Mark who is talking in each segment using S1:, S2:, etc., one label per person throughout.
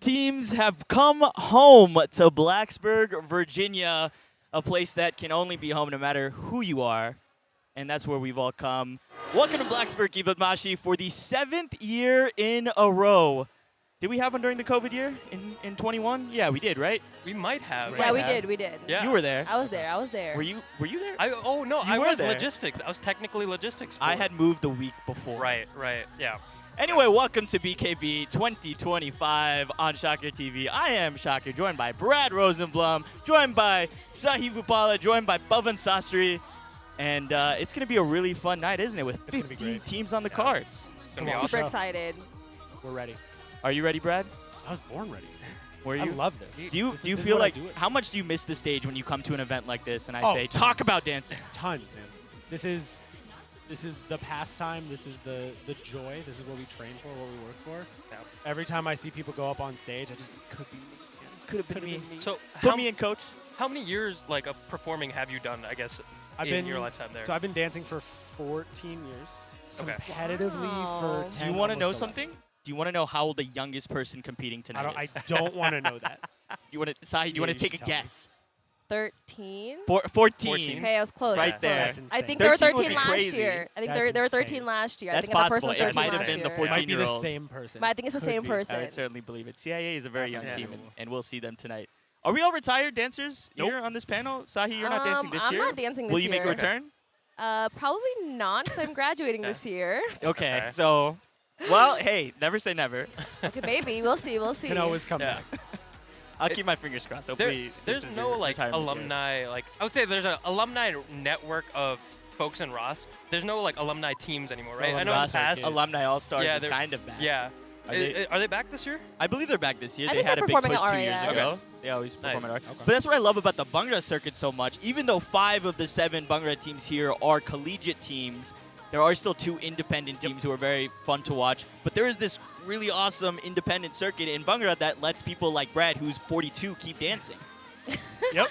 S1: Teams have come home to Blacksburg, Virginia, a place that can only be home no matter who you are, and that's where we've all come. Welcome to Blacksburg, Badmaashi, for the 7th year in a row. Did we have one during the COVID year in 21? Yeah, we did, right?
S2: We might have.
S3: Yeah, we did.
S2: Yeah.
S1: You were there.
S3: I was there.
S1: Were you there?
S2: Oh no,
S1: I
S2: was
S1: there.
S2: logistics. I was technically logistics.
S1: I had moved the week before.
S2: Right, yeah.
S1: Anyway, welcome to BKB 2025 on Shaakir TV. I am Shaakir, joined by Brad Rosenblum, joined by Sahi Vuppala, joined by Bhavan Sastry. And it's going to be a really fun night, isn't it, with 15 teams on the cards.
S3: Super excited.
S4: We're ready.
S1: Are you ready, Brad?
S4: I was born ready.
S1: Were you?
S4: I love this.
S1: Do you feel like, how much do you miss the stage when you come to an event like this and I say, talk about dancing?
S4: Tons, man. This is the pastime. This is the joy. This is what we train for, what we work for. Yeah. Every time I see people go up on stage, I just could have been me.
S2: So
S1: put me in, coach.
S2: How many years of performing have you done, I guess, in your lifetime there?
S4: So I've been dancing for 14 years.
S2: Okay.
S4: Competitively for 10.
S1: Do you want to know something? Do you want to know how old the youngest person competing tonight is?
S4: I don't want to know that.
S1: Sahi, do you want to take a guess?
S3: 13?
S1: 14.
S3: Okay, I was close.
S1: Right there.
S3: I think there were 13 last
S1: crazy.
S3: year. I think there were 13 last year.
S1: That's
S3: I think the
S1: possible.
S3: person was 13
S1: It might have
S3: last
S1: been the
S3: year.
S1: 14-year-old.
S4: Might be the same person.
S3: But I think it's the same person.
S1: I would certainly believe it. CIA is a very young team,
S4: incredible.
S1: and we'll see them tonight. Are we all retired dancers here on this panel? Sahi, you're not dancing this year?
S3: I'm not dancing this
S1: Will
S3: year.
S1: you make a return?
S3: Probably not, because I'm graduating this year.
S1: Okay, so, well, hey, never say never.
S3: Okay, baby, we'll see.
S4: Can always come back.
S1: I'll keep my fingers crossed. Hopefully,
S2: there's no alumni. I would say there's an alumni network of folks in Raas. There's no alumni teams anymore, right? I know in the past
S1: Alumni Allstars is kind of back.
S2: Yeah. Are they back this year?
S1: I believe they're back this year.
S3: I
S1: they
S3: think
S1: had a big
S3: performing
S1: push
S3: at
S1: 2 years
S3: RAS.
S1: ago. They always perform at RAS.
S4: Okay.
S1: But that's what I love about the Bhangra circuit so much. Even though 5 of the 7 Bhangra teams here are collegiate teams, there are still 2 independent teams who are very fun to watch. But there is this really awesome independent circuit in Bhangra that lets people like Brad, who's 42, keep dancing.
S4: Yep.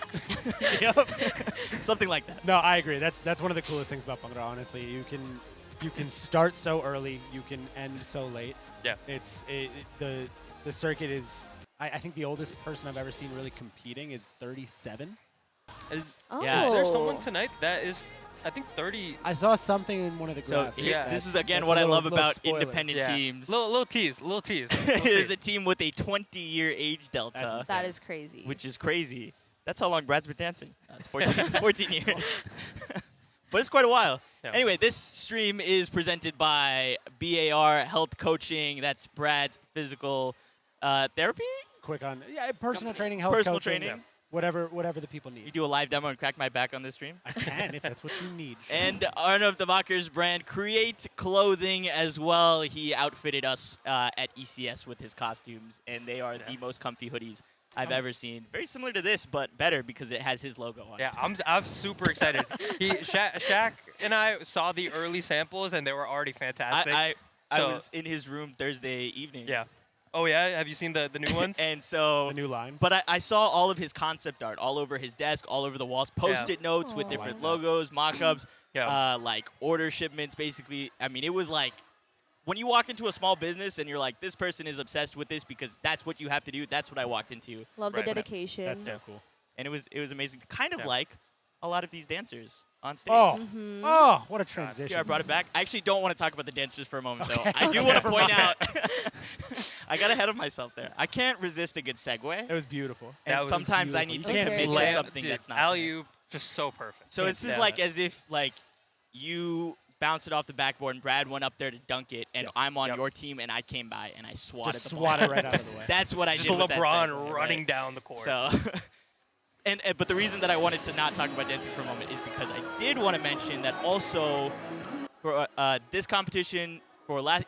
S1: Something like that.
S4: No, I agree. That's one of the coolest things about Bhangra, honestly. You can start so early, you can end so late.
S2: Yeah.
S4: The circuit is, I think the oldest person I've ever seen really competing is 37.
S2: Is
S1: Yeah.
S2: there someone tonight that is, I think, 30?
S4: I saw something in one of the
S1: So
S4: graphics.
S1: this is again
S4: that's
S1: what
S4: a
S1: I
S4: little-
S1: love
S4: little
S1: about
S4: spoiler.
S1: independent teams.
S2: Little tease.
S1: It is a team with a 20-year age delta.
S4: That's insane.
S3: That is crazy.
S1: Which is crazy. That's how long Brad's been dancing. It's 14 years. But it's quite a while.
S2: Yeah.
S1: Anyway, this stream is presented by BAR Health Coaching. That's Brad's physical therapy?
S4: Quick on, personal training, health
S1: Personal
S4: coaching,
S1: training.
S4: whatever the people
S1: You
S4: need.
S1: do a live demo and crack my back on this stream?
S4: I can if that's what you need.
S1: And Arnav Divaker's brand, Create Clothing as well. He outfitted us at ECS with his costumes, and they are the most comfy hoodies I've ever seen. Very similar to this, but better because it has his logo on it.
S2: Yeah, I'm super excited. Shaq and I saw the early samples, and they were already fantastic.
S1: I was in his room Thursday evening.
S2: Yeah. Oh, yeah? Have you seen the new ones?
S1: And so
S4: the new line.
S1: But I saw all of his concept art all over his desk, all over the walls, post-it notes with different logos, mock-ups, like order shipments, basically. I mean, it was like when you walk into a small business and you're like, this person is obsessed with this because that's what you have to do. That's what I walked into.
S3: Love the dedication.
S4: That's so cool.
S1: And it was amazing. Kind of like a lot of these dancers on stage.
S4: Oh, what a transition.
S1: Here, I brought it back. I actually don't want to talk about the dancers for a moment, though.
S4: Okay.
S1: I do want to point out I got ahead of myself there. I can't resist a good segue.
S4: It was beautiful.
S1: And
S2: That was
S1: sometimes I
S4: beautiful.
S1: need
S4: You
S1: to
S4: can't
S1: commit
S4: take
S1: to
S4: that.
S1: something
S2: Dude,
S1: that's not there.
S2: alley-oop, just so perfect.
S1: So this is like as if like you bounced it off the backboard and Brad went up there to dunk it, and I'm on your team and I came by and I swatted
S4: Just
S1: the
S4: swat
S1: ball.
S4: it right out of the way.
S1: That's what I
S2: just
S1: did with that
S2: LeBron
S1: segue,
S2: running
S1: right?
S2: down the court.
S1: So, but the reason that I wanted to not talk about dancing for a moment is because I did want to mention that also for this competition,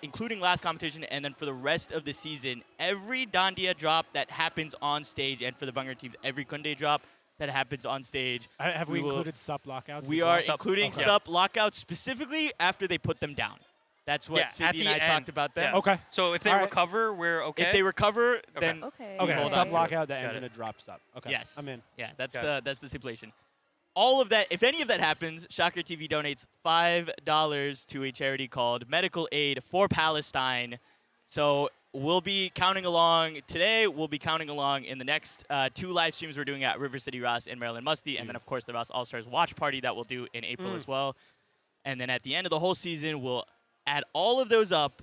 S1: including last competition, and then for the rest of the season, every Dandiya drop that happens on stage, and for the Bhangra teams, every Kunde drop that happens on stage.
S4: Have we included sup lockouts?
S1: We
S4: as well?
S1: are including
S2: okay.
S1: sup lockouts specifically after they put them down. That's what
S2: Yeah, at
S1: Cindy and
S2: the
S1: I
S2: end.
S1: talked about then.
S2: Yeah.
S4: Okay.
S2: So if they
S4: All right.
S2: recover, we're okay.
S1: If they recover, then
S3: Okay.
S1: We
S4: Okay.
S1: hold
S4: Sub
S1: on to it.
S4: lockout that
S2: Got
S4: ends
S2: it.
S4: in a drop sup. Okay.
S1: yes,
S4: I'm in.
S1: Yeah, that's
S2: Got
S1: the stipulation. All of that, if any of that happens, Shaakir TV donates $5 to a charity called Medical Aid for Palestine. So we'll be counting along today. We'll be counting along in the next 2 live streams we're doing at River City Raas in Maryland Musty, and then of course the Raas Allstars watch party that we'll do in April as well. And then at the end of the whole season, we'll add all of those up,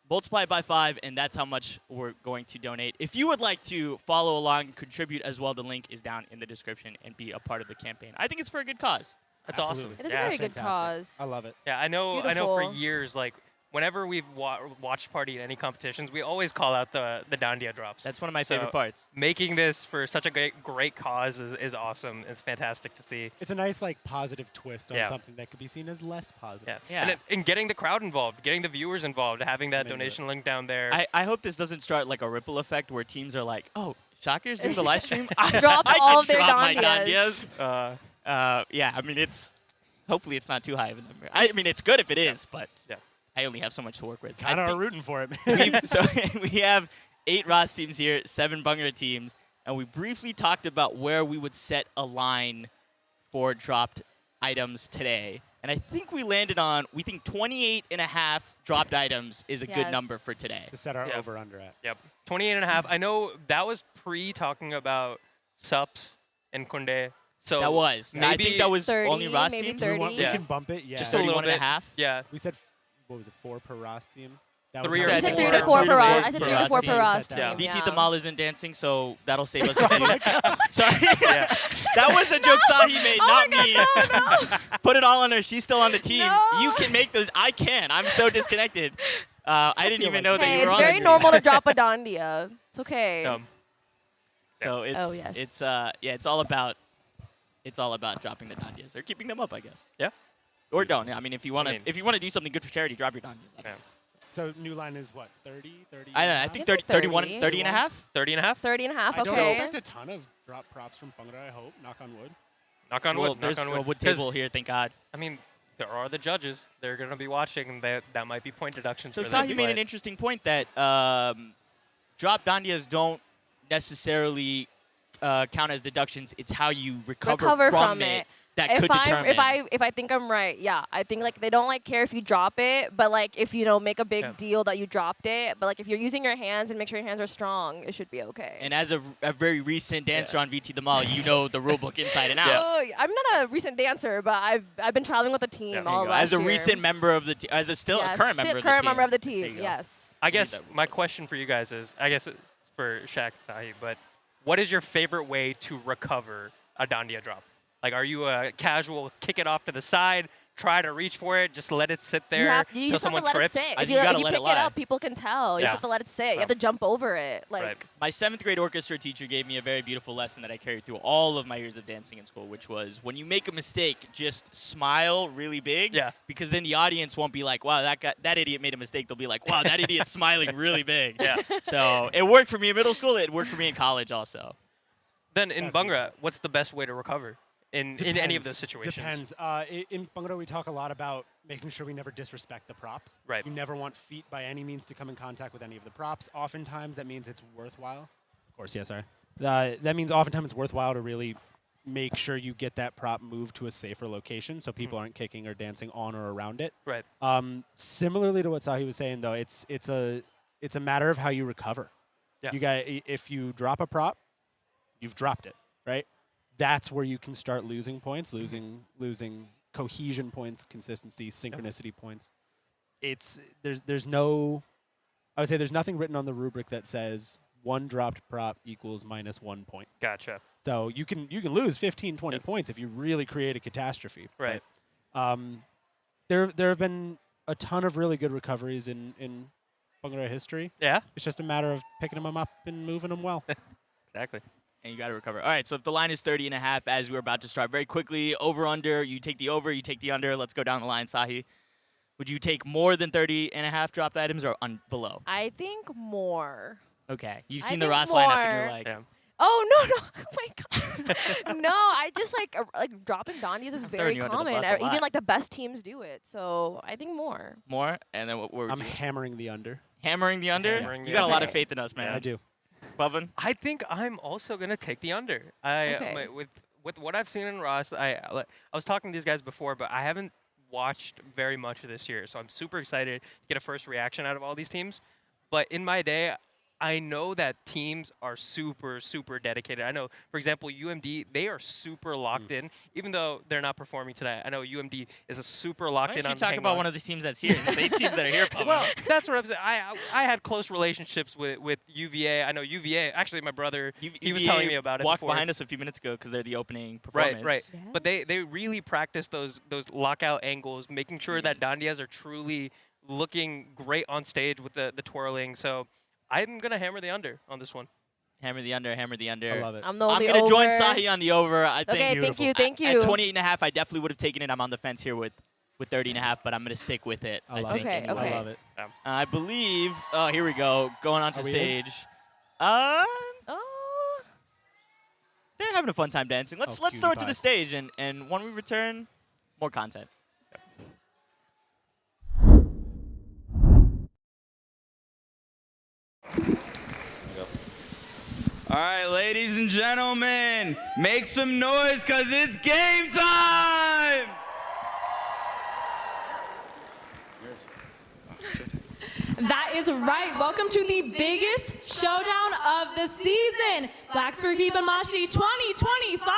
S1: multiply it by 5, and that's how much we're going to donate. If you would like to follow along, contribute as well, the link is down in the description and be a part of the campaign. I think it's for a good cause.
S2: That's
S4: Absolutely.
S2: awesome.
S3: It is
S2: yeah.
S3: a very
S4: That's
S3: good
S4: fantastic.
S3: cause.
S4: I love it.
S2: Yeah, I know for
S3: Beautiful.
S2: years, like, whenever we've watched party in any competitions, we always call out the Dandiya drops.
S1: That's one of my
S2: So
S1: favorite parts.
S2: Making this for such a great cause is awesome. It's fantastic to see.
S4: It's a nice like positive twist on
S2: Yeah.
S4: something that could be seen as less positive.
S2: Yeah.
S1: Yeah.
S2: And getting the crowd involved, getting the viewers involved, having that
S4: I'm into
S2: donation link down there.
S1: I hope this doesn't start like a ripple effect where teams are like, oh, Shaakir's doing the live stream?
S3: Drops
S1: I
S3: all
S1: can
S3: of their
S1: drop my
S3: Dandiyas.
S1: Dandiyas. Yeah, I mean, hopefully it's not too high of a number. I mean, it's good if it is, but
S2: Yeah.
S1: I only have so much to work with.
S4: Kind
S1: I
S4: of
S1: think
S4: rooting for it, man.
S1: so we have 8 Raas teams here, 7 Bhangra teams, and we briefly talked about where we would set a line for dropped items today. And I think we landed on, we think 28.5 dropped items is a good
S3: Yes.
S1: number for today.
S4: to set our
S2: Yeah.
S4: over under at.
S2: Yep. 28.5. I know that was talking about sups and Kunde. So
S1: That was. I
S2: maybe
S1: think that was
S3: 30,
S1: only Raas
S3: maybe
S1: teams.
S3: 30.
S4: We
S2: Yeah.
S4: can bump it. Yeah.
S2: Just a little
S1: 31.5.
S2: Yeah.
S4: We said, what was it, 4 per Ross team? That
S2: 3
S4: was
S2: or
S4: how
S3: I
S4: we
S3: said
S2: four.
S3: 3
S2: Said
S3: to 4
S1: 3
S3: per
S1: to
S3: Raas.
S1: 4
S3: I said
S1: per
S3: 3 to
S1: Raas
S3: 4 per
S1: team.
S3: Raas
S4: Yeah.
S3: team.
S1: BT
S3: yeah.
S1: Tamal isn't dancing, so that'll save us a few. Sorry.
S2: Yeah.
S1: That was a joke Sahi made,
S3: Oh
S1: not
S3: my
S1: me.
S3: God, no.
S1: Put it all on her. She's still on the team.
S3: No.
S1: You can make those. I can. I'm so disconnected. I didn't
S4: feel
S1: even
S4: like
S1: know that
S3: Hey,
S1: you were
S3: it's
S1: on the
S3: very
S1: team.
S3: normal to drop a Dandiya. It's okay.
S1: So it's
S3: Oh, yes.
S1: it's all about dropping the Dandiyas or keeping them up, I guess.
S2: Yeah.
S1: Or don't. I mean, if you want to
S2: mean-
S1: do something good for charity, drop your Dandiyas.
S2: Yeah.
S4: So new line is what, 30? 30?
S1: I don't know. I
S4: and a
S1: think
S3: Give
S1: 30,
S3: it
S1: 31,
S3: 30.
S1: 30 and a half.
S2: 30.5.
S3: 30 and a half,
S4: half? I don't
S3: okay.
S4: expect a ton of drop props from Bhangra, I hope. Knock on wood.
S2: Knock on
S1: Well,
S2: wood.
S1: there's
S2: Knock on
S1: a
S2: wood.
S1: wood
S2: 'Cause,
S1: table here, thank God.
S2: I mean, there are the judges. They're going to be watching, and that might be point deductions.
S1: So
S2: for them,
S1: Sahi made an
S2: but-
S1: interesting point that drop Dandiyas don't necessarily count as deductions. It's how you recover from it that could determine.
S3: If I think I'm right, yeah, I think like they don't like care if you drop it, but like if you know make a big
S2: Yeah.
S3: deal that you dropped it, but like if you're using your hands and make sure your hands are strong, it should be okay.
S1: And as a very recent dancer on VT Damal, you know the rule book inside and out.
S2: Yeah.
S3: Oh, I'm not a recent dancer, but I've been traveling with the team
S2: Yeah.
S3: all
S1: There you go.
S3: last
S1: As a
S3: year.
S1: recent member of the team, as a still a
S3: Yes,
S1: current
S3: still
S1: member of the
S3: current
S1: team.
S3: member of the
S1: There
S3: team.
S1: you go.
S3: Yes.
S2: I guess
S1: that
S2: my
S1: real quick.
S2: question for you guys is, I guess it's for Shaq Sahi, but what is your favorite way to recover a Dandiya drop? Like, are you a casual kick it off to the side, try to reach for it, just let it sit there
S3: You
S2: till
S3: just have
S2: someone
S3: to let
S2: trips?
S3: it sit.
S1: I
S3: If
S1: think you gotta
S3: if
S1: let
S3: pick
S1: it
S3: it
S1: lie.
S3: up, people can tell. You
S2: Yeah.
S3: just have to let it sit. You have
S2: Yeah.
S3: to jump over it. Like,
S2: Right.
S1: My 7th grade orchestra teacher gave me a very beautiful lesson that I carried through all of my years of dancing in school, which was when you make a mistake, just smile really big.
S2: Yeah.
S1: Because then the audience won't be like, wow, that idiot made a mistake. They'll be like, wow, that idiot's smiling really big.
S2: Yeah.
S1: So it worked for me in middle school. It worked for me in college also.
S2: Then in
S4: That's
S2: Bhangra, what's the best way to recover in any of those situations?
S4: Depends. In Bhangra, we talk a lot about making sure we never disrespect the props.
S2: Right.
S4: You never want feet by any means to come in contact with any of the props. Oftentimes, that means it's worthwhile. Of course, yes, sorry. That means oftentimes it's worthwhile to really make sure you get that prop moved to a safer location so people aren't kicking or dancing on or around it.
S2: Right.
S4: Similarly to what Sahi was saying, though, it's a matter of how you recover.
S2: Yeah.
S4: You got if you drop a prop, you've dropped it, right? That's where you can start losing points, losing cohesion points, consistency, synchronicity points. There's no I would say there's nothing written on the rubric that says one dropped prop equals -1 point.
S2: Gotcha.
S4: So you can lose 15, 20 points if you really create a catastrophe.
S2: Right.
S4: But, there have been a ton of really good recoveries in Bhangra history.
S2: Yeah.
S4: It's just a matter of picking them up and moving them well.
S2: Exactly.
S1: And you got to recover. All right, so if the line is 30.5 as we're about to start very quickly, over, under, you take the over, you take the under. Let's go down the line, Sahi. Would you take more than 30.5 dropped items or below?
S3: I think more.
S1: Okay. You've
S3: I
S1: seen the
S3: think
S1: Raas lineup and you're
S3: more.
S1: like,
S2: Yeah.
S3: Oh no! Oh my god! No, I just like dropping Dandias is very
S1: you under the
S3: common.
S1: bus a lot.
S3: Even like the best teams do it. So I think more.
S1: more? And then what were
S4: I'm
S1: you?
S4: Hammering the under.
S1: Hammering the under?
S2: Hammering
S1: You
S2: the
S1: got a
S2: under.
S1: lot of faith in us, man.
S4: I do.
S1: Bubban?
S2: I think I'm also gonna take the under.
S3: Okay.
S2: With what I've seen in Raas, I was talking to these guys before, but I haven't watched very much of this year, so I'm super excited to get a first reaction out of all these teams. But in my day, I know that teams are super, super dedicated. I know, for example, UMD, they are super locked in, even though they're not performing tonight. I know UMD is a super
S1: Why
S2: locked
S1: don't
S2: in
S1: you
S2: on
S1: talk
S2: Hang
S1: about
S2: On.
S1: one of the teams that's here? The 8 teams that are here, Bubba.
S2: Well, that's what I'm saying. I had close relationships with UVA. I know UVA. Actually, my brother, he was telling me about it
S1: walked
S2: before.
S1: behind us a few minutes ago because they're the opening performance.
S2: Right.
S3: Yeah.
S2: But they really practice those lockout angles, making sure that Dandias are truly looking great on stage with the twirling. So I'm going to hammer the under on this one.
S1: Hammer the under, hammer the under.
S4: I love it.
S3: I'm
S1: I'm
S3: the
S1: going to join
S3: over.
S1: Sahi on the over. I think
S3: Okay, thank you.
S1: At 28.5, I definitely would have taken it. I'm on the fence here with 30.5, but I'm going to stick with it.
S4: I love
S1: think,
S4: it.
S3: Okay,
S1: anyway.
S3: okay.
S4: I love it.
S1: I believe, oh, here we go, going on to
S4: Are we in?
S1: stage.
S3: Oh.
S1: They're having a fun time dancing. Let's
S4: cutie
S1: throw it to
S4: pie.
S1: the stage, and when we return, more content.
S5: All right, ladies and gentlemen, make some noise because it's game time!
S6: That is right. Welcome to the biggest showdown of the season, Blacksburg Badmaashi 2025.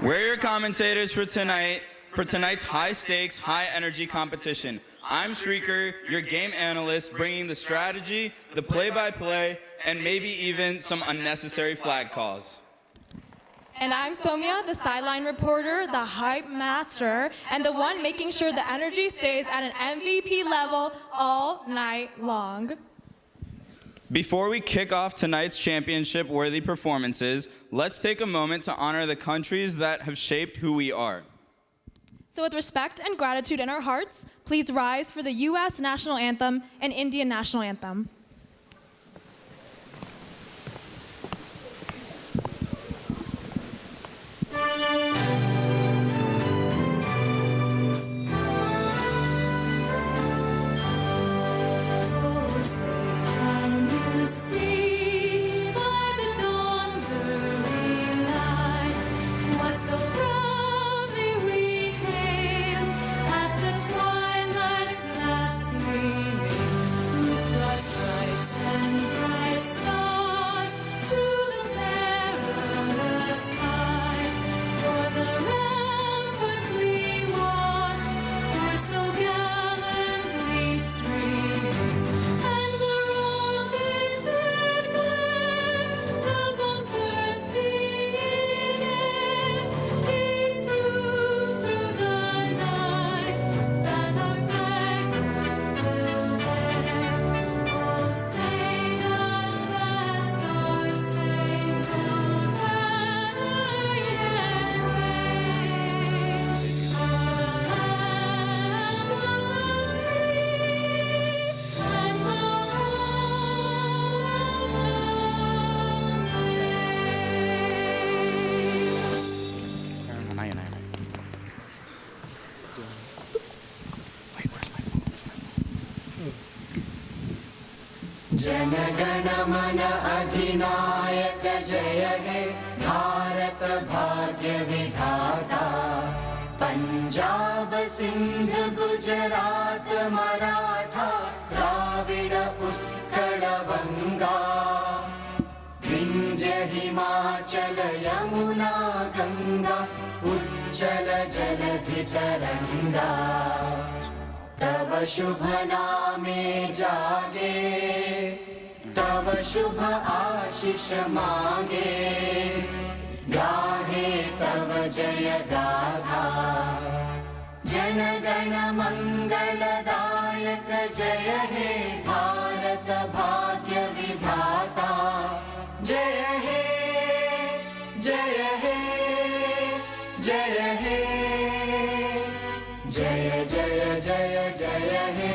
S5: We're your commentators for tonight's high-stakes, high-energy competition. I'm Shrieker, your game analyst, bringing the strategy, the play-by-play, and maybe even some unnecessary flag calls.
S6: And I'm Somya, the sideline reporter, the hype master, and the one making sure the energy stays at an MVP level all night long.
S5: Before we kick off tonight's championship-worthy performances, let's take a moment to honor the countries that have shaped who we are.
S6: So with respect and gratitude in our hearts, please rise for the U.S. National Anthem and Indian National Anthem.
S7: जनगण मन अधिनायक जय हे भारत भाग्य विधाता पंजाब सिंध गुजरात मराठा द्राविड उत्कल बंगा विंध्य हिमाचल यमुना गंगा उज्जल जलधि तरंगा तव शुभ नामे जागे तव शुभ आशीष मागे गाहे तव जय गाथा जन गण मंगलदायक जय हे भारत भाग्य विधाता जय हे जय हे जय हे जय जय जय जय हे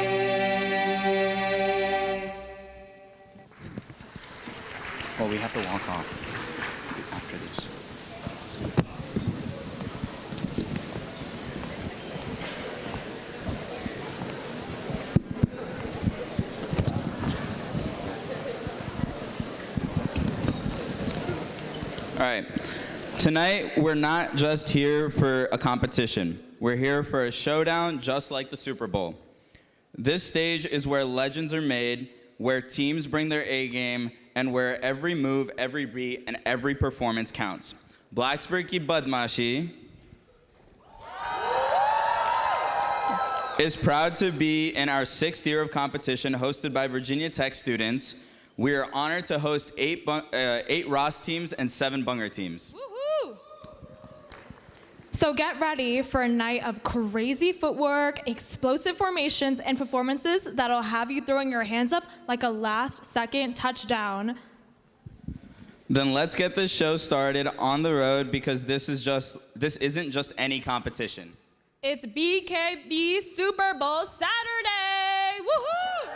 S8: Well, we have to walk off after this.
S5: All right. Tonight, we're not just here for a competition. We're here for a showdown just like the Super Bowl. This stage is where legends are made, where teams bring their A game, and where every move, every beat, and every performance counts. Blacksburg ki Badmaashi is proud to be in our 6th year of competition hosted by Virginia Tech students. We are honored to host 8 Raas teams and 7 Bhangra teams.
S6: Woohoo! So get ready for a night of crazy footwork, explosive formations, and performances that'll have you throwing your hands up like a last-second touchdown.
S5: Then let's get this show started on the road because this isn't just any competition.
S6: It's BKB Super Bowl Saturday! Woohoo!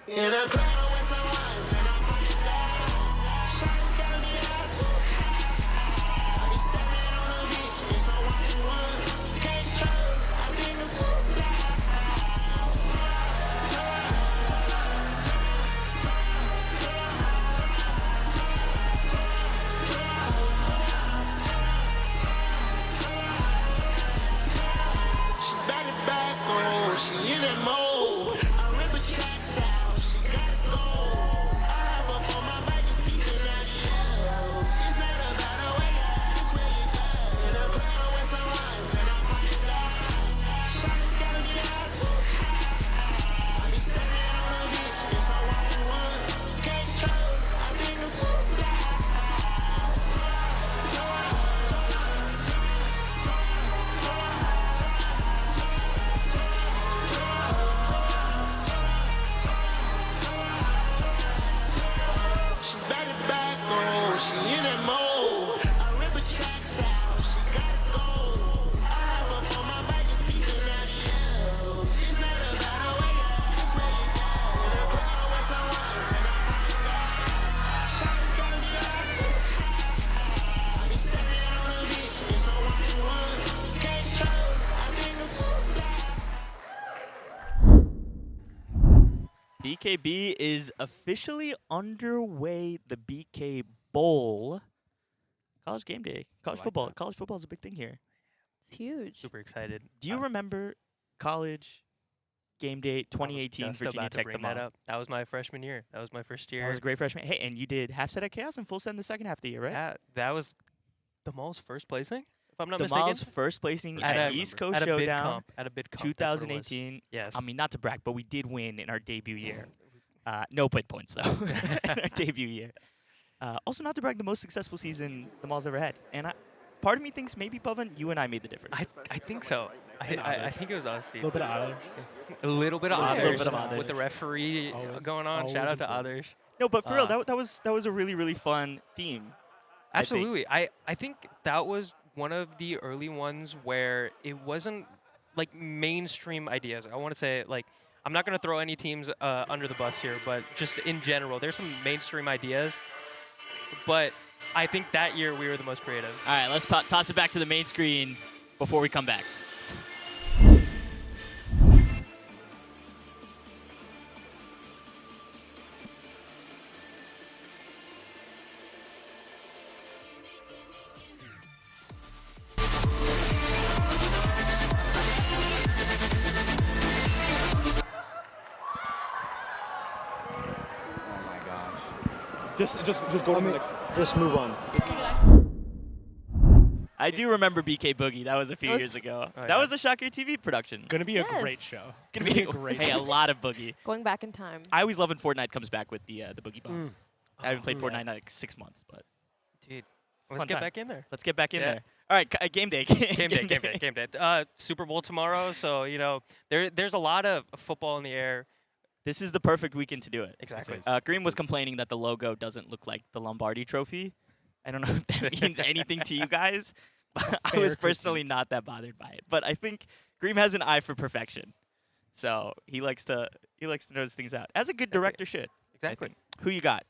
S9: In a crowd with some ones and I'm running down. Shawty got me out too high. I be standing on the beach in some white ones. Can't control, I think I'm too fly. She back it back on, she in that mode. I rip the tracks out.
S1: BKB is officially underway. The BK Bowl. College game day. College football.
S2: that.
S1: College football is a big thing here.
S3: It's huge.
S2: Super excited.
S1: Do you remember college game day
S2: I was
S1: 2018
S2: just
S1: Virginia
S2: about to
S1: Tech
S2: bring
S1: the
S2: that
S1: Mall?
S2: up. That was my freshman year. That was my first year.
S1: That was a great freshman. Hey, and you did half set at Chaos and full set in the second half of the year, right?
S2: That was the Mall's first placing, if I'm not
S1: the
S2: mistaken.
S1: Mall's first placing
S2: At
S1: at
S2: a-
S1: East Coast
S2: at a bid
S1: Showdown
S2: comp. At a bid comp. that's what it was.
S1: 2018.
S2: Yes.
S1: I mean, not to brag, but we did win in our debut year. No played points, though, in our debut year. Also, not to brag, the most successful season the Mall's ever had. And part of me thinks maybe Pavan, you and I made the difference.
S2: I think so. I think it was us,
S4: A
S2: Steve.
S4: little bit of others.
S2: A little bit of
S1: A little
S2: others
S1: bit of others.
S2: with the referee
S4: Always-
S2: going on.
S4: always
S2: Shout out to
S4: important.
S2: others.
S1: No, but for real, that was a really fun theme. I think.
S2: Absolutely. I think that was one of the early ones where it wasn't like mainstream ideas. I want to say like I'm not going to throw any teams under the bus here, but just in general, there's some mainstream ideas. But I think that year we were the most creative.
S1: All right, let's toss it back to the main screen before we come back.
S8: Oh my gosh.
S10: Just go to the next.
S8: Just move on.
S1: I do remember BK Boogie. That was a few
S3: That was-
S1: years ago.
S2: Oh,
S1: that
S2: yeah.
S1: was a Shaakir TV production.
S4: Gonna be a great
S3: Yes.
S4: show.
S1: It's gonna be
S4: a great
S1: hey, a
S4: show.
S1: lot of Boogie.
S3: Going back in time.
S1: I always love when Fortnite comes back with the Boogie bombs.
S4: Mm.
S1: I haven't played
S4: Oh,
S1: Fortnite
S4: yeah.
S1: in like 6 months, but
S2: Dude,
S1: a
S2: let's
S1: fun
S2: get
S1: time.
S2: back in there.
S1: Let's get back in
S2: Yeah.
S1: there. All right, game day.
S2: Game day. Super Bowl tomorrow, so you know there's a lot of football in the air.
S1: This is the perfect weekend to do it.
S2: Exactly.
S1: Karim was complaining that the logo doesn't look like the Lombardi Trophy. I don't know if that means anything to you guys, but I was
S4: Fair
S1: personally not that bothered by it. But I think Karim has an eye for perfection, so he likes to notice things out, as a good
S2: Exactly.
S1: director should. I
S2: Exactly.
S1: think. Who you got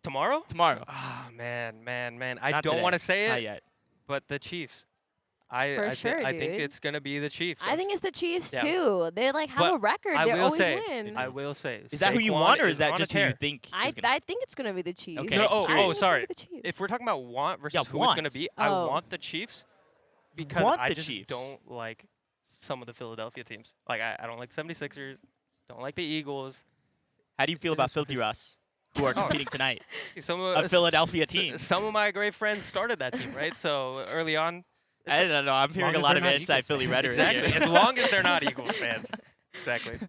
S2: Tomorrow?
S1: tomorrow?
S2: Ah, man. I
S1: Not
S2: don't
S1: today.
S2: want to say
S1: Not
S2: it,
S1: yet.
S2: but the Chiefs.
S3: For
S2: I
S3: sure,
S2: think
S3: dude.
S2: it's gonna be the Chiefs.
S3: I think it's the Chiefs
S2: Yeah.
S3: too. They like have
S2: But
S3: a record.
S2: I
S3: They
S2: will
S3: always
S2: say,
S3: win.
S2: I will say.
S1: Is that who you
S2: Saquon
S1: want, or is that
S2: on a
S1: just who you
S2: tear.
S1: think?
S3: I
S1: is gonna
S3: I think it's gonna be the Chiefs.
S1: Okay.
S2: No,
S3: I
S2: oh,
S3: think
S2: oh,
S3: it's gonna
S2: sorry.
S3: be the Chiefs.
S2: If we're talking about want versus
S1: Yeah,
S2: who
S1: want.
S2: it's gonna be, I
S3: Oh.
S2: want the Chiefs because
S1: Want
S2: I
S1: the
S2: just
S1: Chiefs.
S2: don't like some of the Philadelphia teams. Like I don't like 76ers, don't like the Eagles.
S1: How do you feel about Filthy Russ, who are
S2: Oh.
S1: competing tonight?
S2: Some
S1: A Philadelphia team.
S2: Some of my great friends started that team, right? So early on.
S1: I don't know. I'm hearing a
S4: as
S1: lot
S4: they're
S1: of
S4: not
S1: inside
S4: Eagles
S1: Philly
S4: fans.
S1: rhetoric
S2: Exactly.
S1: here.
S2: As long as they're not Eagles fans. Exactly.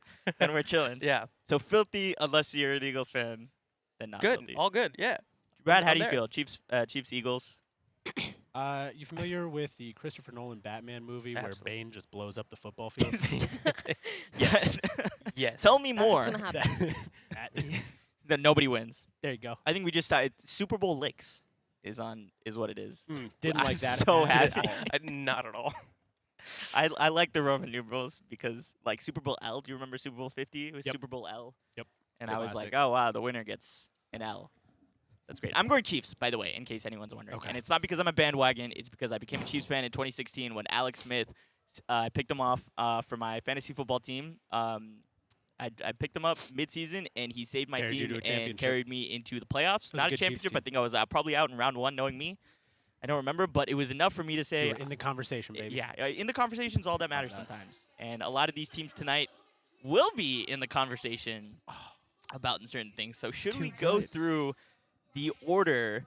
S1: Then we're chilling.
S2: Yeah.
S1: So Filthy, unless you're an Eagles fan, then not
S2: Good.
S1: Filthy.
S2: All good. Yeah.
S1: Brad, how
S2: I'm
S1: do you
S2: there.
S1: feel? Chiefs, Eagles.
S4: You familiar with the Christopher Nolan Batman movie where
S2: Absolutely.
S4: Bane just blows up the football field?
S1: Yes.
S2: Yes.
S1: Tell me
S3: That's
S1: more.
S3: what's gonna happen.
S4: That-
S1: That nobody wins.
S4: there you go.
S1: I think we just started. Super Bowl licks is what it is.
S4: Didn't
S1: I'm
S4: like that.
S1: so
S4: at
S1: happy.
S4: all.
S2: Not at all.
S1: I like the Roman numerals because like Super Bowl L. Do you remember Super Bowl 50? It was
S4: Yep.
S1: Super Bowl L.
S4: Yep.
S1: And
S4: The
S1: I was like,
S4: classic.
S1: oh wow, the winner gets an L. That's great. I'm going Chiefs, by the way, in case anyone's wondering.
S4: Okay.
S1: And it's not because I'm a bandwagon. It's because I became a Chiefs fan in 2016 when Alex Smith, I picked him off for my fantasy football team. I picked him up mid-season, and he saved my
S4: Carried you
S1: team
S4: to a
S1: and
S4: championship.
S1: carried me into the playoffs.
S4: was a
S1: Not a
S4: good Chiefs
S1: championship. I
S4: team.
S1: think I was probably out in round 1, knowing me. I don't remember, but it was enough for me to say,
S4: You were in the conversation, baby.
S1: yeah, in the conversation's all that matters
S4: that.
S1: sometimes. And a lot of these teams tonight will be in the conversation about certain things. So should
S4: too
S1: we go
S4: good.
S1: through the order,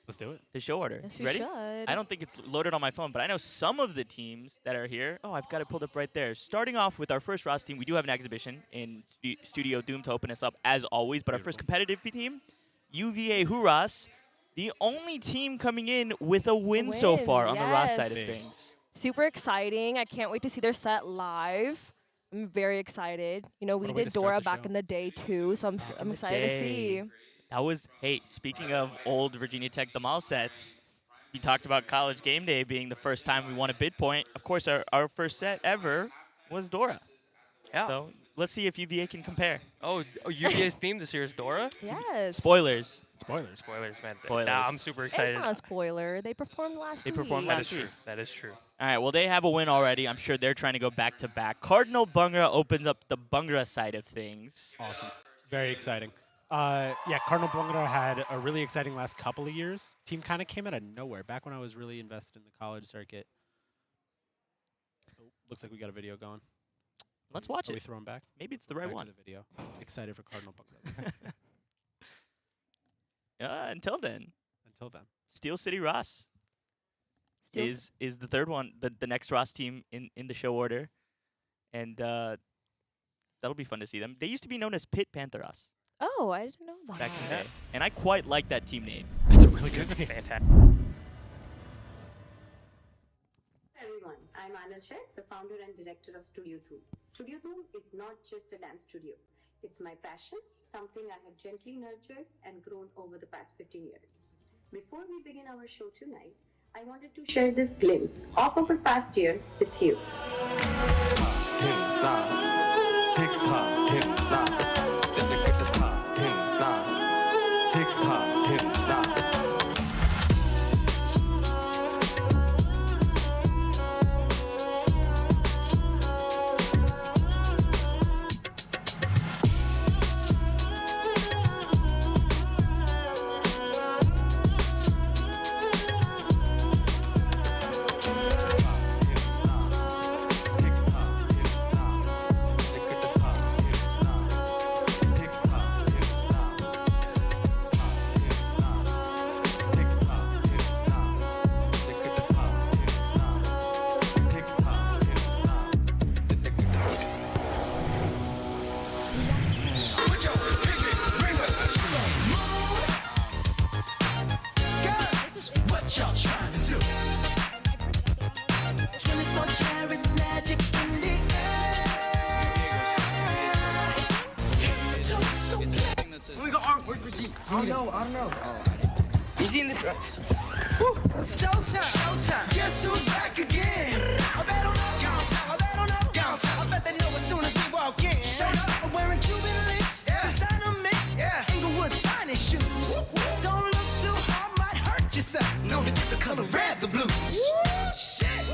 S4: Let's do it.
S1: the show order?
S3: Yes,
S1: You
S3: we
S1: ready?
S3: should.
S1: I don't think it's loaded on my phone, but I know some of the teams that are here. Oh, I've got it pulled up right there. Starting off with our first Raas team, we do have an exhibition in Studio Dhoom to open us up as always. But our first competitive team, UVA Hooraas, the only team coming in with a win so
S3: win,
S1: far on the Raas side of
S3: yes.
S1: things.
S3: Super exciting. I can't wait to see their set live. I'm very excited. You know, we
S4: What a way
S3: did
S4: to start
S3: Dora
S4: the
S3: back
S4: show.
S3: in the day too, so I'm
S1: in the
S3: excited to see.
S1: day. That was, hey, speaking of old Virginia Tech the mall sets, you talked about college game day being the first time we won a bid point. Of course, our first set ever was Dora.
S2: Yeah.
S1: So let's see if UVA can compare.
S2: Oh, UVA's theme this year is Dora?
S3: Yes.
S1: Spoilers.
S4: Spoilers.
S2: Spoilers, man.
S1: Spoilers.
S2: Nah, I'm super
S3: It's
S2: excited.
S3: not a spoiler. They performed last
S1: They
S3: week.
S1: performed
S2: That
S1: last
S2: is true.
S1: week.
S2: That is true.
S1: All right, well, they have a win already. I'm sure they're trying to go back-to-back. Cardinal Bhangra opens up the Bhangra side of things.
S4: Awesome. Very exciting. Yeah, Cardinal Bhangra had a really exciting last couple of years. Team kind of came out of nowhere. Back when I was really invested in the college circuit. Oh, looks like we got a video going.
S1: Let's watch
S4: Are we
S1: it.
S4: throwing back?
S1: Maybe it's the right
S4: Back
S1: one.
S4: to the video. Excited for Cardinal Bhangra.
S1: Until then,
S4: Until then.
S1: Steel City Raas
S3: Still s-
S1: is the third one, the next Raas team in the show order. And that'll be fun to see them. They used to be known as Pit Pantheras
S3: Oh, I didn't know that.
S1: back in the day. And I quite like that team name.
S4: That's a really good name.
S2: Fantastic.
S11: I'm Anil, the founder and director of Studio Dhoom. Studio Dhoom is not just a dance studio. It's my passion, something I have gently nurtured and grown over the past 15 years. Before we begin our show tonight, I wanted to share this glimpse of our past year with you.
S7: I don't know. He's in the truck. Showtime. Guess who's back again? I bet on I bet they know as soon as we walk in. Showed up, I'm wearing Cuban links, designer mix, Inglewood's finest shoes. Don't look too hard, might hurt yourself. Known to get the color red, the blues. Shit.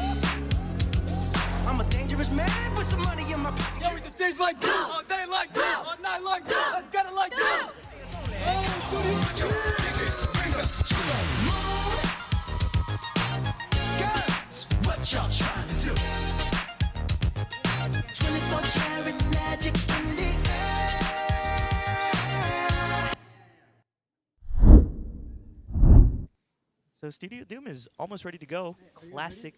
S7: I'm a dangerous man with some money in my pocket.
S12: Yeah, we can stage like this, all day like this, all night like this. Let's get it like this.
S7: What y'all trying to do? 24 karat magic in the air.
S1: So Studio Dhoom is almost ready to go. Classic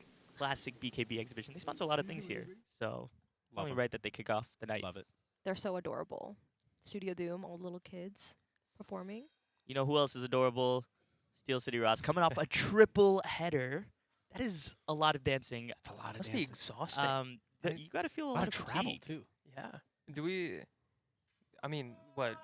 S1: BKB exhibition. They sponsor a lot of things here, so it's only right that they kick off the night.
S4: Love it.
S3: They're so adorable. Studio Dhoom, all the little kids performing.
S1: You know who else is adorable? Steel City Raas coming off a triple header. That is a lot of dancing.
S4: That's a lot of
S2: Must
S4: dancing.
S2: be exhausting.
S1: You got to feel a lot of
S4: travel
S1: fatigue.
S4: too.
S2: Yeah. Do we? I mean, what?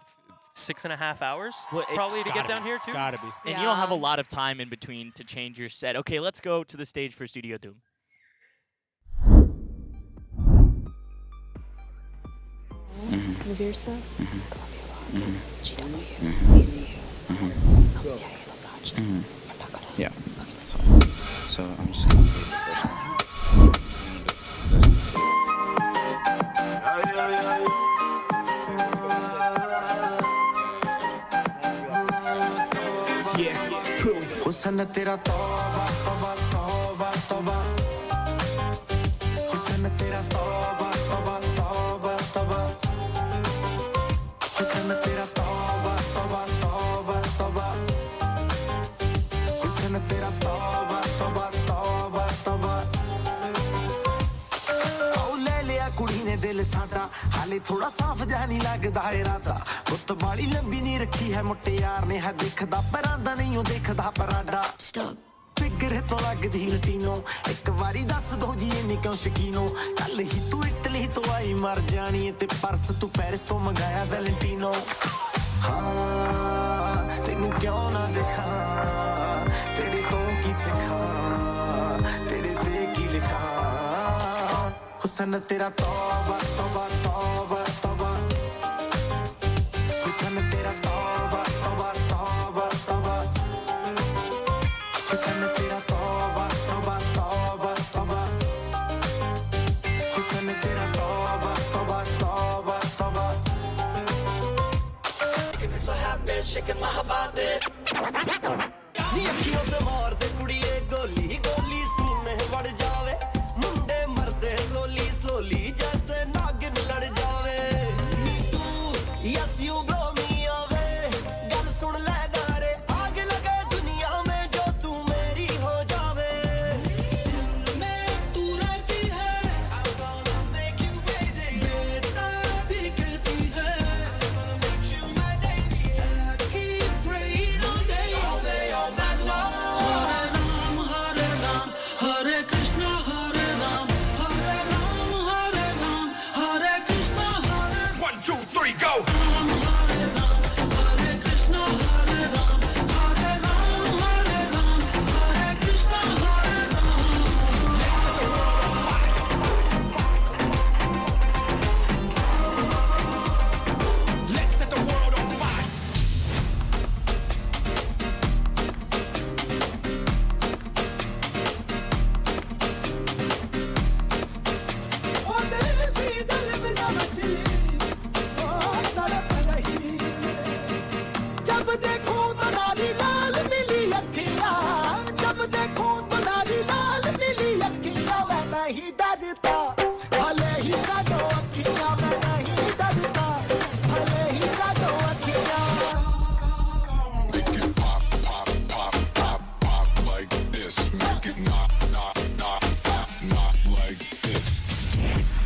S2: 6.5 hours?
S1: Well, it
S2: Probably to get
S4: gotta
S2: down
S4: be.
S2: here too.
S4: Gotta be.
S1: And you don't have a lot of time in between to change your set. Okay, let's go to the stage for Studio Dhoom.
S3: Revere stuff. Columbia GW, VCU, L'Notch, Fataka.
S8: Yeah. So I'm just gonna leave the first
S7: हुस्न तेरा तौबा तौबा तौबा तौबा हुस्न तेरा तौबा तौबा तौबा तौबा हुस्न तेरा तौबा तौबा तौबा तौबा हुस्न तेरा तौबा तौबा तौबा तौबा ओ ले लिया कुड़ी ने दिल साडा हाले थोड़ा साफ जा नहीं लगदा है राता बुत बाड़ी लंबी नहीं रखी है मुट्टे यार ने है दिखदा परांदा नहीं ओ देखदा पराडा स्टॉप फिगर तो लगदी लटीनो एक बारी दस दो जी इन्नी क्यों शकीनो कल ही तू इटली तो आई मर जानी ते परस तू पेरिस तो मंगाया वैलेंटिनो हाँ तेनू क्यों ना दिखा तेरे तो की सिखा तेरे ते की लिखा हुस्न तेरा तौबा तौबा तौबा तौबा हुस्न तेरा तौबा तौबा तौबा तौबा हुस्न तेरा तौबा तौबा तौबा तौबा हुस्न तेरा तौबा तौबा तौबा तौबा Making me so happy, shaking my body नी अखियों से मार दे कुड़िए गोली गोली सीने बढ़ जावे मुंडे मरदे slowly slowly जैसे नागिन लड़ जावे नी तू yes you blow me away गल सुन ले नारे आग लगे दुनिया में जो तू मेरी हो जावे दिल में तू रहती है I'm gonna make you crazy बेताबी कहती है I'm gonna make you my baby I keep praying all day all night long हरे
S9: जब देखूं तो नारी लाल मिली अखियां जब देखूं तो नारी लाल मिली अखियां मैं नहीं डरता भले ही काटो अखियां मैं नहीं डरता भले ही काटो अखियां
S13: Make it pop, pop, pop, pop, pop like this. Make it not like this.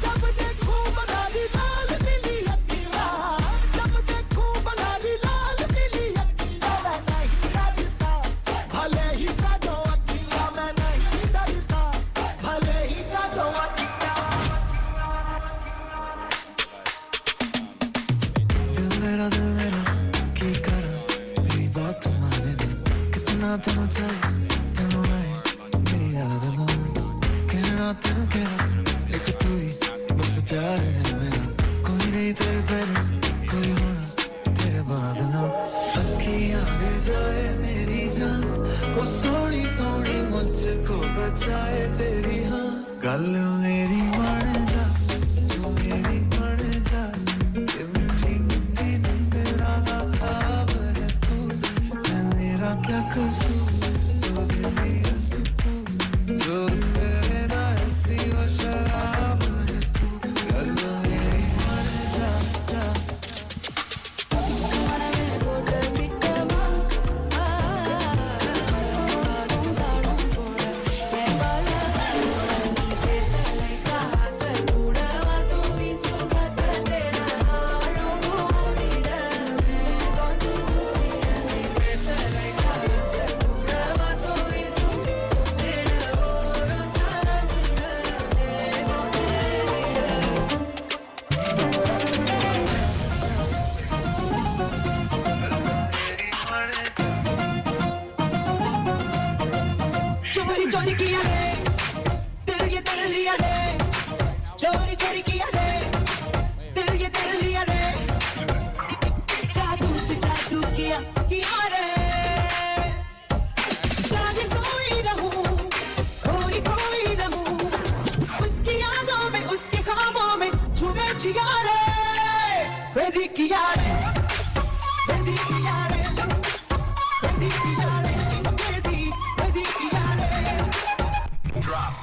S9: जब देखूं बनारी लाल मिली अखियां जब देखूं बनारी लाल मिली अखियां मैं नहीं डरता भले ही काटो अखियां मैं नहीं डरता भले ही काटो अखियां दिल मेरा की करा मेरी बात माने दे कितना तेनू चाहिए तेनू आए मेरी याद लो कहना तेनू कहना एक तू ही बस प्यार है मेरा कोई नहीं तेरे पहले कोई होना तेरे बाद ना अखियां दे जाए मेरी जान वो सोनी सोनी मुझको बचाए तेरी हाँ गल मेरी मान जा तू मेरी मान जा ये मिठी मिठी निंदरा दा ख्वाब है तू मैं मेरा क्या कसूर तू मेरी सुकून जो तेरे ना ऐसी वो शराब है तू गल मेरी मान जा चोरी चोरी किया रे दिल ये तेरे लिया रे चोरी चोरी किया रे दिल ये तेरे लिया रे जादू से जादू किया रे जागे सोई रहूं खोई खोई रहूं उसकी यादों में उसके ख्वाबों में झूमे जिया रे crazy किया रे crazy किया रे crazy किया रे crazy crazy किया रे drop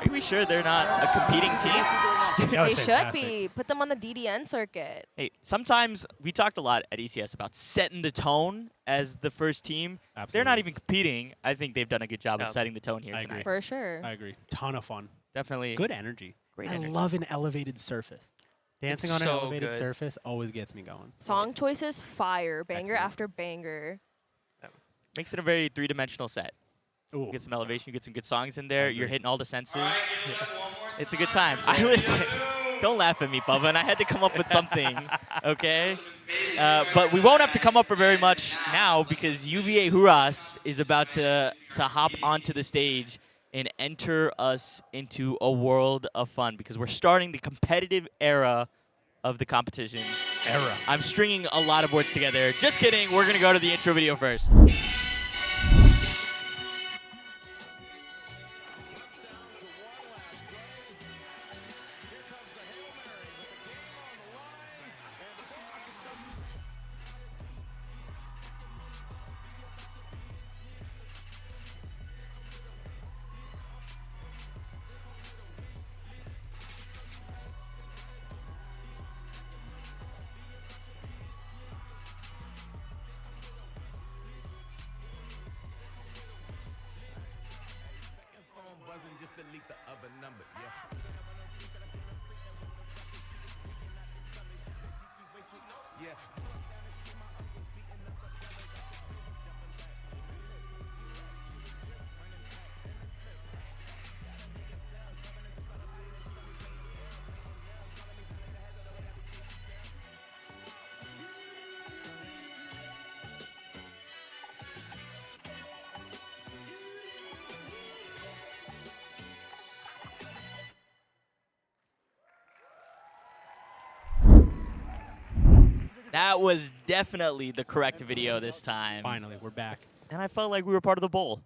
S1: Are we sure they're not a competing team?
S3: They should be. Put them on the DDN circuit.
S1: Hey, sometimes we talked a lot at ECS about setting the tone as the first team. They're not even competing. I think they've done a good job of setting the tone here tonight.
S3: For sure.
S4: I agree. Ton of fun.
S1: Definitely.
S4: Good energy.
S1: Great
S4: I
S1: energy.
S4: love an elevated surface. Dancing on an
S2: so
S4: elevated
S2: good.
S4: surface always gets me going.
S3: Song choices fire. Banger
S4: Excellent.
S3: after banger.
S1: Makes it a very three-dimensional set.
S4: Ooh.
S1: You get some elevation, you get some good songs in there. You're hitting all the senses. It's a good time. I listen. Don't laugh at me, Bubba. And I had to come up with something, okay? But we won't have to come up for very much now because UVA Hooraas is about to hop onto the stage and enter us into a world of fun because we're starting the competitive era of the competition.
S4: Era.
S1: I'm stringing a lot of words together. Just kidding. We're going to go to the intro video first. That was definitely the correct video this time.
S4: Finally, we're back.
S1: And I felt like we were part of the bowl.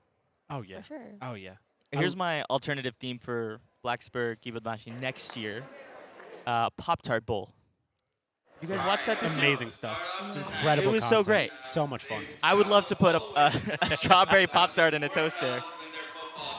S4: Oh, yeah.
S3: For sure.
S4: Oh, yeah.
S1: Here's my alternative theme for Blacksburg Badmaashi next year. Pop-Tart Bowl. Did you guys watch that this year?
S4: Amazing stuff. Incredible
S1: It was so
S4: content.
S1: great.
S4: So much fun.
S1: I would love to put a strawberry Pop-Tart in a toaster.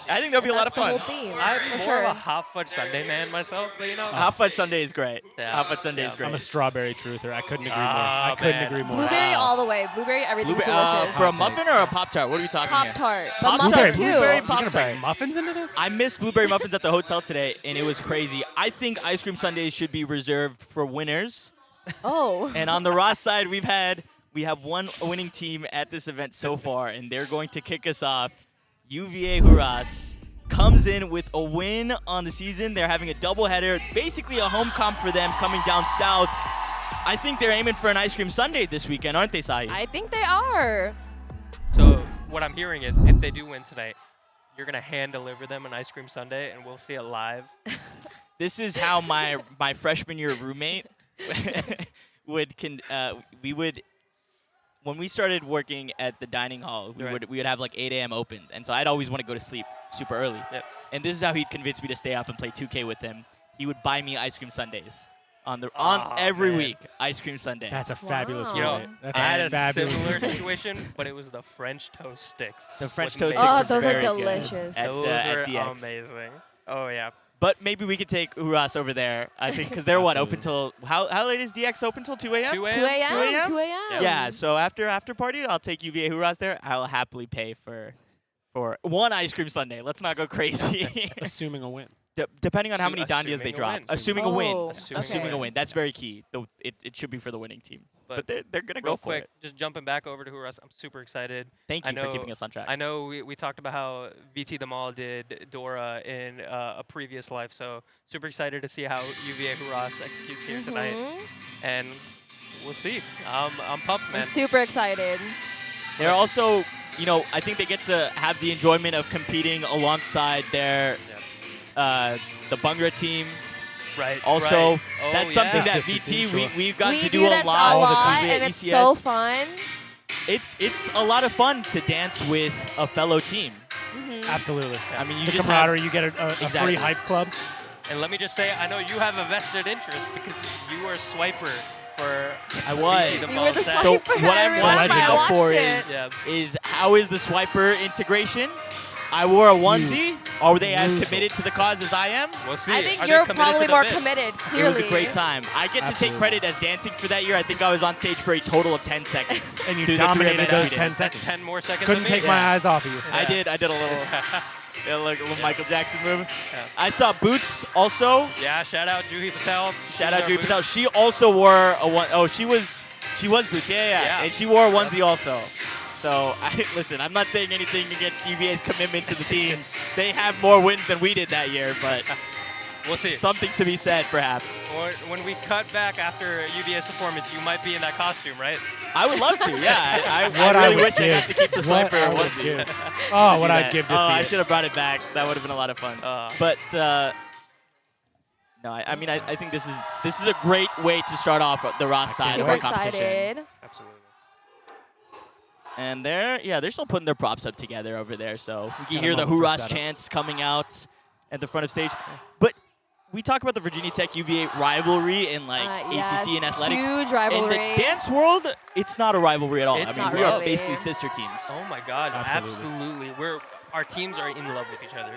S1: I think that would be a lot of fun.
S3: That's the whole theme.
S2: I'm
S3: for
S2: more
S3: sure.
S2: of a hot fudge sundae man myself, but you know.
S1: Hot fudge sundae is great.
S2: Yeah.
S1: Hot fudge sundae is great.
S4: I'm a strawberry truther. I couldn't agree more.
S2: Ah,
S4: I couldn't
S2: man.
S4: agree more.
S3: Blueberry
S1: Wow.
S3: all the way. Blueberry, everything's delicious.
S1: For a muffin or a Pop-Tart? What are we talking here?
S3: Pop-Tart. But
S1: Pop-Tart,
S3: Pop-Tart too.
S1: blueberry
S4: You're going to
S1: Pop-Tart.
S4: bring muffins into this?
S1: I missed blueberry muffins at the hotel today, and it was crazy. I think ice cream sundaes should be reserved for winners.
S3: Oh.
S1: And on the Raas side, we have one winning team at this event so far, and they're going to kick us off. UVA Hooraas comes in with a win on the season. They're having a doubleheader, basically a home comp for them coming down south. I think they're aiming for an ice cream sundae this weekend, aren't they, Sahi?
S3: I think they are.
S2: So what I'm hearing is if they do win tonight, you're going to hand deliver them an ice cream sundae, and we'll see it live.
S1: This is how my freshman year roommate we would when we started working at the dining hall, we would have like 8 a.m. opens, and so I'd always want to go to sleep super early.
S2: Yep.
S1: And this is how he'd convince me to stay up and play 2K with him. He would buy me ice cream sundaes every
S2: man.
S1: week. Ice cream sundae.
S4: That's a fabulous
S3: Wow.
S2: You know,
S4: roommate. That's
S2: I had
S4: a
S2: a
S4: fabulous
S2: similar
S4: roommate.
S2: situation, but it was the French toast sticks.
S1: The French
S2: with
S1: toast
S2: mayo.
S1: sticks
S3: Oh,
S1: was
S3: those are
S1: very good
S3: delicious.
S1: at,
S2: Those
S1: at
S2: are
S1: DX.
S2: amazing. Oh, yeah.
S1: But maybe we could take Hooraas over there. I think because they're what open till how late is DX open till 2 a.m.
S2: 2 a.m.
S3: 2 a.m.
S1: 2 a.m.?
S3: 2 a.m.
S1: Yeah. So after party, I'll take UVA Hooraas there. I'll happily pay for one ice cream sundae. Let's not go crazy.
S4: Assuming a win.
S1: Depending on how many dandias
S2: Assuming
S1: they
S2: a
S1: drop.
S2: win.
S1: Assuming a win.
S3: Oh,
S1: Assuming a
S3: okay.
S1: win. That's very key. It should be for the winning team. But they're going to
S2: real
S1: go for
S2: quick,
S1: it.
S2: just jumping back over to Hooraas, I'm super excited.
S1: Thank you for keeping us on track.
S2: I know we talked about how VT the Mall did Dora in a previous life, so super excited to see how UVA Hooraas executes here tonight. And we'll see. I'm pumped, man.
S3: I'm super excited.
S1: They're also, I think they get to have the enjoyment of competing alongside their the Bhangra team.
S2: Right.
S1: Also,
S2: right. Oh,
S1: that's something
S2: yeah.
S1: that
S4: Sister
S1: VT
S4: team, sure.
S1: we've gotten
S3: We
S1: to
S3: do
S1: do a
S3: this
S1: lot.
S3: a
S1: with
S3: lot,
S1: UVA
S3: and it's
S1: ECS.
S3: so fun.
S1: It's a lot of fun to dance with a fellow team.
S4: Absolutely.
S1: I mean, you
S4: The
S1: just
S4: camaraderie,
S1: have,
S4: you get a
S1: Exactly.
S4: free hype club.
S2: And let me just say, I know you have a vested interest because you were a swiper for
S1: I was.
S2: VT the
S3: You
S2: Mall
S3: were the
S2: set.
S1: So
S3: swiper.
S1: what
S3: I
S1: I'm
S3: remember,
S1: watching
S3: I
S1: out
S3: watched
S1: for
S3: it.
S1: is how is the swiper integration? I wore a onesie. Are they as committed to the cause as I am?
S2: We'll see.
S3: I think
S2: Are they
S3: you're
S2: committed
S3: probably
S2: to the
S3: more
S2: bit?
S3: committed,
S1: It
S3: clearly.
S1: was a great time. I get to take
S4: Absolutely.
S1: credit as dancing for that year. I think I was on stage for a total of 10 seconds.
S4: And you
S1: through the 3
S4: dominated
S1: events
S4: those
S1: we did.
S4: 10
S2: That's
S4: seconds.
S2: 10 more seconds
S4: Couldn't
S2: than me.
S4: take my eyes off of you.
S1: I did a little, a little Michael Jackson move. I saw Boots also.
S2: Yeah, shout out Juhi Patel.
S1: Shout out Juhi Patel. She also wore a one. Oh, she was Boots. Yeah.
S2: Yeah.
S1: And she wore a onesie also. So listen, I'm not saying anything against UVA's commitment to the team. They have more wins than we did that year, but
S2: We'll see.
S1: something to be said, perhaps.
S2: Or when we cut back after UVA's performance, you might be in that costume, right?
S1: I would love to. Yeah, I
S4: What I
S1: really
S4: would
S1: wish I got to keep the
S4: What
S1: swiper
S4: I would
S1: onesie.
S4: give. Oh, what
S1: Do
S4: I'd
S1: that.
S4: give to
S1: I
S4: see
S1: should have brought it back. That would have been a lot of fun. But no, I mean, I think this is a great way to start off the Raas side of
S3: Super
S1: our competition.
S3: excited.
S2: Absolutely.
S1: And they're still putting their props up together over there. So we can
S4: Got a
S1: hear the
S4: moment for
S1: Hooraas
S4: setup.
S1: chants coming out at the front of stage. But we talk about the Virginia Tech UVA rivalry in like ACC and athletics.
S3: Huge
S1: In
S3: rivalry.
S1: the dance world, it's not a rivalry at all.
S2: It's
S1: I mean,
S2: not
S1: we are
S3: really.
S1: basically sister teams.
S2: Oh my God,
S4: Absolutely.
S2: absolutely. Our teams are in love with each other.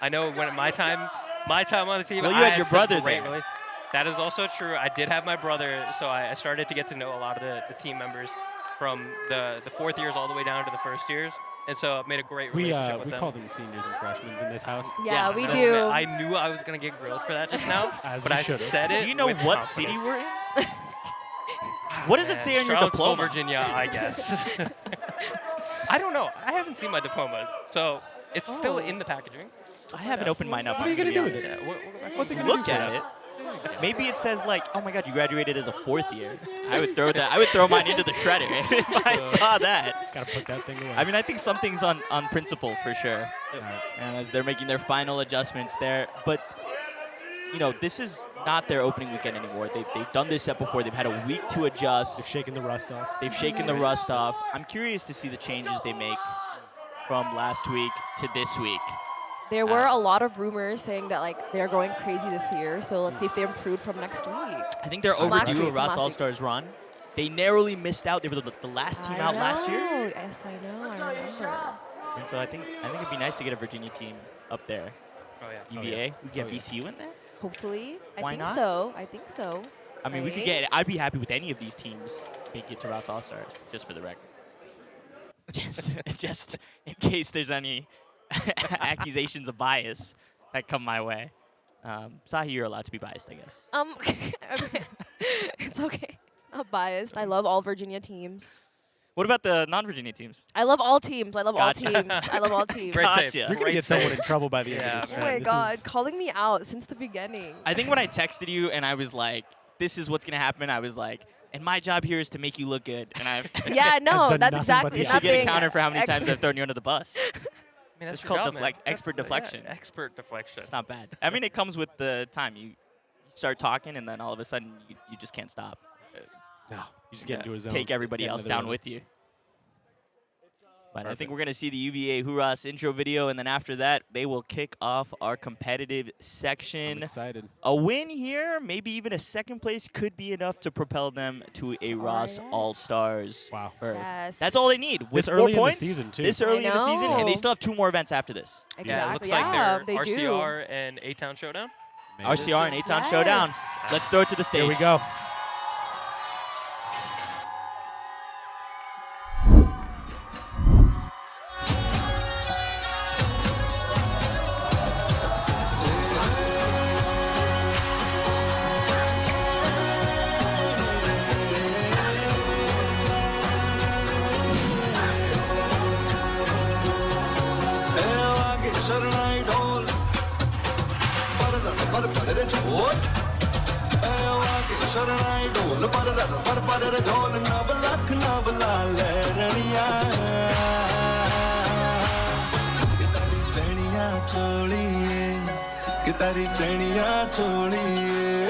S2: I know when my time on the team.
S1: Well, you
S2: I
S1: had your
S2: some
S1: brother
S2: great
S1: there.
S2: That is also true. I did have my brother, so I started to get to know a lot of the team members from the fourth years all the way down to the first years. and so I've made a great
S4: We
S2: relationship with
S4: we
S2: them.
S4: call them seniors and freshmen in this house.
S3: Yeah, we
S2: no,
S3: do.
S2: I knew I was gonna get grilled for that just now,
S4: As
S2: but
S4: you
S2: I
S4: should've.
S2: said it.
S1: Do you know
S2: with
S1: what
S2: confidence.
S1: city we're in? What does it say on your
S2: Charlottesville,
S1: diploma?
S2: Virginia, I guess. I don't know. I haven't seen my diplomas, so it's still in the packaging.
S1: I haven't opened mine up.
S4: What are you gonna do with
S1: it?
S4: it?
S2: We'll go back
S4: What's it
S2: and
S4: gonna
S1: Look
S4: do for
S1: at
S4: you?
S1: it. Maybe it says like, "Oh my God, you graduated as a 4th year." I would throw that. I would throw mine into the shredder if I saw that.
S4: Gotta put that thing away.
S1: I mean, I think something's on principle for sure. And as they're making their final adjustments there, but you know, this is not their opening weekend anymore. They've done this set before. They've had a week to adjust.
S4: They've shaken the rust off.
S1: They've shaken the rust off. I'm curious to see the changes they make from last week to this week.
S3: There were a lot of rumors saying that like they're going crazy this year. So let's see if they improve from next week.
S1: I think they're
S3: From last
S1: overdue a
S3: week, from
S1: Raas
S3: last week.
S1: All-Stars run. They narrowly missed out. They were the last team out last year.
S3: Yes, I know. I remember.
S1: And so I think it'd be nice to get a Virginia team up there.
S2: Oh yeah.
S1: UVA. We get VCU in there.
S3: Hopefully.
S1: Why
S3: I think
S1: not?
S3: so. I think so.
S1: I mean, we could
S3: Right?
S1: get. I'd be happy with any of these teams making it to Raas All-Stars, just for the record. just in case there's any accusations of bias that come my way. Sahi, you're allowed to be biased, I guess.
S3: Okay. It's okay. Not biased. I love all Virginia teams.
S1: What about the non-Virginia teams?
S3: I love all teams. I love
S1: Gotcha.
S3: all teams. I love all teams.
S2: Great save.
S1: Gotcha.
S4: You're gonna
S2: Great
S4: get
S2: save.
S4: someone in trouble by the end of this.
S3: Oh
S4: Trent.
S3: my
S4: This
S3: God,
S4: is-
S3: calling me out since the beginning.
S1: I think when I texted you and I was like, "This is what's gonna happen," I was like, "And my job here is to make you look good." And I've
S3: Yeah, no,
S4: done
S3: that's
S4: nothing but
S3: exactly
S1: you
S4: the
S1: should get a
S3: nothing.
S1: counter for how many times I've thrown you under the bus.
S2: I mean, that's
S1: It's
S2: your
S1: called
S2: job, man.
S1: expert
S2: That's-
S1: deflection.
S2: Yeah, expert deflection.
S1: It's not bad. I mean, it comes with the time. You start talking, and then all of a sudden, you just can't stop.
S4: No, you just get into a zone.
S1: Take everybody
S4: get
S1: else
S4: into the
S1: down
S4: rhythm.
S1: with you. But I think
S4: Perfect.
S1: we're going to see the UVA Hooraas intro video, and then after that, they will kick off our competitive
S4: I'm
S1: section.
S4: excited.
S1: A win here, maybe even a second place, could be enough to propel them to a Raas
S3: yes.
S1: All-Stars.
S4: Wow.
S1: berth.
S3: Yes.
S1: That's all they need. With
S4: This
S1: 4
S4: early in the
S1: points,
S4: season, too.
S1: This early in the season, and they
S3: know.
S1: still have 2 more events after this.
S3: Exactly.
S2: Yeah, it looks
S3: yeah,
S2: like
S3: they
S2: they're
S3: do.
S2: RCR and A-Town Showdown.
S1: RCR and A-Town Showdown.
S3: Yes.
S1: Let's throw it to the stage.
S4: Here we go.
S7: तारी चैनिया छोड़िए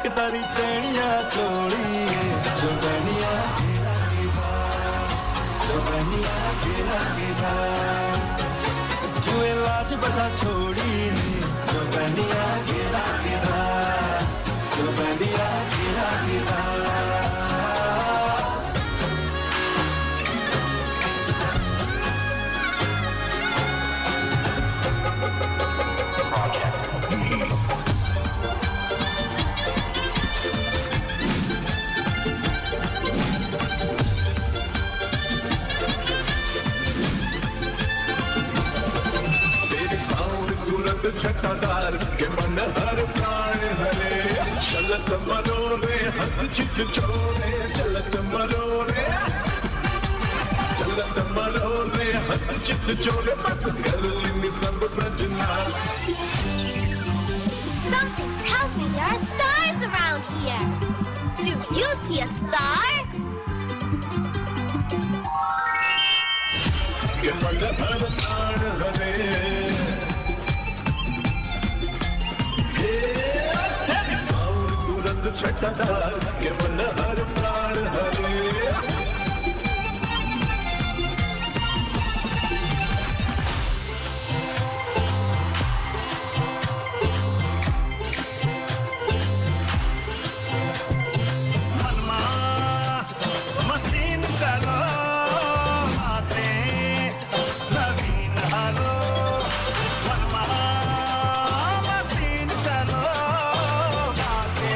S7: कि तारी चैनिया छोड़िए जो बनिया गिरा गिरा जो बनिया गिरा गिरा जुए लाज बता छोड़ी ने जो बनिया गिरा गिरा जो बनिया गिरा गिरा छटादार के मन हर प्राण हरे चलत मरो रे हंस चित छोरे चलत मरो रे हंस चित छोरे बस कर लेनी सब प्रजना
S14: Something tells me there are stars around here. Do you see a star?
S7: के मन हर प्राण हरे छटादार के मन हर प्राण हरे मनमा मशीन चलो आते नवीन हलो मनमा मशीन चलो आते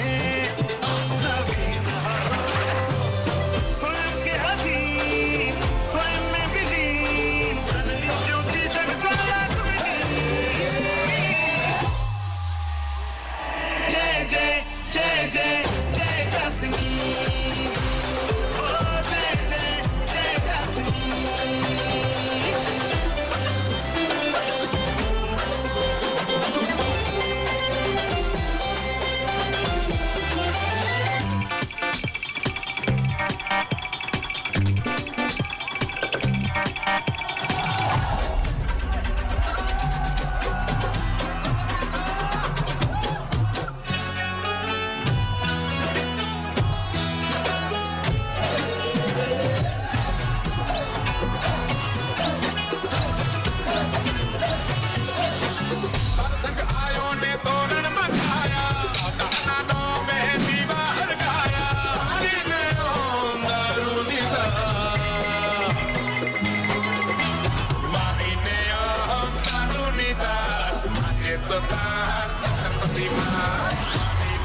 S13: total, terkesima.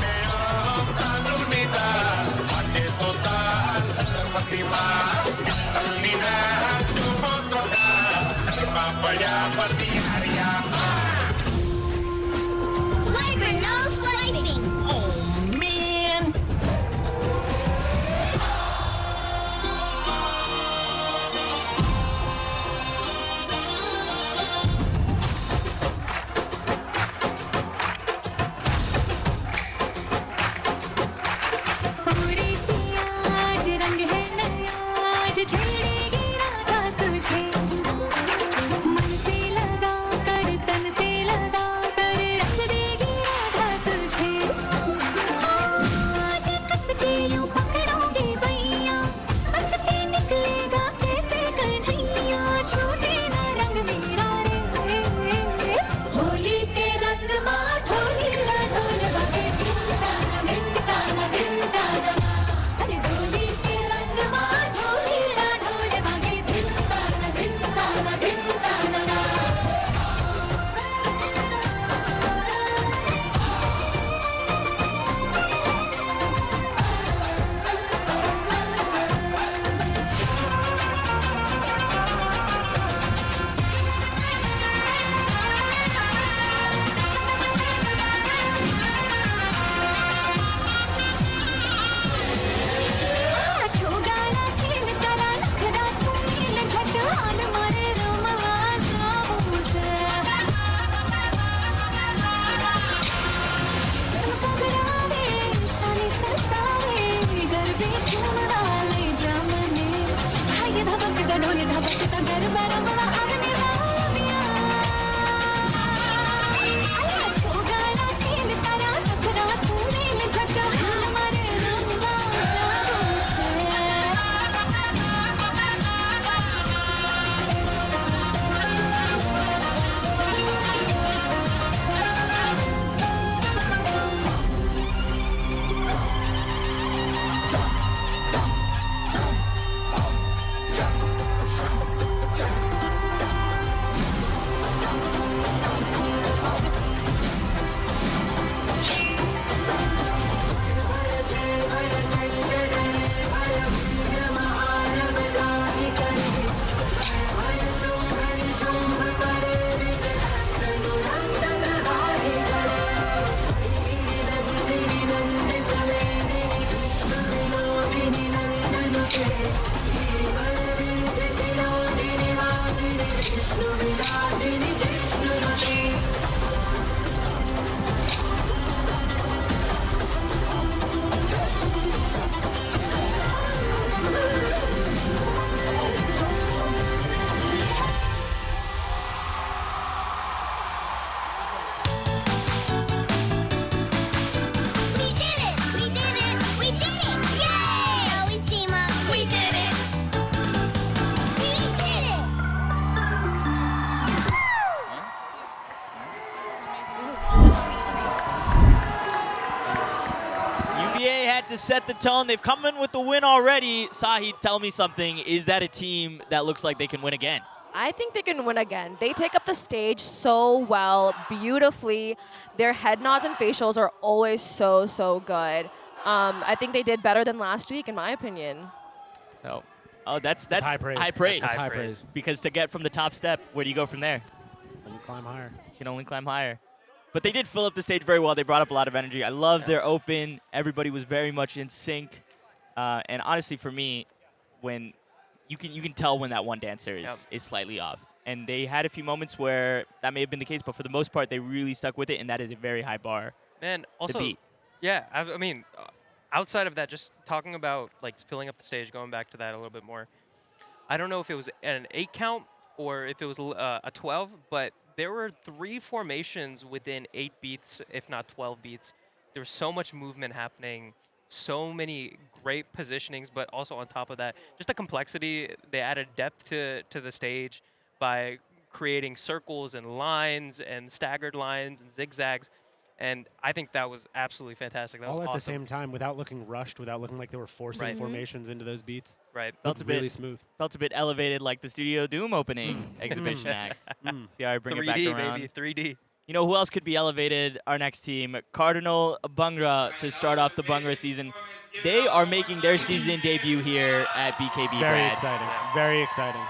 S13: Neon tanur nida, macet total, terkesima. Terlihat cuma total, papaya pasti hari apa?
S14: Swipe or no swiping?
S7: Oh man.
S12: पूरी प्याज रंग है नया आज छेड़ेगी राधा तुझे मन से लगा कर तन से लगा कर रंग देगी राधा तुझे आज कस के यूं पकड़ोगे भैया अचके निकलेगा कैसे कन्हैया छूटे ना रंग मेरा रे होली के रंग माँ ढोली ना ढोल बगे धिंगताना धिंगताना अरे होली के रंग माँ ढोली ना ढोल बगे धिंगताना धिंगताना धिंगताना छोगाला छील करा नखरा तू नील झट हाल मारे रोम आजाऊ से पगड़ावे शाली सतावे गरबे झूम वाले जमने हाय धबक दा ढोल धबक दा गरबा रमवा आगने वालिया छोगाला छील करा नखरा तू नील झट हाल मारे रोम आजाऊ से
S14: We did it! We did it! We did it! Yay! Always team up. We did it! We did it!
S1: UVA had to set the tone. They've come in with the win already. Sahi, tell me something. Is that a team that looks like they can win again?
S3: I think they can win again. They take up the stage so well, beautifully. Their head nods and facials are always so, so good. I think they did better than last week, in my opinion.
S1: No. Oh, that's
S4: high praise.
S1: High praise.
S4: That's high praise.
S1: Because to get from the top step, where do you go from there?
S4: Only climb higher.
S1: You can only climb higher. But they did fill up the stage very well. They brought up a lot of energy. I love their open. Everybody was very much in sync. And honestly, for me, when you can tell when that one dancer is slightly off. And they had a few moments where that may have been the case, but for the most part, they really stuck with it, and that is a very high bar
S2: Man, also,
S1: to beat.
S2: yeah, I mean, outside of that, just talking about like filling up the stage, going back to that a little bit more. I don't know if it was an 8 count or if it was a 12, but there were 3 formations within 8 beats, if not 12 beats. There was so much movement happening, so many great positionings, but also on top of that, just the complexity. They added depth to the stage by creating circles and lines and staggered lines and zigzags. And I think that was absolutely fantastic. That was
S4: all at
S2: awesome.
S4: the same time, without looking rushed, without looking like they were forcing formations into those beats.
S2: Right.
S1: Felt a bit
S4: really smooth.
S1: Felt a bit elevated, like the Studio Doom opening exhibition act. See how I bring it back
S2: 3D,
S1: around?
S2: baby, 3D.
S1: You know who else could be elevated? Our next team, Cardinal Bhangra, to start off the Bhangra season. They are making their season debut here at BKB.
S4: Very
S1: Brad.
S4: exciting. Very exciting.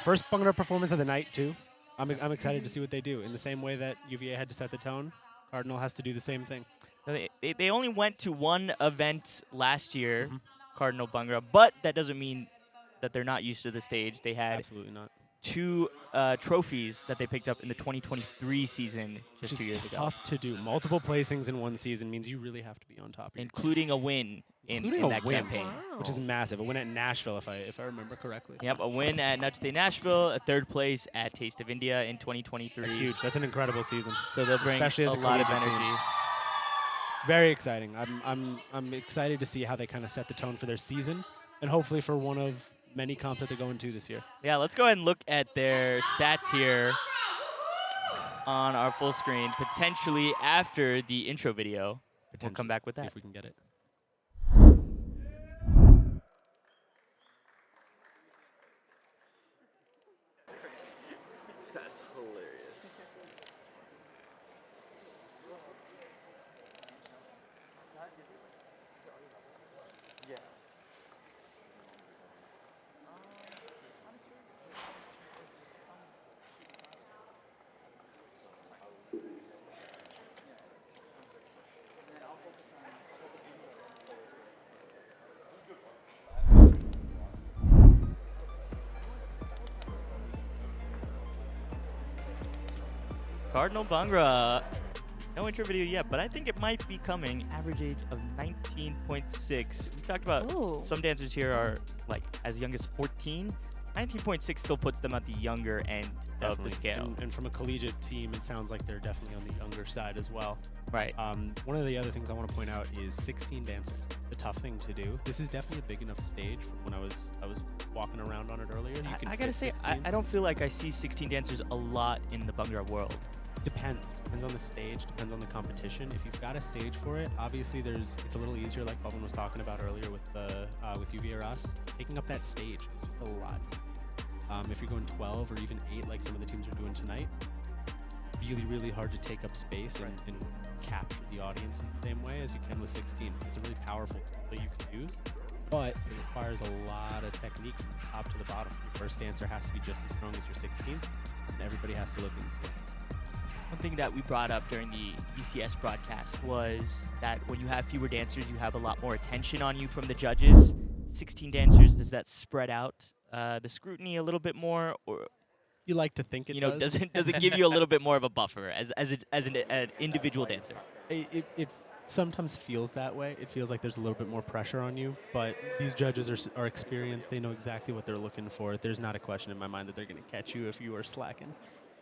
S4: First Bhangra performance of the night, too. I'm excited to see what they do. In the same way that UVA had to set the tone, Cardinal has to do the same thing.
S1: They only went to one event last year, Cardinal Bhangra, but that doesn't mean that they're not used to the stage. They had
S4: Absolutely not.
S1: 2 trophies that they picked up in the 2023 season just 2 years
S4: Which is
S1: ago.
S4: tough to do. Multiple placings in one season means you really have to be on top of your
S1: Including a win in
S4: Including
S1: that
S4: a win,
S1: campaign.
S4: which is massive. A win at Nashville, if I remember correctly.
S1: Yep, a win at Nutch Day Nashville, a 3rd place at Taste of India in 2023.
S4: That's huge. That's an incredible season.
S1: So they'll bring
S4: especially as
S1: a lot of
S4: collegiate
S1: energy.
S4: team. Very exciting. I'm excited to see how they kind of set the tone for their season, and hopefully for one of many comps that they're going to this year.
S1: Yeah, let's go ahead and look at their stats here on our full screen. Potentially after the intro video, we'll come back with
S4: See
S1: that.
S4: if we can get it.
S1: That's hilarious. Yeah. Cardinal Bhangra, no intro video yet, but I think it might be coming. Average age of 19.6. We talked about
S3: Ooh.
S1: some dancers here are like as young as 14. 19.6 still puts them at the younger end of the scale.
S4: And from a collegiate team, it sounds like they're definitely on the younger side as well.
S1: Right.
S4: One of the other things I want to point out is 16 dancers. It's a tough thing to do. This is definitely a big enough stage. When I was walking around on it earlier, you can
S1: I gotta
S4: fit
S1: say,
S4: 16.
S1: I don't feel like I see 16 dancers a lot in the Bhangra world.
S4: Depends on the stage, depends on the competition. If you've got a stage for it, obviously it's a little easier, like Bubban was talking about earlier with UVA Raas. Taking up that stage is just a lot easier. If you're going 12 or even 8, like some of the teams are doing tonight, really hard to take up space and capture the audience in the same way as you can with 16. It's a really powerful tool that you can use, but it requires a lot of technique from the top to the bottom. Your first dancer has to be just as strong as your 16th, and everybody has to look in sync.
S1: One thing that we brought up during the UCS broadcast was that when you have fewer dancers, you have a lot more attention on you from the judges. 16 dancers, does that spread out the scrutiny a little bit more, or
S4: you like to think it does?
S1: does it give you a little bit more of a buffer as an individual dancer?
S4: It sometimes feels that way. It feels like there's a little bit more pressure on you, but these judges are experienced. They know exactly what they're looking for. There's not a question in my mind that they're going to catch you if you are slacking.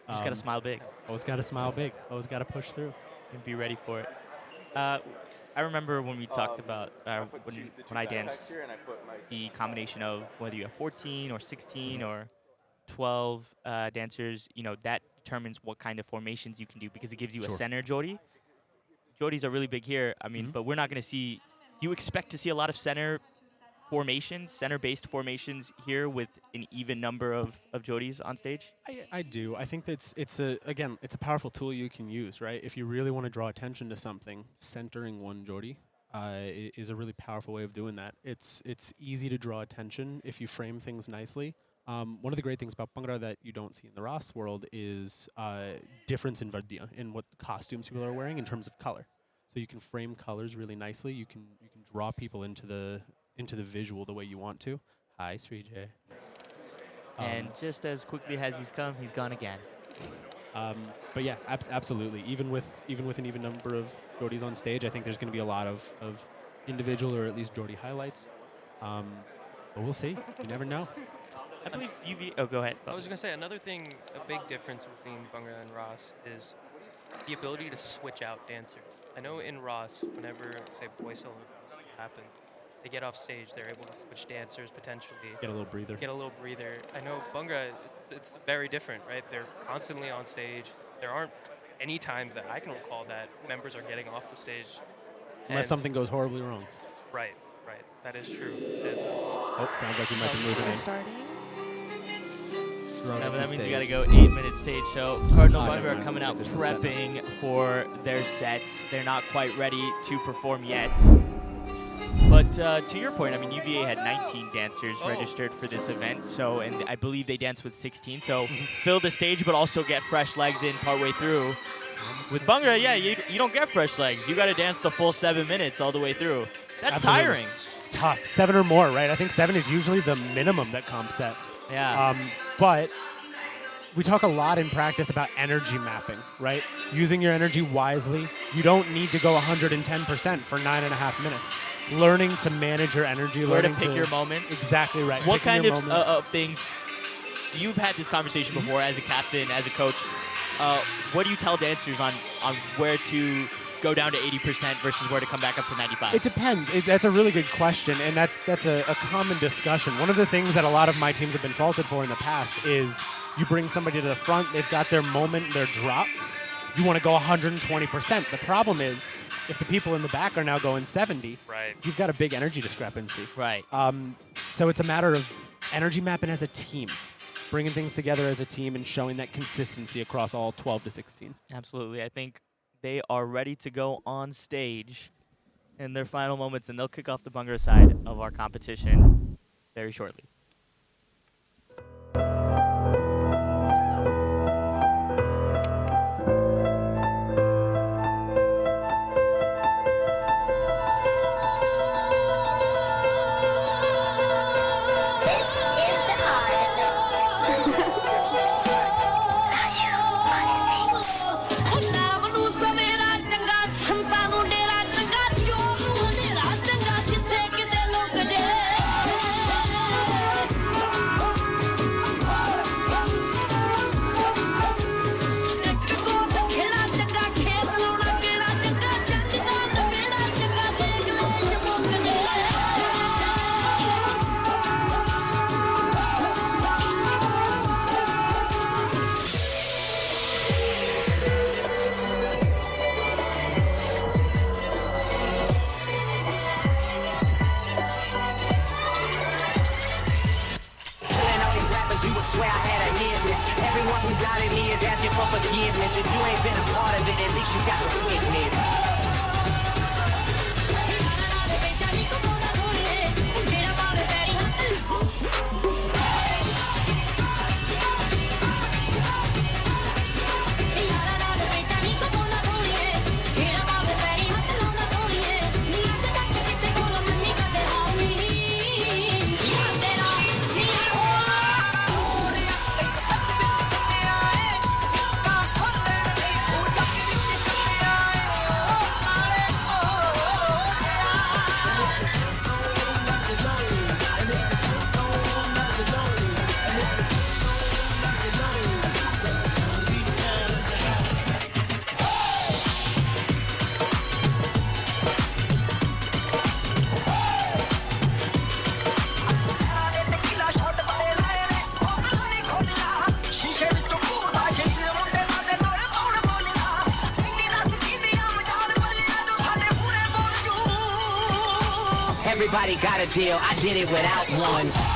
S1: You just gotta smile big.
S4: Always gotta smile big. Always gotta push through.
S1: And be ready for it. I remember when we talked about when I danced, the combination of whether you have 14 or 16 or 12 dancers, that determines what kind of formations you can do because it gives you a center jodi. Jodis are really big here. I mean, but we're not going to see. Do you expect to see a lot of center formations, center-based formations here with an even number of jodis on stage?
S4: I do. I think that it's a powerful tool you can use, right? If you really want to draw attention to something, centering one jodi is a really powerful way of doing that. It's easy to draw attention if you frame things nicely. One of the great things about Bhangra that you don't see in the Raas world is difference in Vardiya, in what costumes people are wearing in terms of color. So you can frame colors really nicely. You can draw people into the visual the way you want to. Hi, Srijay.
S1: And just as quickly as he's come, he's gone again.
S4: But yeah, absolutely. Even with an even number of jodis on stage, I think there's going to be a lot of individual or at least jodi highlights. But we'll see. You never know.
S1: I believe UV. Oh, go ahead.
S2: I was going to say another thing, a big difference between Bhangra and Raas is the ability to switch out dancers. I know in Raas, whenever, say, boy solo happens, they get off stage, they're able to switch dancers potentially.
S4: Get a little breather.
S2: I know Bhangra, it's very different, right? They're constantly on stage. There aren't any times that I can recall that members are getting off the stage.
S4: Unless something goes horribly wrong.
S2: Right. That is true.
S4: Oh, sounds like we might be moving in.
S3: Starting.
S1: That means you got to go 8-minute stage show. Cardinal
S4: Oh,
S1: Bhangra
S4: never
S1: are
S4: mind.
S1: coming out
S4: There's no set.
S1: prepping for their set. They're not quite ready to perform yet. But to your point, I mean, UVA had 19 dancers registered for this event, so and I believe they danced with 16. So fill the stage, but also get fresh legs in partway through. With Bhangra, yeah, you don't get fresh legs. You got to dance the full 7 minutes all the way through. That's
S4: Absolutely.
S1: tiring.
S4: It's tough. 7 or more, right? I think 7 is usually the minimum that comp set.
S1: Yeah.
S4: But we talk a lot in practice about energy mapping, right? Using your energy wisely. You don't need to go 110% for 9.5 minutes. Learning to manage your energy.
S1: Where to
S4: learning
S1: pick your moments.
S4: Exactly right.
S1: What
S4: Picking
S1: kind
S4: your
S1: of,
S4: moments.
S1: of things, you've had this conversation before as a captain, as a coach. What do you tell dancers on where to go down to 80% versus where to come back up to 95?
S4: It depends. That's a really good question, and that's a common discussion. One of the things that a lot of my teams have been faulted for in the past is you bring somebody to the front, they've got their moment, their drop. You want to go 120%. The problem is, if the people in the back are now going 70, you've got a big energy discrepancy.
S1: Right.
S4: So it's a matter of energy mapping as a team, bringing things together as a team and showing that consistency across all 12 to 16.
S1: Absolutely. I think they are ready to go on stage in their final moments, and they'll kick off the Bhangra side of our competition very shortly.
S7: Swear I had a near miss. Everyone who doubted me is asking for forgiveness. If you ain't been a part of it, at least you got to witness. Everybody got a deal, I did it without one.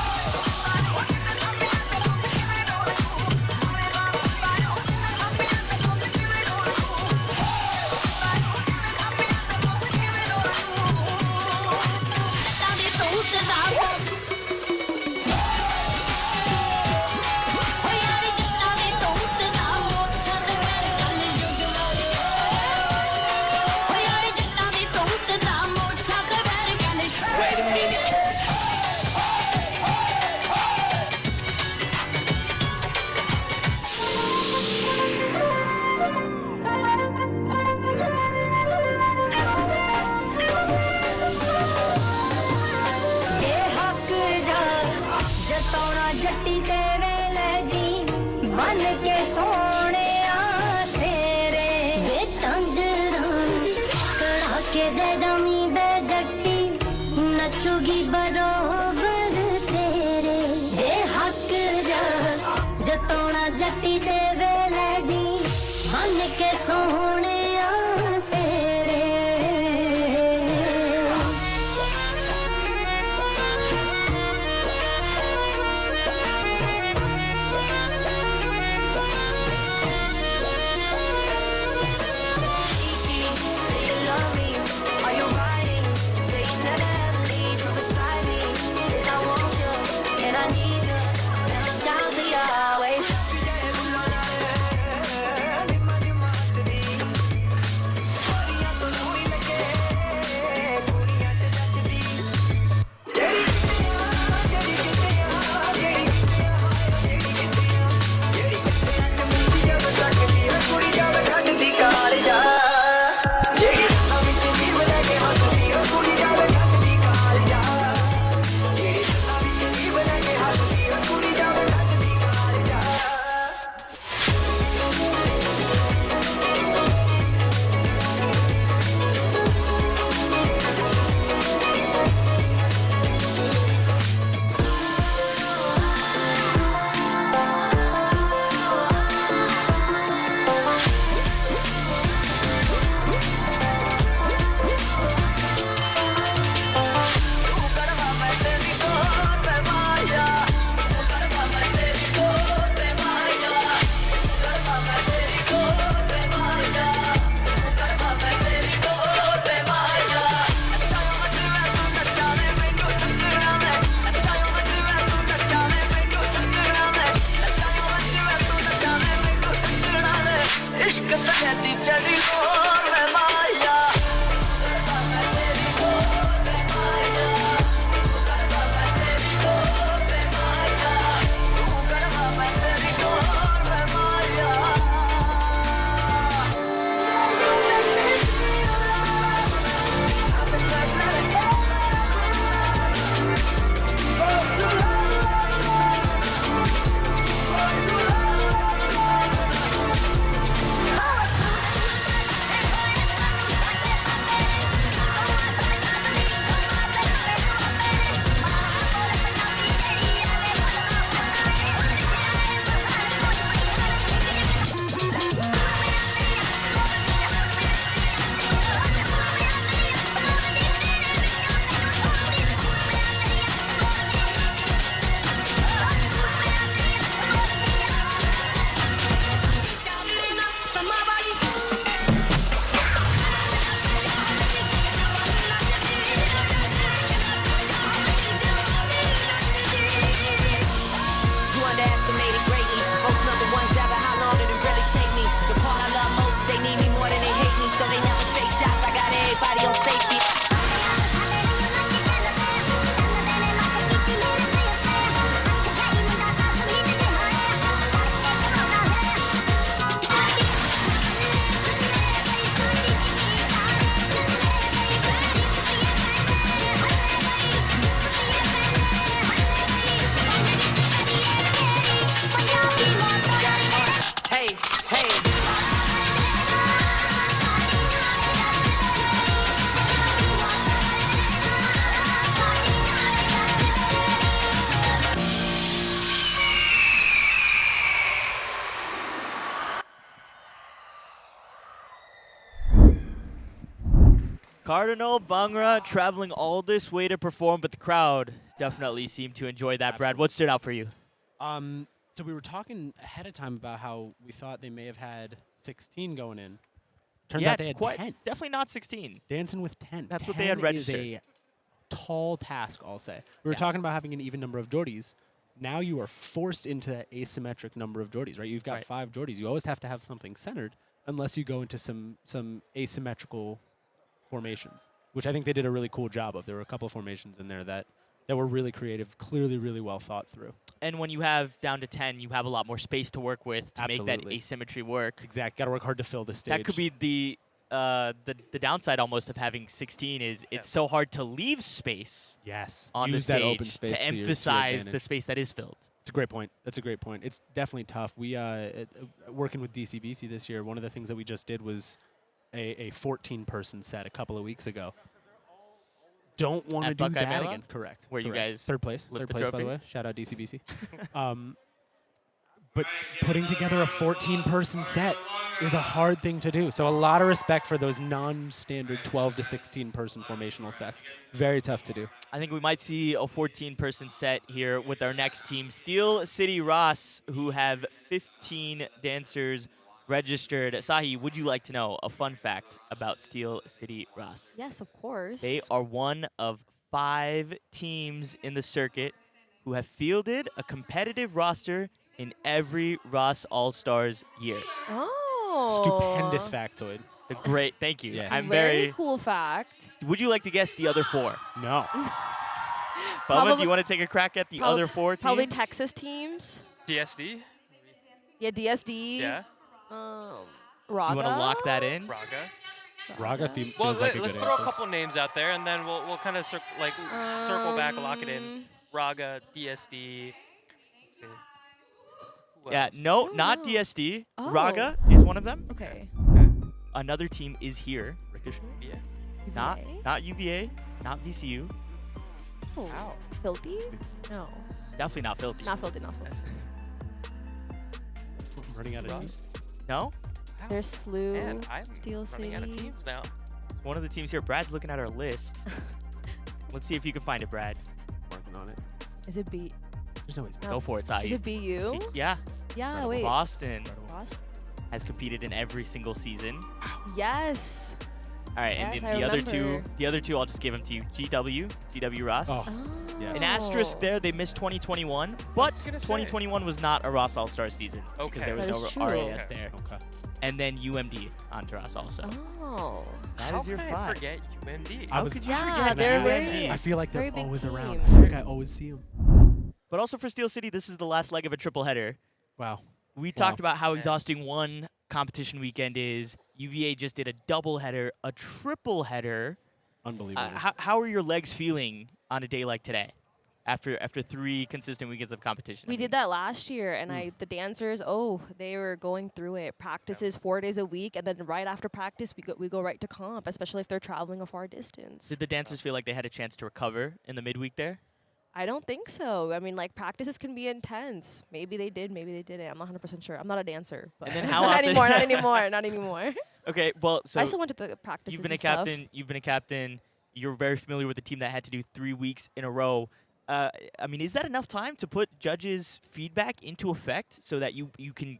S1: Cardinal Bhangra traveling all this way to perform, but the crowd definitely seemed to enjoy that. Brad, what stood out for you?
S4: So we were talking ahead of time about how we thought they may have had 16 going in. Turns out they had 10.
S1: Definitely not 16.
S4: Dancing with 10.
S1: That's what they had registered.
S4: Is a tall task, I'll say. We were talking about having an even number of Geordies. Now you are forced into that asymmetric number of Geordies, right? You've got 5 Geordies. You always have to have something centered unless you go into some asymmetrical formations, which I think they did a really cool job of. There were a couple of formations in there that were really creative, clearly really well thought through.
S1: And when you have down to 10, you have a lot more space to work with to make that asymmetry work.
S4: Exactly. Got to work hard to fill the stage.
S1: That could be the downside almost of having 16 is it's so hard to leave space on
S4: Use
S1: the
S4: that
S1: stage
S4: open space
S1: to
S4: to your
S1: emphasize the
S4: advantage.
S1: space that is filled.
S4: It's a great point. That's a great point. It's definitely tough. We working with DCBC this year, one of the things that we just did was a 14-person set a couple of weeks ago. Don't want to
S1: At
S4: do
S1: Buckeye
S4: that
S1: Mela?
S4: again. Correct.
S1: Where you
S4: Correct.
S1: guys
S4: third place.
S1: lift
S4: Third
S1: the
S4: place, by the
S1: trophy?
S4: way. Shout out DCBC. But putting together a 14-person set is a hard thing to do. So a lot of respect for those non-standard 12 to 16-person formational sets. Very tough to do.
S1: I think we might see a 14-person set here with our next team, Steel City Raas, who have 15 dancers registered. Sahi, would you like to know a fun fact about Steel City Raas?
S3: Yes, of course.
S1: They are one of 5 teams in the circuit who have fielded a competitive roster in every Raas Allstars year.
S3: Oh.
S4: Stupendous factoid.
S1: It's a great, thank you.
S4: Yeah.
S1: I'm
S3: very cool fact.
S1: Would you like to guess the other 4?
S4: No.
S1: Bubba, do you want to take a crack at the other 4 teams?
S3: Probably Texas teams.
S2: DSD?
S3: Yeah, DSD.
S2: Yeah.
S3: Raga.
S1: You want to lock that in?
S2: Raga.
S4: feels
S2: Well,
S4: like a
S2: let's
S4: good
S2: throw
S4: answer.
S2: a couple names out there, and then we'll kind of circle back, lock it in. Raga, DSD. Let's see. Who
S1: Yeah,
S2: else?
S1: no, not DSD.
S3: Oh.
S1: Raga is one of them.
S3: Okay.
S1: Another team is here. Ricochet.
S2: Yeah.
S1: Not UVA, not VCU.
S3: Oh. Filthy? No.
S1: Definitely not Filthy.
S3: Not filthy, not filthy.
S4: I'm running out of teams.
S1: No?
S3: There's SLU,
S2: Man, I'm
S3: Steel City.
S2: running out of teams now.
S1: One of the teams here. Brad's looking at our list. Let's see if you can find it, Brad.
S4: Working on it.
S3: Is it B?
S4: There's no ways.
S1: Go for it,
S3: Is
S1: Sahi.
S3: it BU?
S1: Yeah.
S3: Yeah, wait.
S1: Boston
S3: Boston?
S1: has competed in every single season.
S3: Yes.
S1: All right, and
S3: Yes,
S1: then
S3: I
S1: the other two, I'll just give them to you. GW Raas.
S4: Oh. Yes.
S1: An asterisk there, they missed 2021, but 2021 was not a Raas All-Star season because
S2: Okay.
S1: there was
S3: That
S1: no
S3: is true.
S1: RAS there.
S4: Okay.
S1: and then UMD onto Raas also.
S3: Oh.
S1: That
S2: How
S1: is your
S2: could I
S1: 5.
S2: forget UMD?
S4: I was
S1: could you
S3: Yeah,
S1: forget
S3: they're
S1: UMD?
S3: very-
S4: I feel like they're
S3: very big
S4: always around.
S3: team.
S4: I feel like I always see them.
S1: But also for Steel City, this is the last leg of a triple header.
S4: Wow.
S1: We
S4: Wow.
S1: talked about how exhausting one competition weekend is. UVA just did a double header, a triple header.
S4: Unbelievable.
S1: How are your legs feeling on a day like today, after 3 consistent weekends of competition?
S3: We did that last year, and the dancers, they were going through it. Practices 4 days a week, and then right after practice, we go right to comp, especially if they're traveling a far distance.
S1: Did the dancers feel like they had a chance to recover in the midweek there?
S3: I don't think so. I mean, like, practices can be intense. Maybe they did, maybe they didn't. I'm not 100% sure. I'm not a dancer. But
S1: And then how
S3: not
S1: often-
S3: anymore, not anymore.
S1: Okay, well, so
S3: I still went to the practices
S1: you've been a
S3: and stuff.
S1: captain. You've been a captain. You're very familiar with the team that had to do 3 weeks in a row. I mean, is that enough time to put judges' feedback into effect so that you can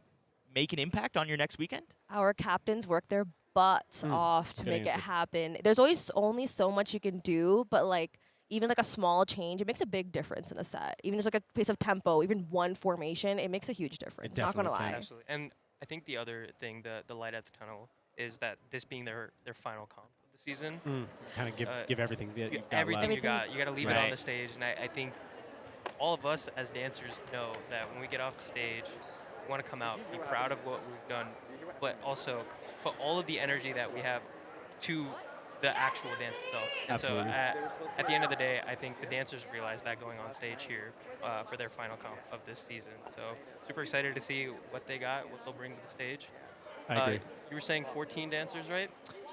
S1: make an impact on your next weekend?
S3: Our captains work their butts off to
S4: Good
S3: make it
S4: answer.
S3: happen. There's always only so much you can do, but like even like a small change, it makes a big difference in a set. Even just like a pace of tempo, even one formation, it makes a huge difference. Not gonna
S4: definitely
S3: lie.
S4: can.
S2: Absolutely. And I think the other thing, the light at the tunnel, is that this being their final comp of the season.
S4: Kind of give everything that you've got
S2: Everything
S4: left.
S2: you got, you got to leave it on
S1: Right.
S2: the stage. And I think all of us as dancers know that when we get off the stage, we want to come out, be proud of what we've done, but also put all of the energy that we have to the actual dance itself. And
S4: Absolutely.
S2: so at the end of the day, I think the dancers realize that going on stage here for their final comp of this season. So super excited to see what they got, what they'll bring to the stage.
S4: I agree.
S2: You were saying 14 dancers, right?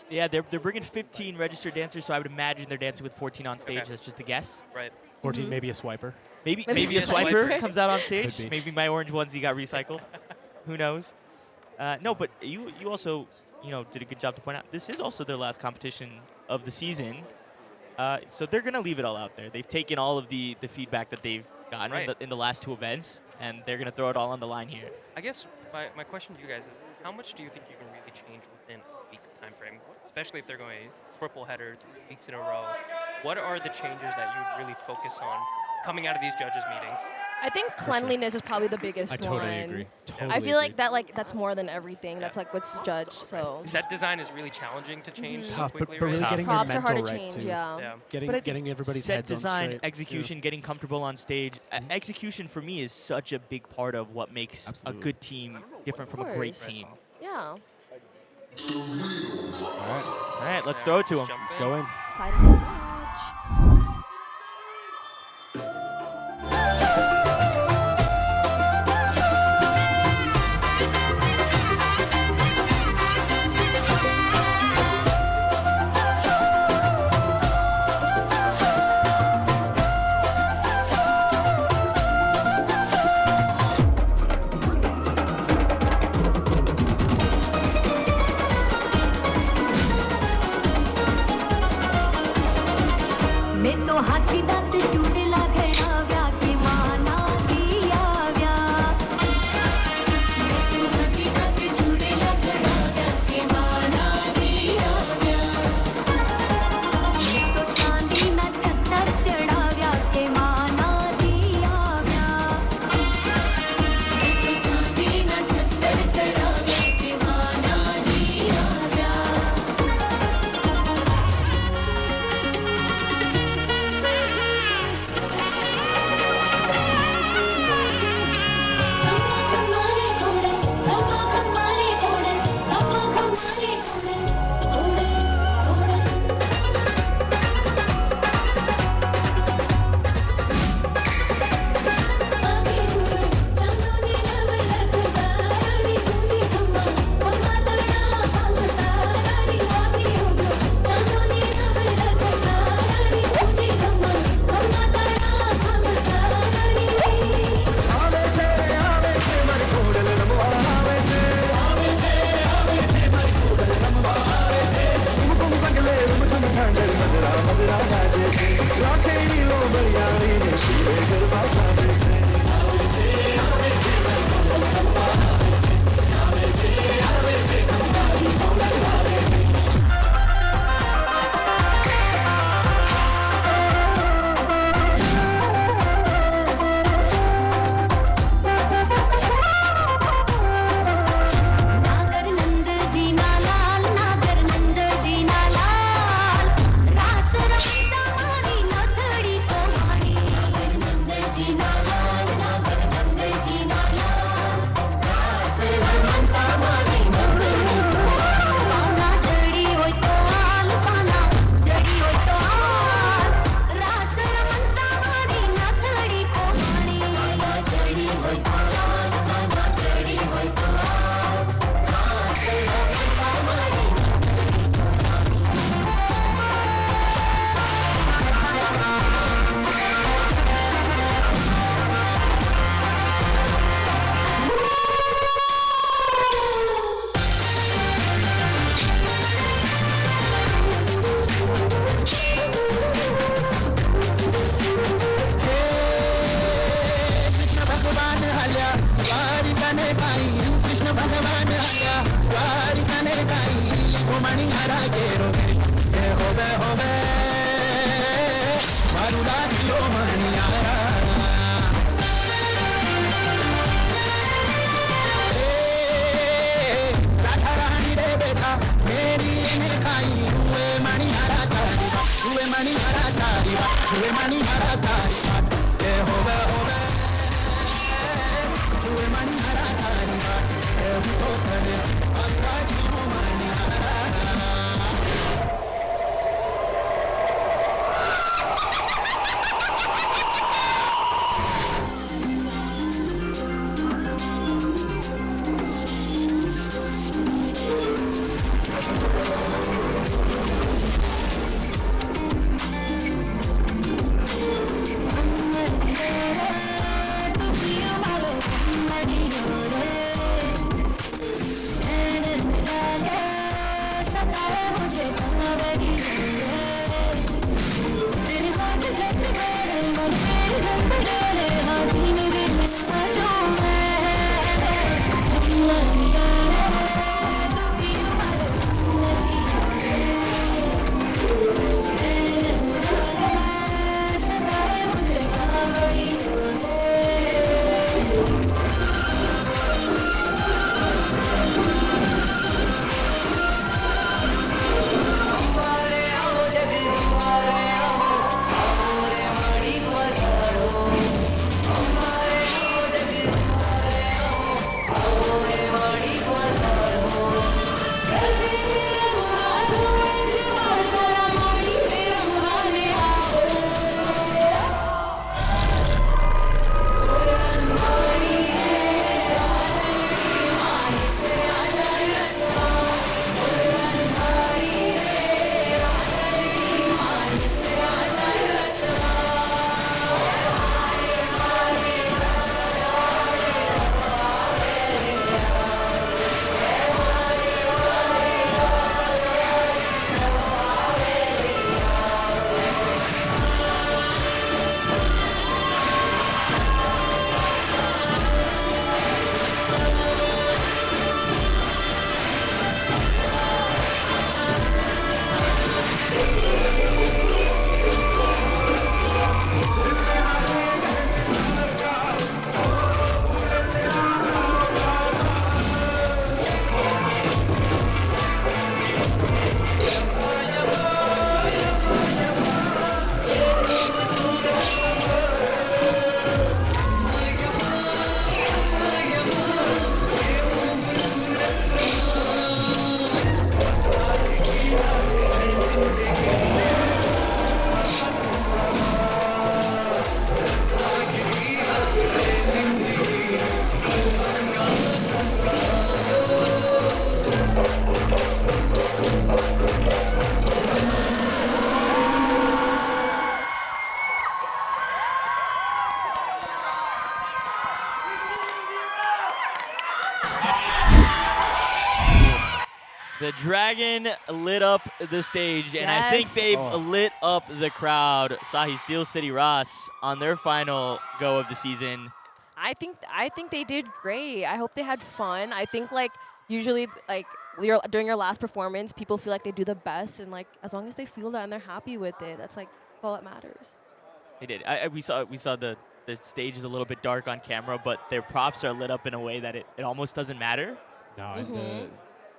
S1: Yeah, they're bringing 15 registered dancers, so I would imagine they're dancing with 14 on stage.
S2: Okay.
S1: That's just a guess.
S2: Right.
S4: 14, maybe a swiper.
S1: Maybe
S3: Maybe
S1: a
S3: a
S1: swiper
S3: swiper.
S1: comes out on stage.
S4: Could be.
S1: Maybe my orange onesie got recycled. Who knows? No, but you also did a good job to point out this is also their last competition of the season. So they're gonna leave it all out there. They've taken all of the feedback that they've gotten
S2: Right.
S1: in the last 2 events, and they're gonna throw it all on the line here.
S2: I guess my question to you guys is, how much do you think you can really change within a week time frame, especially if they're going triple header 3 weeks in a row? What are the changes that you would really focus on coming out of these judges' meetings?
S3: I think cleanliness is probably the biggest
S4: I totally
S3: one.
S4: agree. Totally
S3: I feel
S4: agree.
S3: like that's more than everything. That's like what's judged. So
S2: Set design is really challenging to change so
S4: Tough, but
S2: quickly,
S4: really
S2: right?
S4: getting your
S3: props are
S4: mental
S3: hard to
S4: right
S3: change.
S4: too.
S3: Yeah.
S2: Yeah.
S4: Getting
S1: But I think
S4: getting everybody's
S1: set
S4: heads on
S1: design,
S4: straight.
S1: execution, getting comfortable on stage. Execution for me is such a big part of what makes
S4: Absolutely.
S1: a good team different from a great
S3: course.
S1: team.
S3: Yeah.
S1: All right, let's throw it to him.
S2: Jump
S4: Let's
S2: in.
S4: go in.
S3: Excited to watch.
S9: maniara quiero ver. Jove, jove, Varula dio maniara. Radha Rani re beta, meri ne kai, uwe maniara tariba, uwe maniara tariba, uwe maniara tariba. Jove, jove, uwe maniara tariba, jove, Varula dio maniara.
S1: The Dragon lit up the stage, and I think
S3: Yes.
S1: they've
S4: Oh.
S1: lit up the crowd. Sahi Steel City Raas on their final go of the season.
S3: I think they did great. I hope they had fun. I think like usually like during your last performance, people feel like they do the best, and like as long as they feel that and they're happy with it, that's all that matters.
S1: They did. We saw the stage is a little bit dark on camera, but their props are lit up in a way that it almost doesn't matter.
S4: No, and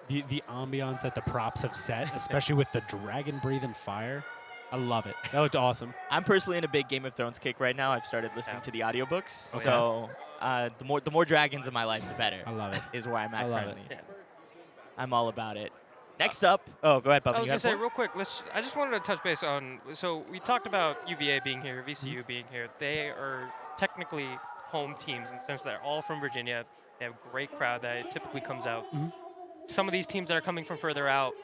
S4: the ambiance that the props have set, especially with the dragon breathing fire, I love it. That looked awesome.
S1: I'm personally in a big Game of Thrones kick right now. I've started listening to the audiobooks.
S4: Okay.
S1: So the more dragons in my life, the better.
S4: I love it.
S1: Is where I'm at
S4: I love
S1: currently.
S4: it.
S1: I'm all about it. Next up, oh, go ahead, Papa.
S2: I was
S1: You
S2: gonna
S1: got
S2: say
S1: one?
S2: real quick. I just wanted to touch base on. So we talked about UVA being here, VCU being here. They are technically home teams in the sense that they're all from Virginia. They have a great crowd that typically comes out. Some of these teams that are coming from further out,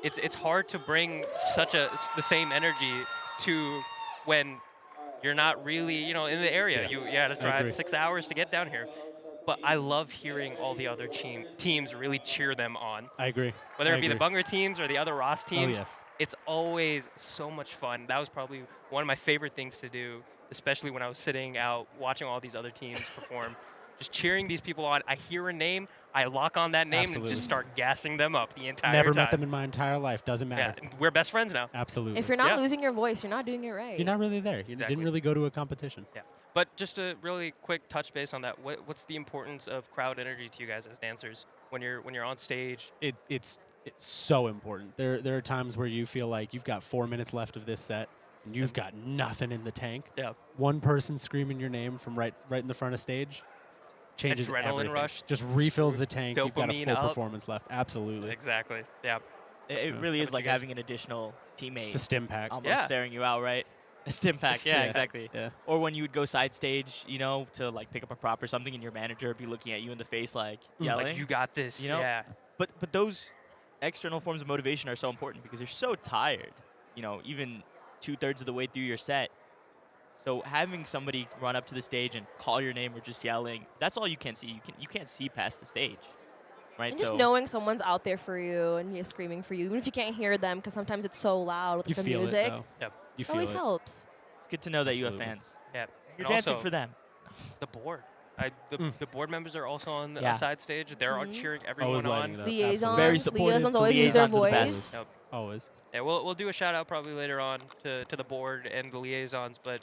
S2: it's hard to bring the same energy to when you're not really in the area.
S4: Yeah.
S2: You had to
S4: I agree.
S2: drive 6 hours to get down here. But I love hearing all the other teams really cheer them on.
S4: I agree.
S2: Whether
S4: I
S2: it be the
S4: agree.
S2: Bhangra teams or the other Raas teams,
S4: yeah.
S2: it's always so much fun. That was probably one of my favorite things to do, especially when I was sitting out watching all these other teams perform. just cheering these people on. I hear a name, I lock on that name
S4: Absolutely.
S2: and just start gassing them up the entire
S4: Never
S2: time.
S4: met them in my entire life. Doesn't matter.
S2: Yeah, we're best friends now.
S4: Absolutely.
S3: If you're not
S2: Yeah.
S3: losing your voice, you're not doing it right.
S4: You're not really there. You
S2: Exactly.
S4: didn't really go to a competition.
S2: Yeah. But just a really quick touch base on that. What's the importance of crowd energy to you guys as dancers when you're on stage?
S4: It's so important. There are times where you feel like you've got 4 minutes left of this set and you've got nothing in the tank.
S2: Yeah.
S4: One person screaming your name from right in the front of stage changes
S2: Adrenaline
S4: everything.
S2: rush.
S4: Just refills the tank. You've got a
S2: Dopamine
S4: full
S2: up.
S4: performance left. Absolutely.
S2: Exactly. Yeah.
S1: It really
S2: How
S1: is
S2: about
S1: like
S2: you guys?
S1: having an additional teammate.
S4: It's a stim pack.
S1: Almost
S2: Yeah.
S1: staring you out, right? A stim pack,
S4: stim
S1: yeah,
S4: pack.
S1: exactly.
S4: Yeah.
S1: Or when you would go side stage, you know, to like pick up a prop or something, and your manager would be looking at you in the face, like yelling.
S2: Like, you got this.
S1: You know?
S2: Yeah.
S1: But those external forms of motivation are so important because you're so tired. You know, even 2/3 of the way through your set. So having somebody run up to the stage and call your name or just yelling, that's all you can see. You can't see past the stage, right?
S3: And just
S1: so
S3: knowing someone's out there for you and you're screaming for you, even if you can't hear them, because sometimes it's so loud with
S4: You
S3: the
S4: feel
S3: music.
S4: it, though.
S2: Yep.
S4: You
S3: It
S4: feel
S3: always
S4: it.
S3: helps.
S1: it's good to know that you have
S4: Absolutely.
S1: fans.
S2: Yeah.
S1: You're
S2: And
S1: dancing
S2: also,
S1: for them.
S2: The board. The board members are also on the
S1: Yeah.
S2: side stage. They're
S3: Mhm.
S2: cheering
S4: Always
S2: everyone
S4: lighting
S2: on.
S4: it up.
S3: Liaisons,
S4: Absolutely.
S1: Very supportive.
S3: liaisons
S1: The
S3: always use their
S1: liaisons are the best.
S3: voice.
S2: Yep.
S4: Always.
S2: Yeah, we'll do a shout out probably later on to the board and the liaisons, but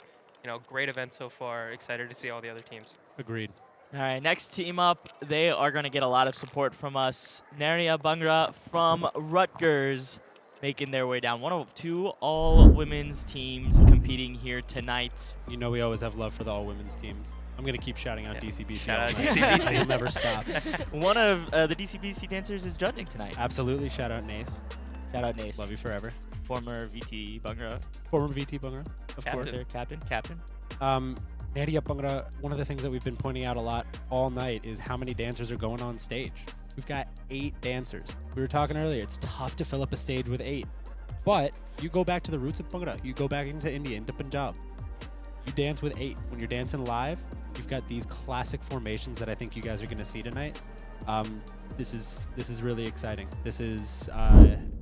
S2: great event so far. Excited to see all the other teams.
S4: Agreed.
S1: All right, next team up, they are going to get a lot of support from us. Nariyan Bhangra from Rutgers making their way down. One of 2 all-women's teams competing here tonight.
S4: You know we always have love for the all women's teams. I'm gonna keep shouting out
S2: Yeah.
S4: DCBC.
S2: Shout
S4: all
S2: out
S4: night.
S2: DCBC.
S4: We'll never stop.
S1: One of the DCBC dancers is judging tonight.
S4: Absolutely. Shout out Nace.
S1: Shout out Nace.
S4: Love you forever.
S1: Former VT Bhangra.
S4: Former VT Bhangra, of
S2: Captain.
S4: course.
S1: Their captain.
S4: Nariyan Bhangra, one of the things that we've been pointing out a lot all night is how many dancers are going on stage. We've got 8 dancers. We were talking earlier, it's tough to fill up a stage with 8. But you go back to the roots of Bhangra, you go back into India, into Punjab, you dance with 8. When you're dancing live, you've got these classic formations that I think you guys are going to see tonight. This is really exciting. This is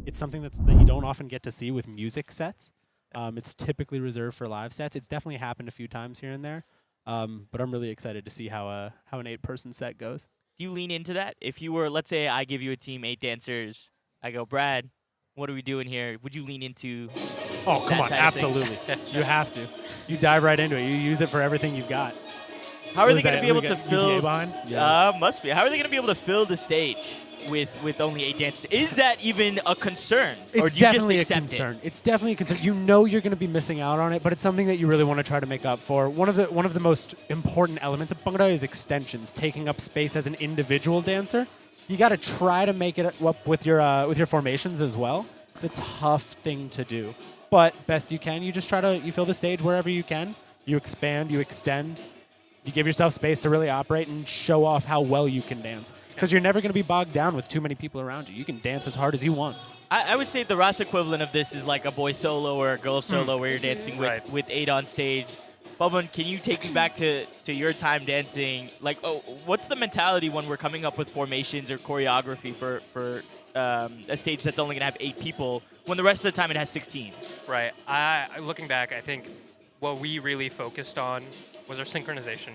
S4: it's something that you don't often get to see with music sets. It's typically reserved for live sets. It's definitely happened a few times here and there, but I'm really excited to see how an 8-person set goes.
S1: Do you lean into that? If you were, let's say I give you a team, 8 dancers, I go, Brad, what are we doing here? Would you lean into
S4: Oh, come
S1: that
S4: on,
S1: type of thing?
S4: absolutely. You have to. You dive right into it. You use it for everything you've got.
S1: How are
S4: What
S1: they
S4: is
S1: going to
S4: that?
S1: be able
S4: We
S1: to
S4: got
S1: fill?
S4: UVA behind?
S1: Must be. How are they going to be able to fill the stage with only 8 dancers? Is that even a concern, or
S4: It's
S1: do you
S4: definitely
S1: just
S4: a
S1: accept
S4: concern.
S1: it?
S4: It's definitely a concern. You know you're going to be missing out on it, but it's something that you really want to try to make up for. One of the most important elements of Bhangra is extensions, taking up space as an individual dancer. You got to try to make it up with your formations as well. It's a tough thing to do, but best you can. You just you fill the stage wherever you can. You expand, you extend. You give yourself space to really operate and show off how well you can dance. Because you're never going to be bogged down with too many people around you. You can dance as hard as you want.
S1: I would say the Raas equivalent of this is like a boy solo or a girl solo where you're dancing with 8 on stage. Bubban, can you take me back to your time dancing? Like, what's the mentality when we're coming up with formations or choreography for a stage that's only going to have 8 people when the rest of the time it has 16?
S2: Right. Looking back, I think what we really focused on was our synchronization.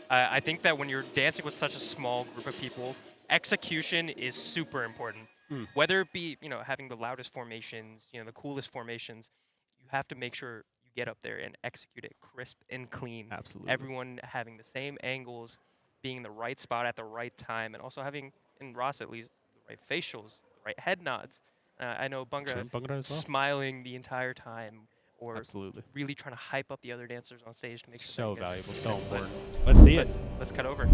S2: I think that when you're dancing with such a small group of people, execution is super important. Whether it be, having the loudest formations, the coolest formations, you have to make sure you get up there and execute it crisp and clean.
S4: Absolutely.
S2: Everyone having the same angles, being in the right spot at the right time, and also having, in Raas at least, the right facials, the right head nods. I know Bhangra
S4: as well.
S2: smiling the entire time, or
S4: Absolutely.
S2: really trying to hype up the other dancers on stage to make sure
S4: So
S2: they get
S4: valuable,
S2: it.
S4: so
S2: But
S4: important. Let's see it.
S2: Let's cut over.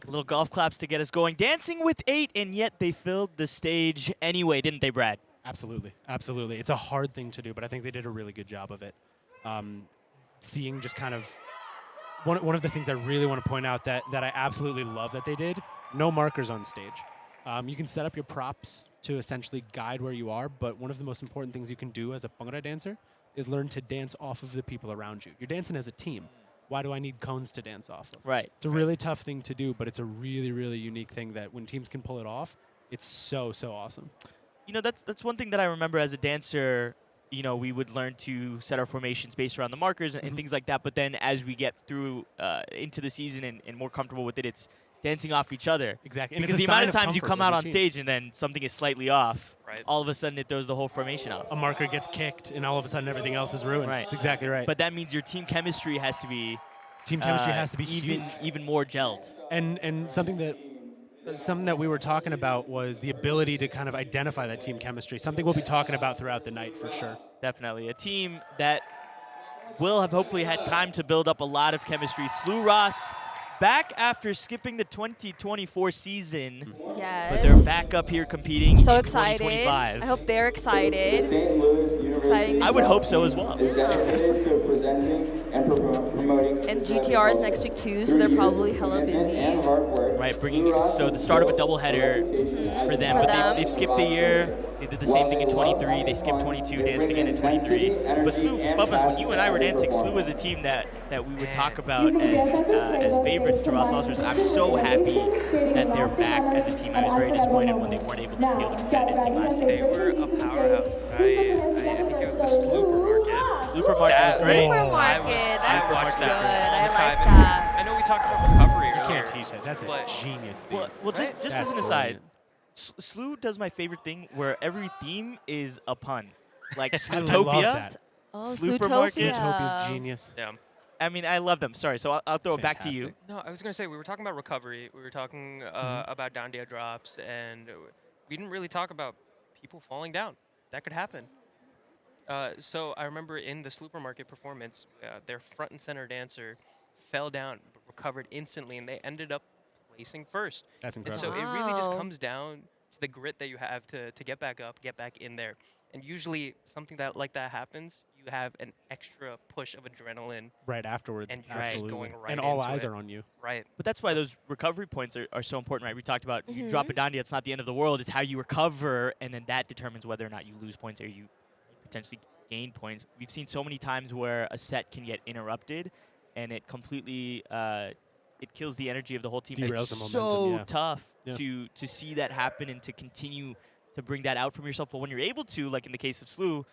S1: Little golf claps to get us going. Dancing with 8, and yet they filled the stage anyway, didn't they, Brad?
S4: Absolutely, absolutely. It's a hard thing to do, but I think they did a really good job of it. Seeing just kind of one of the things I really want to point out that I absolutely love that they did, no markers on stage. You can set up your props to essentially guide where you are, but one of the most important things you can do as a Bhangra dancer is learn to dance off of the people around you. You're dancing as a team. Why do I need cones to dance off of?
S1: Right.
S4: It's a really tough thing to do, but it's a really, really unique thing that when teams can pull it off, it's so, so awesome.
S1: You know, that's one thing that I remember as a dancer. You know, we would learn to set our formations based around the markers and things like that. But then as we get through into the season and more comfortable with it, it's dancing off each other.
S4: Exactly. And
S1: Because
S4: it's
S1: the
S4: a
S1: amount
S4: sign
S1: of times you
S4: comfort
S1: come
S4: with
S1: out
S4: your
S1: on
S4: team.
S1: stage and then something is slightly off,
S2: Right.
S1: all of a sudden it throws the whole formation off.
S4: A marker gets kicked, and all of a sudden everything else is ruined.
S1: Right.
S4: That's exactly right.
S1: But that means your team chemistry has to be
S4: Team chemistry has to be huge.
S1: even more gelled.
S4: And something that we were talking about was the ability to kind of identify that team chemistry. Something we'll be talking about throughout the night for sure.
S1: Definitely. A team that will have hopefully had time to build up a lot of chemistry. SLU Raas back after skipping the 2024 season.
S3: Yes.
S1: But they're back up here competing
S3: So
S1: in
S3: excited.
S1: 2025.
S3: I hope they're excited. It's exciting to
S1: I would
S3: see.
S1: hope so as well.
S3: And GTR is next week too, so they're probably hella busy.
S1: Right, bringing so the start of a doubleheader for them.
S3: For
S1: But
S3: them.
S1: they've skipped the year. They did the same thing in 23. They skipped 22, danced again in 23. But SLU, Bubba, when you and I were dancing, SLU was a team that we would talk about as favorites to Raas Allstars. And I'm so happy that they're back as a team. I was very disappointed when they weren't able to field a competitive team last year.
S2: They were a powerhouse. I think it was the Slooper Market.
S1: Slooper Market was great.
S3: Supermarket, that's
S2: watched
S3: good.
S2: that
S3: I
S2: all the
S3: like
S2: time.
S3: that.
S2: I know we talked about recovery
S4: You
S2: earlier.
S4: can't teach that. That's a
S2: But-
S4: genius thing.
S1: Well, just
S2: Right?
S1: as
S4: That's
S1: an aside,
S4: brilliant.
S1: SLU does my favorite thing where every theme is a pun. Like
S4: I love
S1: Slootopia.
S4: that.
S3: Oh,
S1: Sloopermarket.
S4: Utopia's genius.
S2: Yeah.
S1: I mean, I love them. Sorry, so I'll throw
S4: It's
S1: it back to you.
S4: fantastic.
S2: No, I was going to say, we were talking about recovery. We were talking about Dandia drops, and we didn't really talk about people falling down. That could happen. So I remember in the Sloopermarket performance, their front and center dancer fell down, but recovered instantly, and they ended up placing first.
S4: That's
S2: And
S4: incredible.
S2: so it really just
S3: Wow.
S2: comes down to the grit that you have to get back up, get back in there. And usually something like that happens, you have an extra push of adrenaline.
S4: Right afterwards,
S2: And you're just
S4: absolutely.
S2: going right
S4: and all
S2: into
S4: eyes
S2: it.
S4: are on you.
S2: Right.
S1: But that's why those recovery points are so important, right? We talked about you drop a
S3: Mm-hmm.
S1: dandia, it's not the end of the world. It's how you recover, and then that determines whether or not you lose points or you potentially gain points. We've seen so many times where a set can get interrupted, and it completely it kills the energy of the whole team. And
S4: Derails
S1: it's
S4: the momentum,
S1: so
S4: yeah.
S1: tough
S4: Yeah.
S1: to see that happen and to continue to bring that out from yourself. But when you're able to, like in the case of SLU,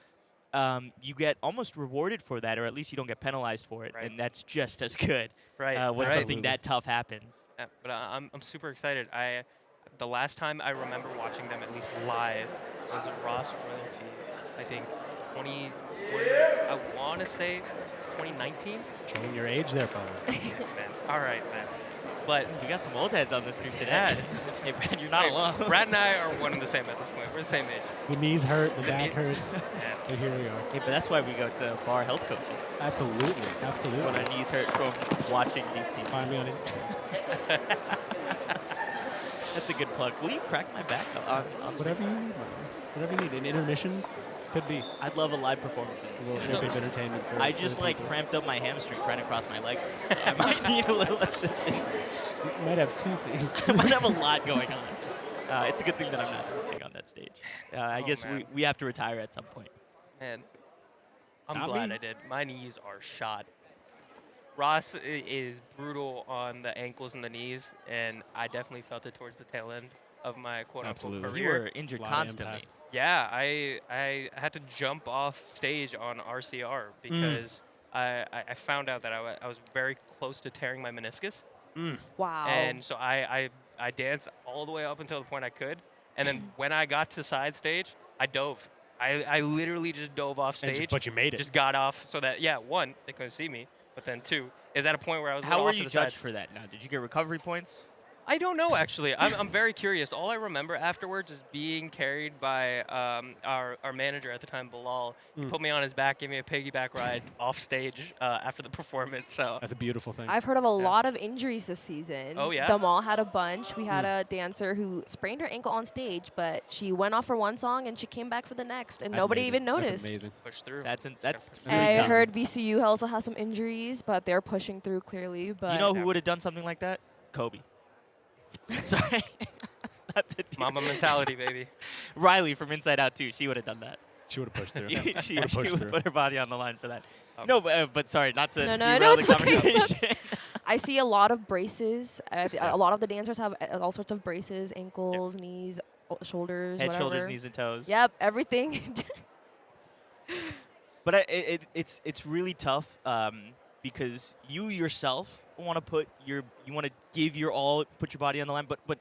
S1: you get almost rewarded for that, or at least you don't get penalized for it,
S2: Right.
S1: and that's just as good
S2: Right.
S1: when
S2: right.
S1: something that tough happens.
S2: Yeah, but I'm super excited. The last time I remember watching them at least live was at Ross Royalty. I think I want to say 2019.
S4: Showing your age there, Paul.
S2: Man, all right, man. But
S1: You got some old heads on the stream today.
S2: Yeah.
S1: Hey, Brad, you're not
S2: hey,
S1: alone.
S2: Brad and I are one and the same at this point. We're the same age.
S4: The knees hurt, the back
S2: knee-
S4: hurts.
S2: Yeah.
S4: But here we are.
S1: Hey, but that's why we go to bar health coaching
S4: Absolutely,
S1: when
S4: absolutely.
S1: our knees hurt from watching these teams.
S4: Find me on Instagram.
S1: That's a good plug. Will you crack my back on
S4: Whatever you need, man. Whatever you need. An intermission could be
S1: I'd love a live performance.
S4: a little bit of entertainment for
S1: I
S4: for
S1: just
S4: the
S1: like
S4: people.
S1: cramped up my hamstring trying to cross my legs. So I might need a little assistance.
S4: You might have two things.
S1: I might have a lot going on. It's a good thing that I'm not dancing on that stage. I
S2: Oh,
S1: guess
S2: man.
S1: we have to retire at some point.
S2: Man, I'm
S4: Not
S2: glad
S4: me.
S2: I did. My knees are shot. Ross is brutal on the ankles and the knees, and I definitely felt it towards the tail end of my quote-unquote
S4: Absolutely.
S1: You
S2: career.
S1: were injured
S4: Lot of
S1: constantly.
S4: impact.
S2: Yeah, I had to jump off stage on RCR because I found out that I was very close to tearing my meniscus.
S3: Wow.
S2: And so I danced all the way up until the point I could. And then when I got to side stage, I dove. I literally just dove off
S4: And
S2: stage.
S4: but you made it.
S2: Just got off so that, yeah, one, they couldn't see me. But then two, is at a point where I was a
S1: How
S2: little
S1: were
S2: off to
S1: you
S2: the
S1: judged
S2: side.
S1: for that now? Did you get recovery points?
S2: I don't know, actually. I'm very curious. All I remember afterwards is being carried by our manager at the time, Bilal. He put me on his back, gave me a piggyback ride off stage after the performance. So
S4: That's a beautiful thing.
S3: I've heard of a lot of injuries this season.
S2: Oh, yeah?
S3: The mall had a bunch. We had a dancer who sprained her ankle on stage, but she went off for one song and she came back for the next, and
S4: That's
S3: nobody
S4: amazing.
S3: even noticed.
S4: That's amazing.
S2: push through.
S1: That's
S3: I
S1: tough.
S3: heard VCU also has some injuries, but they're pushing through clearly. But
S1: You know who would have done something like that? Kobe. Sorry. Not to do-
S2: Mamba mentality, baby.
S1: Riley from Inside Out too. She would have done that.
S4: She would have pushed through.
S1: she
S4: Would've pushed
S1: would
S4: through.
S1: put her body on the line for that. No, but sorry, not to
S3: No,
S1: derail
S3: no,
S1: the
S3: it's okay, it's
S1: conversation.
S3: I see a lot of braces. A lot of the dancers have all sorts of braces, ankles, knees, shoulders,
S1: Head,
S3: whatever.
S1: shoulders, knees, and toes.
S3: Yep, everything.
S1: But it's really tough because you yourself want to you want to give your all, put your body on the line. But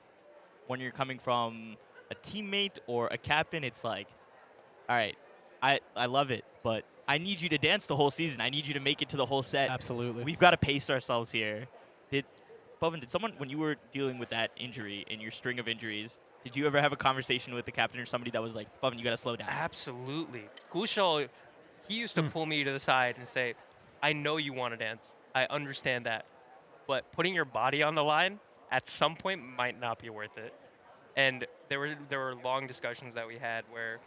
S1: when you're coming from a teammate or a captain, it's like, all right, I love it, but I need you to dance the whole season. I need you to make it to the whole set.
S4: Absolutely.
S1: We've got to pace ourselves here. Bovin, did someone, when you were dealing with that injury in your string of injuries, did you ever have a conversation with the captain or somebody that was like, Bovin, you got to slow down?
S2: Absolutely. Kushal, he used to pull me to the side and say, I know you want to dance. I understand that. But putting your body on the line at some point might not be worth it. And there were long discussions that we had where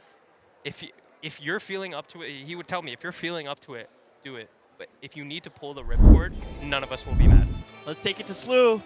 S2: if you're feeling up to it, he would tell me, if you're feeling up to it, do it. But if you need to pull the ripcord, none of us will be mad.
S1: Let's take it to SLU.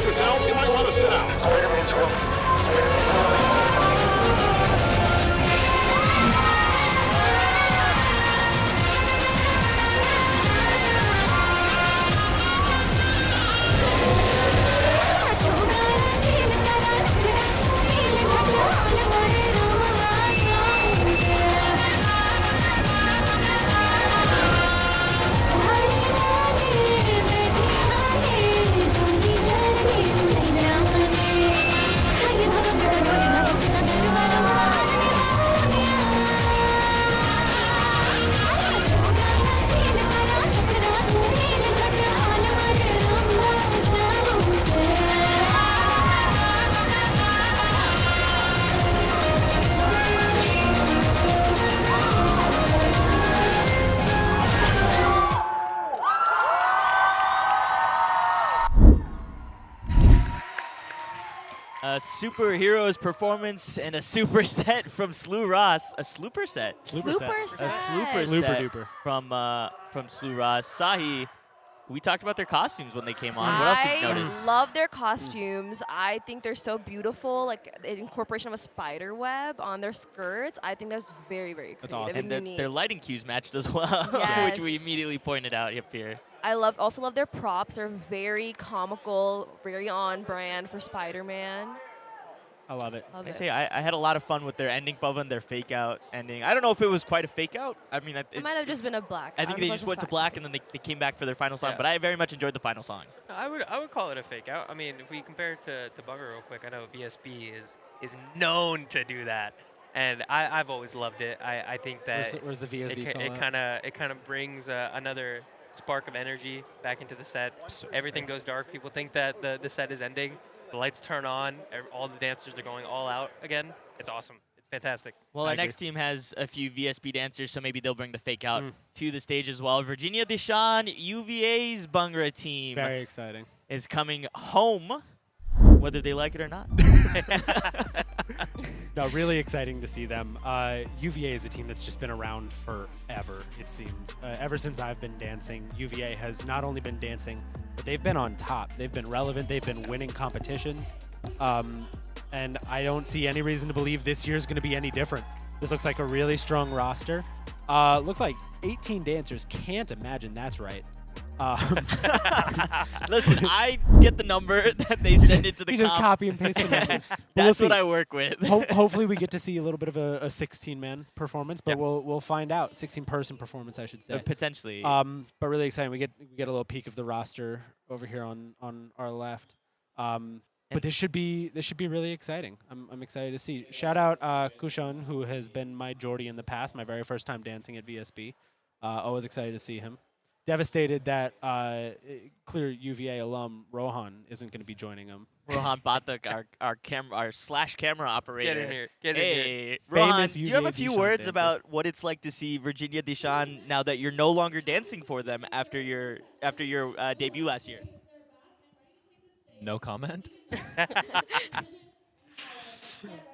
S10: yourselves. You might want to sit down.
S9: Spider-Man's room. Spider-Man's
S1: A superhero's performance and a super set from SLU Raas. A slooper set.
S3: Slooper
S1: A
S3: set.
S1: slooper
S4: Slooper
S1: set
S4: duper.
S1: from SLU Raas. Sahi, we talked about their costumes when they came on. What else did you notice?
S3: I love their costumes. I think they're so beautiful. Like the incorporation of a spider web on their skirts. I think that's very, very creative
S4: That's awesome.
S3: and
S1: And
S3: unique.
S1: their lighting cues matched as well, which we
S3: Yes.
S1: immediately pointed out up here.
S3: I also love their props. They're very comical, very on brand for Spider-Man.
S4: I love it.
S3: Love
S1: I
S3: it.
S1: say I had a lot of fun with their ending, Bubba, and their fake out ending. I don't know if it was quite a fake out. I mean,
S3: It might have just been a black.
S1: I think they just went to black and then they came back for their final song.
S2: Yeah.
S1: But I very much enjoyed the final song.
S2: I would call it a fake out. I mean, if we compare it to Bhangra real quick, I know VSB is known to do that, and I've always loved it. I think that
S4: Where's the VSB call out?
S2: it kind of brings another spark of energy back into the set.
S4: So
S2: Everything goes dark. People think that the set is ending. The lights turn on. All the dancers are going all out again. It's awesome. It's fantastic.
S1: Well,
S4: I
S1: our
S4: agree.
S1: next team has a few VSB dancers, so maybe they'll bring the fake out to the stage as well. Virginia Deshawn, UVA's Bhangra team,
S4: Very exciting.
S1: is coming home, whether they like it or not.
S4: No, really exciting to see them. UVA is a team that's just been around forever, it seems. Ever since I've been dancing, UVA has not only been dancing, but they've been on top. They've been relevant. They've been winning competitions. And I don't see any reason to believe this year's going to be any different. This looks like a really strong roster. Looks like 18 dancers. Can't imagine that's right.
S1: Listen, I get the number that they send into the
S4: You just
S1: comp.
S4: copy and paste the numbers. But
S1: That's
S4: we'll
S1: what
S4: see.
S1: I work with.
S4: Hopefully we get to see a little bit of a 16-man performance, but
S1: Yep.
S4: we'll find out. 16-person performance, I should say.
S1: Potentially.
S4: But really exciting. We get a little peek of the roster over here on our left. But this should be really exciting. I'm excited to see. Shout out Kushan, who has been my Geordie in the past, my very first time dancing at VSB. Always excited to see him. Devastated that clear UVA alum Rohan isn't going to be joining him.
S1: Rohan Fataka, our slash camera operator.
S2: Get in here. Get in here.
S1: Hey, Rohan,
S4: Famous
S1: do you have a
S4: UVA
S1: few
S4: Deshawn
S1: words
S4: dancer.
S1: about what it's like to see Virginia Deshawn now that you're no longer dancing for them after your debut last year?
S15: No comment.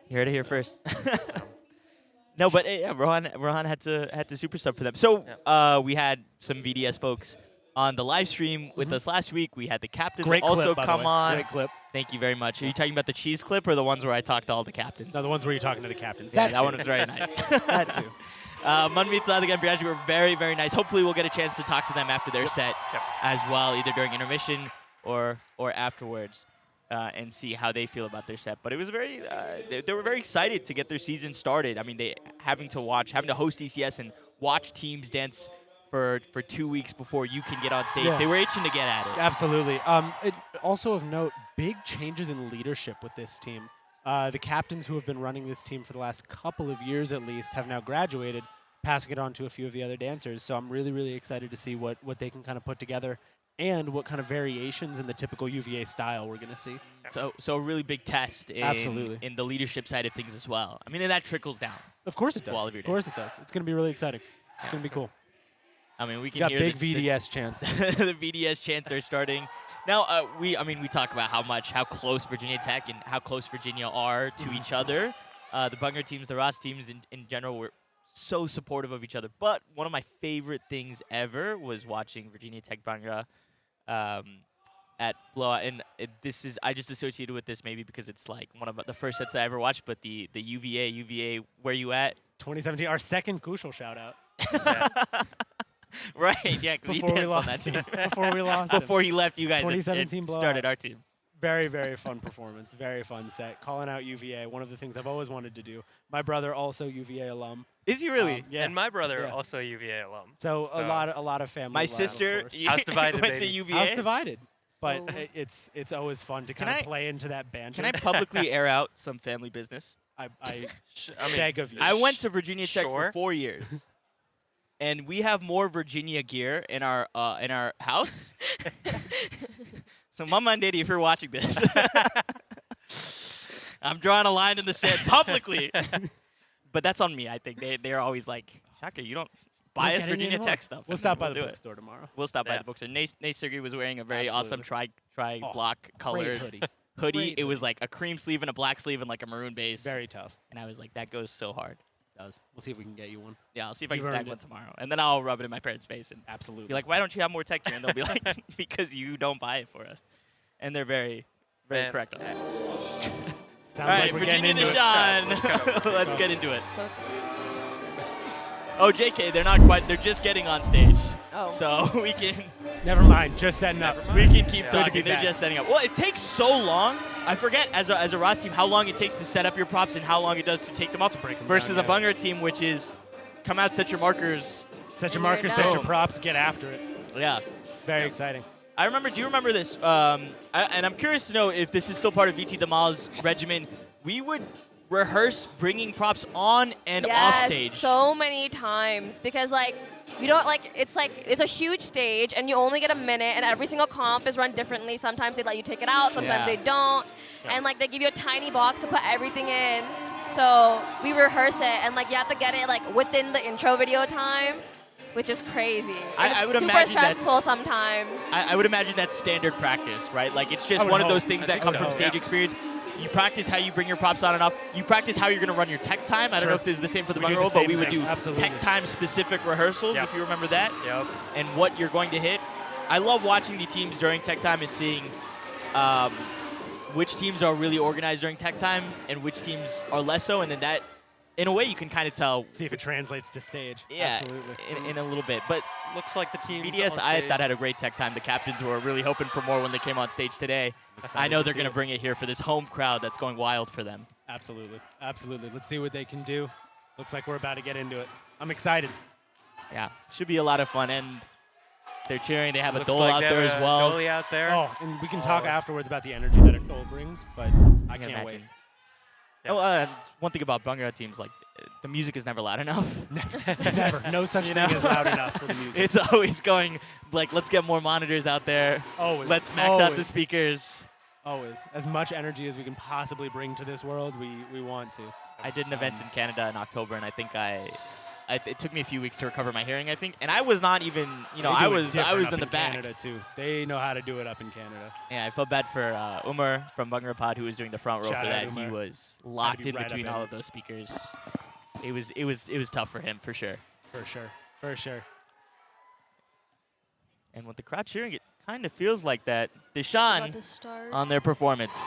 S1: You heard it here first. No, but yeah, Rohan had to super sub for them. So we had some VDS folks on the live stream with us last week. We had the captains
S4: Great
S1: also
S4: clip, by the
S1: come
S4: way.
S1: on.
S4: Great clip.
S1: Thank you very much. Are you talking about the cheese clip or the ones where I talked to all the captains?
S4: No, the ones where you're talking to the captains.
S1: Yeah,
S4: That
S1: that
S4: too.
S1: one was very nice.
S4: That too.
S1: Manmeet again, Brianji were very, very nice. Hopefully we'll get a chance to talk to them after their set as well, either during intermission or afterwards, and see how they feel about their set. But it was very, they were very excited to get their season started. I mean, they having to host ECS and watch teams dance for 2 weeks before you can get on stage.
S4: Yeah.
S1: They were itching to get at it.
S4: Absolutely. Also of note, big changes in leadership with this team. The captains who have been running this team for the last couple of years at least have now graduated, passing it on to a few of the other dancers. So I'm really, really excited to see what they can kind of put together and what kind of variations in the typical UVA style we're going to see.
S1: So a really big test in the leadership side of things as well. I mean, and that trickles down.
S4: Of course it
S1: to
S4: does.
S1: all of your
S4: Of course it does. It's going to be really exciting. It's going to be cool.
S1: I mean, we can
S4: Got
S1: hear
S4: big
S1: the
S4: VDS chants.
S1: the VDS chants are starting. Now, we talk about how close Virginia Tech and how close Virginia are to each other. The Bhangra teams, the Raas teams in general were so supportive of each other. But one of my favorite things ever was watching Virginia Tech Bhangra at Blowout, and this is I just associated with this maybe because it's like one of the first sets I ever watched. But the UVA, where you at?
S4: 2017, our second Kushal shout out.
S1: Right, yeah. 'Cause he
S4: Before we
S1: danced on
S4: lost
S1: that
S4: him.
S1: team.
S4: Before we lost him.
S1: Before he left, you guys
S4: 2017 blowout.
S1: started our team.
S4: Very, very fun performance. Very fun set. Calling out UVA, one of the things I've always wanted to do. My brother, also UVA alum.
S1: Is he really?
S4: Yeah.
S2: And my brother,
S4: Yeah.
S2: also a UVA alum.
S4: So a lot of family.
S1: My
S4: love, of
S1: sister
S4: course.
S2: House divided,
S1: went to
S2: baby.
S1: UVA.
S4: House divided. But
S3: Oh.
S4: it's always fun to
S1: Can
S4: kind of
S1: I-
S4: play into that banter.
S1: Can I publicly air out some family business?
S4: I
S2: I mean,
S4: beg of you.
S1: I went to Virginia Tech
S2: Sure.
S1: for 4 years, and we have more Virginia gear in our house. So, Mama and Daddy, if you're watching this, I'm drawing a line in the sand publicly. But that's on me. I think they're always like, Shaakir, you don't buy us
S4: Getting
S1: Virginia
S4: in
S1: Tech
S4: more.
S1: stuff.
S4: We'll
S1: and
S4: stop
S1: then
S4: by the
S1: we'll do it.
S4: bookstore tomorrow.
S1: We'll stop by
S2: Yeah.
S1: the bookstore. Nate Sergey was wearing a very awesome
S4: Absolutely.
S1: tri-block colored
S4: hoodie.
S1: hoodie.
S4: Great
S1: It was like a cream sleeve and a black sleeve and like a maroon base.
S4: Very tough.
S1: And I was like, that goes so hard.
S4: Does. We'll see if we can get you one.
S1: Yeah, I'll see if I
S4: You've
S1: can snag
S4: earned
S1: one
S4: it.
S1: tomorrow. And then I'll rub it in my parents' face and
S4: Absolutely.
S1: be like, why don't you have more tech gear? And they'll be like, because you don't buy it for us. And they're very, very
S2: Man.
S1: correct on that.
S4: Sounds
S1: All
S4: like
S1: right,
S4: we're
S1: Virginia
S4: getting into it.
S1: Deshawn. Let's get into it.
S3: So excited.
S1: Oh, JK, they're not quite, they're just getting on stage.
S3: Oh.
S1: So we can
S4: Never mind. Just setting up.
S1: we can keep
S4: Good to be
S1: talking. They're
S4: back.
S1: just setting up. Well, it takes so long. I forget as a Raas team how long it takes to set up your props and how long it does to take them up
S4: break them
S1: versus
S4: down,
S1: a Bhangra team, which is come out, set your markers.
S4: Set your
S3: And
S4: markers,
S3: you're
S4: set your
S1: done.
S4: props, get after it.
S1: Yeah.
S4: Very exciting.
S1: I remember. Do you remember this? And I'm curious to know if this is still part of VT Damal's regimen. We would rehearse bringing props on and off
S3: Yes,
S1: stage.
S3: so many times because like you don't like it's a huge stage and you only get a minute and every single comp is run differently. Sometimes they let you take it out, sometimes
S1: Yeah.
S3: they don't, and like they give you a tiny box to put everything in. So we rehearse it and like you have to get it like within the intro video time, which is crazy.
S1: I
S3: And it's
S1: would
S3: super
S1: imagine that's-
S3: stressful sometimes.
S1: I would imagine that's standard practice, right? Like it's just
S4: I would
S1: one of
S4: hope.
S1: those things
S4: I
S1: that
S4: think
S1: come
S4: so.
S1: from stage
S4: Yeah.
S1: experience. You practice how you bring your props on and off. You practice how you're going to run your tech time. I don't
S4: Sure.
S1: know if this is the same for the
S4: We do
S1: Bhangra
S4: the
S1: role, but
S4: same
S1: we would
S4: thing.
S1: do
S4: Absolutely.
S1: tech time specific rehearsals,
S2: Yep.
S1: if you remember that,
S2: Yep.
S1: and what you're going to hit. I love watching the teams during tech time and seeing which teams are really organized during tech time and which teams are less so, and then that, in a way, you can kind of tell.
S4: See if it translates to stage.
S1: Yeah,
S4: Absolutely.
S1: in a little bit. But
S2: Looks like the team.
S1: BDS, I thought had a great tech time. The captains were really hoping for more when they came on stage today. I know
S4: to
S1: they're
S4: see
S1: going to
S4: it.
S1: bring it here for this home crowd that's going wild for them.
S4: Absolutely. Absolutely. Let's see what they can do. Looks like we're about to get into it. I'm excited.
S1: Yeah, should be a lot of fun. And they're cheering. They have
S2: Looks
S1: a Dole
S2: like
S1: out
S2: they
S1: there
S2: have
S1: as
S2: a
S1: well.
S2: goalie out there.
S4: Oh, and we can talk afterwards about the energy that a goal brings, but I
S1: can
S4: can't wait.
S1: imagine. Oh, one thing about Bhangra teams, like the music is never loud enough.
S4: Never. No such
S1: You
S4: thing
S1: know?
S4: as loud enough for the music.
S1: It's always going like, let's get more monitors out there.
S4: Always.
S1: Let's max out the
S4: Always.
S1: speakers.
S4: Always. As much energy as we can possibly bring to this world, we want to.
S1: I did an event in Canada in October, and I think it took me a few weeks to recover my hearing, I think. And I was not even,
S4: They
S1: I
S4: do it
S1: was
S4: different up
S1: in the back.
S4: Canada too. They know how to do it up in Canada.
S1: Yeah, I felt bad for Umar from Bhangra Pod, who was doing the front row
S4: Shout
S1: for
S4: out,
S1: that. He
S4: Umar.
S1: was locked
S4: be
S1: in
S4: right up
S1: between
S4: in
S1: all
S4: it.
S1: of those speakers. It was tough for him, for sure.
S4: For sure. For sure.
S1: And with the crowd cheering, it kind of feels like that. Deshawn
S3: About to start.
S1: on their performance.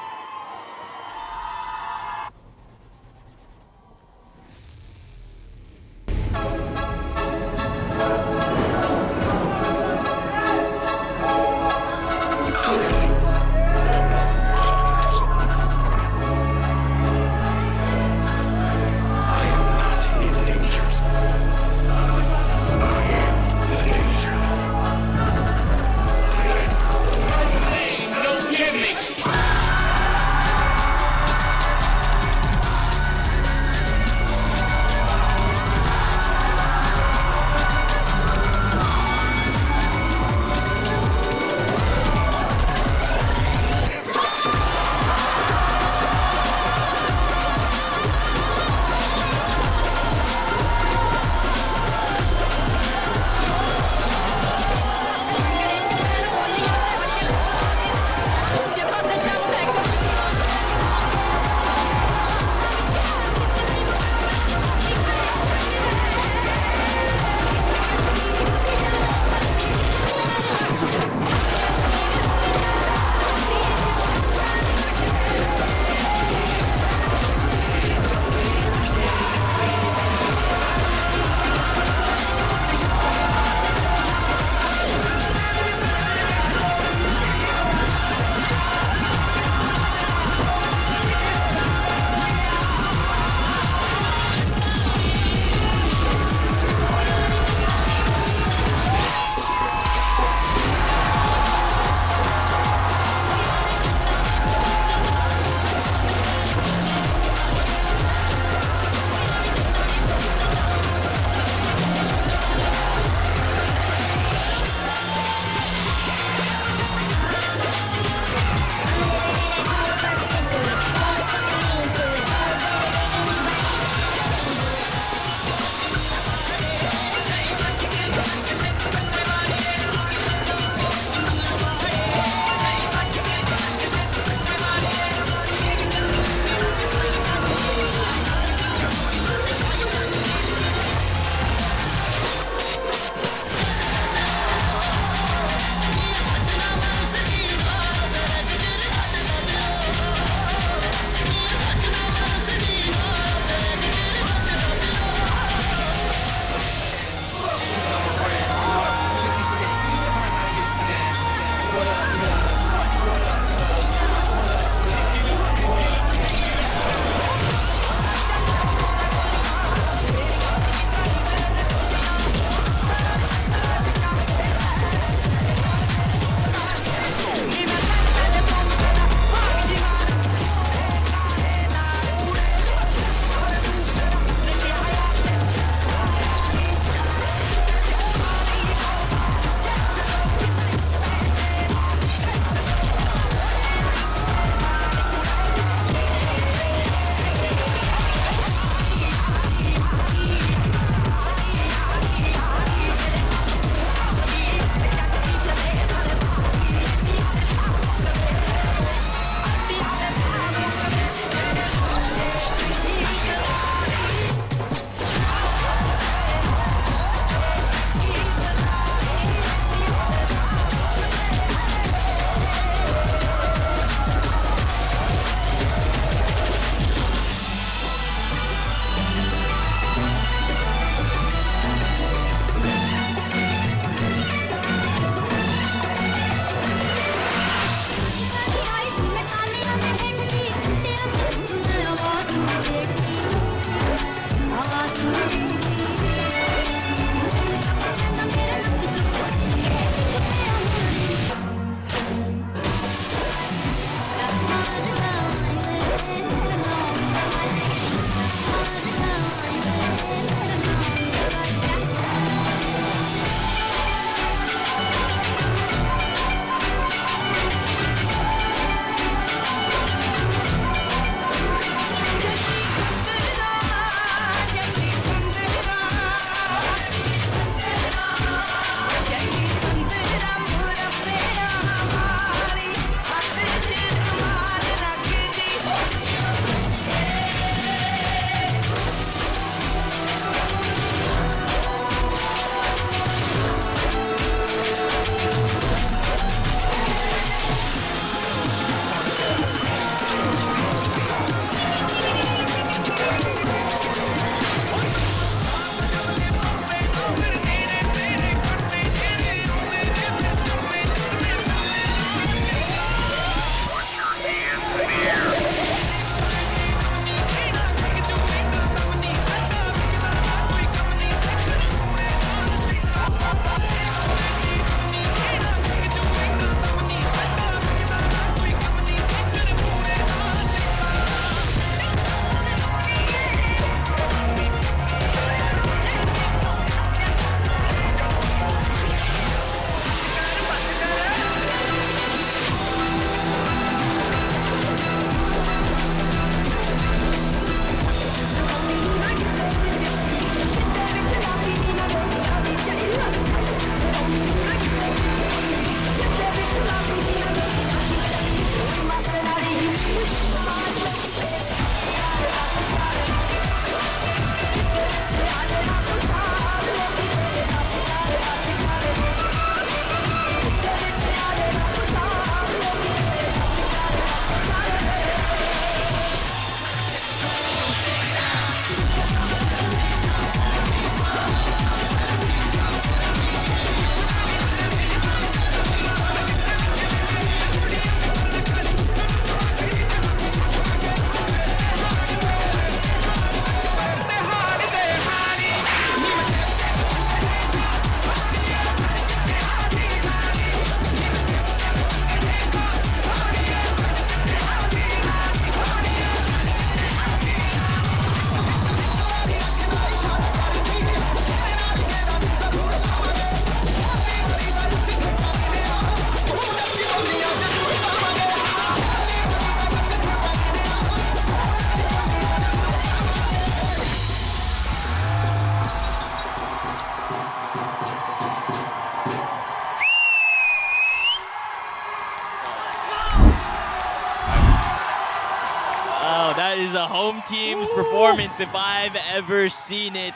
S1: that is a home team's performance if I've ever seen it.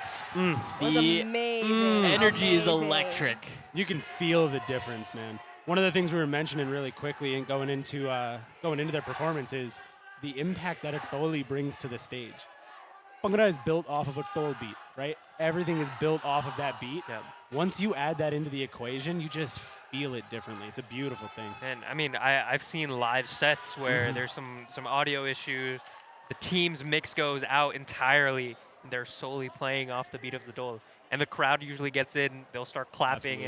S3: Was
S1: The
S3: amazing.
S1: energy is
S3: Amazing.
S1: electric.
S4: You can feel the difference, man. One of the things we were mentioning really quickly and going into their performance is the impact that a toli brings to the stage. Bhangra is built off of a tol beat, right? Everything is built off of that beat.
S2: Yeah.
S4: Once you add that into the equation, you just feel it differently. It's a beautiful thing.
S2: And I mean, I've seen live sets where there's some audio issues. The team's mix goes out entirely. And they're solely playing off the beat of the dole. And the crowd usually gets in. They'll start clapping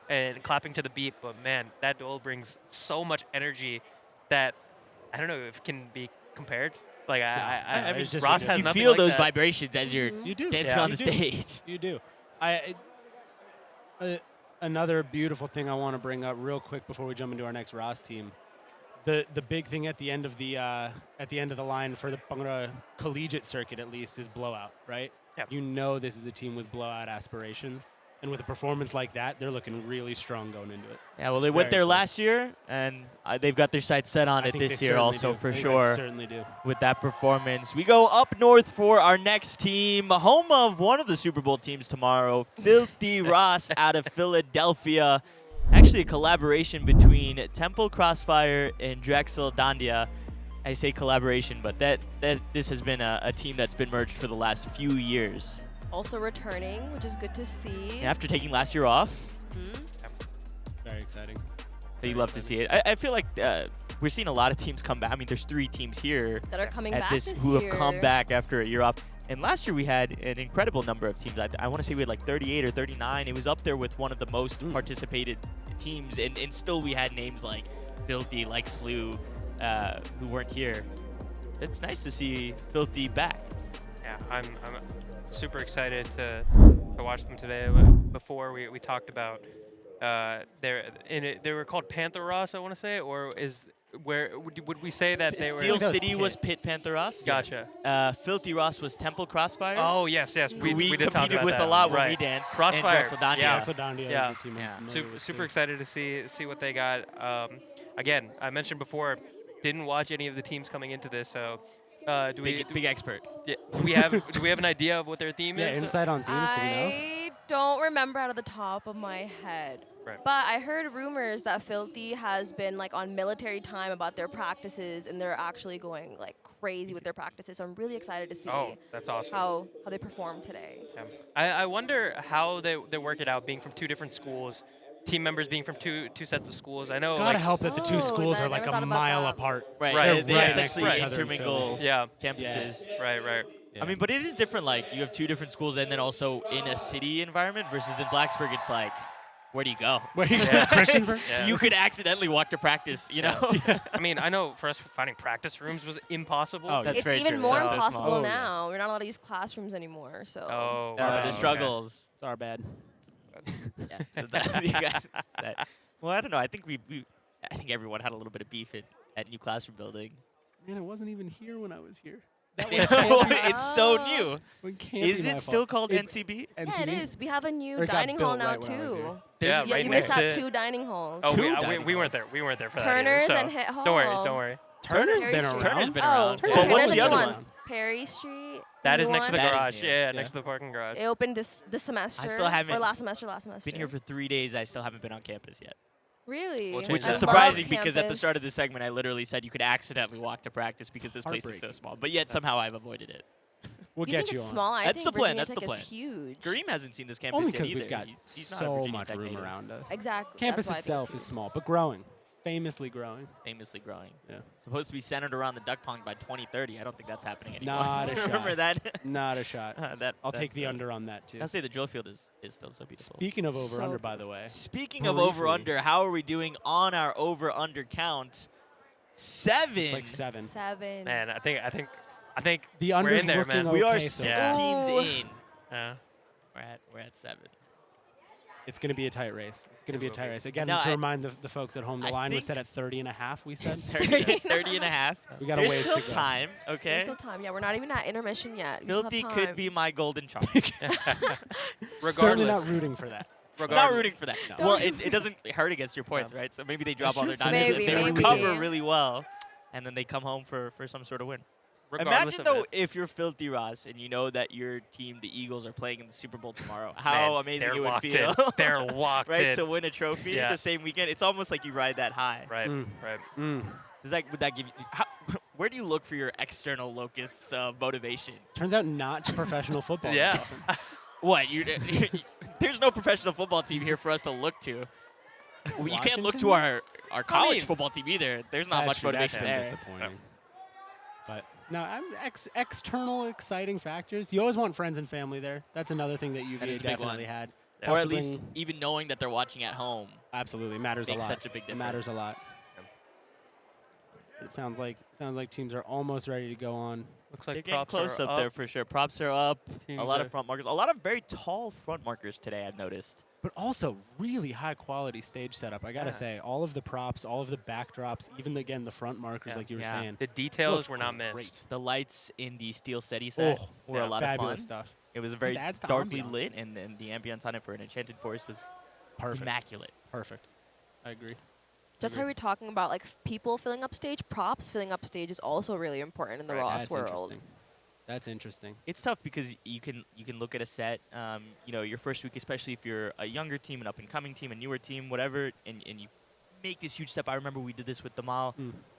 S2: and clapping to the beat. But man, that dole brings so much energy that I don't know if it can be compared. Like I mean, Raas has
S1: you
S2: nothing
S1: feel
S2: like
S1: those
S2: that.
S1: vibrations as you're dancing on the stage.
S4: You do. Another beautiful thing I want to bring up real quick before we jump into our next Raas team. The big thing at the end of the line for the Bhangra collegiate circuit, at least, is blowout, right?
S2: Yep.
S4: You know this is a team with blowout aspirations, and with a performance like that, they're looking really strong going into it.
S1: Yeah, well, they went there last year, and they've got their sights set on
S4: I
S1: it
S4: think
S1: this
S4: they
S1: year
S4: certainly
S1: also,
S4: do.
S1: for
S4: I think
S1: sure.
S4: they certainly do.
S1: With that performance. We go up north for our next team, home of one of the Super Bowl teams tomorrow, City Raas out of Philadelphia. Actually, a collaboration between Temple Crossfire and Drexel Dandia. I say collaboration, but this has been a team that's been merged for the last few years.
S3: Also returning, which is good to see.
S1: After taking last year off.
S4: Very exciting.
S1: So you love to see it. I feel like we're seeing a lot of teams come back. I mean, there's 3 teams here
S3: That are coming
S1: at
S3: back this
S1: who
S3: year.
S1: have come back after a year off. And last year we had an incredible number of teams. I want to say we had like 38 or 39. It was up there with one of the most participated teams. And still we had names like Filthy, like SLU, who weren't here. It's nice to see Filthy back.
S2: Yeah, I'm super excited to watch them today. Before we talked about they were called Panther Raas, I want to say, or would we say that they
S1: Steel
S2: were
S1: City was Pit Panther Raas.
S2: Gotcha.
S1: Filthy Raas was Temple Crossfire.
S2: Oh yes, we did talk
S1: competed
S2: about
S1: with
S2: that.
S1: a lot when
S2: right.
S1: we danced.
S2: Crossfire,
S1: and Drexel Dandia.
S2: yeah.
S4: Drexel Dandia
S2: yeah.
S4: is a team I'm familiar with
S2: Super
S4: too.
S2: excited to see what they got. Again, I mentioned before, didn't watch any of the teams coming into this, so
S1: big expert.
S2: Yeah, do we have an idea of what their theme
S4: Yeah,
S2: is?
S4: insight on themes, do we know?
S3: I don't remember out of the top of my head.
S2: Right.
S3: But I heard rumors that Filthy has been like on military time about their practices, and they're actually going like crazy with their practices. So I'm really excited to see
S2: that's awesome.
S3: how they perform today.
S2: Yeah. I wonder how they work it out, being from 2 different schools, team members being from two sets of schools. I know.
S4: Gotta help that the 2 schools are like a mile apart.
S1: Right. They
S4: right
S1: essentially
S4: next to each other in
S1: intermingle
S4: Philly.
S1: campuses.
S2: Yeah. Right.
S1: Yeah. I mean, but it is different. Like, you have 2 different schools and then also in a city environment versus in Blacksburg, it's like, where do you go?
S4: Where do you go? Christiansburg?
S2: Yeah.
S1: You could accidentally walk to practice, you know?
S2: I mean, I know for us, finding practice rooms was impossible.
S1: Oh, that's
S3: It's
S1: very
S3: even
S1: true.
S3: more
S1: That's so
S3: impossible
S1: small.
S3: now. We're not allowed to use classrooms anymore. So.
S2: Oh,
S1: The struggles.
S4: It's our bad.
S1: You guys, well, I don't know. I think I think everyone had a little bit of beef at new classroom building.
S4: Man, it wasn't even here when I was here.
S1: It's so new. Is it still called NCB?
S3: Yeah, it is. We have a new
S4: Or it got
S3: dining hall
S4: built
S3: now
S4: right when I was
S3: too.
S2: Yeah,
S3: Yeah,
S2: right
S3: you
S2: next
S3: missed out
S2: to-
S3: 2 dining halls.
S2: Oh,
S1: Two
S2: we weren't there. We weren't there for that.
S3: Turner's
S2: either, so
S3: and Hit Hall.
S2: Don't worry.
S4: Turner's
S3: Perry
S4: been
S3: Street.
S4: around.
S1: Turner's been
S3: Oh,
S1: around.
S3: okay,
S1: Well, what's
S3: there's
S1: the
S3: a new
S1: other
S3: one?
S1: one?
S3: Perry Street.
S2: That
S3: new
S2: is next to the
S3: one.
S1: That is
S2: garage.
S1: new.
S2: Yeah, next to the parking garage.
S3: It opened this semester.
S1: I still haven't
S3: Or last semester.
S1: been here for 3 days. I still haven't been on campus yet.
S3: Really?
S2: We'll change
S1: Which
S2: that.
S1: is
S3: I
S1: surprising
S3: love
S1: because at the start of
S3: campus.
S1: this segment, I literally said you could accidentally walk to practice because this place is so small. But yet somehow I've avoided it.
S4: We'll
S3: You
S4: get
S3: think
S4: you
S3: it's
S4: on.
S3: small? I
S1: That's
S3: think
S1: the plan,
S3: Virginia
S1: that's the
S3: Tech
S1: plan.
S3: is huge.
S1: Karim hasn't seen this campus
S4: Only
S1: yet
S4: because
S1: either.
S4: we've got
S1: He's not a
S4: so
S1: Virginia
S4: much
S1: Tech
S4: room
S1: native.
S4: around us.
S3: Exactly.
S4: Campus
S3: that's why I think
S4: itself
S3: it's
S4: is
S3: huge.
S4: small, but growing. Famously growing.
S1: Famously growing.
S4: Yeah.
S1: Supposed to be centered around the duck pond by 2030. I don't think that's happening anymore.
S4: Not a shot.
S1: Remember that?
S4: Not a shot. I'll take the under on that too.
S1: I'll say the drill field is still so beautiful.
S4: Speaking of over-under, by the way.
S1: Speaking of
S4: briefly.
S1: over-under, how are we doing on our over-under count? 7.
S4: It's like 7.
S3: 7.
S2: Man, I think
S4: The
S2: we're
S4: under's
S2: in there,
S4: looking
S2: man.
S1: We are
S4: okay
S1: 6
S4: so far.
S1: teams
S3: Ooh.
S1: in.
S2: Yeah.
S1: We're at 7.
S4: It's going to be a tight race. It's going to be a tight race. Again,
S1: No,
S4: to
S1: I-
S4: remind the folks at home, the
S1: I
S4: line was
S1: think-
S4: set at 30.5, we said.
S1: 30 and a half.
S4: We got a
S1: There's
S4: ways
S1: still
S4: to go.
S1: time, okay?
S3: There's still time. Yeah, we're not even at intermission yet. We still have
S1: Filthy
S3: time.
S1: could be my golden charm.
S4: Certainly not
S2: Regardless.
S4: rooting for that.
S1: Not rooting for that.
S4: No.
S1: Well, it doesn't hurt against your points, right? So maybe they drop
S4: That's
S1: all
S4: true.
S1: their
S4: So
S1: diamonds.
S3: maybe-
S1: They
S3: maybe.
S1: recover really well, and then they come home for some sort of win.
S2: regardless
S1: Imagine
S2: of
S1: though
S2: it.
S1: if you're Filthy Raas and you know that your team, the Eagles, are playing in the Super Bowl tomorrow.
S2: Man,
S1: How amazing
S2: they're
S1: it would
S2: locked
S1: feel.
S2: in. They're locked
S1: right,
S2: in.
S1: to win a trophy
S2: Yeah.
S1: the same weekend. It's almost like you ride that high.
S2: Right, right.
S1: Would that give you? Where do you look for your external locusts of motivation?
S4: Turns out not to professional football.
S2: Yeah.
S4: that often.
S1: What? There's no professional football team here for us to look to. You can't look to
S4: Washington?
S1: our college football team either. There's not
S4: That's
S1: much
S4: true,
S1: motivation
S4: that's been
S1: there.
S4: disappointing. But no, external exciting factors. You always want friends and family there. That's another thing that UVA
S1: is a big
S4: definitely
S1: one.
S4: had.
S1: Or
S4: Tough
S1: at
S4: to
S1: least
S4: bring-
S1: even knowing that they're watching at home.
S4: absolutely matters a
S1: makes
S4: lot.
S1: such a big
S4: It matters a
S1: difference.
S4: lot. But it sounds like teams are almost ready to go on.
S2: Looks
S1: They're
S2: like
S1: getting
S2: props
S1: close
S2: are
S1: up there for sure. Props are up.
S2: Teams
S1: A lot
S2: are-
S1: of front markers. A lot of very tall front markers today, I've noticed.
S4: But also really high quality stage setup. I gotta
S2: Yeah.
S4: say, all of the props, all of the backdrops, even again the front markers,
S2: Yeah.
S4: like you were
S1: Yeah.
S4: saying.
S2: The details
S4: looks
S2: were not
S4: great.
S2: missed.
S1: The lights in the steel SETI set
S4: Oh,
S1: were
S2: yeah.
S1: a lot of
S4: Fabulous
S1: fun.
S4: stuff.
S1: It was very
S4: Just adds to
S1: darkly
S4: ambiance.
S1: lit, and the ambience on it for an Enchanted Forest was
S4: Perfect.
S1: immaculate.
S4: Perfect. I agree.
S3: Just how we're talking about like people filling up stage, props filling up stage is also really important in the Raas
S4: That's
S3: world.
S4: interesting. That's interesting.
S1: It's tough because you can look at a set, you know, your first week, especially if you're a younger team, an up-and-coming team, a newer team, whatever, and you make this huge step. I remember we did this with the Mall.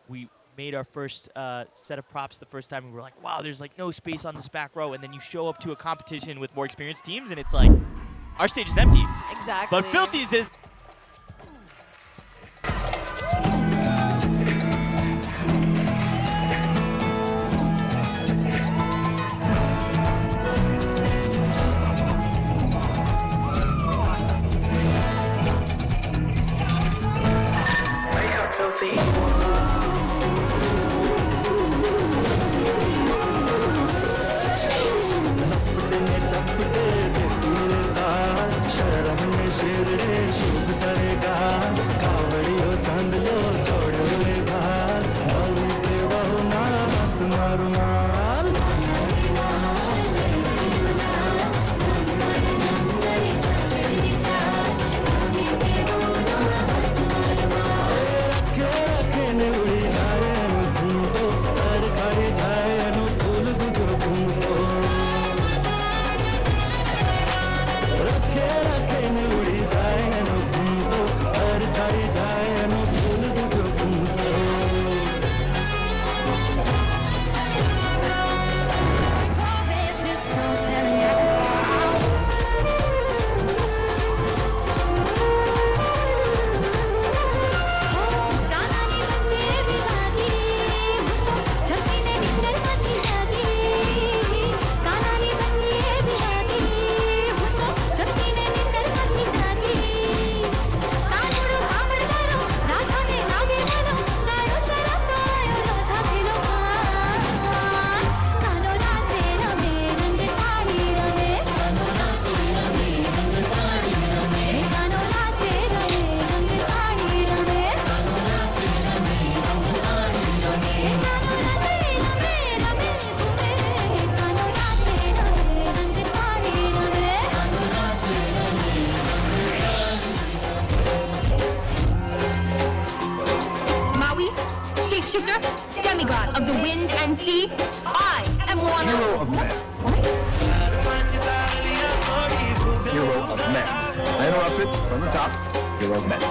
S1: We made our first set of props the first time, and we were like, wow, there's like no space on this back row. And then you show up to a competition with more experienced teams, and it's like, our stage is empty.
S3: Exactly.
S1: But Filthy's is.
S14: Shapeshifter, demigod of the wind and sea, I am one
S13: Hero of men. Hero of men. I interrupted from the top. Hero of men.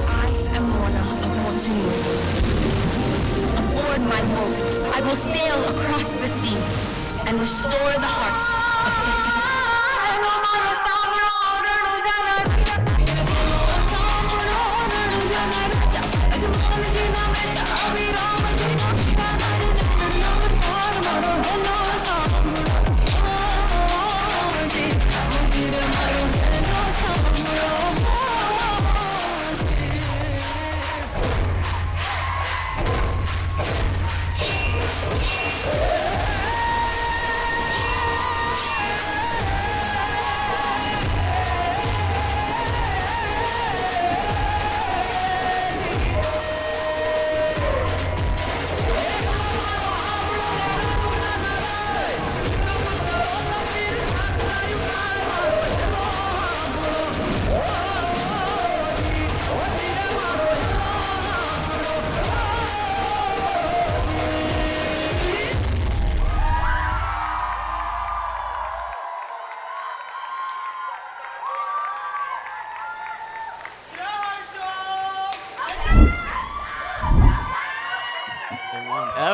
S12: I am Lorna of Mortunu. Aboard my boat, I will sail across the sea and restore the hearts of Tiktok.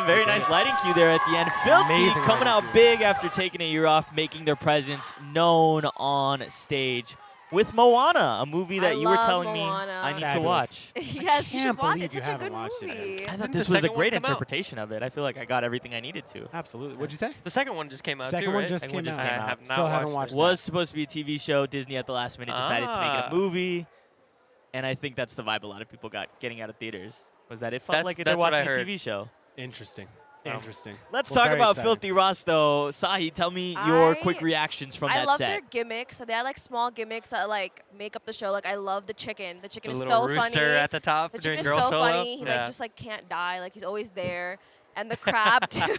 S1: Very nice lighting cue there at the end. Filthy
S4: Amazing
S1: coming out
S4: lighting
S1: big after taking a year off, making their presence known on stage with Moana, a movie that you were
S3: love
S1: telling
S3: Moana.
S1: me I need to
S4: Fabulous.
S1: watch.
S3: Yes, you should watch it.
S4: believe
S3: It's
S4: you
S3: such a
S4: haven't
S3: good
S4: watched it yet.
S3: movie.
S1: I thought
S2: Didn't
S1: this
S2: the
S1: was a
S2: second one
S1: great
S2: come out?
S1: interpretation of it. I feel like I got everything I needed to.
S4: Absolutely. What'd you say?
S2: The second one just came out
S4: Second
S2: too,
S4: one
S2: right?
S4: just
S1: Second one
S4: came
S1: just
S4: out.
S1: came
S2: I
S1: out.
S2: have not
S4: Still haven't
S2: watched
S4: watched
S1: Was supposed to be a TV show. Disney at the last minute decided to make it a movie. And I think that's the vibe a lot of people got getting out of theaters. Was that it felt
S2: That's-
S1: like they're
S2: that's what
S1: watching
S2: I
S1: a
S2: heard.
S1: TV show.
S4: Interesting.
S2: Oh.
S4: Interesting.
S1: Let's
S4: Well,
S1: talk
S4: very
S1: about
S4: excited.
S1: Filthy Ross, though. Sahi, tell me your quick
S3: I-
S1: reactions from
S3: I
S1: that
S3: love
S1: set.
S3: their gimmicks. They had like small gimmicks that like make up the show. Like I love the chicken. The chicken
S2: The
S3: is
S2: little
S3: so
S2: rooster
S3: funny.
S2: at the top
S3: The
S2: during
S3: chicken is
S2: girl
S3: so
S2: solo.
S3: funny. He
S2: Yeah.
S3: like just like can't die. Like he's always there. And the crab too.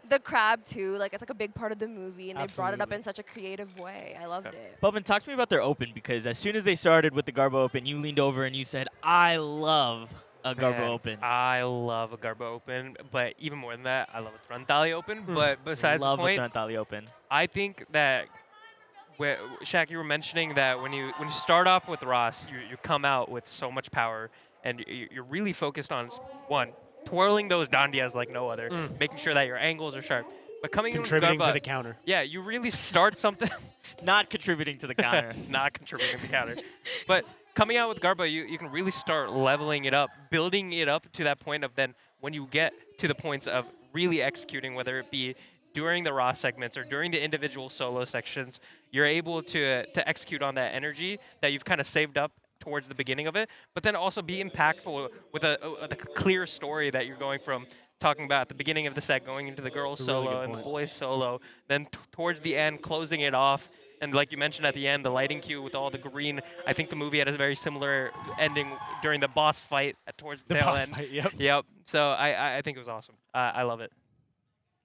S3: The crab too. Like it's like a big part of the movie, and they brought it up
S4: Absolutely.
S3: in such a creative way. I loved it.
S1: Bubban, talk to me about their open, because as soon as they started with the Garbo Open, you leaned over and you said, I love a Garbo
S2: Man,
S1: Open.
S2: I love a Garbo Open, but even more than that, I love a Trantali Open. But besides
S1: love
S2: the point,
S1: a Trantali Open.
S2: I think that Shaq, you were mentioning that when you start off with Raas, you come out with so much power, and you're really focused on one, twirling those dandias like no other, making sure that your angles are sharp. But coming in with
S4: Contributing to
S2: Garba,
S4: the counter.
S2: yeah, you really start something.
S1: Not contributing to the counter.
S2: Not contributing to the counter. But coming out with Garba, you can really start leveling it up, building it up to that point of then when you get to the points of really executing, whether it be during the Raas segments or during the individual solo sections, you're able to execute on that energy that you've kind of saved up towards the beginning of it, but then also be impactful with a clear story that you're going from talking about at the beginning of the set, going into the girls
S4: That's a really
S2: solo
S4: good
S2: and the
S4: point.
S2: boys solo, then towards the end, closing it off. And like you mentioned at the end, the lighting cue with all the green, I think the movie had a very similar ending during the boss fight towards the
S4: The
S2: tail
S4: boss
S2: end.
S4: fight, yep.
S2: Yep. So I think it was awesome. I love it.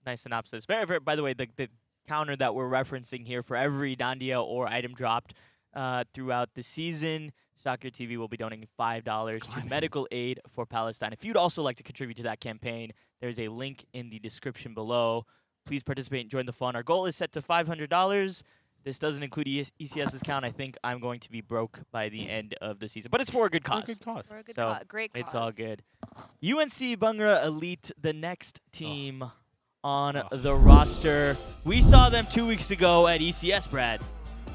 S1: Nice synopsis. Very, very, by the way, the counter that we're referencing here for every Dandia or item dropped throughout the season, Shaakir TV will be donating $5 to medical aid for Palestine. If you'd also like to contribute to that campaign, there's a link in the description below. Please participate and join the fun. Our goal is set to $500. This doesn't include ECS's count. I think I'm going to be broke by the end of the season. But it's for a good cause.
S4: For a good cause.
S3: For a good
S1: So
S3: great cause.
S1: it's all good. UNC Bhangra Elite, the next team on the roster. We saw them 2 weeks ago at ECS, Brad.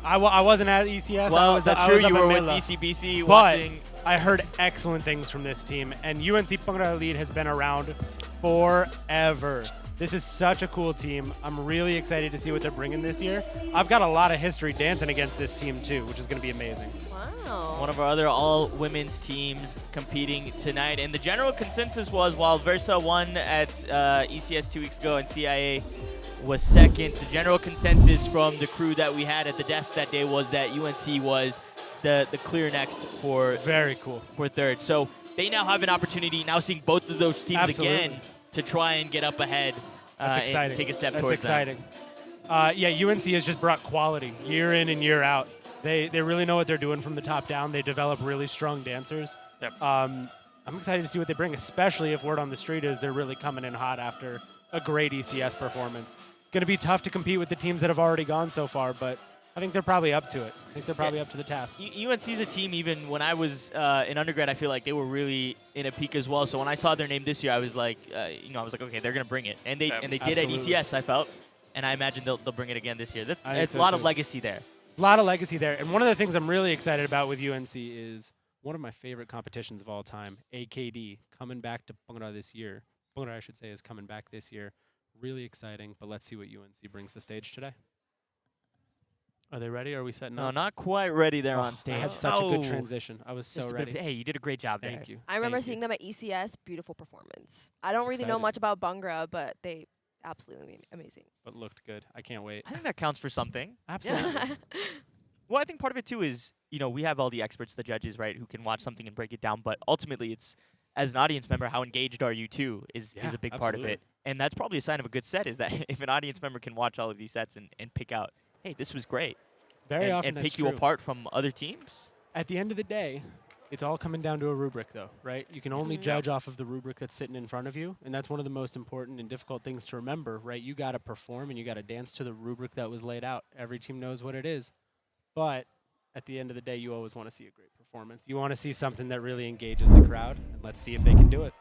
S4: I wasn't at ECS.
S1: Well,
S4: I was,
S1: that's
S4: I
S1: true.
S4: was up
S1: You
S4: at
S1: were with
S4: Mela.
S1: DCBC
S4: But
S1: watching.
S4: I heard excellent things from this team, and UNC Bhangra Elite has been around forever. This is such a cool team. I'm really excited to see what they're bringing this year. I've got a lot of history dancing against this team too, which is going to be amazing.
S3: Wow.
S1: One of our other all-women's teams competing tonight. And the general consensus was, while Versa won at ECS 2 weeks ago and CIA was second, the general consensus from the crew that we had at the desk that day was that UNC was the clear next for
S4: Very cool.
S1: for third. So they now have an opportunity, now seeing both of those teams
S4: Absolutely.
S1: again, to try and get up ahead
S4: That's exciting.
S1: and take a step
S4: That's
S1: towards
S4: exciting. Yeah, UNC has just brought quality year in and year out. They really know what they're doing from the top down. They develop really strong dancers.
S2: Yep.
S4: I'm excited to see what they bring, especially if word on the street is they're really coming in hot after a great ECS performance. Going to be tough to compete with the teams that have already gone so far, but I think they're probably up to it. I think they're probably up to the task.
S1: UNC's a team, even when I was in undergrad, I feel like they were really in a peak as well. So when I saw their name this year, I was like, I was like, okay, they're going to bring it. And they did at
S4: Absolutely.
S1: ECS, I felt. And I imagine they'll bring it again this year.
S4: I think
S1: It's a
S4: so
S1: lot of
S4: too.
S1: legacy there.
S4: A lot of legacy there. And one of the things I'm really excited about with UNC is one of my favorite competitions of all time, AKD, coming back to Bhangra this year. Bhangra, I should say, is coming back this year. Really exciting, but let's see what UNC brings to stage today. Are they ready? Are we setting
S1: No,
S4: up?
S1: not quite ready there on stage.
S4: I had such a good
S1: Oh.
S4: transition. I was so
S1: Just a bit
S4: ready.
S1: of- hey, you did a great job there.
S4: Thank you.
S3: I remember
S4: Thank you.
S3: seeing them at ECS. Beautiful performance. I don't really know
S4: Excited.
S3: much about Bhangra, but they absolutely amazing.
S4: But looked good. I can't wait.
S1: I think that counts for something.
S4: Absolutely.
S1: Well, I think part of it too is, we have all the experts, the judges, right, who can watch something and break it down. But ultimately, it's as an audience member, how engaged are you too is
S4: Yeah,
S1: a big part of
S4: absolutely.
S1: it. And that's probably a sign of a good set is that if an audience member can watch all of these sets and pick out, hey, this was great.
S4: Very
S1: and,
S4: often
S1: and
S4: that's
S1: pick you
S4: true.
S1: apart from other teams.
S4: At the end of the day, it's all coming down to a rubric, though, right? You can only judge off of the rubric that's sitting in front of you, and that's one of the most important and difficult things to remember, right? You got to perform and you got to dance to the rubric that was laid out. Every team knows what it is, but at the end of the day, you always want to see a great performance. You want to see something that really engages the crowd, and let's see if they can do it.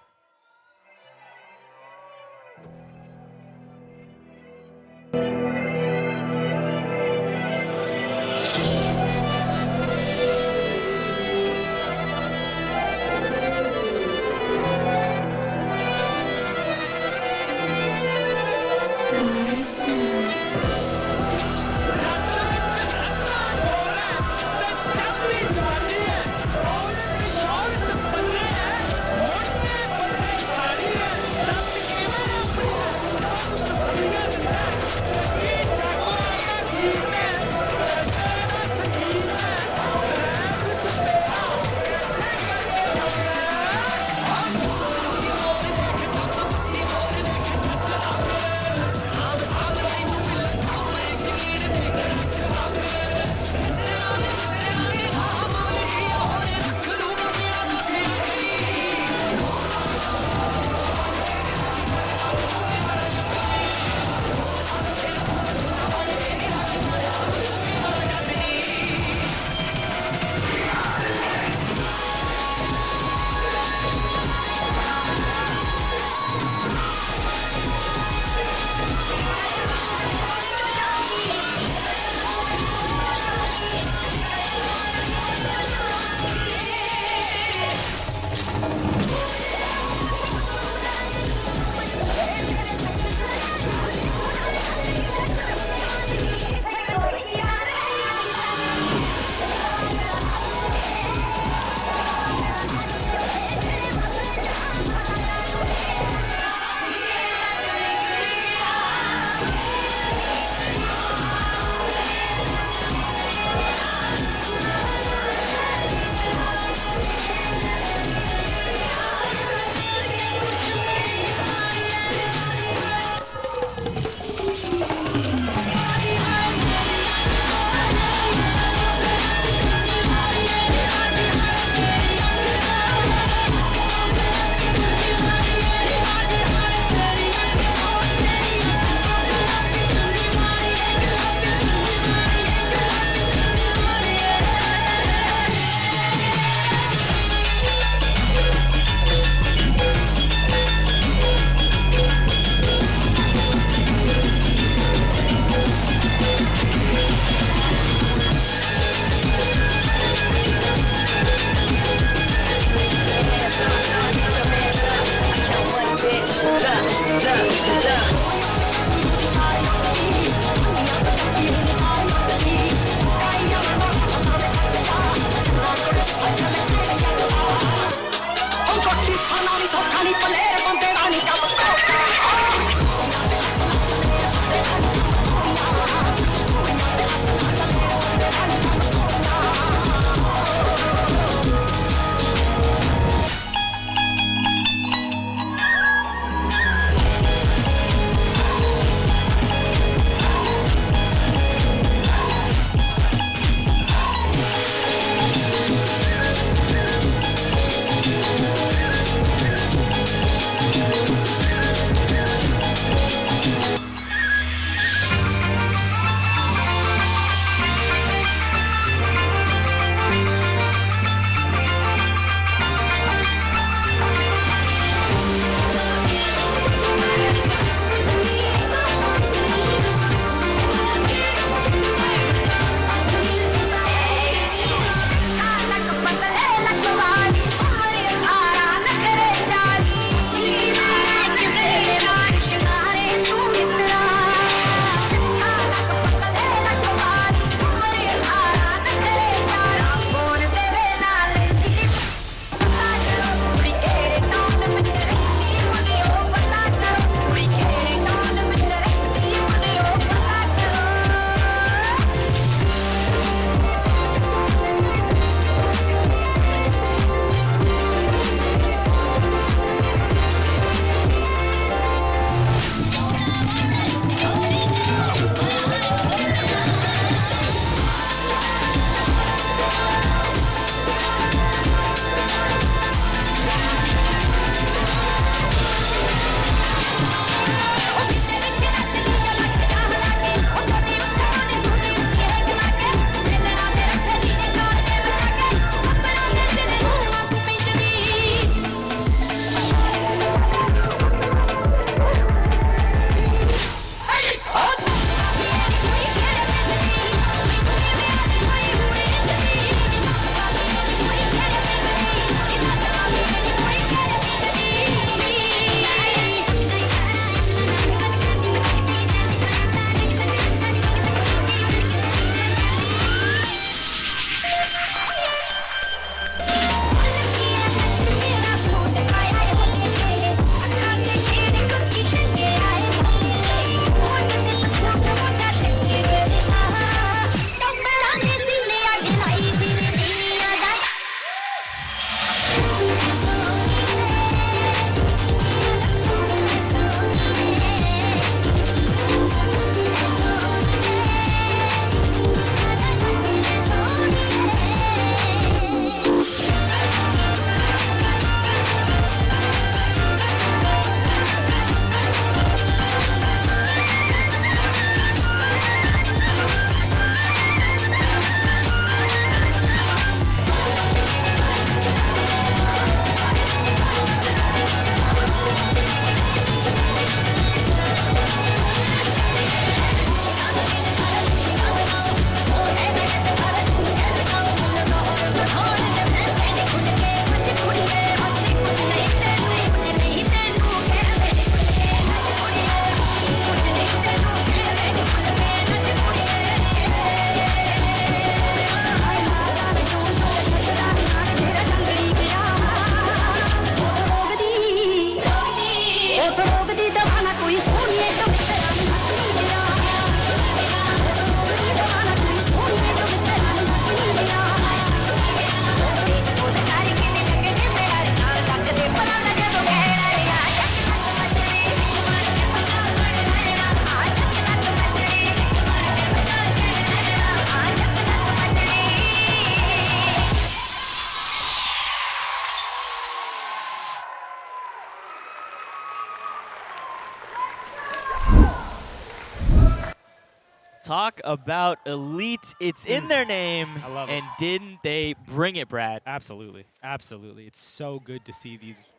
S1: Talk about elite. It's in their name.
S4: I love it.
S1: And didn't they bring it, Brad?
S4: Absolutely. Absolutely. It's so good to see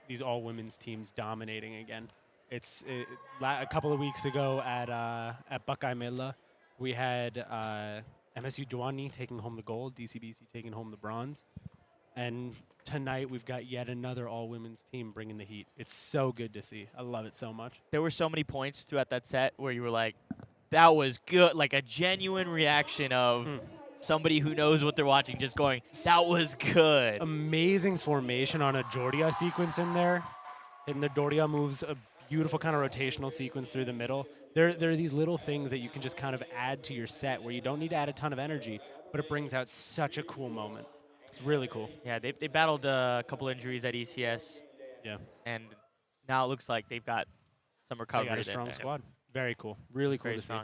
S4: these all-women's teams dominating again. It's a couple of weeks ago at Buckeye Mela, we had MSU Duani taking home the gold, DCBC taking home the bronze. And tonight we've got yet another all-women's team bringing the heat. It's so good to see. I love it so much.
S1: There were so many points throughout that set where you were like, that was good, like a genuine reaction of somebody who knows what they're watching just going, that was good.
S4: Amazing formation on a Jordia sequence in there. And the Jordia moves a beautiful kind of rotational sequence through the middle. There are these little things that you can just kind of add to your set where you don't need to add a ton of energy, but it brings out such a cool moment. It's really cool.
S1: Yeah, they battled a couple injuries at ECS.
S4: Yeah.
S1: And now it looks like they've got some recovery.
S4: They got a strong squad. Very cool. Really cool to see.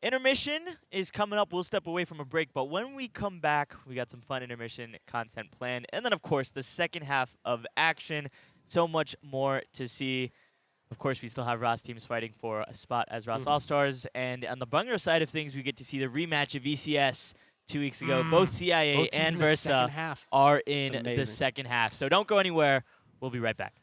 S1: Intermission is coming up. We'll step away from a break, but when we come back, we got some fun intermission content planned. And then, of course, the second half of action. So much more to see. Of course, we still have Raas teams fighting for a spot as Raas Allstars. And on the Bhangra side of things, we get to see the rematch of VCS 2 weeks ago. Both CIA and Versa are in the second half. So don't go anywhere. We'll be right back.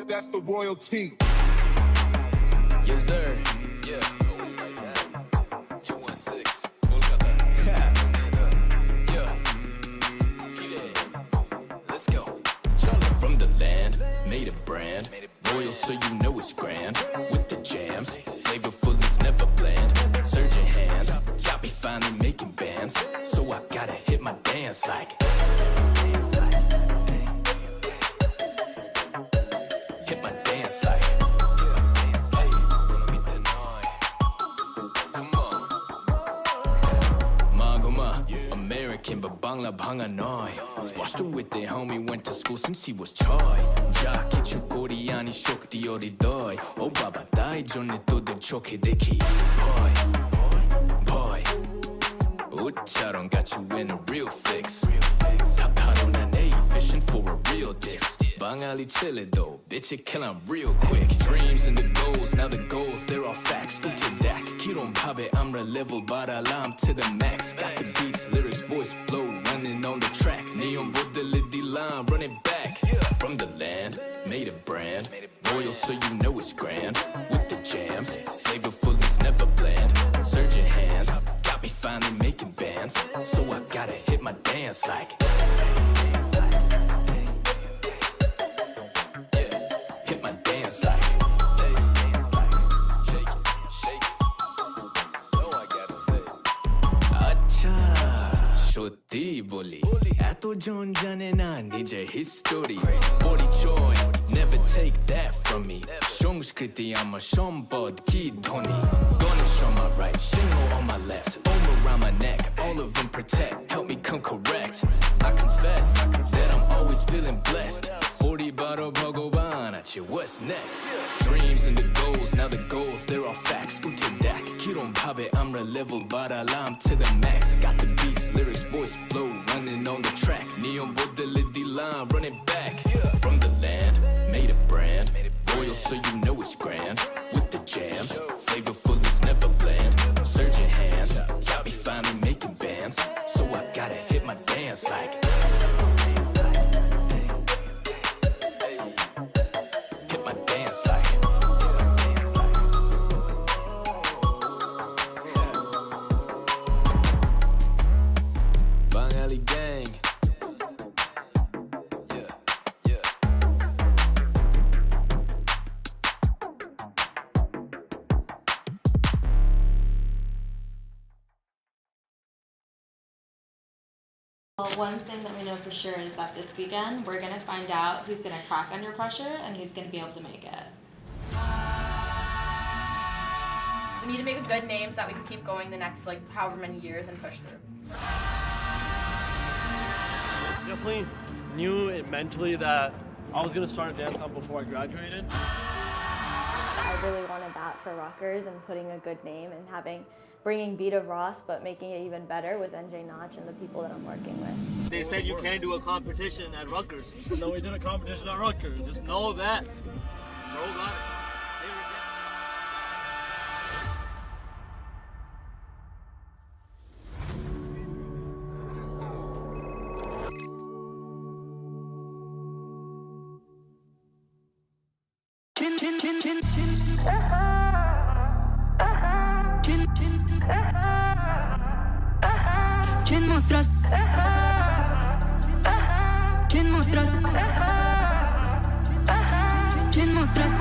S13: That's the royalty.
S16: Yes, sir. Yeah. 216. Yeah. Let's go. From the land, made a brand. Royal, so you know it's grand. With the jams, flavorful is never bland. Surging hands, got me finally making bands. So I gotta hit my dance like. Hit my dance like. Maguma, American but Bangla Bhangra noi. Splashed with it, homie went to school since he was choi. Ja kichu Koreani shok diori doi. Oh baba dai jonne toder choke deki. Boy, Ucharon got you in a real fix. Tapano nane, fishing for a real diss. Bangali chillin' though, bitch it kill 'em real quick. Dreams and the goals, now the goals, they're all facts. Utedak, kiron pabe, I'm level, but alarm to the max. Got the beats, lyrics, voice, flow, running on the track. Neon bodility line, running back. From the land, made a brand. Royal, so you know it's grand. With the jams, flavorful is never bland. Surging hands, got me finally making bands. So I gotta hit my dance like. 전전에 난 이제 history 머리 join never take that from me 성스크리트 I'm a shambod 기도니 Gonna show my right 신호 on my left arm around my neck all of them protect help me come correct I confess that I'm always feeling blessed 우리 바로 보고 봐놨지 what's next dreams and the goals now the goals they're all facts 우트닥 기론 밥에 I'm level but alarm to the max got the beats lyrics voice flow running on the track neon bodility line running back from the land made a brand royal so you know it's grand with the jams flavorful is never bland surging hands got me finally making bands so I gotta hit my dance like hit my dance like Bangali gang
S17: Well, one thing that we know for sure is that this weekend we're going to find out who's going to crack under pressure and who's going to be able to make it.
S18: We need to make a good name so that we can keep going the next however many years and push through.
S10: Definitely knew it mentally that I was gonna start a dance comp before I graduated.
S19: I really wanted that for Rockers and putting a good name and bringing Beat of Ross, but making it even better with NJ Notch and the people that I'm working with.
S10: They said you can't do a competition at Rutgers. No, we did a competition at Rutgers. Just know that. Know that.
S12: ¿Quién mostras? ¿Quién mostras? ¿Quién mostras?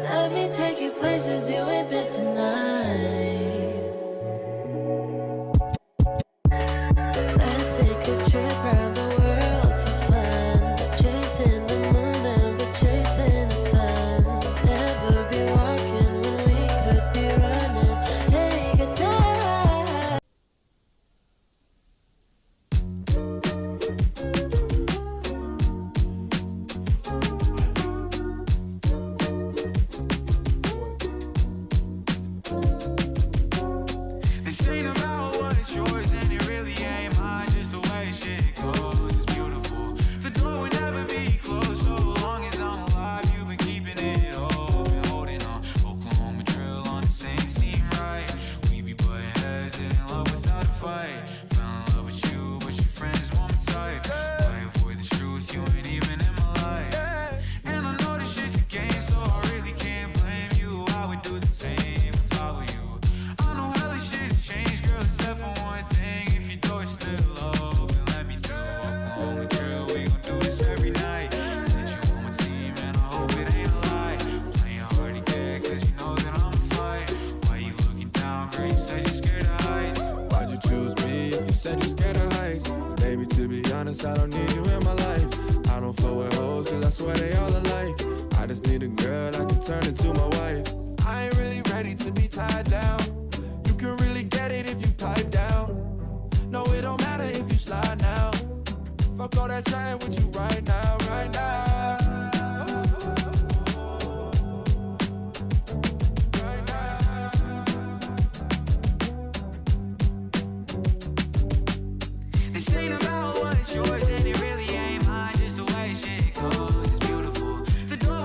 S20: Let me take you places you ain't been tonight. Let's take a trip around the world for fun. Chasing the moon, then we're chasing the sun. Never be walking when we could be running. Take a dive.
S9: This ain't about what is yours, and it really ain't mine. Just the way shit goes, it's beautiful. The door will never be closed, so long as I'm alive. You've been keeping it open, holding on. Oklahoma drill on the same scene, right? We be butting heads, and in love without a fight. Fell in love with you, but your friends won't type. I avoid the truth, you ain't even in my life. And I know this shit's a game, so I really can't blame you. I would do the same if I were you. I know hella shit's changed, girl, except for one thing. If your door's still open, let me through. Oklahoma drill, we gon' do this every night. Said you on my team, and I hope it ain't a lie. Playing hard to get, cause you know that I'm a fight. Why you looking down, girl? You said you're scared of heights.
S21: Why'd you choose me if you said you're scared of heights? Baby, to be honest, I don't need you in my life. I don't flow with hoes, cause I swear they all alike. I just need a girl I can turn into my wife. I ain't really ready to be tied down. You can really get it if you pipe down. No, it don't matter if you slide now. Fuck all that chatting with you right now, right now.
S9: This ain't about what is yours, and it really ain't mine. Just the way shit goes, it's beautiful. The door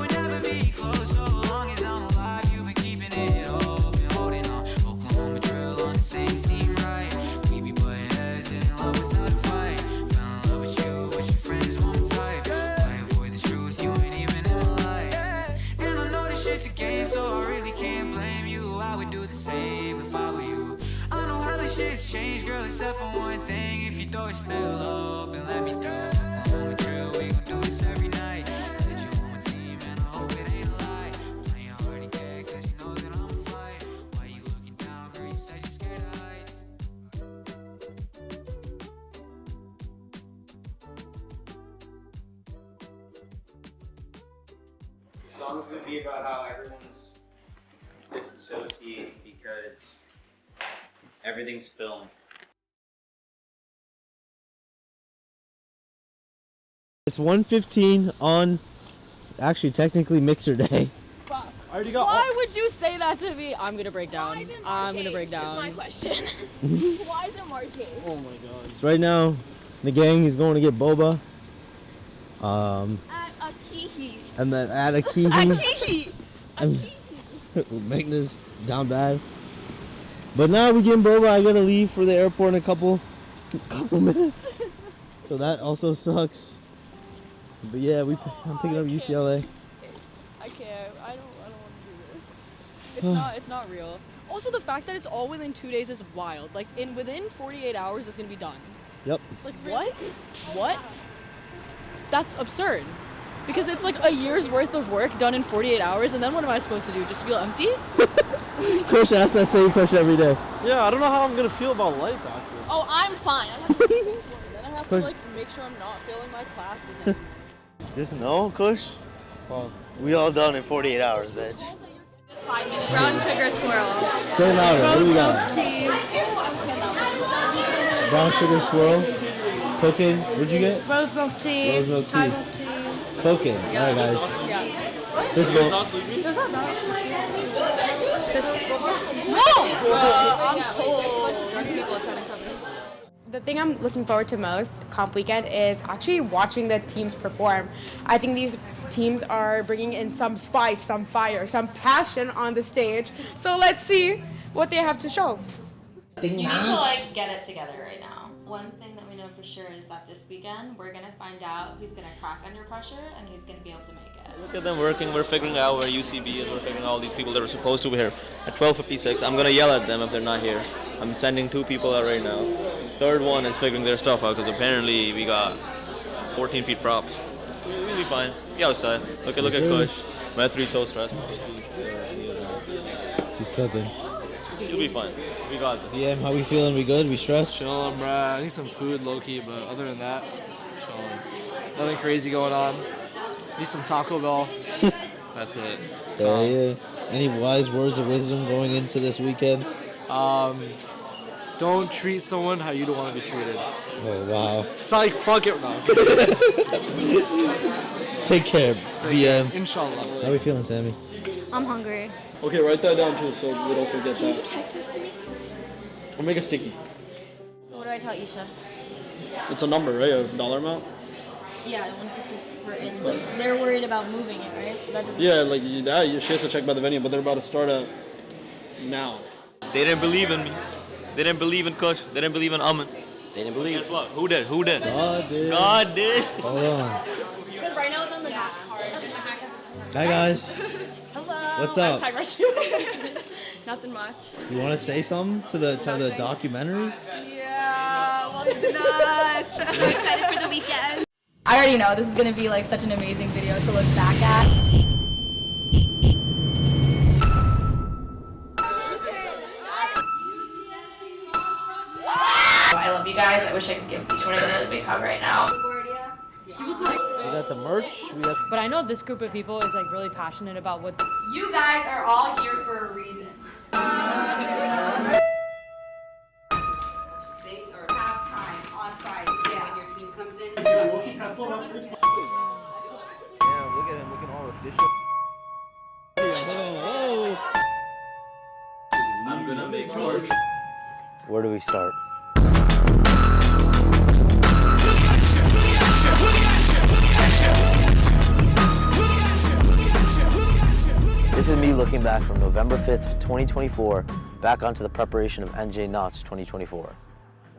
S5: it's a game, so I really can't blame you. I would do the same if I were you. I know how the shit's changed, girl, except for one thing. If your door's still open, let me through. Come on, drill, we gon' do this every night. Said you on my team, and I hope it ain't a lie. Playing hard to get, cause you know that I'm a fight. Why you looking down, girl, you said you're scared of heights.
S22: The song's gonna be about how everyone's disassociating because everything's filmed.
S23: It's 1:15 on, actually technically mixer day.
S24: Fuck.
S23: I already got
S24: Why would you say that to me? I'm gonna break down. I'm gonna break down.
S18: That's my question. Why is it Marquez?
S23: Oh my god. So right now, the gang is going to get boba.
S18: At a kihi.
S23: And then add a key.
S18: A kihi.
S23: And making this down bad. But now we're getting boba. I gotta leave for the airport in a couple minutes. So that also sucks. But yeah, I'm picking up UCLA.
S24: I can't. I don't want to do this. It's not real. Also, the fact that it's all within 2 days is wild. Like within 48 hours, it's gonna be done.
S23: Yep.
S24: Like what? What? That's absurd. Because it's like a year's worth of work done in 48 hours, and then what am I supposed to do? Just feel empty?
S23: Chris asks that same question every day.
S10: Yeah, I don't know how I'm gonna feel about life after.
S24: Oh, I'm fine. I have to then I have to like make sure I'm not failing my classes. And
S25: Just no, Kush. Well, we all done in 48 hours, bitch.
S24: 5 minutes. Brown sugar swirl.
S23: Say louder. What do we got? Brown sugar swirl. Cooking. What'd you get?
S24: Rose milk tea.
S23: Rose milk tea.
S24: Thai milk tea.
S23: Cooking.
S24: Yeah.
S23: All right, guys.
S24: Yeah.
S23: Let's go.
S24: There's not that. No! I'm cold.
S26: The thing I'm looking forward to most, comp weekend, is actually watching the teams perform. I think these teams are bringing in some spice, some fire, some passion on the stage. So let's see what they have to show.
S17: You need to like get it together right now. One thing that we know for sure is that this weekend we're gonna find out who's gonna crack under pressure and who's gonna be able to make it.
S27: Look at them working. We're figuring out where UCB is. We're figuring out all these people that are supposed to be here at 12:56. I'm gonna yell at them if they're not here. I'm sending 2 people out right now. Third one is figuring their stuff out because apparently we got 14 feet props. We'll be fine. Be outside. Look at Kush. Maitre's so stressed.
S23: He's cooking.
S27: She'll be fine. We got this.
S23: DM, how we feeling? We good? We stressed?
S10: Chillin', bruh. I need some food, low-key, but other than that, chillin'. Nothing crazy going on. Need some Taco Bell. That's it.
S23: Yeah. Any wise words of wisdom going into this weekend?
S10: Don't treat someone how you don't want to be treated.
S23: Oh, wow.
S10: Psych, fuck it. No.
S23: Take care, BM.
S10: Inshallah.
S23: How we feeling, Sammy?
S24: I'm hungry.
S10: Okay, write that down too so we don't forget
S24: Can you
S10: that.
S24: text this to me?
S10: Or make a sticky.
S24: So what do I tell Isha?
S10: It's a number, right? A dollar amount?
S24: Yeah, 150 per inch. But they're worried about moving it, right? So that doesn't.
S10: Yeah, like that. She has to check by the venue, but they're about to start at now.
S27: They didn't believe in me. They didn't believe in Kush. They didn't believe in Aman.
S25: They didn't believe.
S27: Guess what? Who did? Who did?
S23: God did.
S27: God did.
S23: Hold on.
S24: Because right now it's on the match card.
S23: Hi, guys.
S24: Hello.
S23: What's up?
S24: Nothing much.
S23: You want to say something to the documentary?
S24: Yeah, well, it's not.
S18: So excited for the weekend.
S28: I already know this is going to be like such an amazing video to look back at.
S17: I love you guys. I wish I could give each one of you a really big hug right now.
S23: We got the merch.
S28: But I know this group of people is like really passionate about what.
S17: You guys are all here for a reason.
S11: They are halftime on Friday when your team comes in.
S23: Yeah, look at him looking all official.
S27: I'm gonna make George.
S25: Where do we start? This is me looking back from November 5th, 2024, back onto the preparation of L'Notch 2024.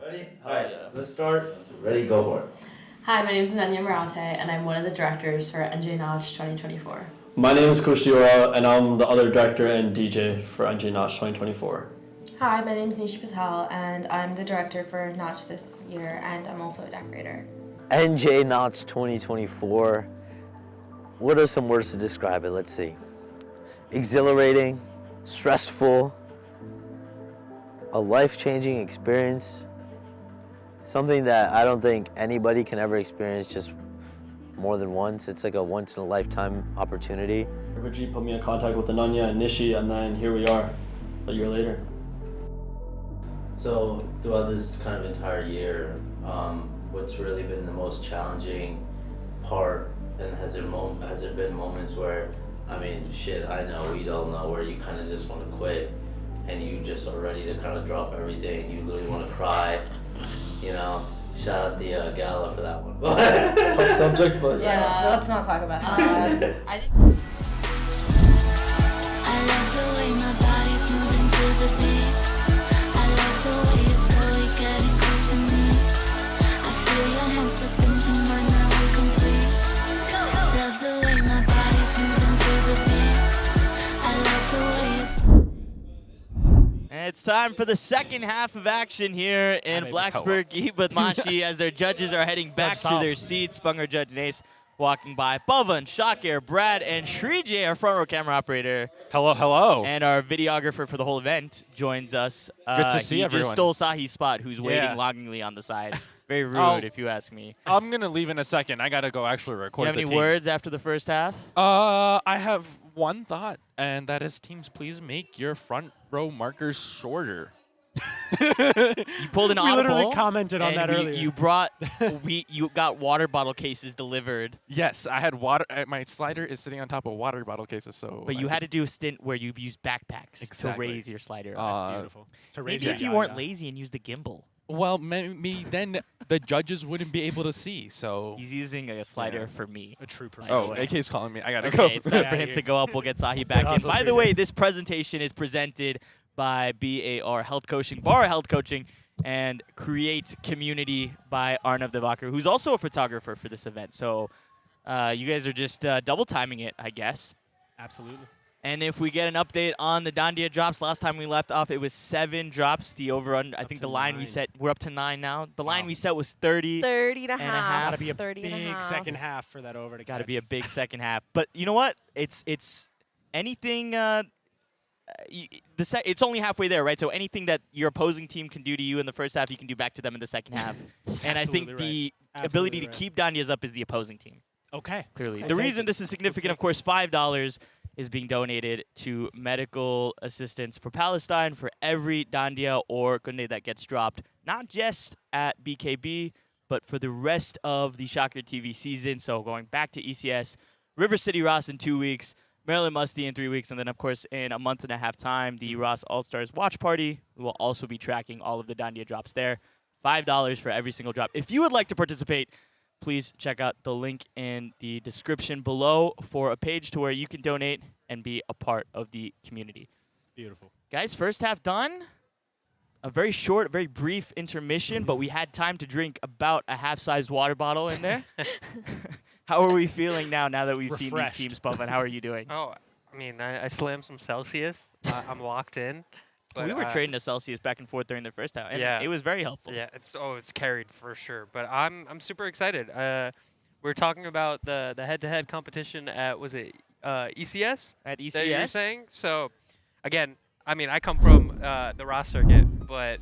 S25: Ready? All right, let's start. Ready, go for it.
S17: Hi, my name is Nariyan Bhangra, and I'm one of the directors for L'Notch 2024.
S2: My name is Coach Diora, and I'm the other director and DJ for NJ Notch 2024.
S17: Hi, my name is Nisha Patel, and I'm the director for Notch this year, and I'm also a decorator.
S25: NJ Notch 2024. What are some words to describe it? Let's see. Exhilarating, stressful, a life-changing experience. Something that I don't think anybody can ever experience just more than once. It's like a once-in-a-lifetime opportunity.
S2: Virgie put me in contact with Ananya and Nishi, and then here we are, a year later.
S25: So throughout this kind of entire year, what's really been the most challenging part, and has there been moments where, I mean, shit, I know, we don't know, where you kind of just want to quit, and you just are ready to kind of drop everything, you literally want to cry, you know? Shout out the gala for that one.
S2: Tough subject, but
S17: Yeah, let's not talk about that.
S12: I love the way my body's moving to the beat. I love the way it's slowly getting close to me. I feel your hands slip into mine, now I'm complete. Love the way my body's moving to the beat. I love the way it's.
S1: And it's time for the second half of action here in Blacksburg, Badmaashi, as their judges are heading back to their seats. Bhangra Judge Nace walking by. Pavan, Shaakir, Brad, and Shrije, our front row camera operator.
S3: Hello, hello.
S1: And our videographer for the whole event joins us.
S3: Good to see everyone.
S1: He just stole Sahi's spot, who's waiting longingly on the side. Very rude, if you ask me.
S3: I'm going to leave in a second. I got to go actually record
S1: You have
S3: the
S1: any
S3: teams.
S1: words after the first half?
S3: I have one thought, and that is, teams, please make your front row markers shorter.
S1: You pulled an audible.
S4: We literally commented on
S1: and
S4: that earlier.
S1: You brought, you got water bottle cases delivered.
S3: Yes, I had water. My slider is sitting on top of water bottle cases, so.
S1: But you had to do a stint where you used backpacks to raise your slider.
S3: That's
S4: beautiful.
S1: Maybe if you weren't lazy and used a gimbal.
S3: Well, maybe then the judges wouldn't be able to see, so.
S1: He's using a slider for me.
S4: A true pro.
S3: Oh, AK's calling me. I gotta go.
S1: Okay, it's time for him to go up. We'll get Sahi back in. By the way, this presentation is presented by BAR Health Coaching, Bar Health Coaching, and Create Community by Arnav Divaker, who's also a photographer for this event. So you guys are just double timing it, I guess.
S4: Absolutely.
S1: And if we get an update on the Dandia drops, last time we left off, it was 7 drops. The over-under, I think the line we set, we're up to 9 now. The line we set was 30.
S26: 30 and a
S1: half.
S26: half.
S4: Gotta be a
S26: 30 and a
S4: big
S26: half.
S4: second half for that over to
S1: Gotta
S4: catch.
S1: be a big second half. But you know what? It's anything. It's only halfway there, right? So anything that your opposing team can do to you in the first half, you can do back to them in the second half. And I think the ability to keep Dandias up is the opposing team.
S4: Okay.
S1: Clearly.
S4: I'll
S1: The
S4: take
S1: reason
S4: it.
S1: this is significant, of course, $5 is being donated to medical assistance for Palestine for every Dandia or Kunde that gets dropped, not just at BKB, but for the rest of the Shaakir TV season. So going back to ECS, River City Raas in 2 weeks, Maryland Musty in 3 weeks, and then, of course, in a month and a half time, the Raas Allstars watch party. We will also be tracking all of the Dandia drops there. $5 for every single drop. If you would like to participate, please check out the link in the description below for a page to where you can donate and be a part of the community.
S4: Beautiful.
S1: Guys, first half done. A very short, very brief intermission, but we had time to drink about a half-sized water bottle in there. How are we feeling now that we've seen these teams, Puffin? How are you doing?
S6: Oh, I mean, I slammed some Celsius. I'm locked in. But,
S1: we were trading a Celsius back and forth during the first half, and
S6: yeah,
S1: it was very helpful.
S6: Yeah, it's carried for sure. But I'm super excited. We're talking about the head-to-head competition at ECS?
S1: At ECS.
S6: That you're saying? So, again, I mean, I come from the Raas circuit, but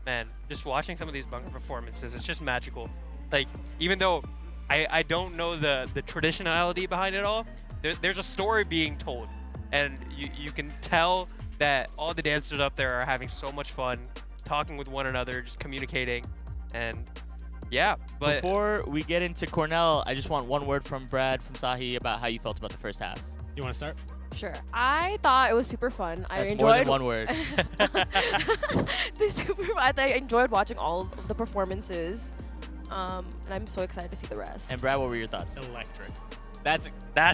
S6: man, just watching some of these Bhangra performances, it's just magical. Like, even though I don't know the traditionality behind it all, there's a story being told, and you can tell that all the dancers up there are having so much fun, talking with one another, just communicating, and yeah. But
S1: before we get into Cornell, I just want one word from Brad, from Sahi, about how you felt about the first half.
S4: You want to start?
S24: Sure. I thought it was super fun.
S1: That's
S24: I enjoyed
S1: more than one word.
S24: I enjoyed watching all of the performances, and I'm so excited to see the rest.
S1: And Brad, what were your thoughts?
S4: Electric.
S6: that's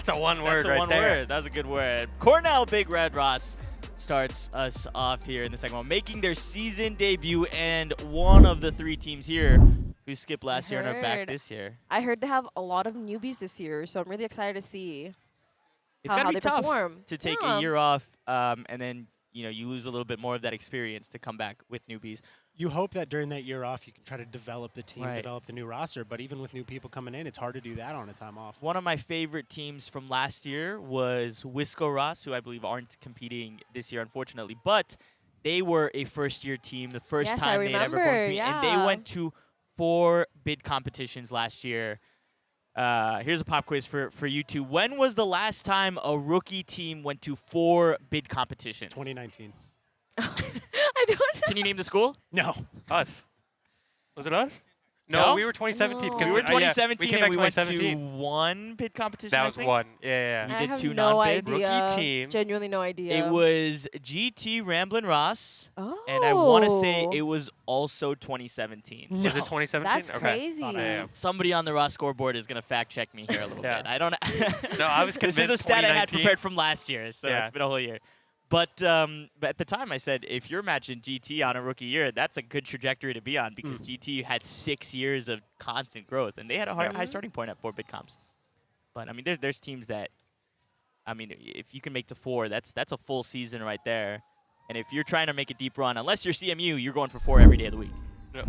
S6: a one word
S1: That's a
S6: right
S1: one
S6: there.
S1: word. That's a good word. Cornell Big Red Raas starts us off here in the second one, making their season debut, and one of the 3 teams here who skipped last year and are back this year.
S24: I heard they have a lot of newbies this year, so I'm really excited to see.
S1: It's
S7: how
S1: gotta be
S7: they
S1: tough
S7: perform.
S1: to take
S7: Yeah.
S1: a year off, and then you lose a little bit more of that experience to come back with newbies.
S4: You hope that during that year off, you can try to develop the team,
S1: Right.
S4: develop the new roster. But even with new people coming in, it's hard to do that on a time off.
S1: One of my favorite teams from last year was VSSB Raas, who I believe aren't competing this year, unfortunately. But they were a first-year team, the first
S7: Yes, I
S1: time they had ever
S7: remember,
S1: performed, and they
S7: yeah.
S1: went to 4 bid competitions last year. Here's a pop quiz for you two. When was the last time a rookie team went to 4 bid competitions?
S4: 2019.
S7: I don't know.
S1: Can you name the school?
S4: No.
S6: Us. Was it us?
S1: No?
S6: No, we were 2017.
S7: No.
S6: 'cause
S1: We were
S6: yeah,
S1: 2017
S6: came
S1: and
S6: back
S1: we went to
S6: 2017.
S1: 1 bid competition,
S6: That
S1: I
S6: was
S1: think?
S6: one. Yeah.
S1: We
S7: I
S1: did
S7: have
S1: 2
S7: no
S1: non-bid.
S7: idea.
S6: Rookie team.
S7: Genuinely no idea.
S1: It was GT Ramblin' Ross,
S7: Oh.
S1: and I want to say it was also 2017.
S6: Was it 2017?
S7: That's
S6: Okay.
S7: crazy.
S6: Yeah.
S1: Somebody on the Ross scoreboard is going to fact check me here a little
S6: Yeah.
S1: bit. I don't
S6: No, I was
S1: This is a
S6: convinced
S1: stat I had
S6: 2019.
S1: prepared from last year, so
S6: Yeah.
S1: it's been a whole year. But at the time, I said, if you're matching GT on a rookie year, that's a good trajectory to be on because GT had 6 years of constant growth, and they had a high starting point at 4 bid comps. But, I mean, there's teams that, I mean, if you can make to 4, that's a full season right there. And if you're trying to make a deep run, unless you're CMU, you're going for 4 every day of the week.
S6: Yep.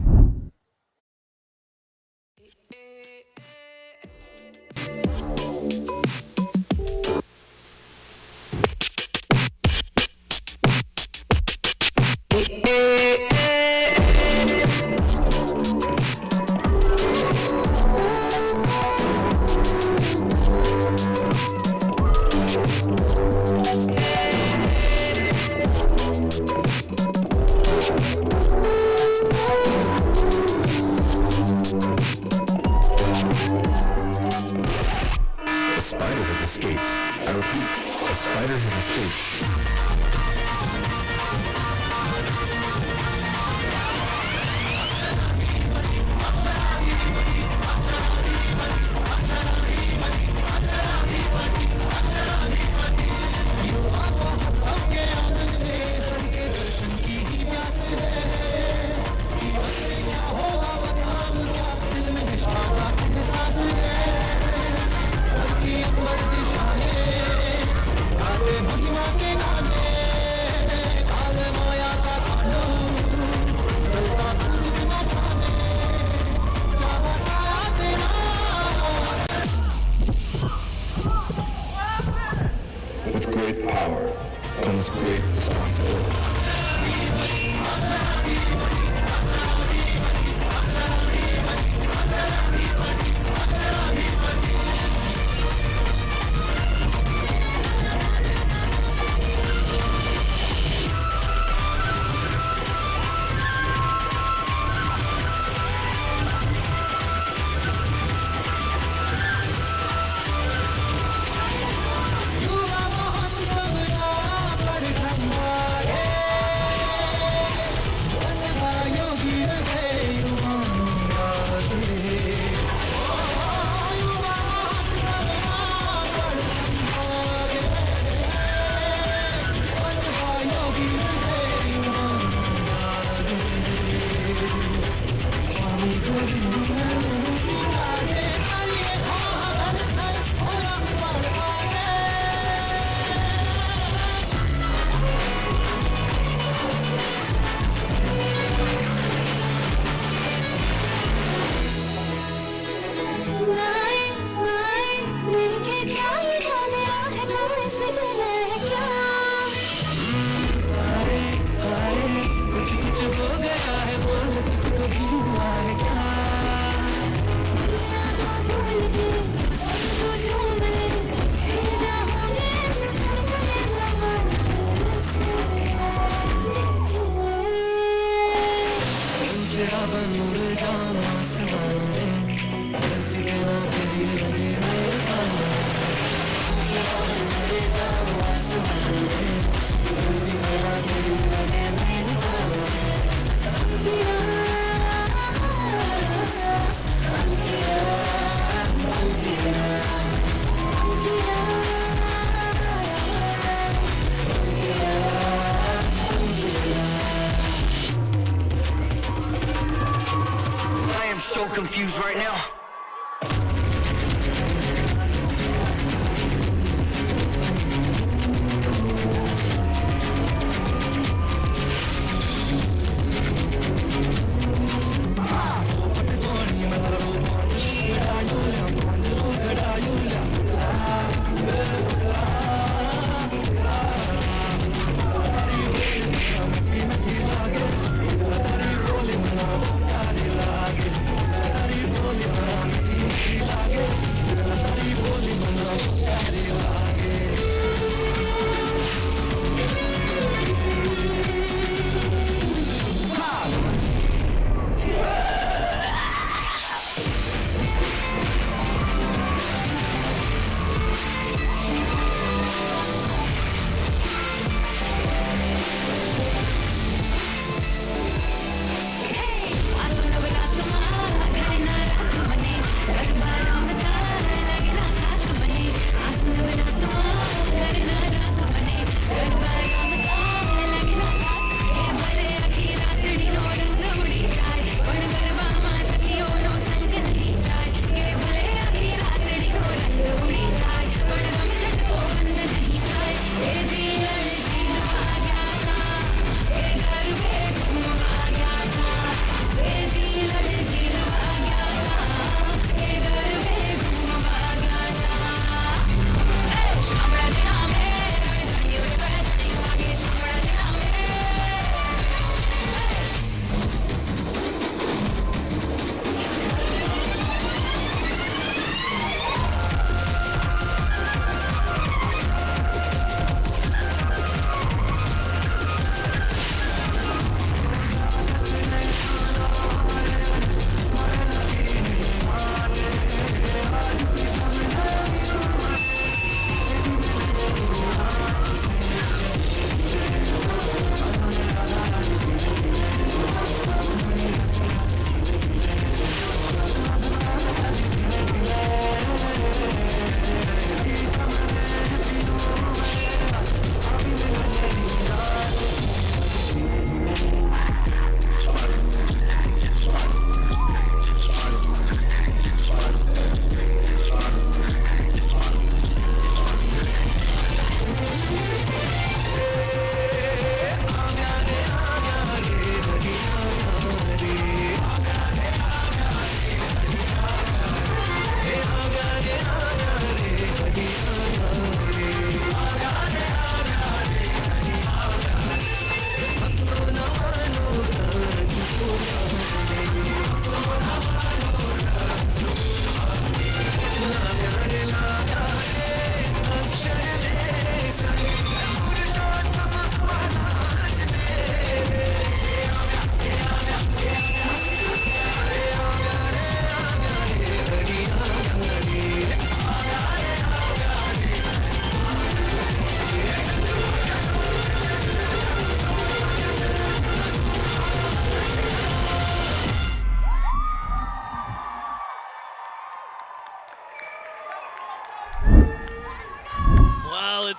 S8: A spider has escaped. I repeat, a spider has escaped. With great power comes great responsibility.
S9: I am so confused right now.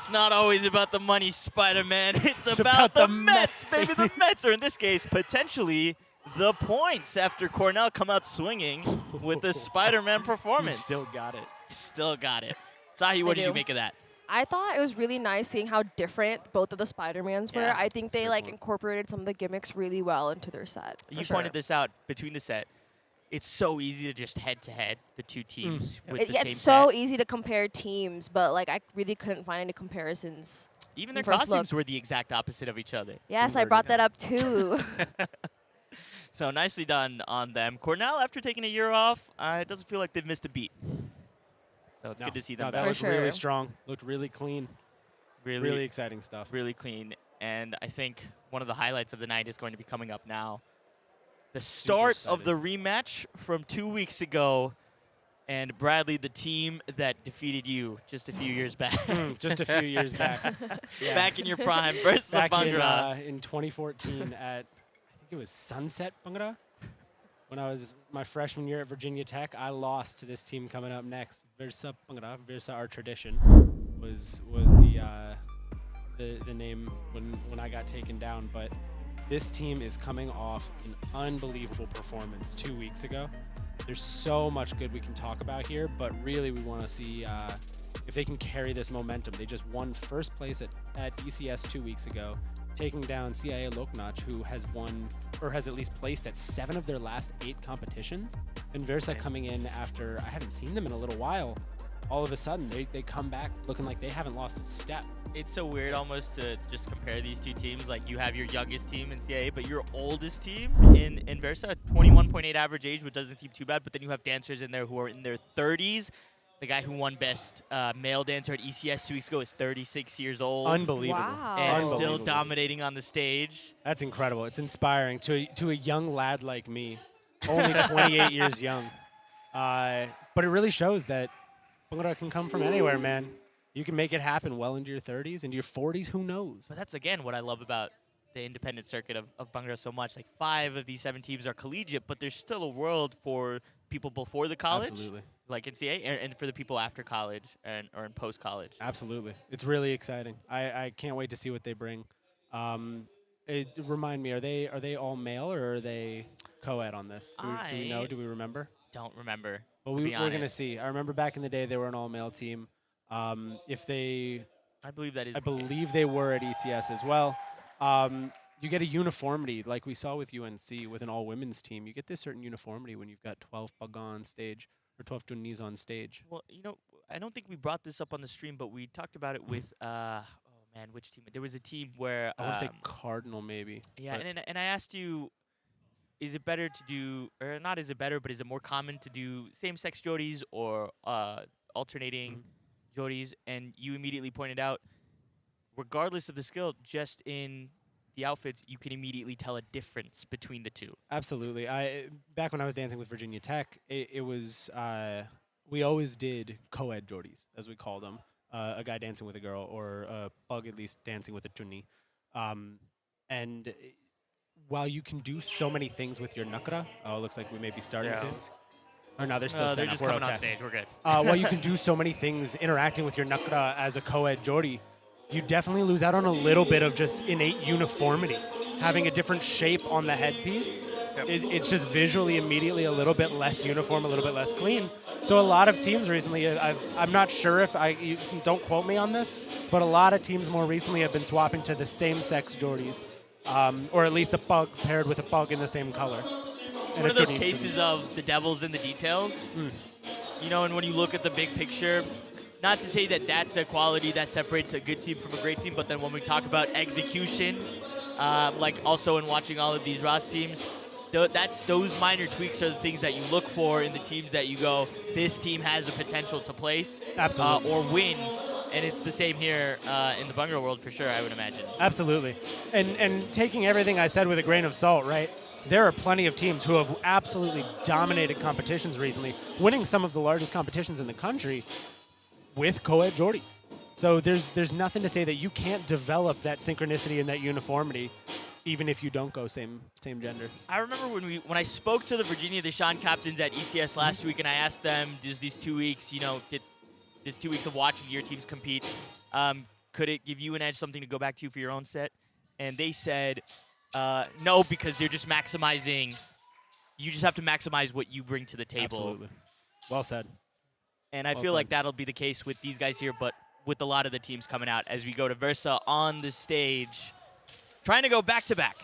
S1: It's not always about the money, Spider-Man. It's about the Mets, baby. The Mets, or in this case, potentially the points after Cornell come out swinging with the Spider-Man performance.
S4: Still got it.
S1: Still got it. Sahi, what did you make of that?
S7: I thought it was really nice seeing how different both of the Spider-Mans were.
S1: Yeah,
S7: I think they incorporated some of the gimmicks really well into their set.
S1: You pointed this out between the set. It's so easy to just head-to-head the two teams with the same
S7: It's so
S1: set.
S7: easy to compare teams, but I really couldn't find any comparisons.
S1: Even their
S7: in first
S1: costumes
S7: look.
S1: were the exact opposite of each other.
S7: Yes, I brought that up too.
S1: So nicely done on them. Cornell, after taking a year off, it doesn't feel like they've missed a beat. So it's good to see them
S4: That
S1: back.
S4: looked really strong. Looked really clean.
S1: Really,
S4: really exciting stuff.
S1: Really clean. And I think one of the highlights of the night is going to be coming up now. The start of the rematch from 2 weeks ago. And Bradley, the team that defeated you just a few years back.
S4: Just a few years back. Yeah.
S1: Back in your prime versus
S4: back
S1: Bhangra.
S4: in 2014 at, I think it was Sunset Bhangra. When I was my freshman year at Virginia Tech, I lost to this team coming up next. VSSB Bhangra, VSSB Our Tradition, was the name when I got taken down. But this team is coming off an unbelievable performance 2 weeks ago. There's so much good we can talk about here, but really we want to see if they can carry this momentum. They just won first place at ECS 2 weeks ago, taking down CIA L'Notch, who has won, or has at least placed at 7 of their last 8 competitions. And VSSB coming in after, I haven't seen them in a little while, all of a sudden they come back looking like they haven't lost a step.
S1: It's so weird almost to just compare these two teams. Like, you have your youngest team in CIA, but your oldest team in VSSB, 21.8 average age, which doesn't seem too bad, but then you have dancers in there who are in their 30s. The guy who won best male dancer at ECS 2 weeks ago is 36 years old.
S4: Unbelievable.
S7: Wow.
S1: And still dominating on the stage.
S4: That's incredible. It's inspiring to a young lad like me, only 28 years young. But it really shows that Bhangra can come from anywhere, man. You can make it happen well into your 30s, into your 40s, who knows?
S1: But that's, again, what I love about the independent circuit of Bhangra so much. Like, 5 of these 7 teams are collegiate, but there's still a world for people before the college.
S4: Absolutely.
S1: Like in CA, and for the people after college or in post-college.
S4: Absolutely. It's really exciting. I can't wait to see what they bring. Remind me, are they all male or are they co-ed on this? Do we know? Do we remember?
S1: Don't remember.
S4: Well, we're going to see. I remember back in the day they were an all-male team. If they,
S1: I believe that is.
S4: I believe they were at ECS as well. You get a uniformity like we saw with UNC with an all-women's team. You get this certain uniformity when you've got 12 Baga on stage or 12 Tunis on stage.
S1: Well, I don't think we brought this up on the stream, but we talked about it with which team? There was a team where
S4: I want to say Cardinal maybe.
S1: Yeah, and I asked you, is it better to do, or not is it better, but is it more common to do same-sex jodies or alternating jodies? And you immediately pointed out, regardless of the skill, just in the outfits, you can immediately tell a difference between the two.
S4: Absolutely. Back when I was dancing with Virginia Tech, it was we always did co-ed jodies, as we call them. A guy dancing with a girl, or a pug at least dancing with a tuni. And while you can do so many things with your nakra, it looks like we may be starting soon. Or no, they're still
S1: they're just coming on stage. We're good.
S4: While you can do so many things interacting with your nakra as a co-ed jodi, you definitely lose out on a little bit of just innate uniformity. Having a different shape on the headpiece, it's just visually immediately a little bit less uniform, a little bit less clean. So a lot of teams recently, I'm not sure if you don't quote me on this, but a lot of teams more recently have been swapping to the same-sex jodis, or at least a pug paired with a pug in the same color.
S1: One of those cases of the devil's in the details. And when you look at the big picture, not to say that that's a quality that separates a good team from a great team, but then when we talk about execution, like also in watching all of these Raas teams, those minor tweaks are the things that you look for in the teams that you go, this team has the potential to place or win. And it's the same here in the Bhangra world for sure, I would imagine.
S4: Absolutely. And taking everything I said with a grain of salt, right? There are plenty of teams who have absolutely dominated competitions recently, winning some of the largest competitions in the country with co-ed jodis. So there's nothing to say that you can't develop that synchronicity and that uniformity even if you don't go same gender.
S1: I remember when I spoke to the Virginia Deshaun captains at ECS last week, and I asked them, does these 2 weeks, this 2 weeks of watching your teams compete could it give you an edge, something to go back to for your own set? And they said, no, because they're just maximizing. You just have to maximize what you bring to the table.
S4: Absolutely. Well said.
S1: And I
S4: Well
S1: feel
S4: said.
S1: like that'll be the case with these guys here, but with a lot of the teams coming out as we go to Versa on the stage, trying to go back-to-back.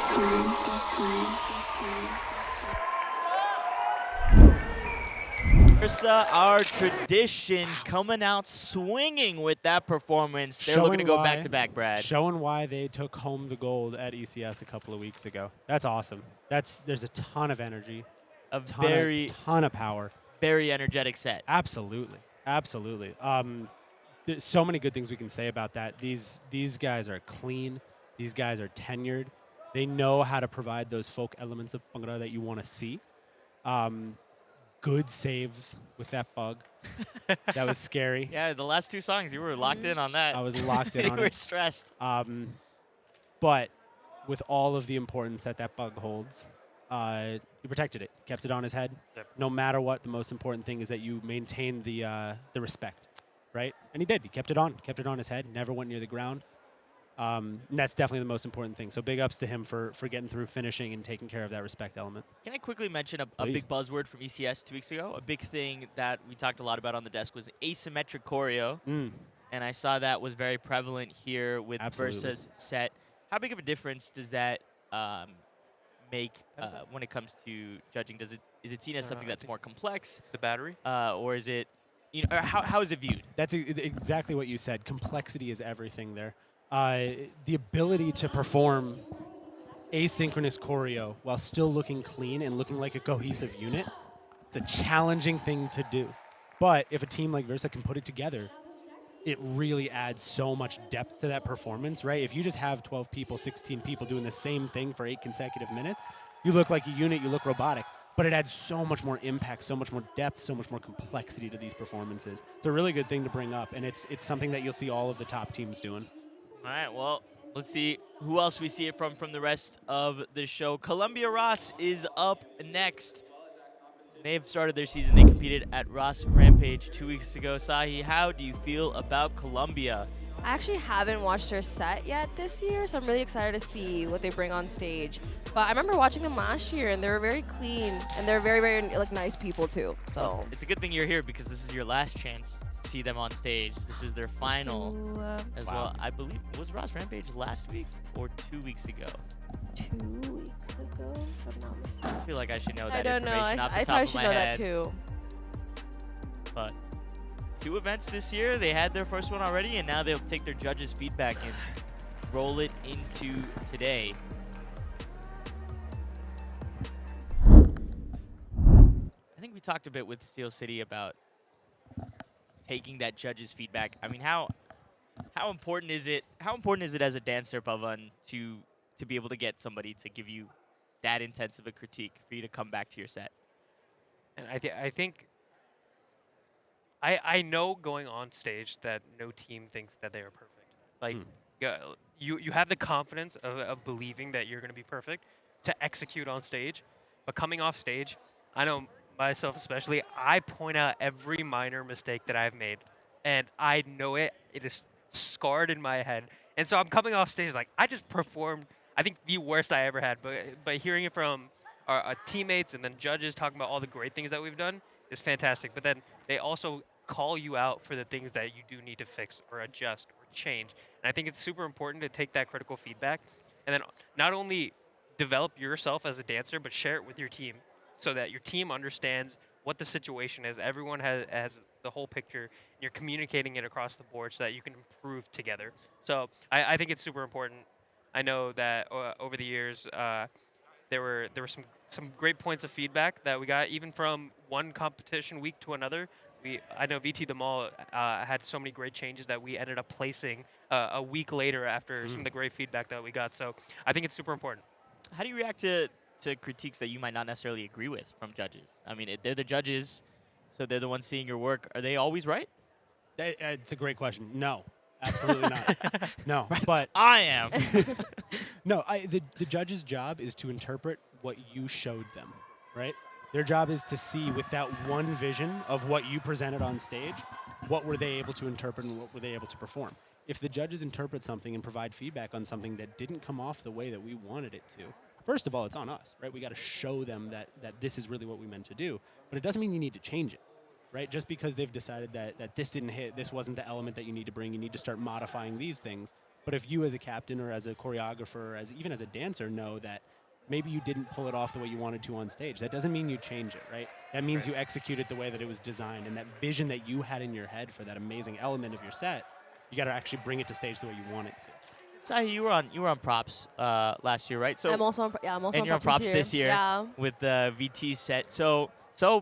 S12: this one, this one, this one.
S1: Ursa, our tradition, coming out swinging with that performance. They're looking to go back to back, Brad.
S4: Showing why they took home the gold at ECS a couple of weeks ago. That's awesome. There's a ton of energy,
S1: A
S4: ton of power.
S1: Very energetic set.
S4: Absolutely, absolutely. There's so many good things we can say about that. These guys are clean. These guys are tenured. They know how to provide those folk elements of Bhangra that you want to see. Good saves with that bug. That was scary.
S1: Yeah, the last 2 songs, you were locked in on that.
S4: I was locked in on it.
S1: You were stressed.
S4: But with all of the importance that bug holds, he protected it, kept it on his head.
S6: Yep.
S4: No matter what, the most important thing is that you maintain the respect, right? And he did. He kept it on his head, never went near the ground. And that's definitely the most important thing. So big ups to him for getting through, finishing, and taking care of that respect element.
S1: Can I quickly mention a big buzzword from ECS 2 weeks ago? A big thing that we talked a lot about on the desk was asymmetric choreo. And I saw that was very prevalent here with Versa's set. How big of a difference does that make when it comes to judging? Is it seen as something that's more complex?
S6: The battery?
S1: Or is it, or how is it viewed?
S4: That's exactly what you said. Complexity is everything there. The ability to perform asynchronous choreo while still looking clean and looking like a cohesive unit, it's a challenging thing to do. But if a team like Versa can put it together, it really adds so much depth to that performance, right? If you just have 12 people, 16 people doing the same thing for 8 consecutive minutes, you look like a unit, you look robotic. But it adds so much more impact, so much more depth, so much more complexity to these performances. It's a really good thing to bring up, and it's something that you'll see all of the top teams doing.
S1: All right, well, let's see who else we see it from the rest of the show. Columbia Raas is up next. They've started their season. They competed at Raas Rampage 2 weeks ago. Sahi, how do you feel about Columbia?
S7: I actually haven't watched their set yet this year, so I'm really excited to see what they bring on stage. But I remember watching them last year, and they were very clean, and they're very, very nice people too. So
S1: it's a good thing you're here because this is your last chance to see them on stage. This is their final as well. I believe, was Raas Rampage last week or 2 weeks ago?
S7: 2 weeks ago, if I'm not mistaken.
S1: I feel like I should know that
S7: I don't know.
S1: information off the
S7: I
S1: top
S7: probably
S1: of
S7: should
S1: my
S7: know
S1: head.
S7: that too.
S1: But 2 events this year. They had their first one already, and now they'll take their judges' feedback and roll it into today. I think we talked a bit with Steel City about taking that judges' feedback. I mean, how important is it? How important is it as a dancer, Pavan, to be able to get somebody to give you that intense of a critique for you to come back to your set?
S6: And I think I know going on stage that no team thinks that they are perfect. Like, you have the confidence of believing that you're going to be perfect to execute on stage, but coming off stage, I know myself especially, I point out every minor mistake that I've made, and I know it is scarred in my head. And so I'm coming off stage like, I just performed, I think, the worst I ever had, but hearing it from our teammates and then judges talking about all the great things that we've done is fantastic. But then they also call you out for the things that you do need to fix or adjust or change. And I think it's super important to take that critical feedback and then not only develop yourself as a dancer, but share it with your team so that your team understands what the situation is. Everyone has the whole picture, and you're communicating it across the board so that you can improve together. So I think it's super important. I know that over the years, there were some great points of feedback that we got, even from one competition week to another. I know VT the Mall had so many great changes that we ended up placing a week later after some of the great feedback that we got. So I think it's super important.
S1: How do you react to critiques that you might not necessarily agree with from judges? I mean, they're the judges, so they're the ones seeing your work. Are they always right?
S4: It's a great question. No, absolutely not. No,
S1: Right.
S4: but
S1: I am.
S4: No, the judge's job is to interpret what you showed them, right? Their job is to see with that one vision of what you presented on stage, what were they able to interpret and what were they able to perform. If the judges interpret something and provide feedback on something that didn't come off the way that we wanted it to, first of all, it's on us, right? We got to show them that this is really what we meant to do, but it doesn't mean you need to change it, right? Just because they've decided that this didn't hit, this wasn't the element that you need to bring, you need to start modifying these things, But if you as a captain or as a choreographer, or even as a dancer, know that maybe you didn't pull it off the way you wanted to on stage, that doesn't mean you change it, right? That means you execute it the way that it was designed, and that vision that you had in your head for that amazing element of your set, you got to actually bring it to stage the way you want it to.
S1: Sahi, you were on props last year, right? So
S7: I'm also on, I'm also
S1: and you're on props this year
S7: Yeah.
S1: with the VT set. So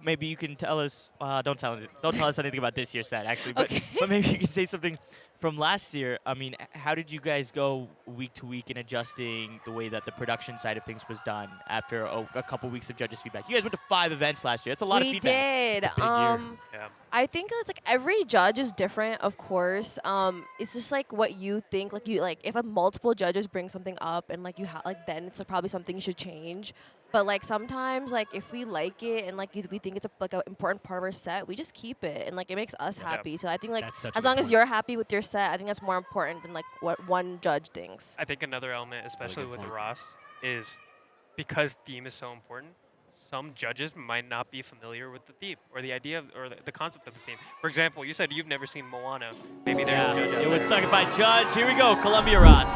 S1: maybe you can tell us. Don't tell us anything about this year's set, actually. But but maybe you can say something from last year. I mean, how did you guys go week to week in adjusting the way that the production side of things was done after a couple weeks of judges' feedback? You guys went to 5 events last year. That's a lot of feedback.
S7: We did.
S1: It's a big year.
S6: Yeah.
S7: I think it's like every judge is different, of course. It's just like what you think. Like if multiple judges bring something up and like then it's probably something you should change. But like sometimes like if we like it and like we think it's an important part of our set, we just keep it and like it makes us happy. So I think like as long as you're happy with your set, I think that's more important than like what one judge thinks.
S6: I think another element, especially with the Raas, is because theme is so important. Some judges might not be familiar with the theme or the idea or the concept of the theme. For example, you said you've never seen Moana. Maybe there's a judge out
S1: It
S6: there.
S1: was sung by Judge. Here we go, Columbia Raas.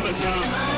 S9: Basa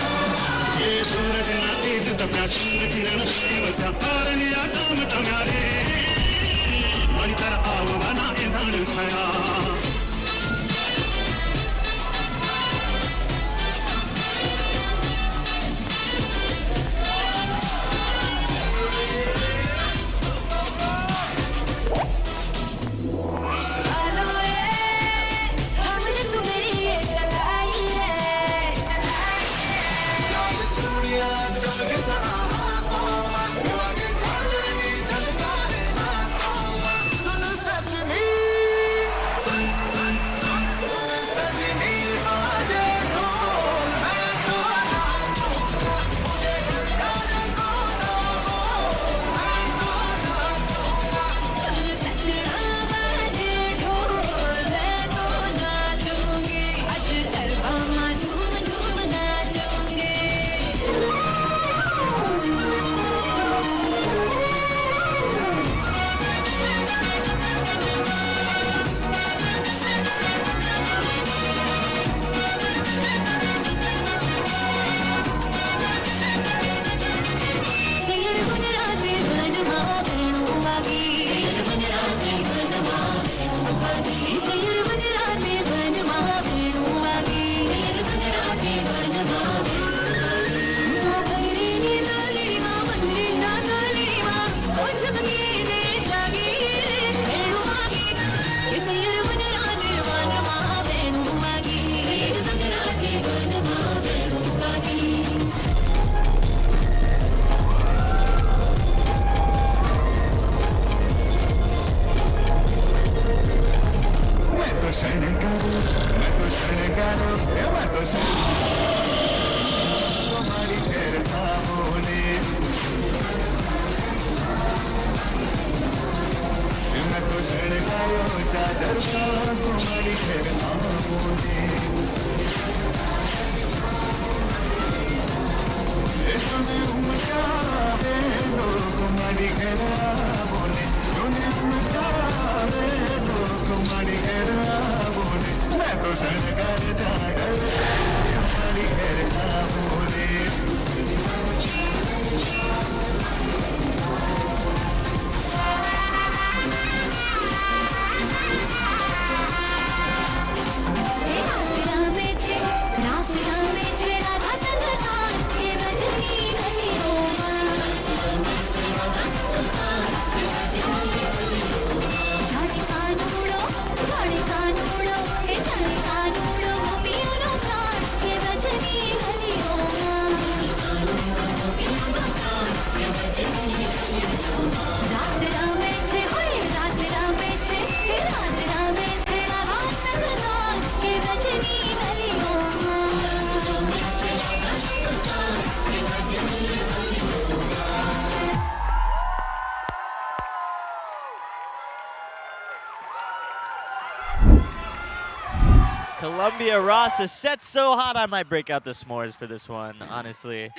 S1: Columbia Ross is set so hot I might break out the s'mores for this one, honestly.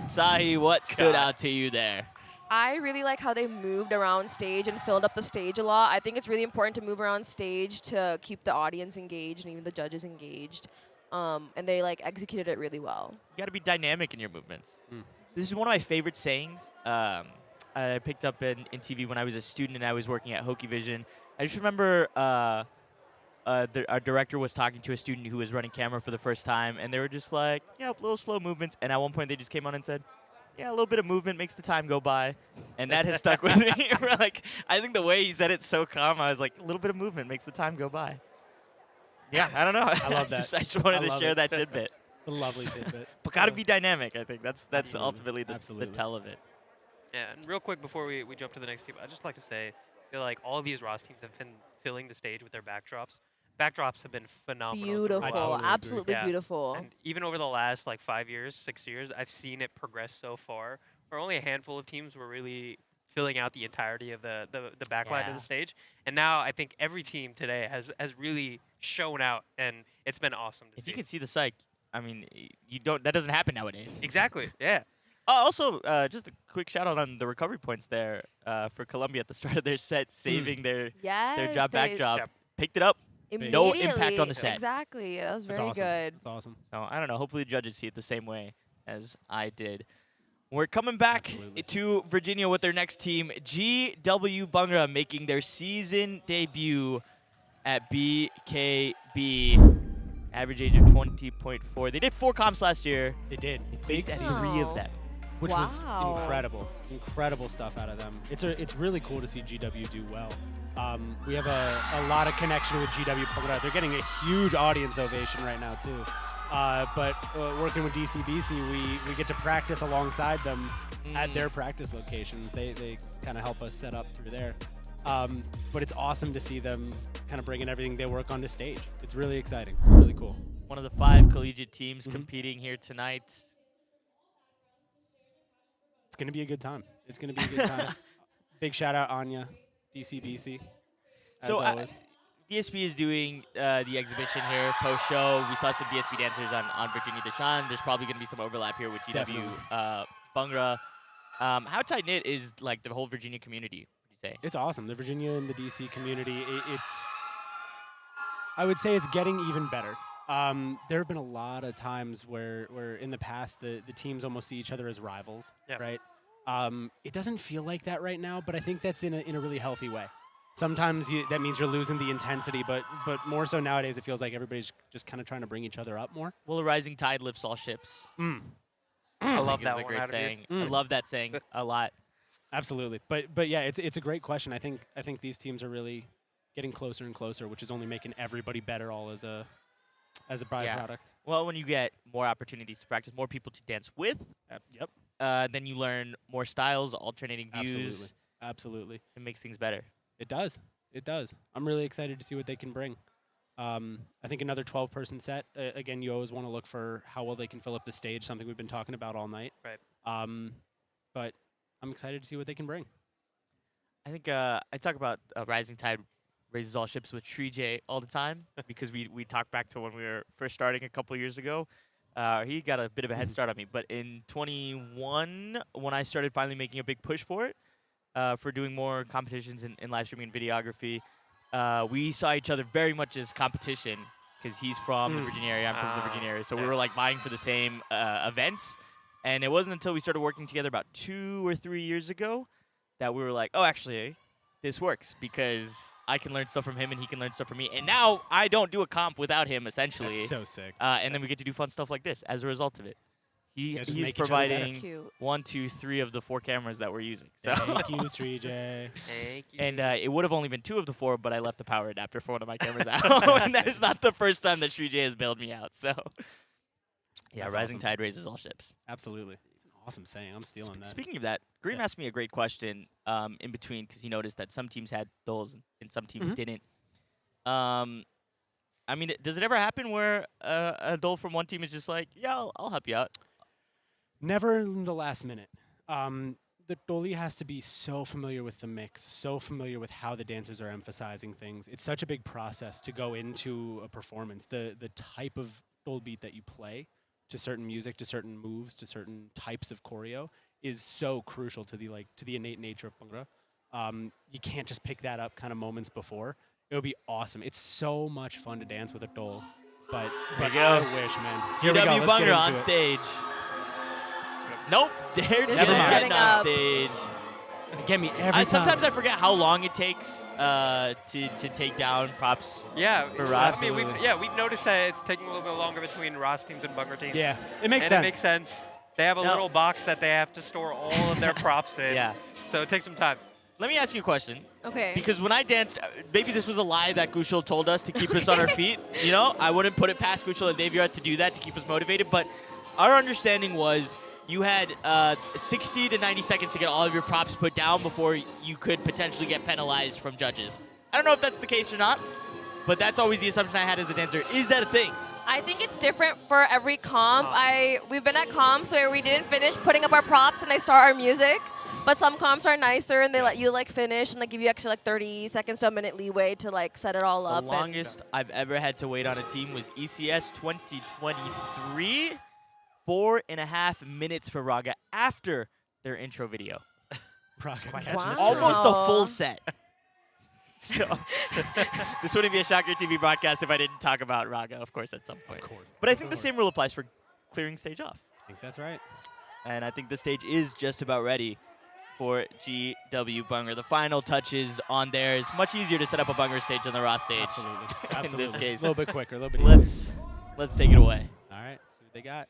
S1: Sahi, what stood out to you there?
S7: I really like how they moved around stage and filled up the stage a lot. I think it's really important to move around stage to keep the audience engaged and even the judges engaged. And they like executed it really well.
S1: You got to be dynamic in your movements. This is one of my favorite sayings. I picked up in TV when I was a student and I was working at Hokie Vision. I just remember our director was talking to a student who was running camera for the first time, and they were just like, yeah, little slow movements. And at one point, they just came on and said, yeah, a little bit of movement makes the time go by. And that has stuck with me. Like, I think the way he said it so calm, I was like, a little bit of movement makes the time go by. Yeah, I don't know.
S4: I love that.
S1: I just wanted to share that tidbit.
S4: It's a lovely tidbit.
S1: But got to be dynamic, I think. That's ultimately the tell of it.
S6: Yeah, and real quick before we jump to the next team, I'd just like to say, I feel like all of these Ross teams have been filling the stage with their backdrops. Backdrops have been phenomenal.
S7: Beautiful, absolutely
S6: yeah.
S7: beautiful.
S6: And even over the last like 5 years, 6 years, I've seen it progress so far. Where only a handful of teams were really filling out the entirety of the backline of the stage. And now I think every team today has really shown out, and it's been awesome to see.
S1: If you could see the psych, I mean, that doesn't happen nowadays.
S6: Exactly, yeah.
S1: Also, just a quick shout out on the recovery points there for Columbia at the start of their set, saving their job backdrop.
S6: Yep.
S1: Picked it up. No impact on the set.
S7: Exactly. That was very
S4: awesome.
S7: good.
S4: That's awesome.
S1: So I don't know. Hopefully the judges see it the same way as I did. We're coming back to Virginia with their next team, GW Bhangra, making their season debut at BKB. Average age of 20.4. They did 4 comps last year.
S4: They did.
S1: They placed at 3 of them.
S4: Which was incredible stuff out of them. It's really cool to see GW do well. We have a lot of connection with GW Bhangra. They're getting a huge audience ovation right now too. But working with DCBC, we get to practice alongside them at their practice locations. They kind of help us set up through there. But it's awesome to see them kind of bringing everything they work on to stage. It's really exciting, really cool.
S1: One of the 5 collegiate teams competing here tonight.
S4: It's going to be a good time. It's going to be a good time. Big shout out Anya, DCBC.
S1: So VSB is doing the exhibition here post-show. We saw some VSB dancers on Virginia Deshawn. There's probably going to be some overlap here with GW Bhangra. How tight-knit is like the whole Virginia community, would you say?
S4: It's awesome. The Virginia and the DC community, I would say it's getting even better. There have been a lot of times where in the past the teams almost see each other as rivals, right? It doesn't feel like that right now, but I think that's in a really healthy way. Sometimes that means you're losing the intensity, but more so nowadays it feels like everybody's just kind of trying to bring each other up more.
S1: Well, a rising tide lifts all ships.
S6: I love that
S1: one.
S6: Great
S1: saying. I love that saying a lot.
S4: Absolutely, but yeah, it's a great question. I think these teams are really getting closer and closer, which is only making everybody better all as a byproduct.
S1: Yeah. Well, when you get more opportunities to practice, more people to dance with, then you learn more styles, alternating views.
S4: Absolutely.
S1: It makes things better.
S4: It does. It does. I'm really excited to see what they can bring. I think another 12-person set. Again, you always want to look for how well they can fill up the stage, something we've been talking about all night.
S6: Right.
S4: But I'm excited to see what they can bring.
S1: I think I talk about rising tide raises all ships with Shree all the time because we talked back to when we were first starting a couple years ago. He got a bit of a head start on me. But in 21, when I started finally making a big push for it, for doing more competitions in live streaming and videography, we saw each other very much as competition because he's from the Virginia area, I'm from the Virginia area. So we were like vying for the same events. And it wasn't until we started working together about 2 or 3 years ago that we were like, oh, actually, this works because I can learn stuff from him and he can learn stuff from me. And now I don't do a comp without him, essentially.
S4: That's so sick.
S1: And then we get to do fun stuff like this as a result of it. He's providing 1, 2, 3 of the 4 cameras that we're using. So.
S4: Thank you, Shree J.
S6: Thank you.
S1: And it would have only been 2 of the 4, but I left the power adapter for one of my cameras out. And that is not the first time that Shree J has bailed me out. So, yeah,
S4: That's
S1: rising
S4: awesome.
S1: tide raises all ships.
S4: Absolutely. It's an awesome saying. I'm stealing that.
S1: Speaking of that, Green asked me a great question in between because he noticed that some teams had doles and some teams didn't. I mean, does it ever happen where a dole from one team is just like, yeah, I'll help you out?
S4: Never in the last minute. The Doli has to be so familiar with the mix, so familiar with how the dancers are emphasizing things. It's such a big process to go into a performance. The type of Dol beat that you play to certain music, to certain moves, to certain types of choreo is so crucial to the innate nature of Bhangra. You can't just pick that up kind of moments before. It would be awesome. It's so much fun to dance with a Dol. But I wish, man.
S1: GW Bhangra on stage. Nope, they're just getting on stage.
S4: Get me every time.
S1: Sometimes I forget how long it takes to take down props. For Raas.
S6: I mean, we've noticed that it's taking a little bit longer between Raas teams and Bhangra teams.
S4: Yeah, it makes sense.
S6: It makes sense. They have a little box that they have to store all of their props in.
S1: Yeah.
S6: So it takes some time.
S1: Let me ask you a question.
S7: Okay.
S1: Because when I danced, maybe this was a lie that Kushal told us to keep us on our feet. You know, I wouldn't put it past Kushal and Divaker to do that to keep us motivated. But our understanding was you had 60 to 90 seconds to get all of your props put down before you could potentially get penalized from judges. I don't know if that's the case or not, but that's always the assumption I had as a dancer. Is that a thing?
S7: I think it's different for every comp. We've been at comps where we didn't finish putting up our props and they start our music. But some comps are nicer and they let you finish and they give you extra 30 seconds to a minute leeway to set it all up.
S1: The longest I've ever had to wait on a team was ECS 2023. 4.5 minutes for Raga after their intro video.
S4: Raga,
S1: almost a full set. So this wouldn't be a Shaakir TV broadcast if I didn't talk about Raga, of course, at some point.
S4: Of course.
S1: But I think the same rule applies for clearing stage off.
S4: I think that's right.
S1: And I think the stage is just about ready for GW Bhangra. The final touches on there is much easier to set up a Bhangra stage than the Raas stage.
S4: Absolutely.
S1: In
S4: Absolutely.
S1: this case.
S4: A little bit quicker, a little bit easier.
S1: Let's take it away.
S4: All right, see what they got.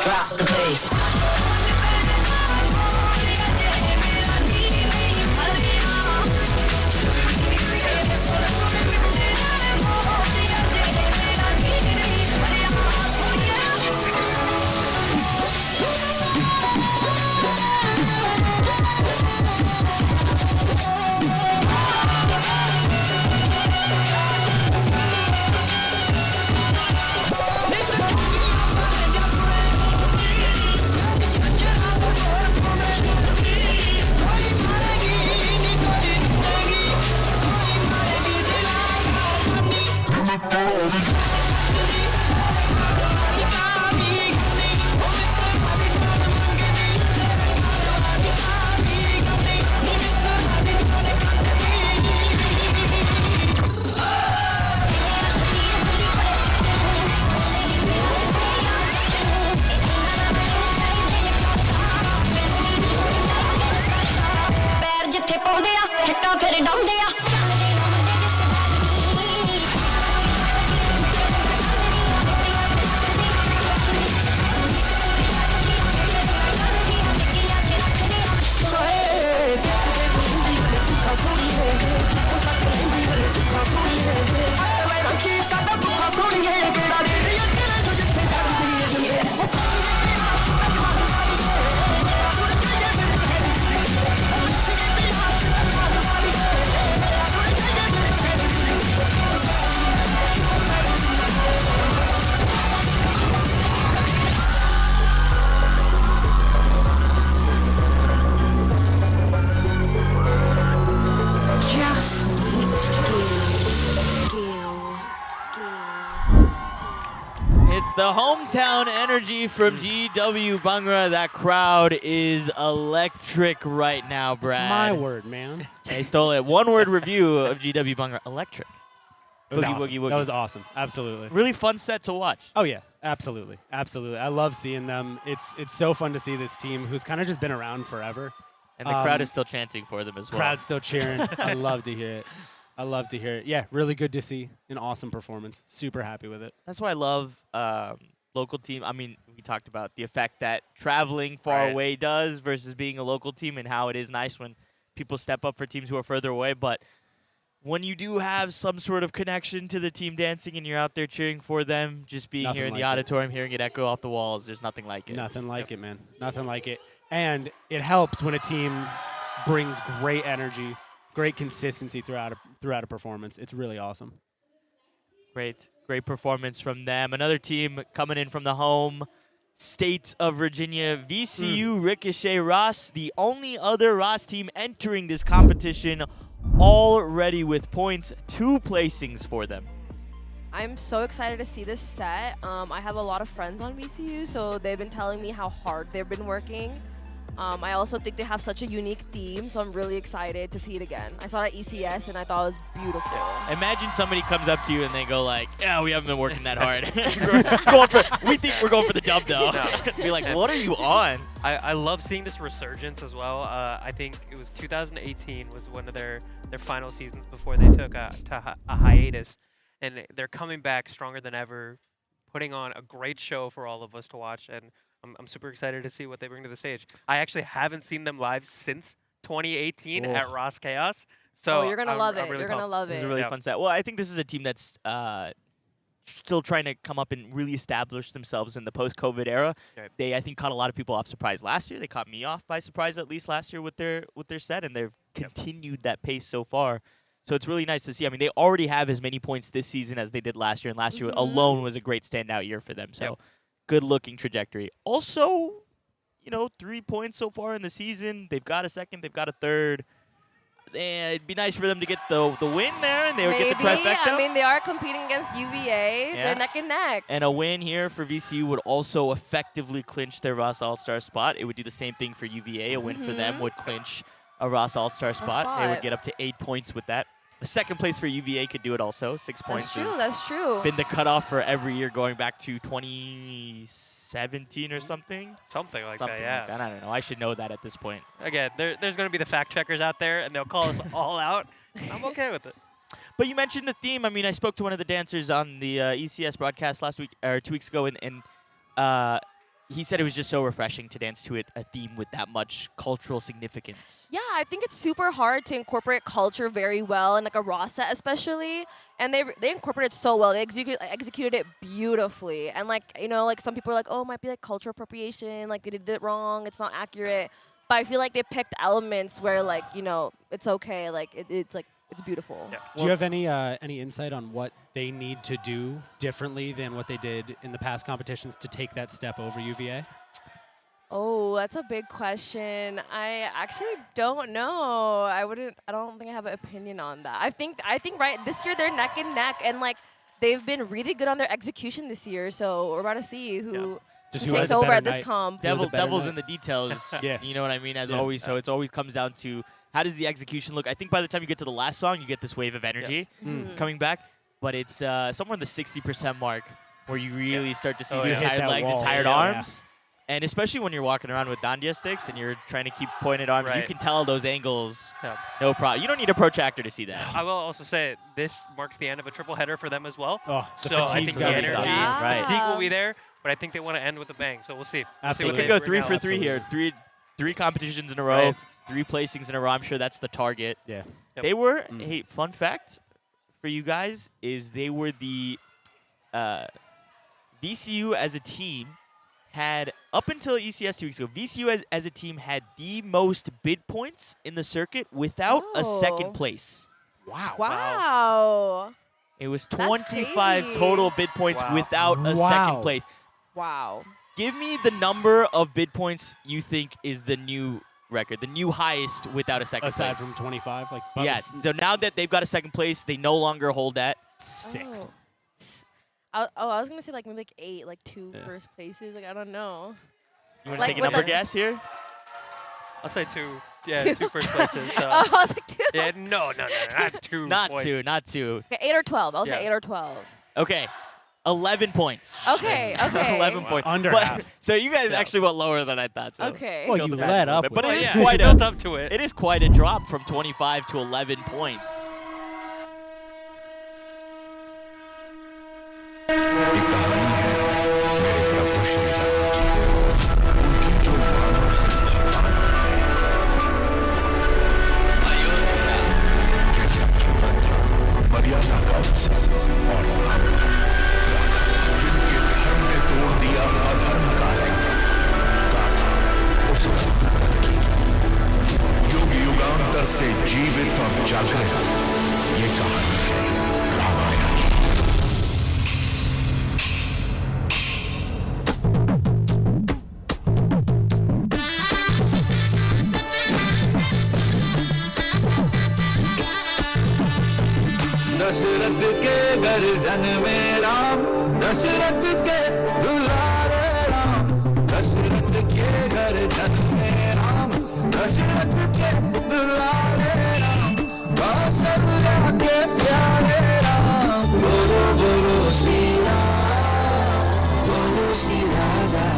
S9: Drop the bass.
S12: ਪੈਰ ਜਿੱਥੇ ਪਾਉਂਦੇ ਆ ਹਿੱਟਾਂ ਫਿਰ ਡਾਉਂਦੇ ਆ
S1: It's the hometown energy from GW Bhangra. That crowd is electric right now, Brad.
S4: That's my word, man.
S1: They stole it. One-word review of GW Bhangra. Electric.
S4: It was
S1: Boogie,
S4: awesome.
S1: woogie, woogie.
S4: That was awesome. Absolutely.
S1: Really fun set to watch.
S4: Oh yeah, absolutely, absolutely. I love seeing them. It's so fun to see this team who's kind of just been around forever.
S1: And the crowd is still chanting for them as well.
S4: Crowd's still cheering. I love to hear it. I love to hear it. Yeah, really good to see. An awesome performance. Super happy with it.
S1: That's why I love local team. I mean, we talked about the effect that traveling far away does versus being a local team and how it is nice when people step up for teams who are further away. But when you do have some sort of connection to the team dancing and you're out there cheering for them, just being
S4: Nothing
S1: here in the
S4: like it.
S1: auditorium, hearing it echo off the walls, there's nothing like it.
S4: Nothing like it, man. Nothing like it. And it helps when a team brings great energy, great consistency throughout a performance. It's really awesome.
S1: Great performance from them. Another team coming in from the home state of Virginia, VCU Ricochet Raas, the only other Raas team entering this competition already with points, 2 placings for them.
S7: I'm so excited to see this set. I have a lot of friends on VCU, so they've been telling me how hard they've been working. I also think they have such a unique theme, so I'm really excited to see it again. I saw it at ECS, and I thought it was beautiful.
S1: Imagine somebody comes up to you and they go like, yeah, we haven't been working that hard. We think we're going for the dub, though. Be like, what are you on?
S6: I love seeing this resurgence as well. I think it was 2018 was one of their final seasons before they took a hiatus. And they're coming back stronger than ever, putting on a great show for all of us to watch. And I'm super excited to see what they bring to the stage. I actually haven't seen them live since 2018 at Raas Chaos. So
S7: you're gonna love it.
S6: Really
S7: you're gonna love it.
S1: It's a really fun set. Well, I think this is a team that's still trying to come up and really establish themselves in the post-COVID era.
S6: Okay.
S1: They, I think, caught a lot of people off surprise last year. They caught me off by surprise at least last year with their set, and they've continued that pace so far. So it's really nice to see. I mean, they already have as many points this season as they did last year, and last year alone was a great standout year for them. So good-looking trajectory. Also, 3 points so far in the season. They've got a second. They've got a third. It'd be nice for them to get the win there, and they would get the trifecta.
S7: I mean, they are competing against UVA.
S1: Yeah.
S7: They're neck and neck.
S1: And a win here for VCU would also effectively clinch their Raas Allstars spot. It would do the same thing for UVA. A win for them would clinch a Raas Allstar spot. They would get up to 8 points with that. The second place for UVA could do it also. 6 points.
S7: That's true. That's true.
S1: Been the cutoff for every year going back to 2017 or something.
S6: Something like that, yeah.
S1: I don't know. I should know that at this point.
S6: Again, there's going to be the fact checkers out there, and they'll call us all out. I'm okay with it.
S1: But you mentioned the theme. I mean, I spoke to one of the dancers on the ECS broadcast last week or 2 weeks ago, and he said it was just so refreshing to dance to a theme with that much cultural significance.
S7: Yeah, I think it's super hard to incorporate culture very well in like a Raas set especially, and they incorporated it so well. They executed it beautifully, and like you know, like some people are like, oh, it might be like cultural appropriation, like they did it wrong, it's not accurate. But I feel like they picked elements where like you know it's okay, like it's like it's beautiful.
S4: Yeah. Do you have any insight on what they need to do differently than what they did in the past competitions to take that step over UVA?
S7: Oh, that's a big question. I actually don't know. I don't think I have an opinion on that. I think right this year they're neck and neck, and like they've been really good on their execution this year. So we're about to see who takes over at this comp.
S1: Devil's in the details.
S4: Yeah.
S1: You know what I mean? As always. So it's always comes down to how does the execution look. I think by the time you get to the last song, you get this wave of energy coming back. But it's somewhere in the 60% mark where you really start to see some tired legs and tired arms. And especially when you're walking around with dandiya sticks and you're trying to keep pointed arms, you can tell those angles. No problem. You don't need a protractor to see that.
S6: I will also say this marks the end of a triple header for them as well.
S4: Oh,
S6: so I think the energy, fatigue will be there, but I think they want to end with a bang. So we'll see.
S1: Absolutely. They could go 3 for 3 here. Three competitions in a row, 3 placings in a row. I'm sure that's the target.
S4: Yeah.
S1: They were, hey, fun fact for you guys is they were the VCU as a team had, up until ECS 2 weeks ago, VCU as a team had the most bid points in the circuit without a second place.
S7: Wow.
S1: It was 25 total bid points without a second place.
S7: Wow.
S1: Give me the number of bid points you think is the new record, the new highest without a second place.
S4: Aside from 25? Like,
S1: yeah, so now that they've got a second place, they no longer hold that.
S4: 6.
S7: I was gonna say like maybe like 8, like 2 first places. Like I don't know.
S1: You want to take a number guess here?
S6: I'll say 2. Yeah, 2 first places. So.
S7: I was like 2.
S6: Yeah, no, not 2.
S1: Not 2.
S7: Okay, 8 or 12. I'll say 8 or 12.
S1: Okay, 11 points.
S7: Okay.
S1: 11 points.
S4: Under half.
S1: So you guys actually went lower than I thought. So
S7: okay.
S4: Well, you led up.
S1: But it is
S6: you built up to it.
S1: It is quite a drop from 25 to 11 points.
S8: युगांतर से जीवित और जागृत ये कहानी है रामायण की। दशरथ के घर जन्मे राम, दशरथ के दुलारे राम, दशरथ के घर जन्मे राम, दशरथ के दुलारे राम, कौशल्या के प्यारे राम। बोलो बोलो श्री राम, बोलो श्री राजा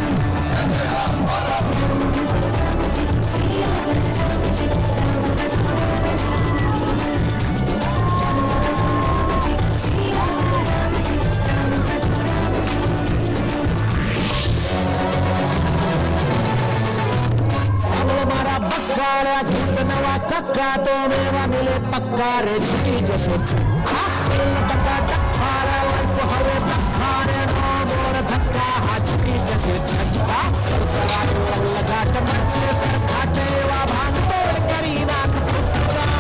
S8: कक्का तो मेवा मिले पक्का रे छुट्टी जसो पक्का टक्कारा लाइफ हवे टक्कारे नो मोर धक्का हा छुट्टी जसे छक्का सरसरा लगा टमचे कर खाटे वा भाग तोड़ करी नाक पुत्रा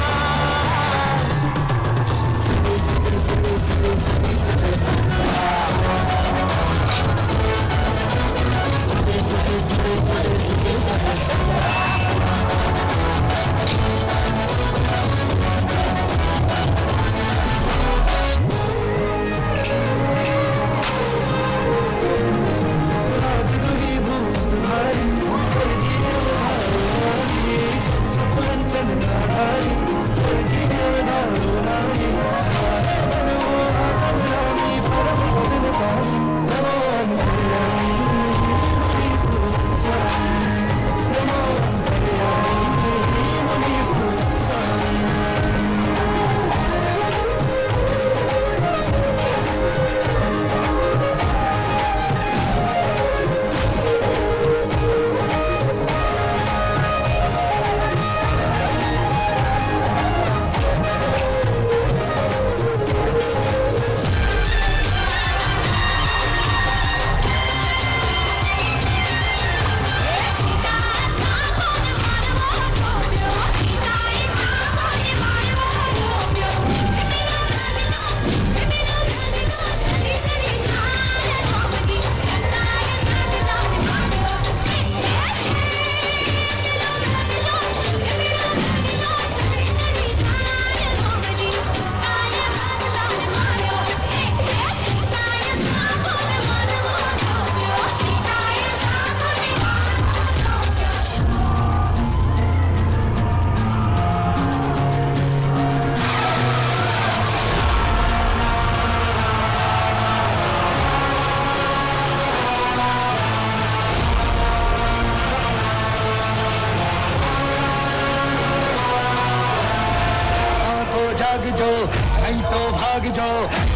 S8: आग जो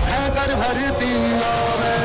S8: है कर भरती में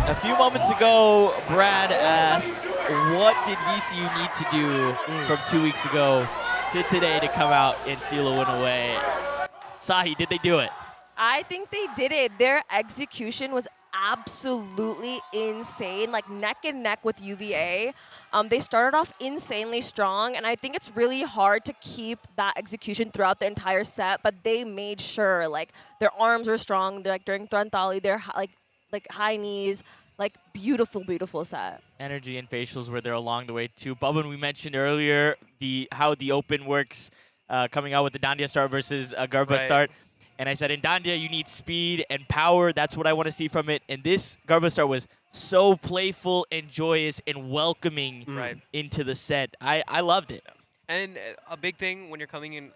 S1: A few moments ago, Brad asked, what did VCU need to do from 2 weeks ago to today to come out and steal a win away? Sahi, did they do it?
S7: I think they did it. Their execution was absolutely insane, like neck and neck with UVA. They started off insanely strong, and I think it's really hard to keep that execution throughout the entire set, but they made sure, like, their arms were strong. They're, like, during Trantali, they're like high knees, like beautiful, beautiful set.
S1: Energy and facials were there along the way too. Bubban, we mentioned earlier how the open works coming out with the Dandiya start versus a Garba start. And I said in Dandiya you need speed and power. That's what I want to see from it. And this Garba start was so playful and joyous and welcoming into the set. I loved it.
S6: And a big thing when you're coming in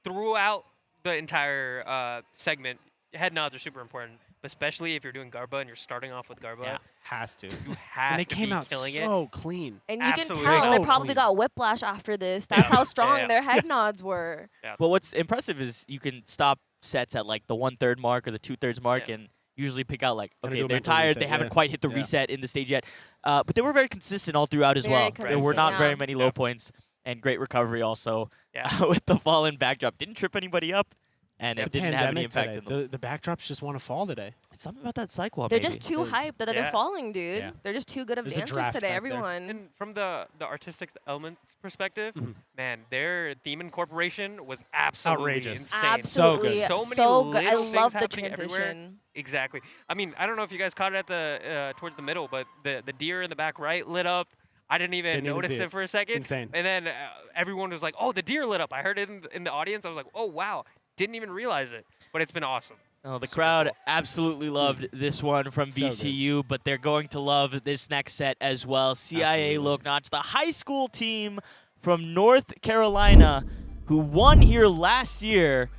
S6: throughout the entire segment, head nods are super important. Especially if you're doing Garba and you're starting off with Garba.
S4: Yeah, has to.
S6: You have
S4: and they
S6: to
S4: came
S6: be
S4: out
S6: killing
S4: so
S6: it.
S4: clean.
S7: And you can tell they probably got whiplash after this. That's how strong their head nods were.
S1: But what's impressive is you can stop sets at like the 1/3 mark or the 2/3 mark and usually pick out like, okay, they're tired,
S4: reset,
S1: they haven't quite hit the reset in the stage yet. But they were very consistent all throughout as well. There were not very many low points and great recovery also with the fallen backdrop. Didn't trip anybody up. And it didn't have any impact in them.
S4: The backdrops just want to fall today.
S1: It's something about that cycle.
S7: They're just too hyped that they're falling, dude. They're just too good of dancers today, everyone.
S6: And from the artistic elements perspective, man, their theme incorporation was absolutely insane.
S7: Absolutely.
S6: So many
S7: so good. I
S6: little
S7: love
S6: things
S7: the
S6: happening everywhere.
S7: transition.
S6: Exactly. I mean, I don't know if you guys caught it at the towards the middle, but the deer in the back right lit up. I didn't even notice it for a second.
S4: Insane.
S6: And then everyone was like, "Oh, the deer lit up." I heard it in the audience. I was like, "Oh, wow." Didn't even realize it, but it's been awesome.
S1: Oh, the crowd absolutely loved this one from VCU, but they're going to love this next set as well. CIA L'Notch, the high school team from North Carolina who won here last year,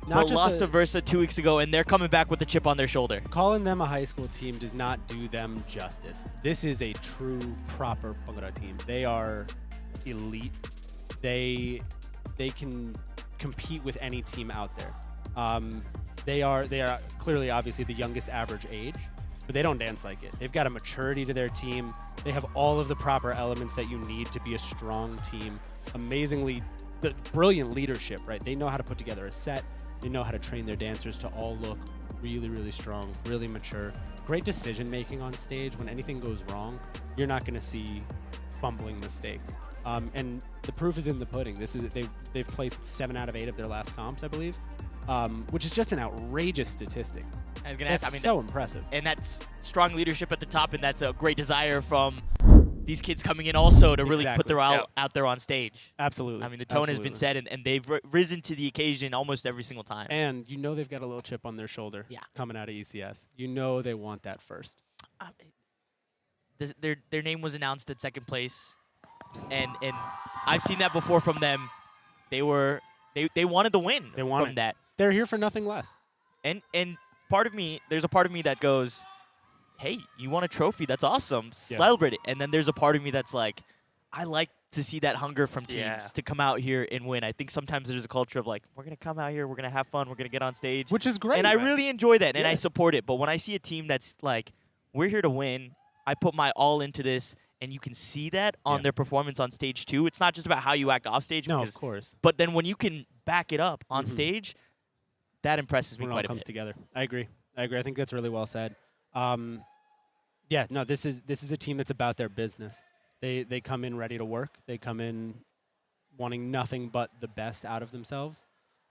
S1: but lost to Versa 2 weeks ago, and they're coming back with a chip on their shoulder.
S4: Calling them a high school team does not do them justice. This is a true, proper Bhangra team. They are elite. They can compete with any team out there. They are clearly, obviously, the youngest average age, but they don't dance like it. They've got a maturity to their team. They have all of the proper elements that you need to be a strong team. Amazingly, brilliant leadership, right? They know how to put together a set. They know how to train their dancers to all look really, really strong, really mature. Great decision making on stage. When anything goes wrong, you're not going to see fumbling mistakes. And the proof is in the pudding. They've placed 7 out of 8 of their last comps, I believe, which is just an outrageous statistic.
S1: I was gonna
S4: That's
S1: ask, I mean,
S4: so impressive.
S1: And that's strong leadership at the top, and that's a great desire from these kids coming in also to really put their out there on stage.
S4: Absolutely.
S1: I mean, the tone has been set, and they've risen to the occasion almost every single time.
S4: And you know they've got a little chip on their shoulder coming out of ECS. You know they want that first.
S1: Their name was announced at second place, and I've seen that before from them. They wanted the win from that.
S4: They're here for nothing less.
S1: And there's a part of me that goes, hey, you won a trophy, that's awesome, celebrate it. And then there's a part of me that's like, I like to see that hunger from teams to come out here and win. I think sometimes there's a culture of like, we're going to come out here, we're going to have fun, we're going to get on stage.
S4: Which is great.
S1: And I really enjoy that, and I support it. But when I see a team that's like, we're here to win, I put my all into this, and you can see that on their performance on stage too. It's not just about how you act off stage.
S4: No, of course.
S1: But then when you can back it up on stage, that impresses me
S4: when it
S1: quite
S4: all
S1: a
S4: comes
S1: bit.
S4: together. I agree. I think that's really well said. This is a team that's about their business. They come in ready to work. They come in wanting nothing but the best out of themselves.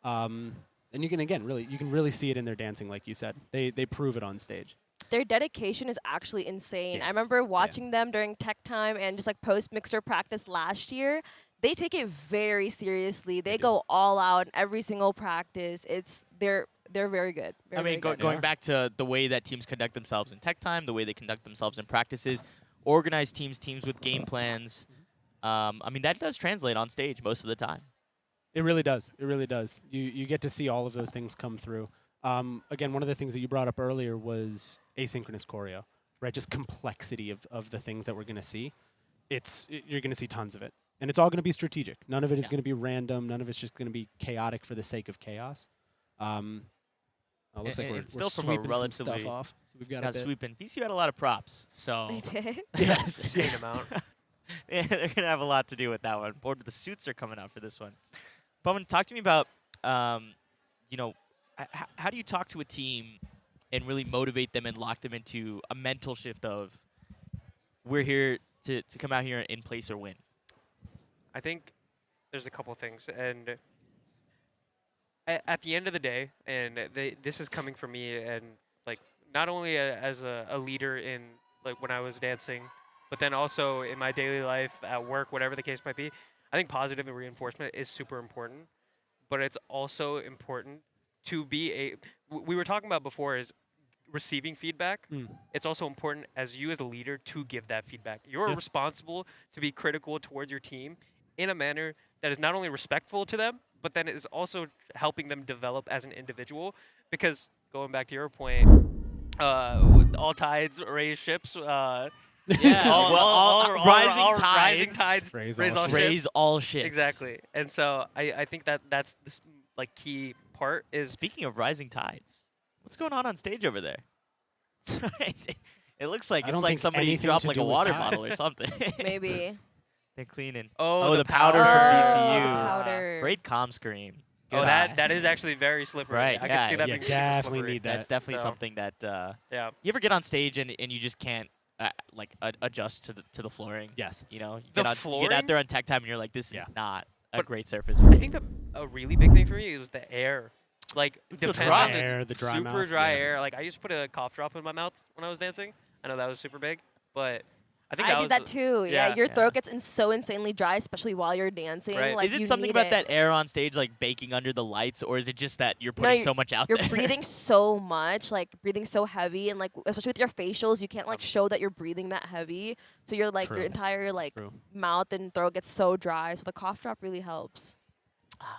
S4: And you can really see it in their dancing, like you said. They prove it on stage.
S7: Their dedication is actually insane. I remember watching them during tech time and just like post mixer practice last year. They take it very seriously. They go all out in every single practice. They're very good.
S1: I mean, going back to the way that teams conduct themselves in tech time, the way they conduct themselves in practices, organized teams with game plans. I mean, that does translate on stage most of the time.
S4: It really does. It really does. You get to see all of those things come through. Again, one of the things that you brought up earlier was asynchronous choreo, right? Just complexity of the things that we're going to see. You're going to see tons of it. And it's all going to be strategic. None of it is going to be random. None of it's just going to be chaotic for the sake of chaos. Looks like we're
S1: still from a
S4: sweeping some
S1: relatively
S4: stuff off. So we've got a bit.
S1: sweeping. VCU had a lot of props, so
S7: they did.
S1: Yes,
S6: insane amount.
S1: Yeah, they're gonna have a lot to do with that one. Board with the suits are coming out for this one. Bowman, talk to me about, how do you talk to a team and really motivate them and lock them into a mental shift of, we're here to come out here and place or win?
S6: I think there's a couple things, and at the end of the day, and this is coming from me, and like not only as a leader in like when I was dancing, but then also in my daily life at work, whatever the case might be. I think positive reinforcement is super important, but it's also important to be we were talking about before is receiving feedback. It's also important as you as a leader to give that feedback. You're responsible to be critical towards your team in a manner that is not only respectful to them, but then it is also helping them develop as an individual. Because going back to your point, all tides raise ships.
S1: All
S6: rising tides
S1: raise all ships.
S6: Exactly. And so I think that's this like key part is.
S1: Speaking of rising tides, what's going on stage over there? It looks like it's like somebody dropped like a water bottle or something.
S7: Maybe.
S1: They're cleaning.
S6: Oh,
S1: the powder from VCU.
S7: Powder.
S1: Great comm screen.
S6: Oh, that is actually very slippery.
S1: Right.
S6: I can see that being
S4: definitely
S6: slippery.
S4: need that.
S1: That's definitely something that
S6: yeah.
S1: You ever get on stage and you just can't adjust to the flooring?
S4: Yes.
S1: You know, you
S6: The
S1: get out
S6: flooring?
S1: there on tech time and you're like, this is not a great surface.
S6: I think a really big thing for me is the air. Like depending on
S4: the dry
S6: super
S4: mouth,
S6: dry air. Like I used to put a cough drop in my mouth when I was dancing. I know that was super big, but I think
S7: I did that too. Yeah, your throat gets so insanely dry, especially while you're dancing.
S6: Right.
S7: Like,
S1: is
S7: you
S1: it something
S7: need
S1: about
S7: it.
S1: that air on stage, like baking under the lights, or is it just that you're putting so much out there?
S7: You're breathing so much, like breathing so heavy, and like especially with your facials, you can't like show that you're breathing that heavy. So you're like your entire mouth and throat gets so dry. So the cough drop really helps.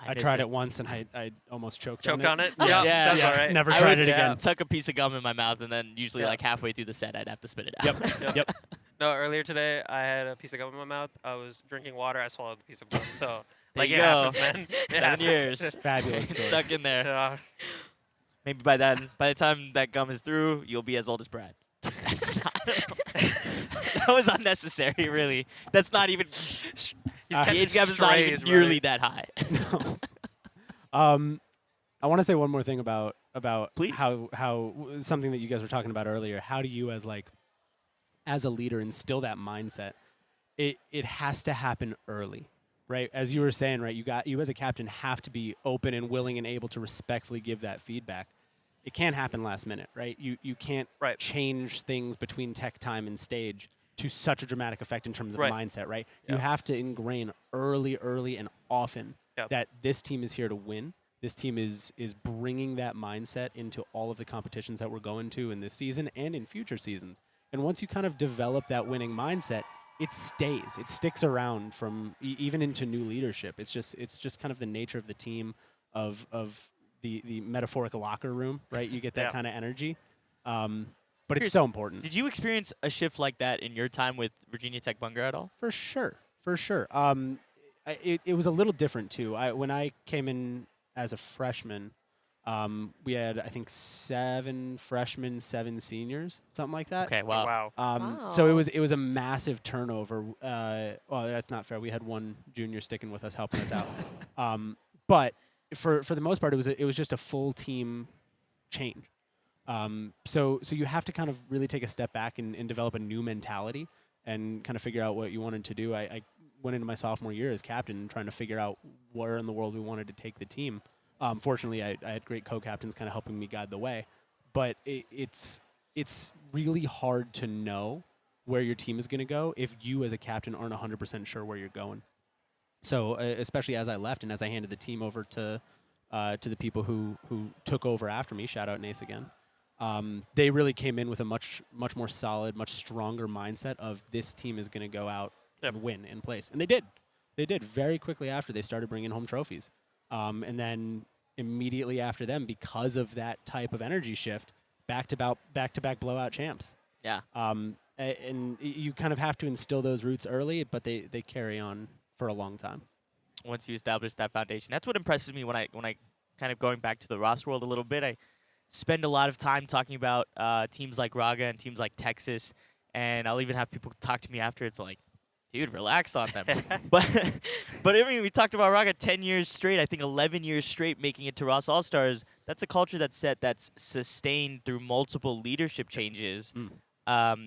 S4: I tried it once and I almost choked on it.
S6: Yeah, sounds all right.
S4: Never tried it again.
S1: Tuck a piece of gum in my mouth, and then usually like halfway through the set, I'd have to spit it out.
S4: Yep.
S6: No, earlier today I had a piece of gum in my mouth. I was drinking water. I swallowed the piece of gum. So
S1: There
S6: like
S1: you
S6: it
S1: go.
S6: happens, man. It
S1: 7
S6: happens.
S1: years.
S4: Fabulous story.
S1: Stuck in there.
S6: Yeah.
S1: Maybe by the time that gum is through, you'll be as old as Brad. That was unnecessary, really. That's not even. The age gap is not even nearly that high.
S4: I want to say one more thing about
S1: Please.
S4: how something that you guys were talking about earlier. How do you as a leader instill that mindset? It has to happen early, right? As you were saying, right? You as a captain have to be open and willing and able to respectfully give that feedback. It can't happen last minute, right? You can't change things between tech time and stage to such a dramatic effect in terms of mindset, right? You have to ingrain early and often that this team is here to win. This team is bringing that mindset into all of the competitions that we're going to in this season and in future seasons. And once you kind of develop that winning mindset, it stays. It sticks around from even into new leadership. It's just kind of the nature of the team of the metaphorical locker room, right? You get that kind of energy. But it's so important.
S1: Did you experience a shift like that in your time with Virginia Tech Bhangra at all?
S4: For sure. It was a little different too. When I came in as a freshman, we had I think 7 freshmen, 7 seniors, something like that.
S1: Okay, wow.
S4: So it was a massive turnover. Well, that's not fair. We had 1 junior sticking with us, helping us out. But for the most part, it was just a full team change. So you have to kind of really take a step back and develop a new mentality and kind of figure out what you wanted to do. I went into my sophomore year as captain trying to figure out where in the world we wanted to take the team. Fortunately, I had great co-captains kind of helping me guide the way. But it's really hard to know where your team is going to go if you as a captain aren't 100% sure where you're going. So especially as I left and as I handed the team over to the people who took over after me, shout out Nace again, they really came in with a much more solid, much stronger mindset of this team is going to go out and win in place. And they did. They did very quickly after they started bringing home trophies. And then immediately after them, because of that type of energy shift, back-to-back blowout champs.
S1: Yeah.
S4: And you kind of have to instill those roots early, but they carry on for a long time.
S1: Once you establish that foundation, that's what impresses me when I kind of going back to the Raas world a little bit. I spend a lot of time talking about teams like Raga and teams like Texas, and I'll even have people talk to me after. It's like, dude, relax on them. but I mean, we talked about Raga 10 years straight. I think 11 years straight making it to Raas Allstars. That's a culture that's sustained through multiple leadership changes. I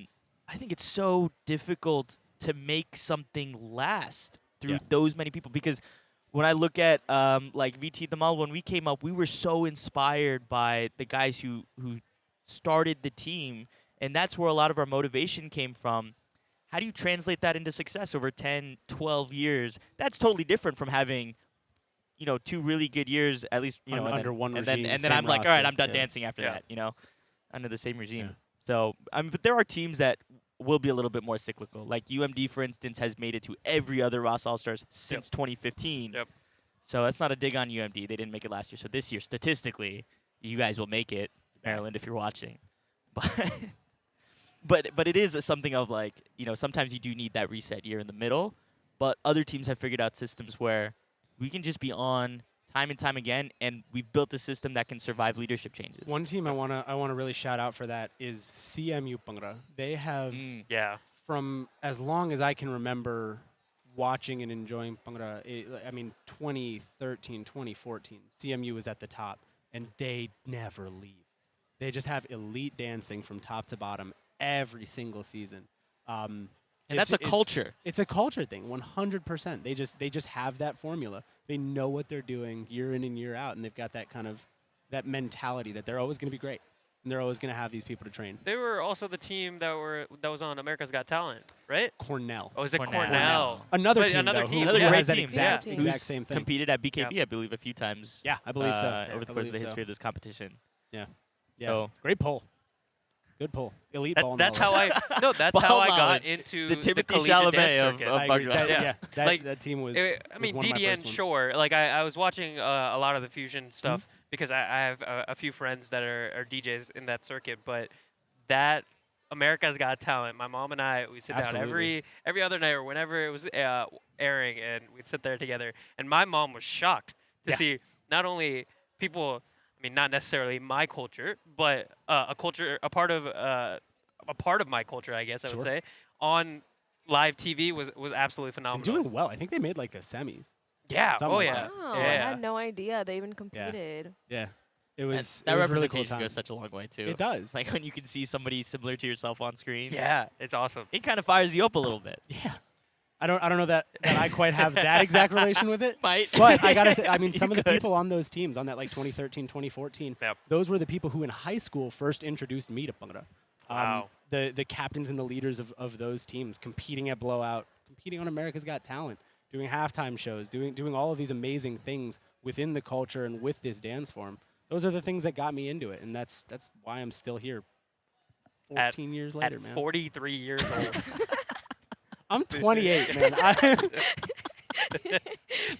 S1: think it's so difficult to make something last through those many people, because when I look at like VT Dhamal, when we came up, we were so inspired by the guys who started the team, and that's where a lot of our motivation came from. How do you translate that into success over 10, 12 years? That's totally different from having, 2 really good years, at least,
S4: under one regime.
S1: And then I'm like, all right, I'm done dancing after that, under the same regime.
S4: Yeah.
S1: So, but there are teams that will be a little bit more cyclical. Like UMD, for instance, has made it to every other Raas Allstars since 2015.
S6: Yep.
S1: So that's not a dig on UMD. They didn't make it last year. So this year, statistically, you guys will make it, Maryland, if you're watching. But it is something of like, sometimes you do need that reset year in the middle. But other teams have figured out systems where we can just be on time and time again, and we've built a system that can survive leadership changes.
S4: One team I wanna really shout out for that is CMU Bhangra. They have from as long as I can remember watching and enjoying Bhangra, 2013, 2014, CMU was at the top, and they never leave. They just have elite dancing from top to bottom every single season.
S1: And that's a culture.
S4: It's a culture thing, 100%. They just have that formula. They know what they're doing year in and year out, and they've got that kind of that mentality that they're always going to be great, and they're always going to have these people to train.
S6: They were also the team that was on America's Got Talent, right?
S4: Cornell.
S6: Oh, is it Cornell?
S4: Another
S6: But
S4: team,
S6: another
S4: though,
S6: team.
S4: who
S6: Yeah.
S4: has that
S1: team.
S4: exact
S1: Who's
S4: same thing.
S1: Competed at BKB, I believe, a few times.
S4: Yeah, I believe so.
S1: Over the course of the history of this competition.
S4: Yeah.
S1: So
S4: Great pull. Good pull. Elite ball
S6: That's
S4: knowledge.
S6: that's how I got
S1: knowledge.
S6: into
S1: The
S6: the
S1: Timothy
S6: collegiate
S1: Chalamet
S6: dance
S1: of
S6: circuit.
S4: I agree.
S1: Bhangra.
S4: That team was.
S6: I mean,
S4: was one of my
S6: DDN,
S4: first ones.
S6: sure. Like I was watching a lot of the fusion stuff because I have a few friends that are DJs in that circuit, but that America's Got Talent, my mom and I, we sit down
S4: Absolutely.
S6: every other night or whenever it was airing, and we'd sit there together. And my mom was shocked to see not only people, I mean, not necessarily my culture, but a part of my culture, I guess I would say, on live TV was absolutely
S4: And
S6: phenomenal.
S4: doing well. I think they made like the semis.
S6: Yeah.
S4: Something
S6: Oh
S4: like
S6: yeah.
S4: that.
S7: Wow,
S6: Yeah.
S7: I had no idea they even competed.
S4: Yeah. It was
S1: That
S4: it was really cool
S1: representation
S4: time.
S1: goes such a long way too.
S4: It does.
S1: Like when you can see somebody similar to yourself on screen.
S6: Yeah, it's awesome.
S1: It kind of fires you up a little bit.
S4: Yeah. I don't know that I quite have that exact relation with it.
S1: Might.
S4: But I gotta say, I mean,
S1: You
S4: some of the
S1: could.
S4: people on those teams, on that like 2013, 2014, those were the people who in high school first introduced me to Bhangra.
S6: Wow.
S4: The captains and the leaders of those teams competing at Blowout, competing on America's Got Talent, doing halftime shows, doing all of these amazing things within the culture and with this dance form. Those are the things that got me into it, and that's why I'm still here 14 years later,
S6: at
S4: man.
S6: 43 years old.
S4: I'm 28, man.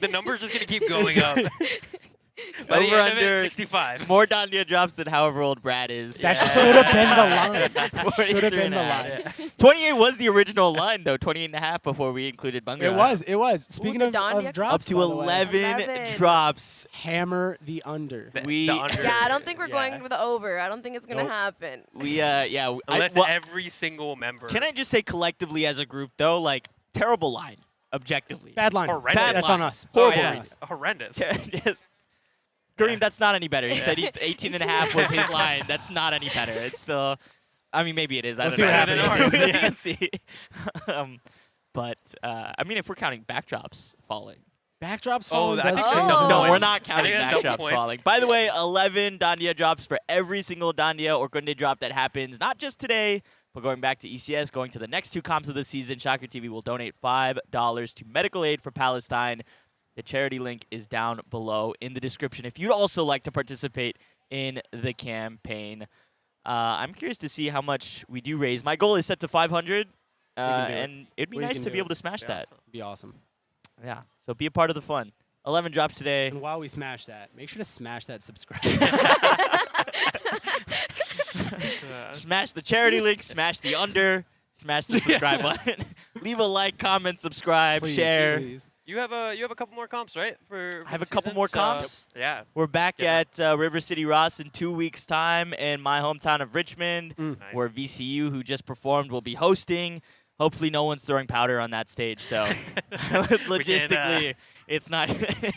S6: The number's just gonna keep going up. By the
S1: Over
S6: end of it,
S1: under
S6: 65.
S1: More Dandia drops than however old Brad is.
S4: That should have been the line.
S1: 43
S4: Should have been
S1: and
S4: the
S1: a half.
S4: line.
S1: 28 was the original line, though. 28 and a half before we included Bhangra.
S4: It was. Speaking
S7: the
S4: of
S7: Dandia
S4: drops,
S1: Up to
S4: by the way,
S1: 11 drops.
S4: Hammer the under.
S1: We
S6: the under.
S7: Yeah, I don't think we're
S6: Yeah.
S7: going for the over. I don't think it's gonna
S4: Nope.
S7: happen.
S6: Unless
S1: well,
S6: every single member.
S1: can I just say collectively as a group, though, like, terrible line, objectively.
S4: Bad line.
S6: Horrendous.
S1: Bad
S4: That's
S1: line.
S4: on us.
S1: Horrible.
S4: That's
S6: Yeah,
S4: on us.
S6: horrendous.
S1: Yes. Karim, that's not any better. He said 18 and a half was his line. That's not any better. It's still, I mean, maybe it is. I
S4: We'll
S1: don't
S4: see
S1: know.
S4: what happens.
S1: We can see. But, I mean, if we're counting backdrops falling.
S4: Backdrops
S6: Oh,
S4: falling
S6: I
S4: does
S6: think
S4: change
S6: that's
S4: the
S1: No,
S6: points.
S1: we're
S4: noise.
S1: not
S6: I
S1: counting
S6: think that's double
S1: backdrops
S6: points.
S1: falling. By the way, 11 Dandia drops for every single Dandia or Gunde drop that happens, not just today, but going back to ECS, going to the next two comps of the season. Shaakir TV will donate $5 to medical aid for Palestine. The charity link is down below in the description if you'd also like to participate in the campaign. I'm curious to see how much we do raise. My goal is set to 500,
S4: can do it.
S1: and it'd be
S4: We
S1: nice
S4: can
S1: to
S4: do
S1: be
S4: it.
S1: able to smash that.
S4: Be awesome.
S1: Yeah, so be a part of the fun. 11 drops today.
S4: And while we smash that, make sure to smash that subscribe.
S1: Smash the charity link, smash the under, smash the subscribe button. Leave a like, comment, subscribe,
S4: Please,
S1: share.
S4: please.
S6: You have a couple more comps, right? For
S1: I have
S6: the
S1: a couple
S6: season?
S1: more
S6: So,
S1: comps.
S6: yeah.
S1: We're back at River City Raas in 2 weeks' time in my hometown of Richmond,
S6: Nice.
S1: where VCU, who just performed, will be hosting. Hopefully no one's throwing powder on that stage, so logistically, it's not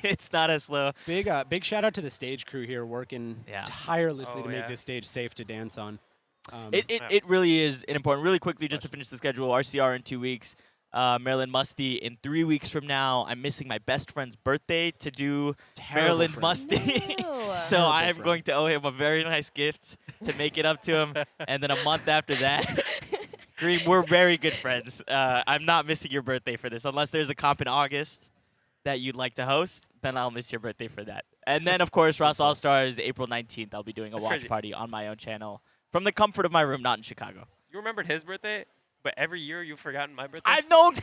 S1: it's not as slow.
S4: Big shout out to the stage crew here working tirelessly to make this stage safe to dance on.
S1: It really is important. Really quickly, just to finish the schedule, RCR in 2 weeks. Maryland Musty in 3 weeks from now. I'm missing my best friend's birthday to do Maryland
S4: friend.
S1: Musty.
S7: No.
S1: So I am going to owe him a very nice gift to make it up to him. And then a month after that, Karim, we're very good friends. I'm not missing your birthday for this. Unless there's a comp in August that you'd like to host, then I'll miss your birthday for that. And then, of course, Raas Allstars, April 19th. I'll be doing a
S6: That's
S1: watch
S6: crazy.
S1: party on my own channel from the comfort of my room, not in Chicago.
S6: You remembered his birthday, but every year you've forgotten my birthday.
S1: I've known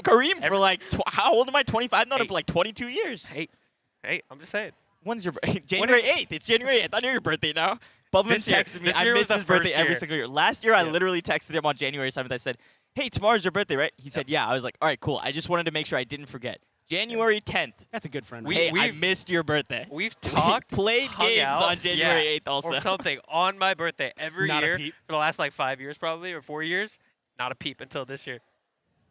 S1: Karim for like, how old am I? 25? I've known him for like 22 years.
S6: Hey, I'm just saying.
S1: When's your birthday? January 8th. It's January 8th. I know your birthday now. Bubba
S6: This year-
S1: texted me.
S6: this
S1: I
S6: year was
S1: miss
S6: the
S1: his birthday
S6: first
S1: every
S6: year.
S1: single year. Last year, I literally texted him on January 7th. I said, hey, tomorrow's your birthday, right? He said, yeah. I was like, all right, cool. I just wanted to make sure I didn't forget. January 10th.
S4: That's a good friend.
S1: Hey, I missed your birthday.
S6: We've talked,
S1: played
S6: hung
S1: games
S6: out,
S1: on January 8th also.
S6: or something on my birthday every
S4: Not a
S6: year
S4: peep.
S6: for the last like 5 years probably, or 4 years. Not a peep until this year.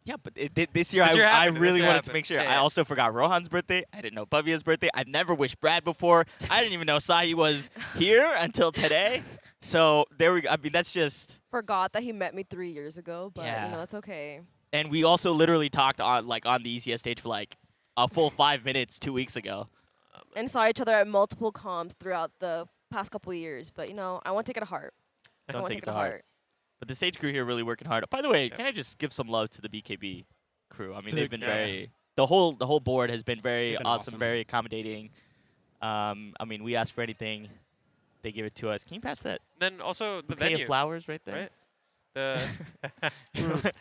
S1: Yeah, but this year,
S6: This year
S1: I
S6: happened.
S1: really
S6: This year
S1: wanted to
S6: happened.
S1: make sure.
S6: Yeah,
S1: I
S6: yeah.
S1: also forgot Rohan's birthday. I didn't know Bubbia's birthday. I've never wished Brad before. I didn't even know Sahi was here until today. So there we go. I mean, that's just.
S7: Forgot that he met me 3 years ago, but
S1: Yeah.
S7: you know that's okay.
S1: And we also literally talked on the ECS stage for like a full 5 minutes 2 weeks ago.
S7: And saw each other at multiple comps throughout the past couple of years, but you know I won't take it to heart. I
S1: Don't
S7: won't
S1: take it to heart. But the stage crew here really working hard. By the way, can I just give some love to the BKB crew? I mean,
S4: To
S1: they've
S4: the-
S1: been very. The whole board has been very
S4: They've been
S1: awesome,
S4: awesome.
S1: very accommodating. I mean, we ask for anything, they give it to us. Can you pass that?
S6: Then also the
S1: Bouquet
S6: venue.
S1: of flowers right there.
S6: Right? The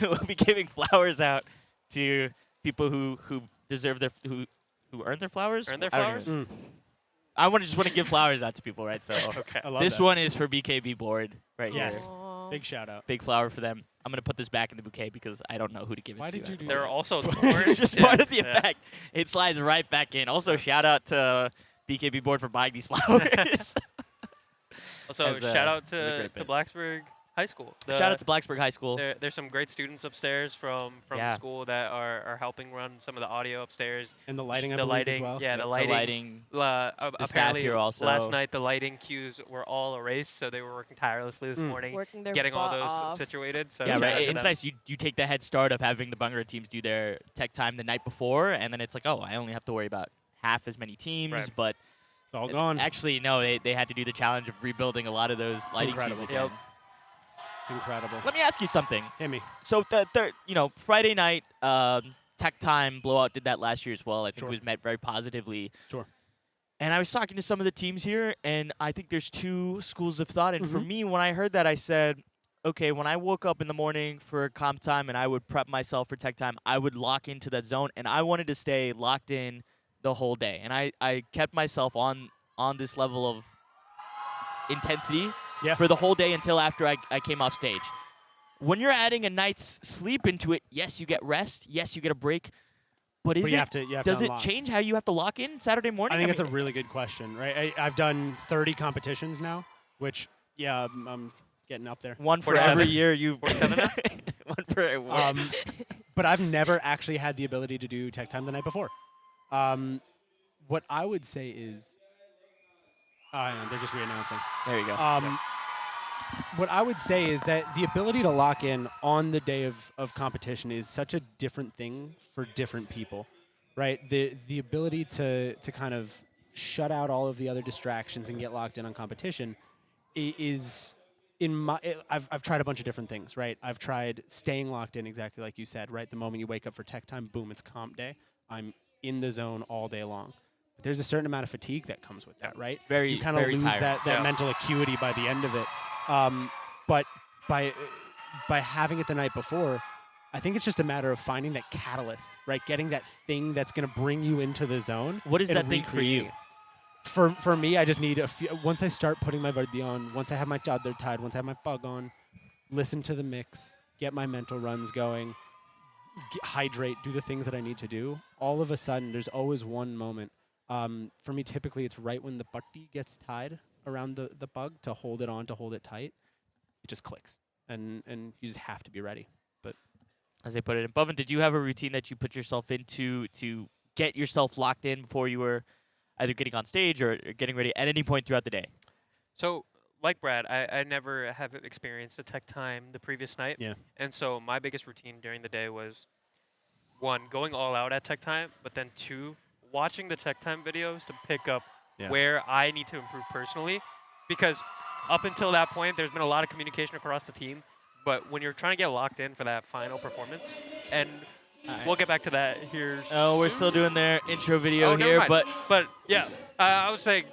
S1: We'll be giving flowers out to people who deserve their who earn their flowers.
S6: Earn their
S1: I don't
S6: flowers?
S1: even- I just want to give flowers out to people, right? So
S6: Okay.
S4: I love
S1: this
S4: that.
S1: one is for BKB board right
S4: Yes.
S1: here.
S4: Big shout out.
S1: Big flower for them. I'm going to put this back in the bouquet because I don't know who to give it to.
S4: Why did you do
S6: They're
S4: that?
S6: also the
S1: It's just
S6: Yeah.
S1: part of the
S6: Yeah.
S1: effect. It slides right back in. Also, shout out to BKB board for buying these flowers.
S6: Also,
S1: As,
S6: shout out
S1: as a
S6: to
S1: great bit.
S6: Blacksburg High School.
S1: Shout out to Blacksburg High School.
S6: There's some great students upstairs from
S1: Yeah.
S6: the school that are helping run some of the audio upstairs.
S4: And the lighting, I
S6: the
S4: believe, as
S6: lighting,
S4: well.
S6: yeah,
S1: The
S6: the lighting.
S1: lighting, the staff
S6: Apparently,
S1: here also.
S6: last night the lighting cues were all erased, so they were working tirelessly this morning,
S7: Working their
S6: getting all
S7: butt
S6: those
S7: off.
S6: situated. So
S1: Yeah,
S6: shout out
S1: right.
S6: to
S1: It's
S6: them.
S1: nice. You take the head start of having the Bhangra teams do their tech time the night before, and then it's like, oh, I only have to worry about half as many teams,
S6: Right.
S1: but
S4: it's all gone.
S1: Actually, no, they had to do the challenge of rebuilding a lot of those lighting cues
S4: incredible.
S1: again.
S4: It's incredible.
S1: Let me ask you something.
S4: Hit me.
S1: So Friday night tech time blowout did that last year as well. I think
S4: Sure.
S1: it was met very positively.
S4: Sure.
S1: And I was talking to some of the teams here, and I think there's two schools of thought. And for
S4: Mhm.
S1: me, when I heard that, I said, okay, when I woke up in the morning for comp time and I would prep myself for tech time, I would lock into that zone, and I wanted to stay locked in the whole day. And I kept myself on this level of intensity for the whole day until after I came off stage. When you're adding a night's sleep into it, yes, you get rest. Yes, you get a break. But
S4: you have to
S1: does it
S4: unlock.
S1: change how you have to lock in Saturday morning?
S4: I think it's a
S1: mean,
S4: really good question, right? I've done 30 competitions now, which, yeah, I'm getting up there.
S1: one for every year you.
S6: 47 now?
S1: One for.
S4: But I've never actually had the ability to do tech time the night before. What I would say is, hang on, they're just re-announcing.
S1: There you go.
S4: What I would say is that the ability to lock in on the day of competition is such a different thing for different people, right? The ability to kind of shut out all of the other distractions and get locked in on competition is I've tried a bunch of different things, right? I've tried staying locked in exactly like you said, right? The moment you wake up for tech time, boom, it's comp day. I'm in the zone all day long. But there's a certain amount of fatigue that comes with that, right?
S1: Very,
S4: you kind of
S1: very
S4: lose
S1: tired.
S4: that mental acuity by the end of it. But by having it the night before, I think it's just a matter of finding that catalyst, right? Getting that thing that's going to bring you into the zone.
S1: What is
S4: and
S1: that thing for you?
S4: For me, I just need a few. Once I start putting my Vardi on, once I have my chadar tied, once I have my pug on, listen to the mix, get my mental runs going, hydrate, do the things that I need to do. All of a sudden, there's always one moment. For me, typically, it's right when the patti gets tied around the bug to hold it on, to hold it tight. It just clicks, and you just have to be ready. But
S1: as they put it in, Bhavan, did you have a routine that you put yourself into to get yourself locked in before you were either getting on stage or getting ready at any point throughout the day?
S6: So, like Brad, I never have experienced a tech time the previous night.
S4: Yeah.
S6: And so my biggest routine during the day was, one, going all out at tech time, but then two, watching the tech time videos to pick up where I need to improve personally. Because up until that point, there's been a lot of communication across the team. But when you're trying to get locked in for that final performance, and we'll get back to that here.
S1: Oh, we're still doing their intro video
S6: Oh, never
S1: here,
S6: mind. But yeah, I was saying,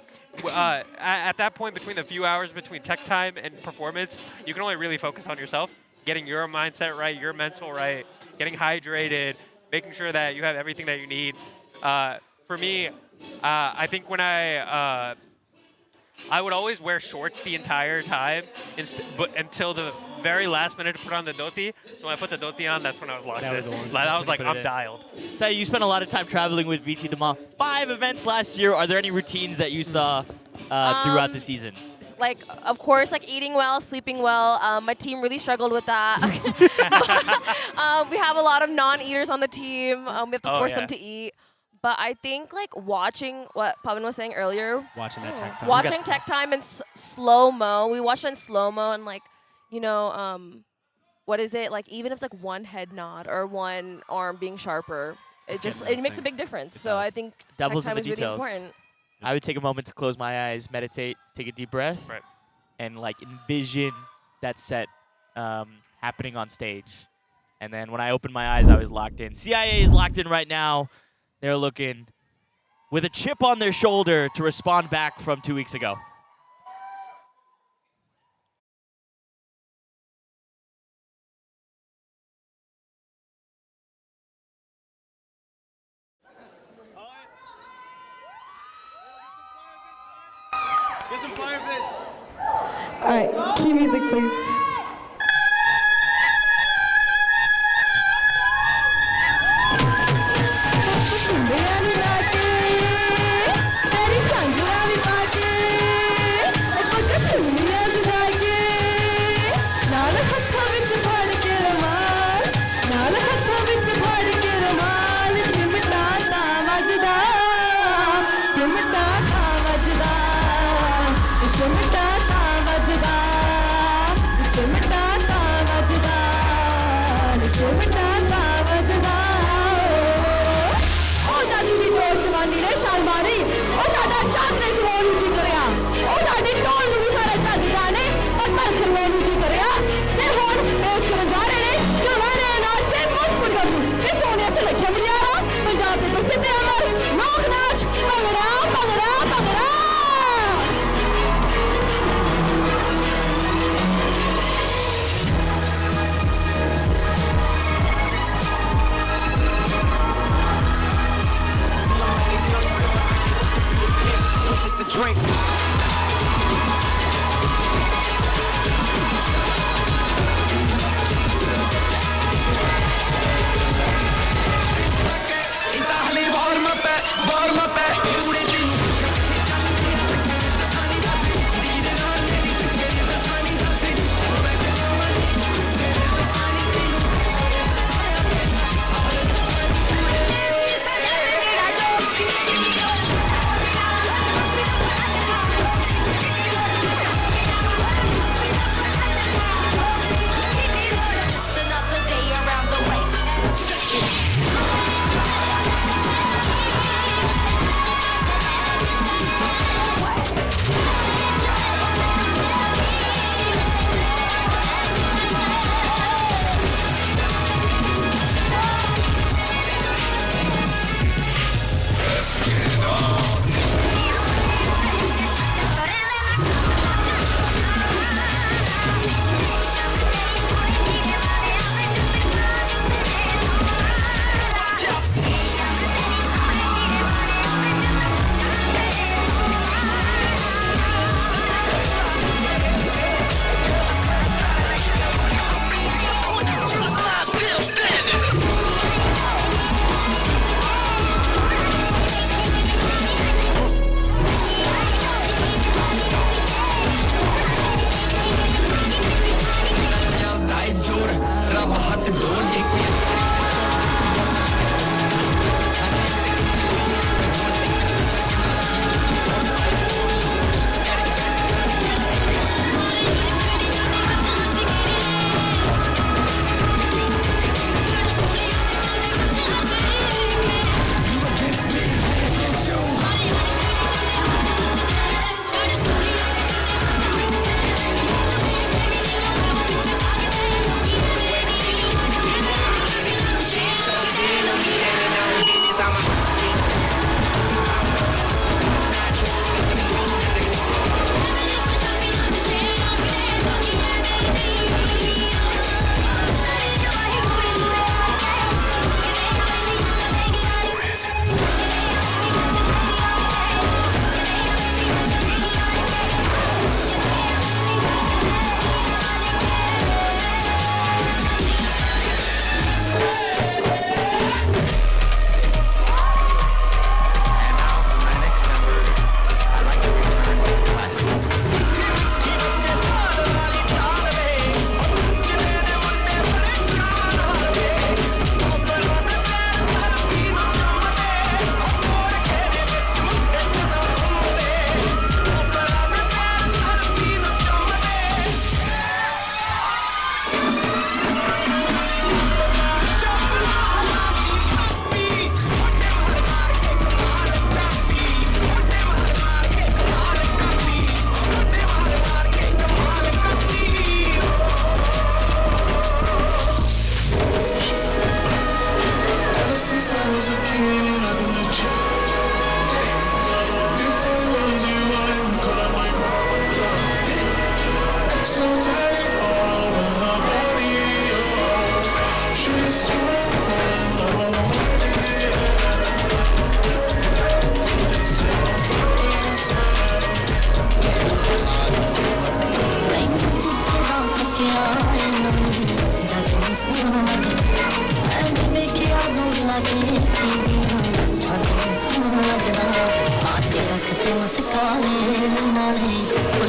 S6: at that point, between the few hours between tech time and performance, you can only really focus on yourself, getting your mindset right, your mental right, getting hydrated, making sure that you have everything that you need. For me, I think when I would always wear shorts the entire time, but until the very last minute to put on the dhoti. So when I put the dhoti on, that's when I was locked in. I was like, I'm dialed.
S1: So you spent a lot of time traveling with VT Dhamal. 5 events last year. Are there any routines that you saw throughout the season?
S7: Like, of course, like eating well, sleeping well. My team really struggled with that. We have a lot of non-eaters on the team. We have to force them to eat. But I think like watching what Pavan was saying earlier.
S4: Watching that tech time.
S7: Watching tech time in slow-mo. We watched it in slow-mo and like, you know, what is it? Like even if it's like one head nod or one arm being sharper, it makes a big difference. So I think
S1: Devil's
S7: tech
S1: in
S7: time
S1: the
S7: is
S1: details.
S7: really important.
S1: I would take a moment to close my eyes, meditate, take a deep breath, and like envision that set happening on stage. And then when I opened my eyes, I was locked in. CIA is locked in right now. They're looking with a chip on their shoulder to respond back from 2 weeks ago.
S5: Get some fire bits. All right, cue music, please.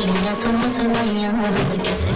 S12: गलियां सुरमा सुनाइयां कैसे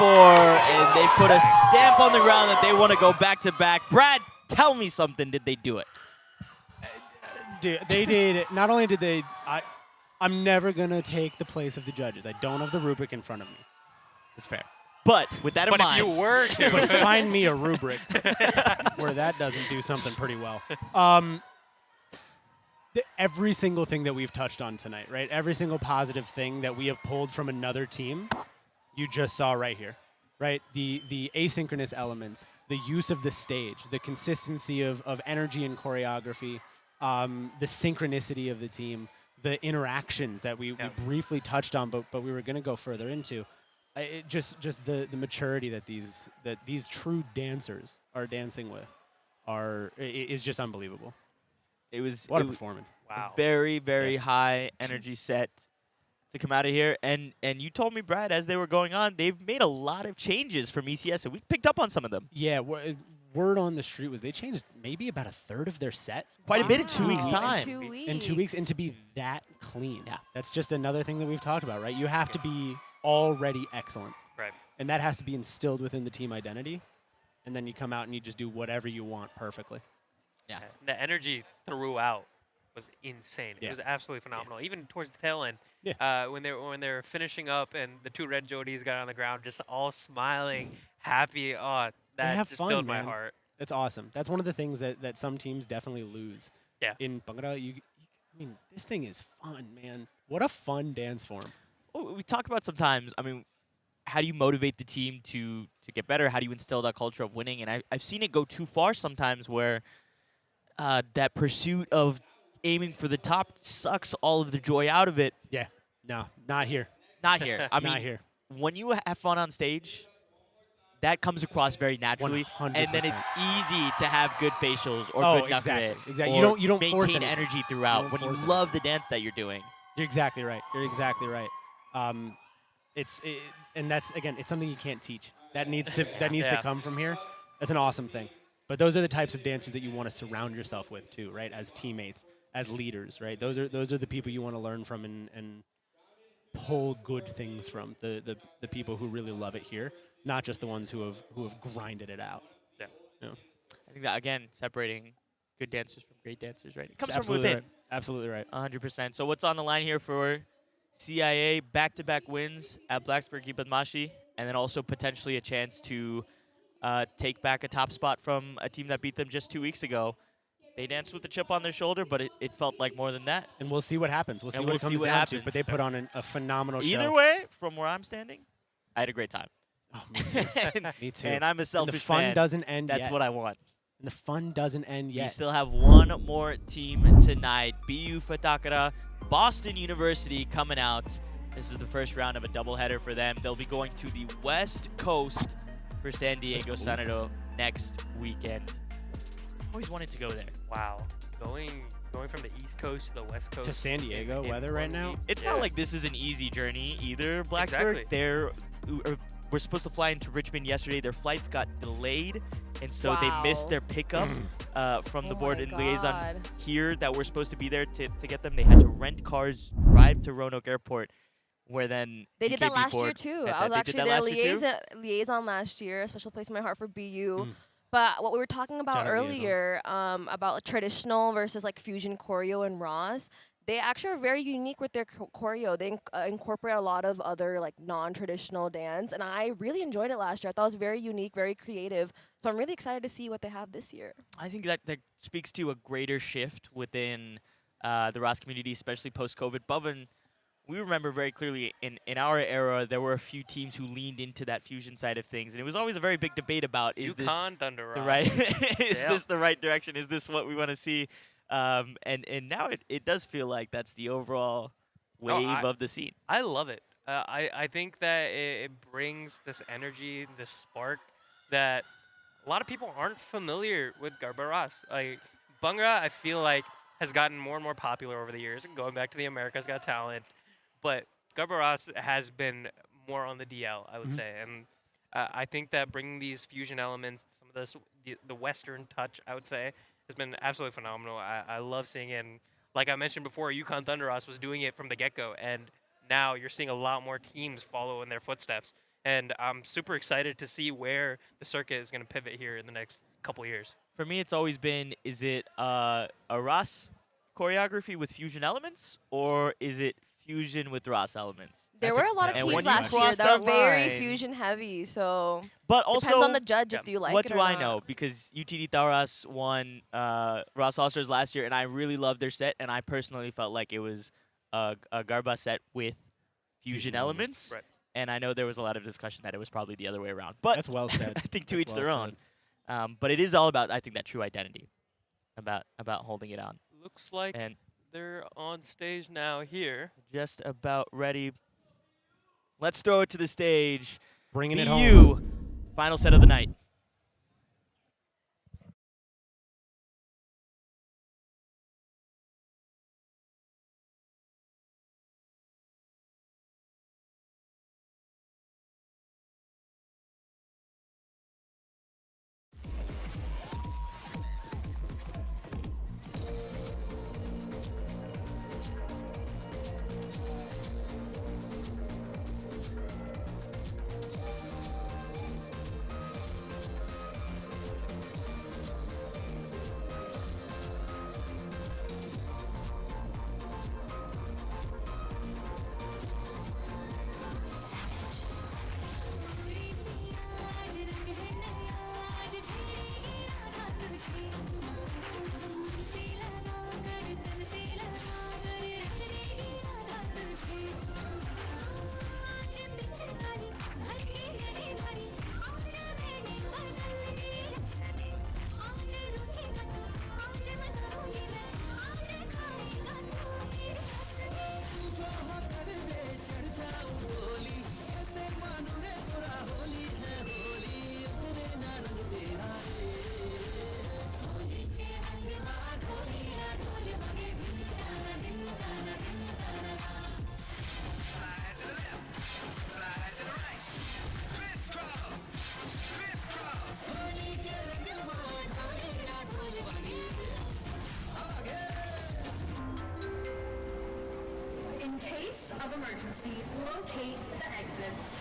S1: And they put a stamp on the ground that they want to go back-to-back. Brad, tell me something. Did they do it?
S4: They did. Not only did they, I'm never going to take the place of the judges. I don't have the rubric in front of me. That's fair.
S1: But with that in mind.
S6: But if you were to.
S4: But find me a rubric where that doesn't do something pretty well. Every single thing that we've touched on tonight, right? Every single positive thing that we have pulled from another team, you just saw right here, right? The asynchronous elements, the use of the stage, the consistency of energy and choreography, the synchronicity of the team, the interactions that we briefly touched on, but we were going to go further into. Just the maturity that these true dancers are dancing with is just unbelievable. What a performance!
S6: Wow,
S1: very very high energy set to come out of here. And you told me, Brad, as they were going on, they've made a lot of changes from ECS, and we picked up on some of them.
S4: Yeah, word on the street was they changed maybe about a third of their set.
S1: Quite a bit in 2 weeks' time.
S4: In 2 weeks, and to be that clean. Yeah, that's just another thing that we've talked about, right? You have to be already excellent.
S6: Right.
S4: And that has to be instilled within the team identity. And then you come out and you just do whatever you want perfectly.
S6: Yeah. The energy throughout was insane. It was absolutely phenomenal. Even towards the tail end, when they were finishing up and the two red Jodies got on the ground, just all smiling, happy. Oh, that just filled my heart.
S4: That's awesome. That's one of the things that some teams definitely lose.
S6: Yeah.
S4: In Bhangra, I mean, this thing is fun, man. What a fun dance form.
S1: Well, we talk about sometimes, I mean, how do you motivate the team to get better? How do you instill that culture of winning? And I've seen it go too far sometimes where that pursuit of aiming for the top sucks all of the joy out of it.
S4: Yeah. No, not here.
S1: Not here. I mean,
S4: not here.
S1: When you have fun on stage, that comes across very naturally.
S4: 100%.
S1: And then it's easy to have good facials or good knuckle
S4: exactly.
S1: Or
S4: You don't force
S1: maintain
S4: anything.
S1: energy throughout when you love the dance that you're doing.
S4: You're exactly right. You're exactly right. And that's, again, it's something you can't teach. That needs to come from here. That's an awesome thing. But those are the types of dancers that you want to surround yourself with too, right? As teammates, as leaders, right? Those are the people you want to learn from and pull good things from. The people who really love it here, not just the ones who have grinded it out.
S6: Yeah.
S4: Yeah.
S1: I think that, again, separating good dancers from great dancers, right? It comes from
S4: Absolutely
S1: within.
S4: right. Absolutely right.
S1: 100%. So what's on the line here for CIA? Back-to-back wins at Blacksburg Badmaashi, and then also potentially a chance to take back a top spot from a team that beat them just 2 weeks ago. They danced with a chip on their shoulder, but it felt like more than that.
S4: And we'll see what happens. We'll see what it comes down to. But they put on a phenomenal show.
S1: Either way, from where I'm standing, I had a great time.
S4: Oh, me too.
S1: and,
S4: Me too.
S1: And I'm a selfish
S4: and the fun
S1: fan.
S4: doesn't end
S1: That's
S4: yet.
S1: what I want.
S4: And the fun doesn't end yet.
S1: We still have one more team tonight. BU Fataka, Boston University coming out. This is the first round of a doubleheader for them. They'll be going to the West Coast for San Diego Sonado next weekend. Always wanted to go there.
S6: Wow. Going from the East Coast to the West Coast.
S4: To San Diego
S6: in
S4: weather right now?
S1: It's not like this is an easy journey either, Blacksburg.
S6: Exactly.
S1: We're supposed to fly into Richmond yesterday. Their flights got delayed, and so they missed their pickup from the board and liaison here that were supposed to be there to get them. They had to rent cars, drive to Roanoke Airport, where then
S7: They did that
S1: BKB
S7: last year
S1: board
S7: too.
S1: met
S7: I was
S1: that.
S7: actually their liaison last year. A special place in my heart for BU. But what we were talking about earlier about traditional versus like fusion choreo and Raas, they actually are very unique with their choreo. They incorporate a lot of other like non-traditional dance, and I really enjoyed it last year. I thought it was very unique, very creative. So I'm really excited to see what they have this year.
S1: I think that speaks to a greater shift within the Raas community, especially post-COVID. Bhavan, we remember very clearly in our era, there were a few teams who leaned into that fusion side of things, and it was always a very big debate about is this
S6: Thunder
S1: the
S6: Raas.
S1: right is this the right direction? Is this what we want to see? And now it does feel like that's the overall wave of the scene.
S6: I love it. I think that it brings this energy, this spark that a lot of people aren't familiar with Bhangra Raas. Like Bhangra, I feel like has gotten more and more popular over the years, going back to the America's Got Talent. But Bhangra Raas has been more on the DL, I would say, and I think that bringing these fusion elements, some of the Western touch, I would say, has been absolutely phenomenal. I love seeing it. And like I mentioned before, UConn Thunder Raas was doing it from the get-go, and now you're seeing a lot more teams follow in their footsteps. And I'm super excited to see where the circuit is going to pivot here in the next couple years.
S1: For me, it's always been, is it a Raas choreography with fusion elements, or is it fusion with Raas elements?
S7: There were a lot of teams last year that were very fusion heavy, so
S1: but also
S7: depends on the judge if you like
S1: what
S7: it
S1: do
S7: or
S1: I
S7: not.
S1: know? Because UTD Taurus won Raas Allstars last year, and I really loved their set, and I personally felt like it was a Garba set with fusion elements.
S6: Right.
S1: And I know there was a lot of discussion that it was probably the other way around. But
S4: that's well said.
S1: I think to
S4: That's
S1: each their
S4: well
S1: own. But it is all about, I think, that true identity, about holding it on.
S6: Looks like they're on stage now here.
S1: Just about ready. Let's throw it to the stage.
S4: Bringing it
S1: BU,
S4: home.
S1: final set of the night.
S12: of emergency, locate the exits.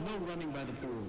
S8: No running by the pool.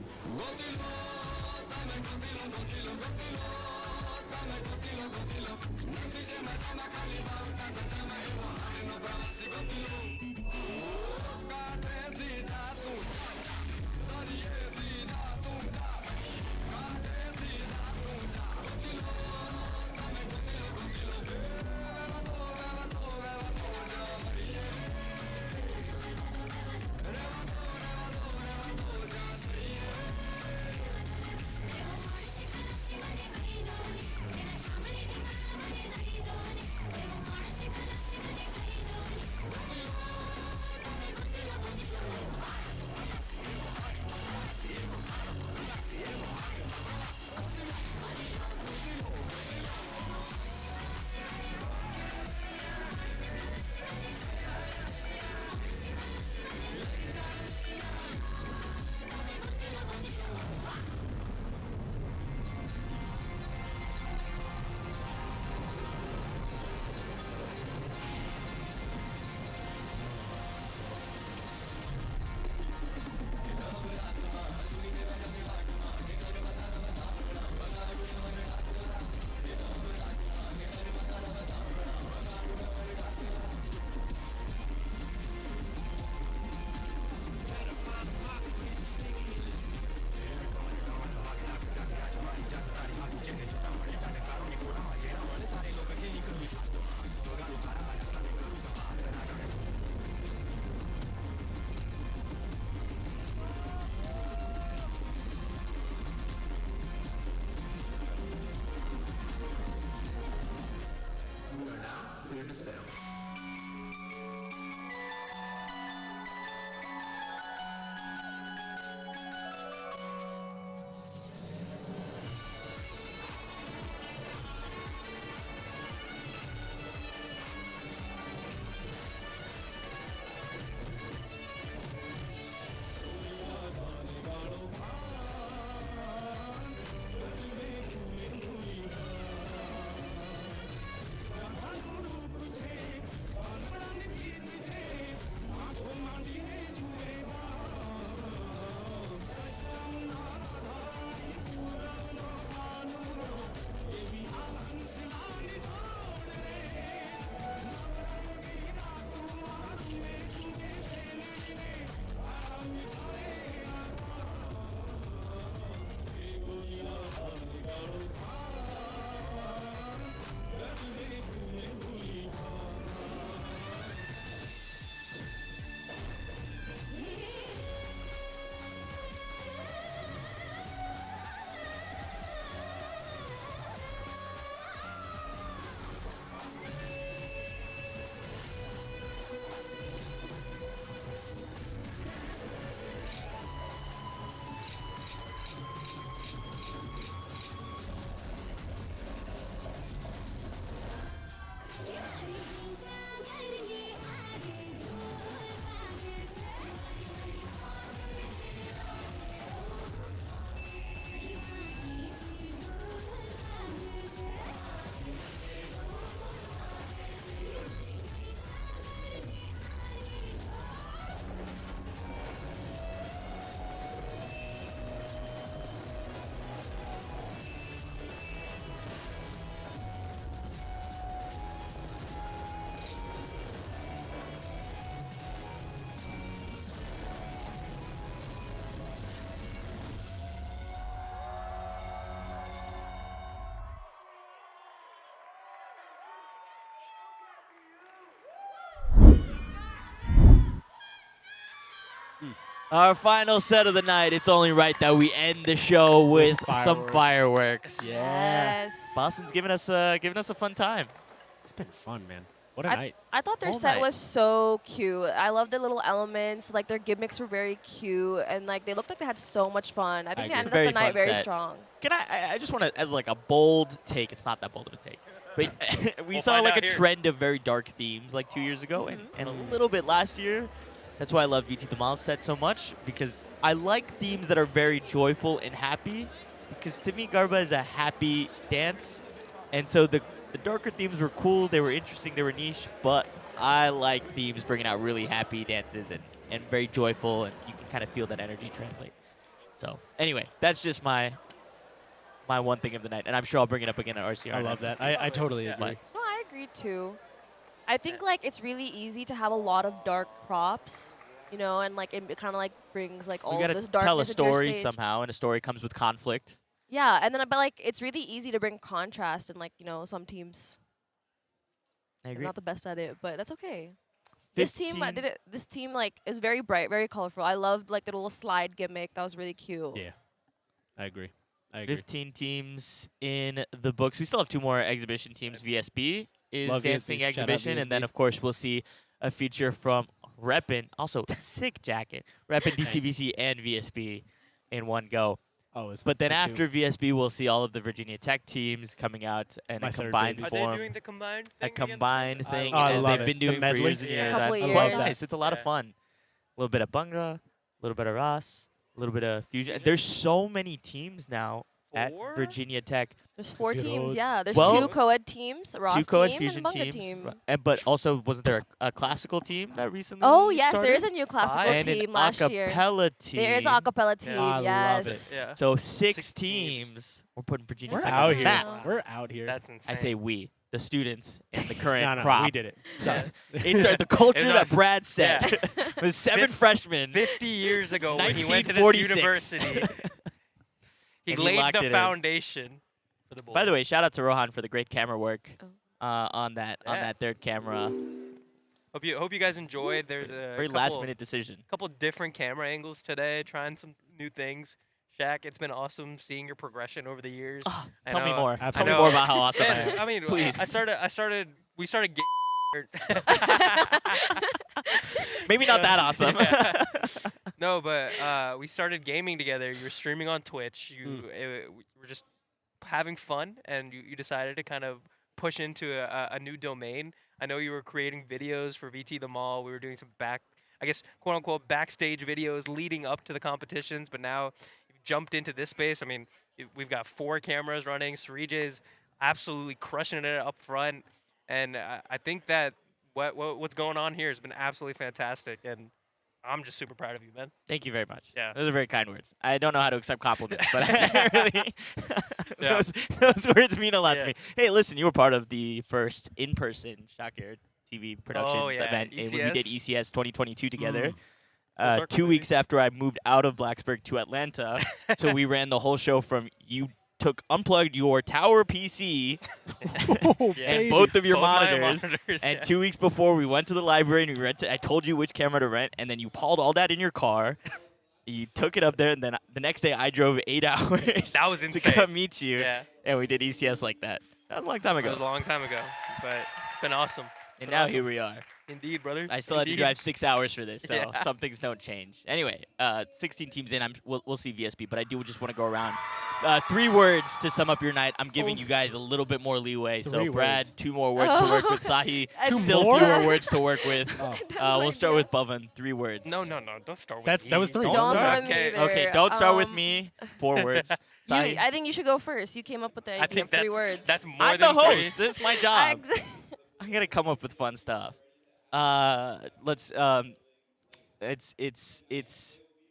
S1: Our final set of the night. It's only right that we end the show with some fireworks.
S4: Yeah.
S1: Boston's giving us a fun time.
S4: It's been fun, man. What a night.
S7: I thought their
S1: Whole
S7: set
S1: night.
S7: was so cute. I love the little elements. Like their gimmicks were very cute, and like they looked like they had so much fun. I think they ended up the night very strong.
S1: Can I just want to, as like a bold take, it's not that bold of a take, but we
S6: We'll
S1: saw
S6: find
S1: like a
S6: out here.
S1: trend of very dark themes like 2 years ago and a little bit last year. That's why I love VT the Mall set so much, because I like themes that are very joyful and happy, because to me Garba is a happy dance, and so the darker themes were cool, they were interesting, they were niche, but I like themes bringing out really happy dances and very joyful, and you can kind of feel that energy translate. So anyway, that's just my one thing of the night, and I'm sure I'll bring it up again at RCR.
S4: I love that. I totally agree.
S7: No, I agree too. I think like it's really easy to have a lot of dark props, you know, and like it kind of like brings like all
S1: We gotta
S7: this darkness
S1: tell a
S7: into your
S1: story
S7: stage.
S1: somehow, and a story comes with conflict.
S7: Yeah, and then but like it's really easy to bring contrast, and like you know some teams
S1: I
S7: are
S1: agree.
S7: not the best at it, but that's okay. This team
S1: 15
S7: did it. This team like is very bright, very colorful. I loved like the little slide gimmick. That was really cute.
S4: Yeah, I agree. I agree.
S1: 15 teams in the books. We still have 2 more exhibition teams. VSB is
S4: Love
S1: dancing
S4: VSB. Shout out
S1: exhibition, and then
S4: VSB.
S1: of course we'll see a feature from Reppin. Also, sick jacket. Reppin, DCVC, and VSB in one go.
S4: Oh, is
S1: But then
S4: the two.
S1: after VSB, we'll see all of the Virginia Tech teams coming out in
S4: My
S1: a
S4: third
S1: combined
S4: baby.
S6: Are they
S1: form.
S6: doing the combined
S1: A
S6: thing again?
S1: combined thing,
S4: Oh, I
S1: as
S4: love
S1: they've
S4: it.
S1: been
S4: The
S1: doing for
S4: medley?
S1: years and
S6: Yeah.
S1: years.
S7: Couple
S1: That's
S7: years.
S1: quite
S7: Love
S1: nice.
S6: that.
S1: It's a lot of
S6: Yeah.
S1: fun. A little bit of Bhangra, a little bit of Raas, a little bit of Fusion. There's so many teams now at
S6: 4?
S1: Virginia Tech.
S7: There's 4
S4: If you
S7: teams.
S4: don't-
S7: Yeah, there's
S1: Well,
S7: 2 co-ed teams, Ross
S1: 2 co-ed
S7: team
S1: fusion
S7: and Bhangra
S1: teams.
S7: team.
S1: But also, wasn't there a classical team that recently
S7: Oh yes,
S1: started?
S7: there is a new classical
S1: and
S7: team
S1: an
S7: last year.
S1: acapella team.
S7: There is an acapella team.
S4: I love
S7: Yes.
S4: it.
S6: Yeah.
S1: So 6
S6: 6
S1: teams. We're putting Virginia
S4: We're
S1: Tech
S4: out
S1: on the
S4: here.
S1: map.
S4: We're out here.
S6: That's insane.
S1: I say we, the students and the current
S4: no,
S1: crop.
S4: we did it.
S6: Yeah.
S1: It's the culture
S6: It was
S1: that
S6: us.
S1: Brad set. With 7 freshmen.
S6: 50 years ago when he went to this
S1: 1946.
S6: university, he
S1: And he
S6: laid
S1: locked it
S6: the
S1: in.
S6: foundation for the Bulls.
S1: By the way, shout out to Rohan for the great camera work
S7: Oh.
S1: on that
S6: Yeah.
S1: third camera.
S6: hope you guys enjoyed. There's a
S1: Very
S6: couple,
S1: last minute decision.
S6: couple different camera angles today, trying some new things. Shaq, it's been awesome seeing your progression over the years. I
S1: Tell me
S6: know-
S1: more.
S6: I
S1: Tell me
S6: know.
S1: more about how awesome I
S6: Man,
S1: am.
S6: I mean,
S1: Please.
S6: we started
S1: Maybe not that awesome.
S6: No, but we started gaming together. You were streaming on Twitch. We were just having fun, and you decided to kind of push into a new domain. I know you were creating videos for VT the Mall. We were doing some quote unquote backstage videos leading up to the competitions, but now you've jumped into this space. I mean, we've got 4 cameras running. Srij's absolutely crushing it up front, and I think that what's going on here has been absolutely fantastic, and I'm just super proud of you, man.
S1: Thank you very much.
S6: Yeah.
S1: Those are very kind words. I don't know how to accept compliments, but I really,
S6: Yeah.
S1: those words mean a lot to
S6: Yeah.
S1: me. Hey, listen, you were part of the first in-person Shaakir TV Productions
S6: yeah,
S1: event when we did
S6: ECS?
S1: ECS 2022 together.
S6: Full circle,
S1: 2 weeks after I moved out of Blacksburg to Atlanta, so we ran the whole show from you unplugged your tower PC and both of your
S6: Both my
S1: monitors. And
S6: yeah.
S1: 2 weeks before, we went to the library and we rented. I told you which camera to rent, and then you hauled all that in your car. You took it up there, and then the next day I drove 8 hours
S6: That was
S1: to
S6: insane.
S1: come meet you.
S6: Yeah.
S1: And we did ECS like that. That was a long time
S6: It was a
S1: ago.
S6: long time ago, but it's been awesome.
S1: And
S6: Been
S1: now
S6: awesome.
S1: here we are.
S6: Indeed, brother.
S1: I still had to
S6: Indeed.
S1: drive 6 hours for this, so
S6: Yeah.
S1: some things don't change. Anyway, 16 teams in. We'll see VSB, but I do just want to go around. 3 words to sum up your night. I'm giving you guys a little bit more leeway. So,
S4: 3
S1: Brad,
S4: words.
S1: 2 more words to work with. Sahi,
S7: Two
S1: still
S7: more?
S1: fewer words to work with.
S4: Oh.
S1: We'll start with Bhavan. 3 words.
S6: No, don't start with
S4: That was
S6: me.
S4: 3.
S7: Don't
S4: Don't
S7: start
S4: start.
S7: with me
S6: Okay.
S7: either.
S1: Okay, don't start with
S7: Um,
S1: me. 4 words. Sahi,
S7: I think you should go first. You came up with the
S6: I
S7: idea
S6: think
S7: of 3
S6: that's
S7: words.
S6: that's more
S1: I'm
S6: than
S1: the
S6: 3.
S1: host. This is my job. I gotta come up with fun stuff. Let's.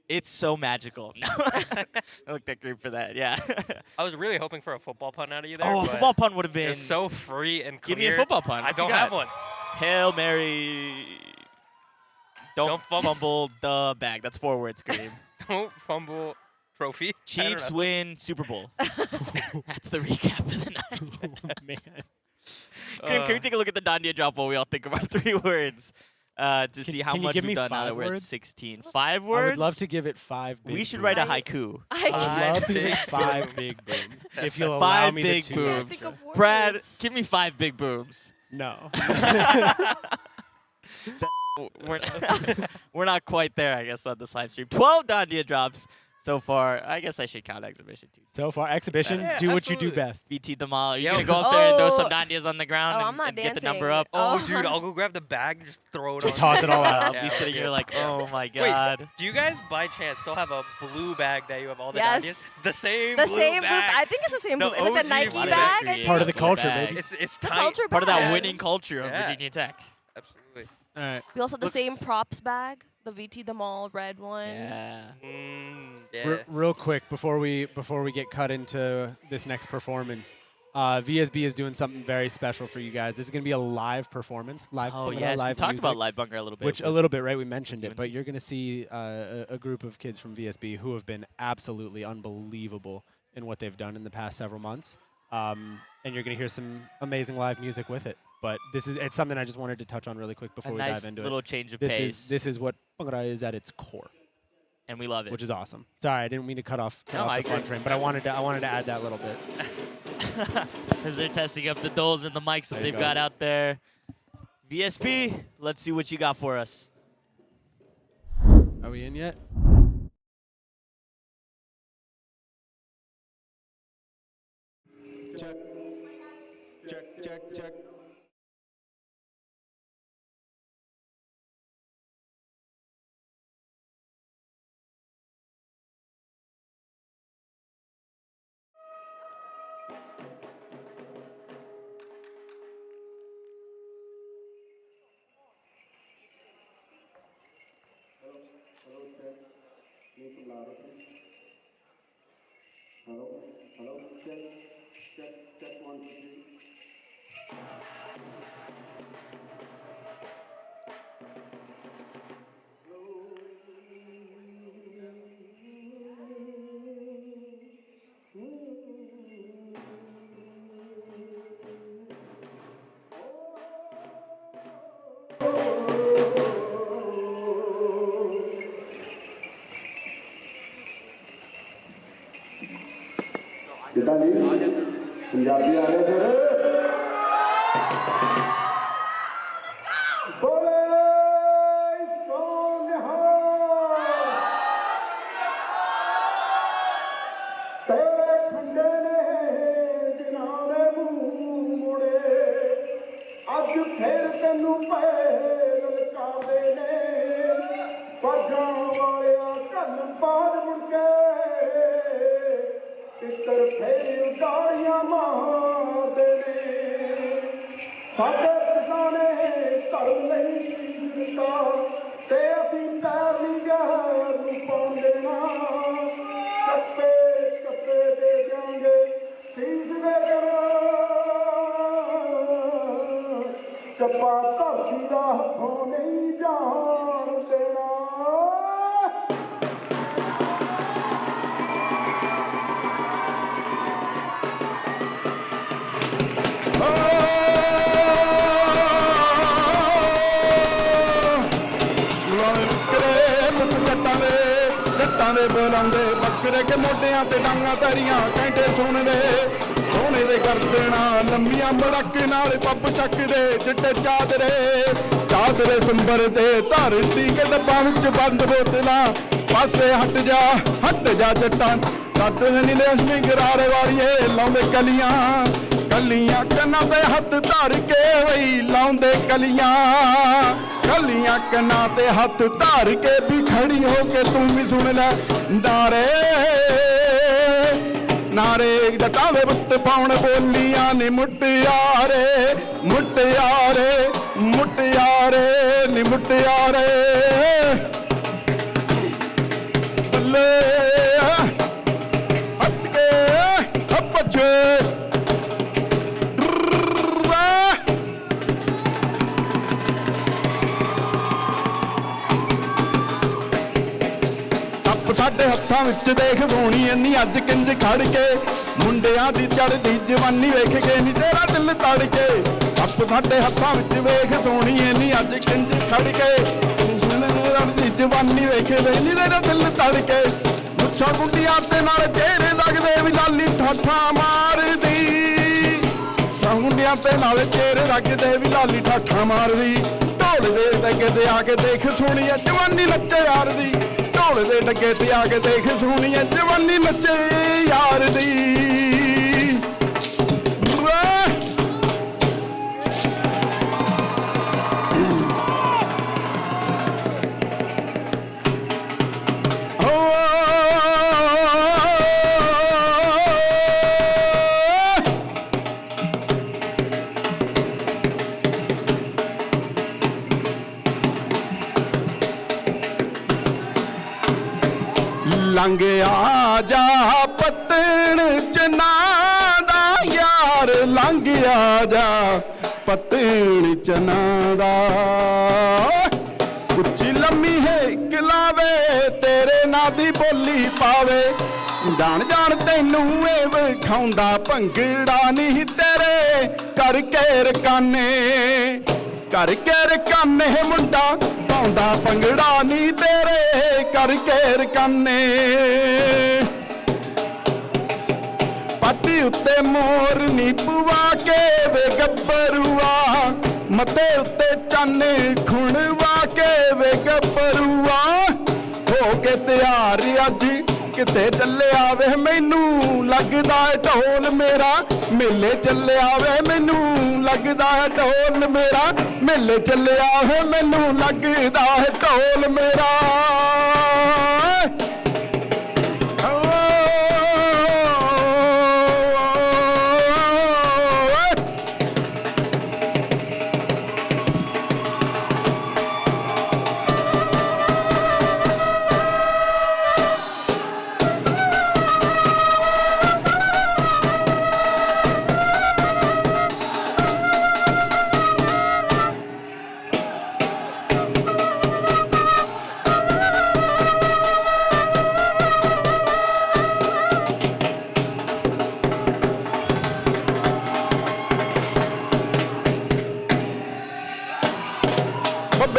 S1: It's so magical. No. I looked at Karim for that. Yeah.
S6: I was really hoping for a football pun out of you there.
S1: Oh, a
S6: but
S1: football pun would have been.
S6: It's so free and clear.
S1: Give me a football pun.
S6: I
S1: What you
S6: don't
S1: got?
S6: have one.
S1: Hail Mary. Don't fumble the bag. That's 4 words, Karim.
S6: Don't fumble trophy. I don't
S1: Chiefs
S6: know.
S1: win Super Bowl. That's the recap of the night.
S4: Man.
S1: Can we take a look at the Dandia drop while we all think of our 3 words? to see how
S4: can you
S1: much
S4: give
S1: we've
S4: me
S1: done now
S4: 5
S1: that we're at
S4: words?
S1: 16. 5 words?
S4: I would love to give it 5 big
S1: We should
S4: booms.
S1: write a haiku.
S4: I would love to give it 5 big booms. If you'll allow
S1: 5
S4: me
S1: big
S4: the 2
S1: booms.
S4: extra.
S1: Brad, give me 5 big booms.
S4: No.
S1: We're not quite there, I guess, on this live stream. 12 Dandia drops so far. I guess I should count exhibition too.
S4: So far, exhibition,
S1: Yeah,
S4: do what you do best.
S1: BT them all. Are you
S6: Yeah.
S1: going to go up there and throw some
S7: Oh.
S1: Dandias on the ground
S7: Oh, I'm
S1: and,
S7: not
S1: and get the number
S7: dancing.
S1: up?
S6: Oh, dude, I'll go grab the bag and just throw it
S4: Just
S6: on.
S4: toss it all out.
S1: I'll
S6: Yeah,
S1: be sitting
S6: okay.
S1: here like, oh my
S6: Wait,
S1: god.
S6: do you guys by chance still have a blue bag that you have all the
S7: Yes.
S6: Dandias? The same
S7: The
S6: blue
S7: same blue.
S6: bag.
S7: I think it's the same blue. Is it
S6: OG
S7: the Nike
S6: blue
S7: bag?
S6: bag.
S7: I think?
S4: Part of the
S1: Blue
S4: culture,
S1: bag.
S4: baby.
S6: It's
S7: The
S6: tight.
S7: culture
S1: Part of that
S7: bag.
S1: winning culture of
S6: Yeah.
S1: Virginia Tech.
S6: Absolutely.
S4: All right.
S7: We also have the same props bag, the VT the Mall red one.
S1: Yeah.
S6: Yeah.
S4: Real quick before we get cut into this next performance, VSB is doing something very special for you guys. This is going to be a live performance. Live.
S1: Oh,
S4: Bhangra,
S1: yes. We
S4: live
S1: talked
S4: music,
S1: about Live Bhangra a little bit.
S4: Which a
S1: with
S4: little bit, right? We mentioned it,
S1: UNC.
S4: but you're going to see a group of kids from VSB who have been absolutely unbelievable in what they've done in the past several months. And you're going to hear some amazing live music with it. But it's something I just wanted to touch on really quick before we
S1: nice
S4: dive into
S1: little
S4: it.
S1: change of
S4: this
S1: pace.
S4: This is what Bhangra is at its core.
S1: And we love it.
S4: Which is awesome. Sorry, I didn't mean to cut off
S1: No, I
S4: the fun
S1: agree.
S4: train, but I wanted to add that little bit.
S1: As they're testing up the doles and the mics that
S4: There you
S1: they've
S4: go.
S1: got out there. VSB, let's see what you got for us.
S4: Are we in yet?
S9: Check. Check, check, check. Hello, hello, check, check, check 1, 2, 3. ਕਿੱਦਾਂ ਜੀ ਪੰਜਾਬੀ ਆ ਗਏ ਫਿਰ ਬੋਲੇ ਸੋਨਿਹਾ ਤੇਰੇ ਖੰਡੇ ਨੇ ਜਿਨ੍ਹਾਂ ਦੇ ਮੂੰਹ ਮੁੜੇ ਅੱਜ ਫੇਰ ਤੈਨੂੰ ਪਏ ਲਲਕਾਰੇ ਨੇ ਬਾਜਾਂ ਵਾਲਿਆ ਕੰਨ ਬਾਹਰ ਮੁੜ ਕੇ ਤਿੱਤਰ ਫੇਰ ਉਡਾਰੀਆਂ ਮਾਰਦੇ ਨੇ ਸਾਡੇ ਪਿਤਾ ਨੇ ਧਰਮ ਲਈ ਸੀਸ ਦਿੱਤਾ ਤੇ ਅਸੀਂ ਪੈਰ ਨਹੀਂ ਗਹਿਰ ਨੂੰ ਪਾਉਣ ਦੇਣਾ ਚੱਪੇ ਚੱਪੇ ਦੇ ਦਿਆਂਗੇ ਸੀਸ ਦੇ ਦੇਣਾ ਚੱਪਾ ਧਰਤੀ ਦਾ ਹੱਥੋਂ ਨਹੀਂ ਜਾਣ ਦੇਣਾ ਲੱਤਾਂ ਦੇ ਬੁਲਾਉਂਦੇ ਬੱਕਰੇ ਕੇ ਮੋਢਿਆਂ ਤੇ ਡਾਂਗਾਂ ਤੇਰੀਆਂ ਕਹਿੰਦੇ ਸੋਹਣੇ ਦੇ ਗਰਦਨਾਂ ਲੰਮੀਆਂ ਮੜਕ ਨਾਲ ਪੱਪ ਚੱਕਦੇ ਚਿੱਟੇ ਚਾਦਰੇ ਸੰਬਰ ਤੇ ਧਰਤੀ ਕੇ ਡੱਬਾਂ ਵਿੱਚ ਬੰਦ ਬੋਤਲਾਂ ਪਾਸੇ ਹਟ ਜਾ ਜੱਟਾਂ ਕੱਟ ਨੀਲੇ ਅਸ਼ਮੀ ਗਰਾਰੇ ਵਾਲੀਏ ਲਾਉਂਦੇ ਕਲੀਆਂ ਕੰਨਾਂ ਤੇ ਹੱਥ ਧਰ ਕੇ ਵਈ ਲਾਉਂਦੇ ਕਲੀਆਂ ਕੰਨਾਂ ਤੇ ਹੱਥ ਧਰ ਕੇ ਵੀ ਖੜੀ ਹੋ ਕੇ ਤੂੰ ਵੀ ਸੁਣ ਲੈ ਨਾਰੇ ਜੱਟਾਂ ਦੇ ਬੁੱਤ ਪਾਉਣ ਬੋਲੀਆਂ ਨੀ ਮੁਟਿਆਰੇ ਨੀ ਮੁਟਿਆਰੇ ਬੱਲੇ ਹੱਟ ਕੇ ਅੱਪਛੇ
S5: ਸਾਡੇ ਹੱਥਾਂ ਵਿੱਚ ਦੇਖ ਸੋਹਣੀ ਇੰਨੀ ਅੱਜ ਕਿੰਜ ਖੜ ਕੇ ਮੁੰਡਿਆਂ ਦੀ ਚੜ੍ਹਦੀ ਜਵਾਨੀ ਵੇਖ ਕੇ ਨੀ ਤੇਰਾ ਦਿਲ ਤੜ ਕੇ ਸੱਪ ਸਾਡੇ ਹੱਥਾਂ ਵਿੱਚ ਵੇਖ ਸੋਹਣੀ ਇੰਨੀ ਅੱਜ ਕਿੰਜ ਖੜ ਕੇ ਦੀ ਜਵਾਨੀ ਵੇਖ ਕੇ ਨੀ ਤੇਰਾ ਦਿਲ ਤੜ ਕੇ ਮੁੱਛਾਂ ਗੁੰਡੀਆਂ ਤੇ ਨਾਲ ਚਿਹਰੇ ਲੱਗਦੇ ਵੀ ਲਾਲੀ ਠਾਠਾ ਮਾਰਦੀ ਮੁੰਡਿਆਂ ਤੇ ਨਾਲ ਚਿਹਰੇ ਲੱਗਦੇ ਵੀ ਲਾਲੀ ਠਾਠਾ ਮਾਰਦੀ ਢੋਲ ਦੇ ਡੱਗੇ ਤੇ ਆ ਕੇ ਦੇਖ ਸੋਹਣੀਏ ਜਵਾਨੀ ਨੱਚੇ ਯਾਰ ਦੀ ਢੋਲ ਦੇ ਡੱਗੇ ਤੇ ਆ ਕੇ ਦੇਖ ਸੋਹਣੀਏ ਜਵਾਨੀ ਨੱਚੇ ਯਾਰ ਦੀ ਲੰਘ ਆ ਜਾ ਪੱਤਣ ਚਨਾ ਦਾ ਯਾਰ ਲੰਘ ਆ ਜਾ ਪੱਤਣ ਚਨਾ ਦਾ ਉੱਚੀ ਲੰਮੀ ਹੈ ਕਿਲਾਵੇ ਤੇਰੇ ਨਾਂ ਦੀ ਬੋਲੀ ਪਾਵੇ ਜਾਣ ਜਾਣ ਤੈਨੂੰ ਇਹ ਵਿਖਾਉਂਦਾ ਭੰਗੜਾ ਨਹੀਂ ਤੇਰੇ ਕਰਕੇ ਰਕਾਨੇ ਮੁੰਡਾ ਪਾਉਂਦਾ ਭੰਗੜਾ ਨੀ ਤੇਰੇ ਕਰਕੇ ਰਕਾਨੇ ਪਾਟੀ ਉੱਤੇ ਮੋਰ ਨੀ ਪਵਾ ਕੇ ਵੇ ਗੱਭਰੂਆ ਮੱਥੇ ਉੱਤੇ ਚੰਨ ਖੁਣਵਾ ਕੇ ਵੇ ਗੱਭਰੂਆ ਹੋ ਕੇ ਤਿਆਰ ਅੱਜ ਕਿਤੇ ਚੱਲਿਆ ਵੇ ਮੈਨੂੰ ਲੱਗਦਾ ਏ ਢੋਲ ਮੇਰਾ ਮੇਲੇ ਚੱਲਿਆ ਵੇ ਮੈਨੂੰ ਲੱਗਦਾ ਏ ਢੋਲ ਮੇਰਾ ਮੇਲੇ ਚੱਲਿਆ ਵੇ ਮੈਨੂੰ ਲੱਗਦਾ ਏ ਢੋਲ ਮੇਰਾ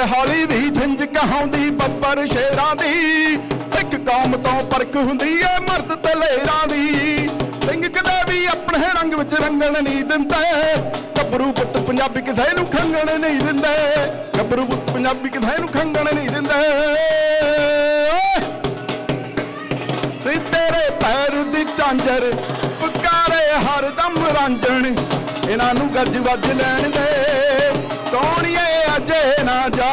S5: ਹੌਲੀ ਦੀ ਝੰਜ ਕਹਾਉਂਦੀ ਬੱਬਰ ਸ਼ੇਰਾਂ ਦੀ ਇੱਕ ਕੌਮ ਤੋਂ ਪਰਖ ਹੁੰਦੀ ਏ ਮਰਦ ਦਲੇਰਾਂ ਦੀ ਸਿੰਘ ਕਦੇ ਵੀ ਆਪਣੇ ਰੰਗ ਵਿੱਚ ਰੰਗਣ ਨਹੀਂ ਦਿੰਦੇ ਗੱਭਰੂ ਪੁੱਤ ਪੰਜਾਬੀ ਕਿਸੇ ਨੂੰ ਖੰਗਣ ਨਹੀਂ ਦਿੰਦੇ ਗੱਭਰੂ ਪੁੱਤ ਪੰਜਾਬੀ ਕਿਸੇ ਨੂੰ ਖੰਗਣ ਨਹੀਂ ਦਿੰਦੇ ਤੇਰੇ ਪੈਰ ਦੀ ਝਾਂਜਰ ਪੁਕਾਰੇ ਹਰਦਮ ਰਾਂਝਣ ਇਹਨਾਂ ਨੂੰ ਗੱਜ ਵੱਜ ਲੈਣ ਦੇ ਸੋਹਣੀਏ ਅਜੇ ਨਾ ਜਾ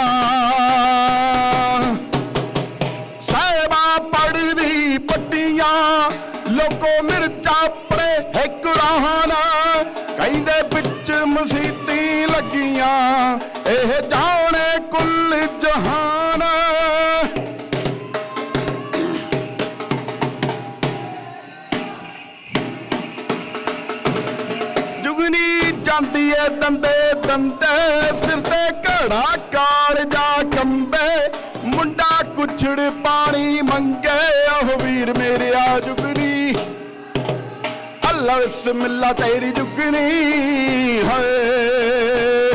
S5: ਸਾਹਿਬਾ ਪੜਦੀ ਪੱਟੀਆਂ ਲੋਕੋ ਮਿਰਚਾ ਪੜੇ ਹੈ ਕੁਰਾਨ ਕਹਿੰਦੇ ਵਿੱਚ ਮਸੀਤੀ ਲੱਗੀਆਂ ਇਹ ਜਾਣੇ ਕੁੱਲ ਜਹਾਨ ਜੁਗਨੀ ਜਾਂਦੀ ਏ ਦੰਦੇ ਦੰਦੇ ਸਿਰ ਤੇ ਘੜਾ ਕਾਲਜਾ ਕੰਬੇ ਮੁੰਡਾ ਕੁਛੜ ਪਾਣੀ ਮੰਗੇ ਉਹ ਵੀਰ ਮੇਰਿਆ ਜੁਗਨੀ ਅੱਲਾ ਬਿਸਮਿਲ੍ਲਾ ਤੇਰੀ ਜੁਗਨੀ ਹਾਏ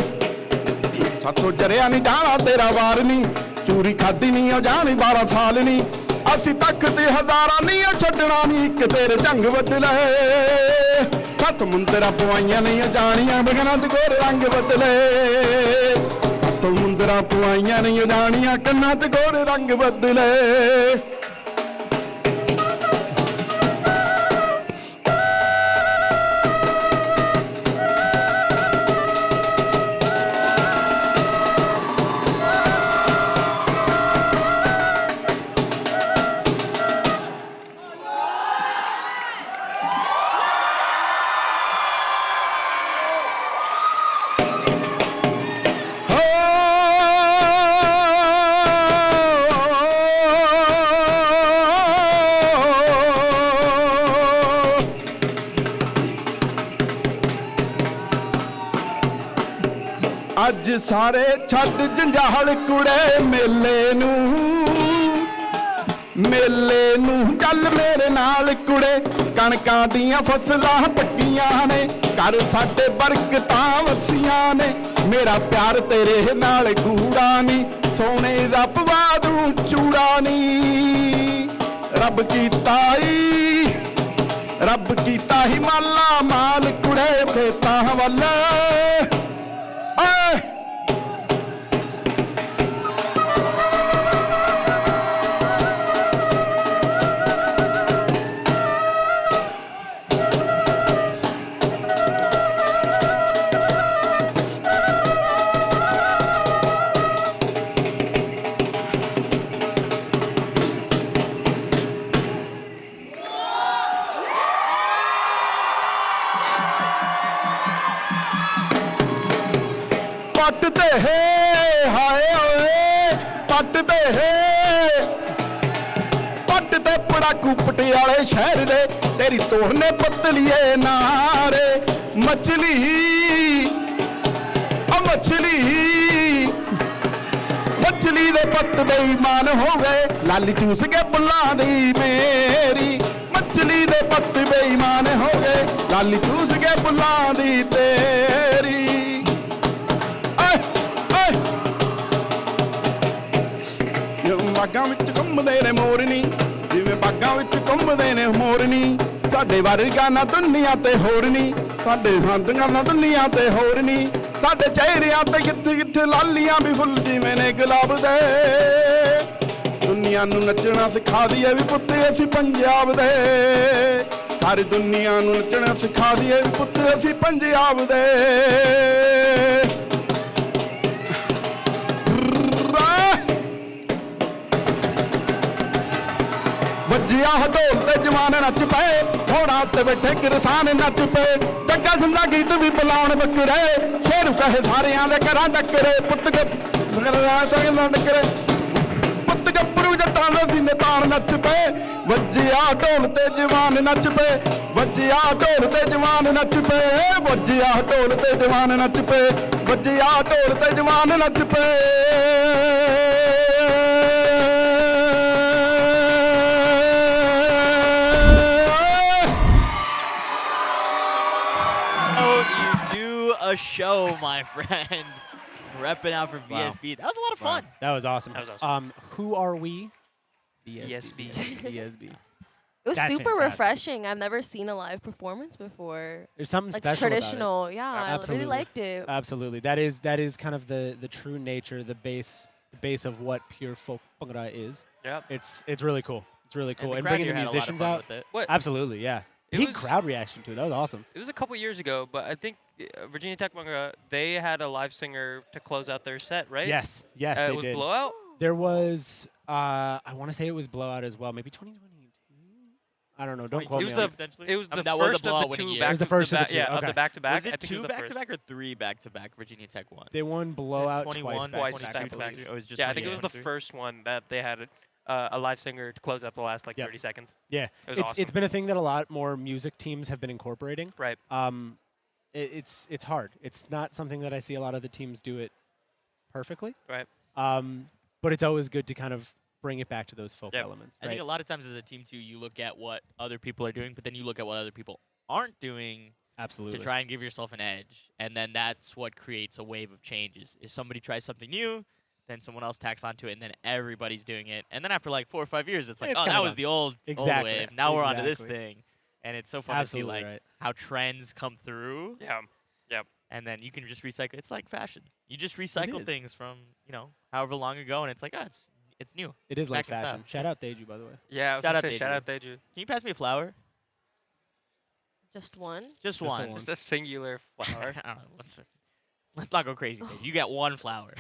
S5: ਸਾਥੋਂ ਜਰਿਆ ਨਹੀਂ ਜਾਣਾ ਤੇਰਾ ਵਾਰ ਨਹੀਂ ਚੂਰੀ ਖਾਦੀ ਨਹੀਂ ਉਹ ਜਾਣੀ 12 ਸਾਲ ਨਹੀਂ ਅਸੀਂ ਤੱਕ ਤੇ ਹਜ਼ਾਰਾਂ ਨਹੀਂ ਉਹ ਛੱਡਣਾ ਨਹੀਂ ਇੱਕ ਤੇਰੇ ਜੰਗ ਬਦਲੇ ਹੱਥ ਮੁੰਦਰਾ ਪਵਾਈਆਂ ਨਹੀਂ ਜਾਣੀਆਂ ਬਗਨਾਂ ਤੇ ਗੋਰੇ ਰੰਗ ਬਦਲੇ ਹੱਥ ਮੁੰਦਰਾ ਪਵਾਈਆਂ ਨਹੀਂ ਜਾਣੀਆਂ ਕੰਨਾਂ ਤੇ ਗੋਰੇ ਰੰਗ ਬਦਲੇ ਅੱਜ ਸਾਰੇ ਛੱਡ ਜੰਜਾਲ ਕੁੜੇ ਮੇਲੇ ਨੂੰ ਮੇਲੇ ਨੂੰ ਚੱਲ ਮੇਰੇ ਨਾਲ ਕੁੜੇ ਕਣਕਾਂ ਦੀਆਂ ਫਸਲਾਂ ਪੱਕੀਆਂ ਨੇ ਘਰ ਸਾਡੇ ਬਰਕਤਾਂ ਵਸੀਆਂ ਨੇ ਮੇਰਾ ਪਿਆਰ ਤੇਰੇ ਨਾਲ ਗੂੜਾ ਨੀ ਸੋਨੇ ਦਾ ਪਵਾ ਦੂੰ ਚੂੜਾ ਨੀ ਰੱਬ ਕੀਤਾ ਹੀ ਮਾਲਾ ਮਾਲ ਕੁੜੇ ਖੇਤਾਂ ਵੱਲ ਓਏ ਪੱਟ ਤੇ ਹਾਏ ਓਏ ਪੱਟ ਤੇ ਪੜਾਕੂ ਪਟਿਆਲੇ ਸ਼ਹਿਰ ਦੇ ਤੇਰੀ ਤੋੜਨੇ ਪਤਲੀਏ ਨਾਰੇ ਮਛਲੀ ਦੇ ਪੱਤ ਬੇਈਮਾਨ ਹੋ ਗਏ ਲਾਲੀ ਚੂਸ ਕੇ ਬੁੱਲਾਂ ਦੀ ਮੇਰੀ ਮਛਲੀ ਦੇ ਪੱਤ ਬੇਈਮਾਨ ਹੋ ਗਏ ਲਾਲੀ ਚੂਸ ਕੇ ਬੁੱਲਾਂ ਦੀ ਤੇਰੀ ਬਾਗਾਂ ਵਿੱਚ ਘੁੰਮਦੇ ਨੇ ਮੋਰਨੀ ਜਿਵੇਂ ਬਾਗਾਂ ਵਿੱਚ ਘੁੰਮਦੇ ਨੇ ਮੋਰਨੀ ਸਾਡੇ ਵਰਗਾ ਨਾ ਦੁਨੀਆ ਤੇ ਹੋਰ ਨੀ ਸਾਡੇ ਸੰਦੀਆਂ ਨਾ ਦੁਨੀਆ ਤੇ ਹੋਰ ਨੀ ਸਾਡੇ ਚਿਹਰਿਆਂ ਤੇ ਕਿੱਥੇ ਕਿੱਥੇ ਲਾਲੀਆਂ ਵੀ ਫੁੱਲ ਜਿਵੇਂ ਨੇ ਗੁਲਾਬ ਦੇ ਦੁਨੀਆ ਨੂੰ ਨੱਚਣਾ ਸਿਖਾ ਦਈਏ ਵੀ ਪੁੱਤ ਅਸੀਂ ਪੰਜਾਬ ਦੇ ਸਾਰੀ ਦੁਨੀਆ ਨੂੰ ਨੱਚਣਾ ਸਿਖਾ ਦਈਏ ਵੀ ਪੁੱਤ ਅਸੀਂ ਪੰਜਾਬ ਦੇ ਵੱਜਿਆ ਢੋਲ ਤੇ ਜਵਾਨ ਨੱਚ ਪਏ ਹੋਣਾ ਤੇ ਬੈਠੇ ਕਿਰਸਾਨ ਨੱਚ ਪਏ ਜੱਗਾ ਸੁਣਦਾ ਗੀਤ ਵੀ ਬੁਲਾਉਣ ਬੱਕਰੇ ਸ਼ੇਰੂ ਕਹੇ ਸਾਰਿਆਂ ਦੇ ਘਰਾਂ ਡੱਕਰੇ ਪੁੱਤ ਗੱਭਰੂ ਜੱਟਾਂ ਦੇ ਸੀਨੇ ਤਾਣ ਨੱਚ ਪਏ ਵੱਜਿਆ ਢੋਲ ਤੇ ਜਵਾਨ ਨੱਚ ਪਏ ਵੱਜਿਆ ਢੋਲ ਤੇ ਜਵਾਨ ਨੱਚ ਪਏ ਵੱਜਿਆ ਢੋਲ ਤੇ ਜਵਾਨ ਨੱਚ ਪਏ ਵੱਜਿਆ ਢੋਲ ਤੇ ਜਵਾਨ ਨੱਚ ਪਏ
S1: A show, my friend. Repping out for VSB. That was a lot of fun.
S4: That was awesome. Who are we?
S6: VSB.
S4: VSB.
S7: It was
S4: That's
S7: super
S4: fantastic.
S7: refreshing. I've never seen a live performance before.
S4: There's something
S7: like
S4: special
S7: traditional.
S4: about it.
S7: Yeah, I really liked it.
S4: Absolutely. That is kind of the true nature, the base of what pure folk Bhangra is.
S6: Yep.
S4: It's really cool. It's really cool.
S6: the
S4: And
S6: crowd
S4: bringing the
S6: here had a lot of
S4: musicians
S6: fun
S4: out.
S6: with it. What?
S4: Absolutely, yeah.
S6: It
S4: Big
S6: was-
S4: crowd reaction to it. That was awesome.
S6: It was a couple years ago, but I think Virginia Tech Bhangra, they had a live singer to close out their set, right?
S4: Yes, they
S6: it was
S4: did.
S6: Blowout?
S4: There was, I want to say it was Blowout as well. Maybe 2022. I don't know. Don't quote me on it.
S6: It was the
S1: that was a
S6: first
S1: blowout
S6: of the
S1: winning
S6: two
S1: year.
S6: back
S4: It was the first of the
S6: back,
S4: two,
S6: yeah, of
S4: okay.
S6: the back-to-back.
S1: Was
S6: I
S1: it
S6: think
S1: two
S6: was the first.
S1: back-to-back or three back-to-back Virginia Tech won?
S4: They won Blowout
S1: 21
S4: twice
S6: Twice
S4: back-to-back, I
S6: back-to-back.
S4: believe.
S1: Or it was just
S6: Yeah, I think it was
S1: 23?
S6: the first one that they had a live singer to close out the last 30 seconds.
S4: Yeah,
S6: It was
S4: it's
S6: awesome.
S4: been a thing that a lot more music teams have been incorporating.
S6: Right.
S4: It's hard. It's not something that I see a lot of the teams do it perfectly.
S6: Right.
S4: But it's always good to kind of bring it back to those folk elements.
S1: I think a lot of times as a team too, you look at what other people are doing, but then you look at what other people aren't doing.
S4: Absolutely.
S1: To try and give yourself an edge, and then that's what creates a wave of changes. If somebody tries something new, then someone else tacks onto it, and then everybody's doing it. And then after like 4 or 5 years, it's like,
S4: It's
S1: oh,
S4: kind
S1: that
S4: of
S1: was
S4: a-
S1: the old
S4: Exactly.
S1: wave. Now we're onto this
S4: Exactly.
S1: thing. And it's so fun
S4: Absolutely
S1: to see like
S4: right.
S1: how trends come through.
S6: Yeah. Yep.
S1: And then you can just recycle. It's like fashion. You just recycle
S4: is.
S1: things from, however long ago, and it's like, it's new.
S4: It is like
S1: Back in style.
S4: fashion. Shout out Deju, by the way.
S6: Yeah, I was
S1: Shout
S6: gonna
S1: out
S6: say, shout
S1: Deju.
S6: out Deju.
S1: Can you pass me a flower?
S7: Just one?
S1: Just
S4: the
S1: one.
S6: Just a singular flower.
S1: I don't know. Let's not go crazy, Deju. You get one flower.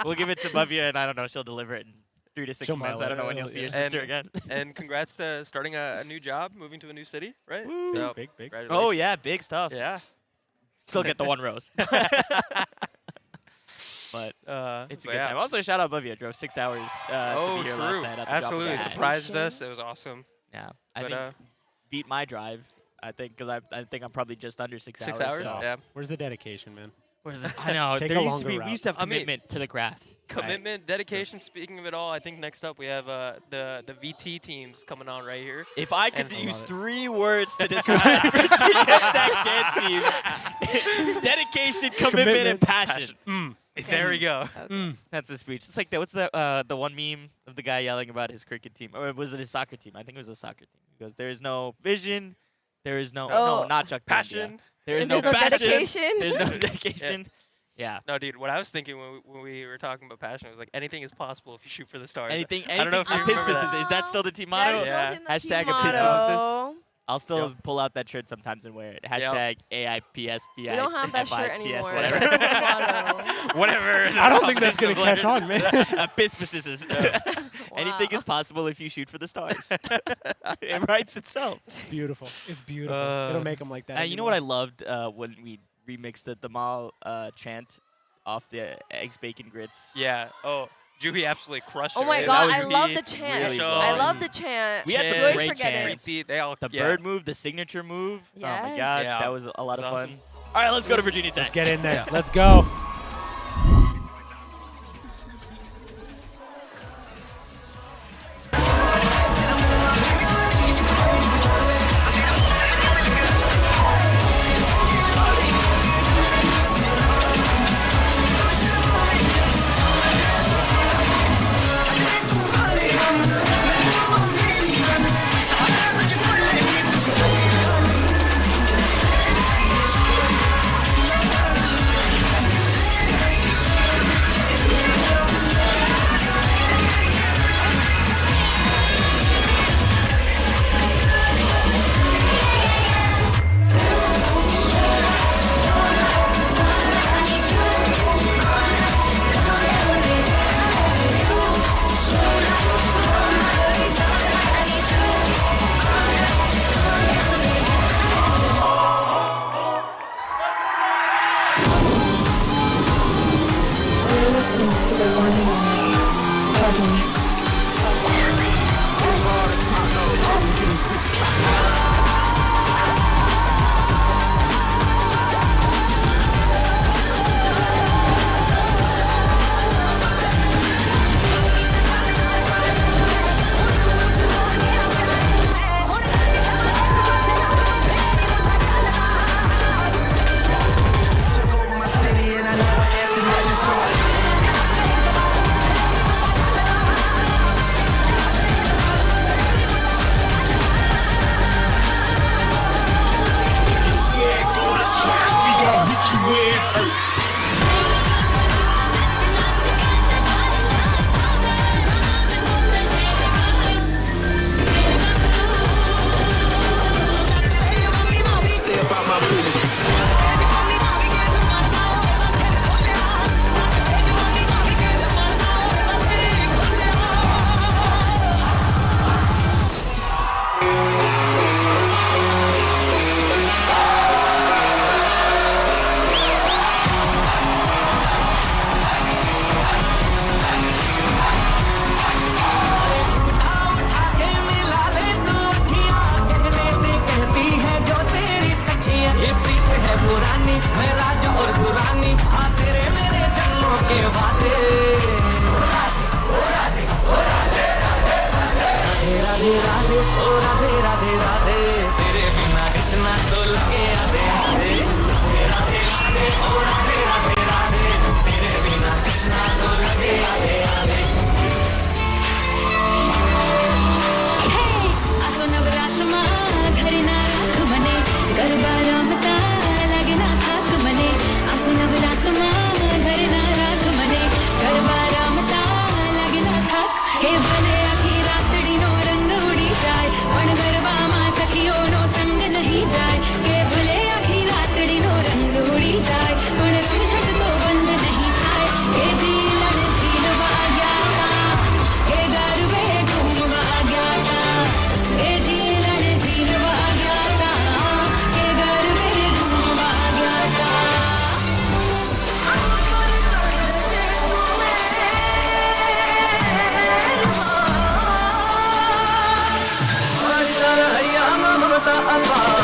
S1: We'll give it to Bhavya, and I don't know, she'll deliver it in 3 to 6
S4: She'll
S1: months.
S4: mail
S1: I don't
S4: it.
S1: know when you'll see your
S6: And-
S1: sister again.
S6: And congrats to starting a new job, moving to a new city, right?
S1: Woo.
S6: So,
S4: Big.
S1: Oh, yeah, big stuff.
S6: Yeah.
S1: Still get the one rose. But it's a good time. Also, shout out Bhavya. Drove 6 hours to be here last night. At the drop of
S6: Absolutely.
S1: a hat.
S6: Surprised us. It was awesome.
S1: Yeah.
S6: But,
S1: I think beat my drive, I think, because I think I'm probably just under 6 hours.
S6: 6 hours?
S1: so-
S6: Yeah.
S4: Where's the dedication, man?
S1: I know.
S4: Take
S1: There
S4: a
S1: used to
S4: longer
S1: be,
S4: route.
S1: we used to have
S6: I mean,
S1: commitment to the craft.
S6: Commitment, dedication. Speaking of it all, I think next up we have the VT teams coming on right here.
S1: If I could
S6: And-
S1: use 3 words to describe Virginia Tech dance teams, dedication, commitment, and passion.
S6: There we go.
S1: That's the speech. It's like what's the one meme of the guy yelling about his cricket team, or was it his soccer team? I think it was a soccer team. He goes, "There is no vision, there is no no, not Chuck
S6: Passion.
S1: There is
S7: There's no
S1: passion.
S7: dedication.
S1: There's no dedication." Yeah.
S6: No, dude. What I was thinking when we were talking about passion was like anything is possible if you shoot for the stars.
S1: Anything.
S6: I don't know if you
S1: Piss
S6: remember
S1: Pisses.
S6: that.
S1: Is that still the team motto?
S7: That is still the team
S1: Hashtag a Piss
S7: motto.
S1: Pisses. I'll still pull out that shirt sometimes and wear it. Hashtag AIPSPI.
S7: We don't have that shirt
S1: FITS,
S7: anymore.
S1: whatever.
S7: That's the motto.
S6: Whatever.
S4: I don't think that's gonna catch on, man.
S1: Piss Pisses. Anything is possible if you shoot for the stars. It writes itself.
S4: It's beautiful. It's beautiful. They don't make them like that.
S1: You know what I loved when we remixed the Damal chant off the Eggs, Bacon, Grits?
S6: Yeah. Oh, Juhi absolutely crushed it.
S7: Oh my
S6: right?
S7: god,
S6: That
S7: I
S6: was
S7: love
S6: really
S7: the chant.
S1: really
S7: I
S1: good.
S7: love the chant.
S1: We had some
S7: You always
S1: great
S7: forget
S1: chants.
S6: They all,
S1: The
S6: yeah.
S1: bird move, the signature move. Oh my
S7: Yes.
S1: god,
S6: Yeah.
S1: that was a lot of
S6: That's
S1: fun.
S6: awesome.
S1: All right, let's go to Virginia Tech.
S4: Let's get in there. Let's go.
S12: You're listening to the one and only Cardinal.
S9: Took over my city and I know I asked permission, so I stay about my business. Radhe Radhe ओ राधे राधे राधे तेरे बिना कृष्णा तो लगे आधे आधे राधे राधे ओ राधे राधे राधे तेरे बिना कृष्णा तो लगे आधे आधे
S12: आसो नवरात मां घरे ना राख मने गरबा रमता लागे ना थाक मने आसो नवरात मां घरे ना राख मने गरबा रमता लागे ना थाक हे भले आखी रातड़ी नो रंग उड़ी जाए पण गरबा मां सखियो नो संग नहीं जाए के भले आखी रातड़ी नो रंग उड़ी जाए पण समझट तो बंद नहीं थाए के झीलन झीलवा गया के गरबे घूमवा गया के झीलन झीलवा गया के गरबे घूमवा गया
S8: अपार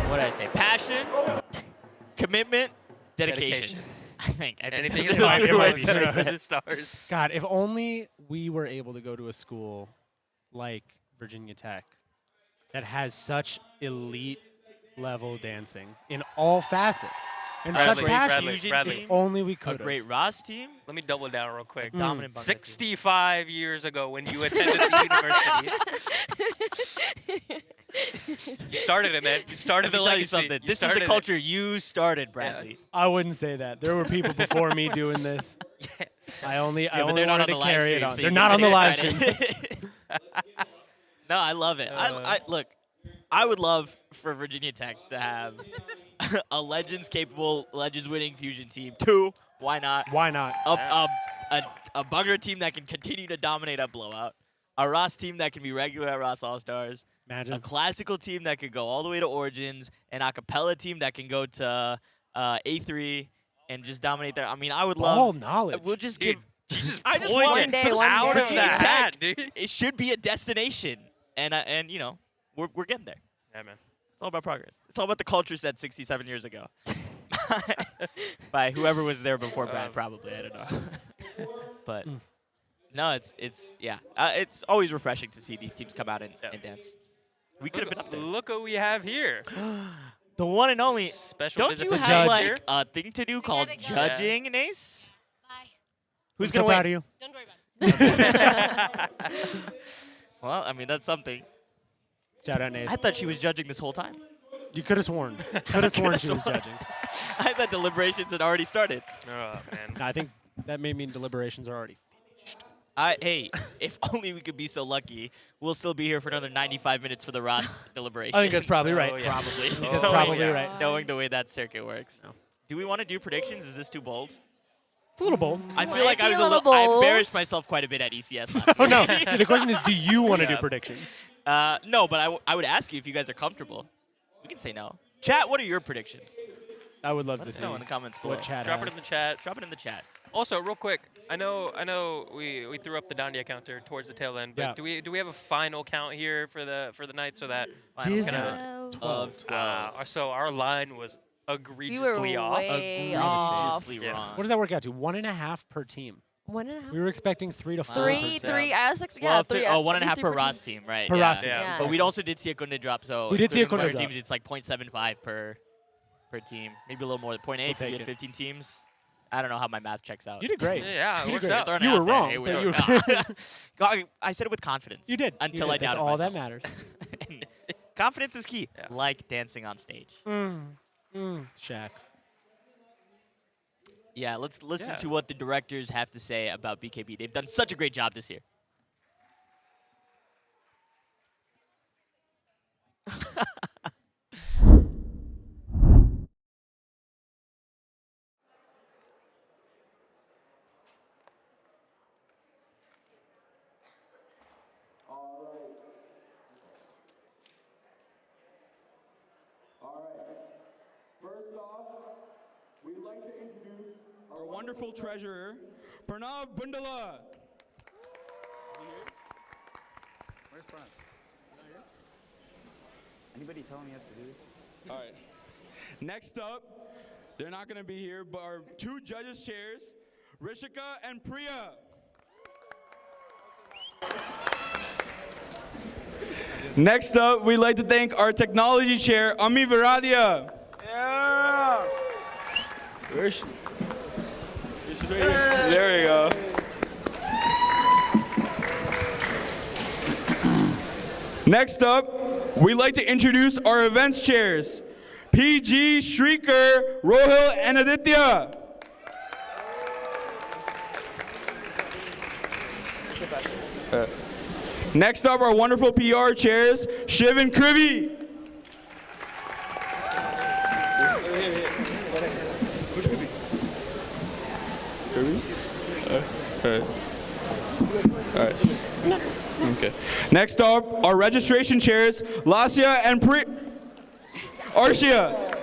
S1: What did I say? Passion, commitment, dedication. I think.
S6: Anything
S1: those
S6: is
S1: are the
S6: fine.
S1: words that I
S6: It
S1: said.
S6: stars.
S4: God, if only we were able to go to a school like Virginia Tech that has such elite level dancing in all facets and such passion. If only we could.
S1: A great Raas team.
S6: Let me double down real quick.
S1: Dominant Bhangra team.
S6: 65 years ago when you attended the university. You started it, man. You started the
S1: Let me tell you
S6: legacy.
S1: something.
S6: You
S1: This is the
S6: started it.
S1: culture you started, Bradley.
S4: I wouldn't say that. There were people before me doing this. I only
S1: but they're not
S4: wanted
S1: on
S4: to
S1: the
S4: carry
S1: live
S4: it
S1: stream,
S4: on.
S1: so
S4: They're
S1: you
S4: not
S1: can
S4: on the
S1: take
S4: live
S1: credit.
S4: stream.
S1: No, I love it. I look. I would love for Virginia Tech to have a Legends capable, Legends winning fusion team. 2, why not?
S4: Why not?
S1: A Bhangra team that can continue to dominate at blowout. A Raas team that can be regular at Raas Allstars.
S4: Imagine.
S1: A classical team that could go all the way to Origins. An a cappella team that can go to A3 and just dominate there. I mean, I would love.
S4: All knowledge.
S1: We'll just
S6: Dude,
S1: give. I just
S6: pulling
S1: want
S6: it out of the
S1: Virginia Tech,
S6: hat, dude.
S1: It should be a destination, and you know, we're getting there.
S6: Yeah, man.
S1: It's all about progress. It's all about the culture set 67 years ago. By whoever was there before Brad, probably. I don't know. But no, it's yeah. It's always refreshing to see these teams come out and dance. We could have been up there.
S6: Look what we have here.
S1: The one and only.
S6: Special
S1: Don't
S6: visit
S1: you
S6: from
S1: have
S6: Judge
S1: like
S6: here.
S1: a thing to do called judging, Nace? Who's
S4: I'm
S1: gonna
S4: so
S1: win?
S4: proud of you.
S18: Don't worry about
S1: Well, I mean that's something.
S4: Shout out, Nate.
S1: I thought she was judging this whole time.
S4: You could have sworn. Could have sworn she was judging.
S1: I thought deliberations had already started.
S6: Oh man.
S4: No, I think that may mean deliberations are already finished.
S1: Hey, if only we could be so lucky, we'll still be here for another 95 minutes for the Raas deliberation.
S4: I think that's probably right.
S1: Yeah. Probably.
S4: That's probably right.
S1: Knowing the way that circuit works. Do we want to do predictions? Is this too bold?
S4: It's a little bold.
S1: I feel like I was I embarrassed myself quite a bit at ECS last
S4: Oh no!
S1: year.
S4: The question is, do you want to do predictions?
S1: No, but I would ask you if you guys are comfortable. We can say no. Chat, what are your predictions?
S4: I would love
S1: Let
S4: to
S1: us
S4: see
S1: know in the comments below.
S4: what chat
S6: Drop
S4: has.
S6: it in the chat.
S1: Drop it in the chat.
S6: Also, real quick, I know we threw up the Dandia counter towards the tail end, but
S4: Yeah.
S6: do we have a final count here for the night so that
S1: Final
S6: 12. So our line was egregiously
S7: We were
S6: off.
S7: way off.
S1: Egregiously
S6: Yes.
S1: wrong.
S4: What does that work out to? 1.5 per team.
S7: 1.5.
S4: We were expecting 3 to 4.
S7: Three. I was expecting.
S1: Well,
S7: Yeah, 3.
S1: oh, 1.5
S7: at least
S1: per
S7: 3
S1: Raas team, right?
S4: Per
S1: yeah.
S4: Raas team.
S7: Yeah.
S1: But we also did see a Kunde drop, so
S4: We did see a
S1: including
S4: Kunde
S1: Bhangra
S4: drop.
S1: teams, it's like 0.75 per team, maybe a little more than 0.8.
S4: We'll
S1: If you
S4: take
S1: get
S4: it.
S1: 15 teams. I don't know how my math checks out.
S4: You did great.
S6: Yeah,
S4: You
S6: it
S4: did
S6: works
S4: great.
S6: out.
S4: You were wrong. but you were
S1: I said it with confidence.
S4: You did.
S1: Until
S4: You
S1: I
S4: did. That's
S1: doubted
S4: all
S1: myself.
S4: that matters.
S1: And confidence is key. Like dancing on stage.
S4: Shaq.
S1: Yeah, let's listen
S6: Yeah.
S1: to what the directors have to say about BKB. They've done such a great job this year.
S5: First off, we'd like to introduce our wonderful treasurer, Arnav Bundala.
S13: Where's Pranav? Anybody telling me he has to do this?
S5: All right. Next up, they're not going to be here, but our 2 judges' chairs, Rishika and Priya. Next up, we'd like to thank our technology chair, Ami Varadia. Yeah. Where's she? There we go. Next up, we'd like to introduce our events chairs, PG, Shrieker, Rohil, and Aditya. Next up, our wonderful PR chairs, Shiv and Krivi. All right. Okay. Next up, our registration chairs, Lasya and Arshia.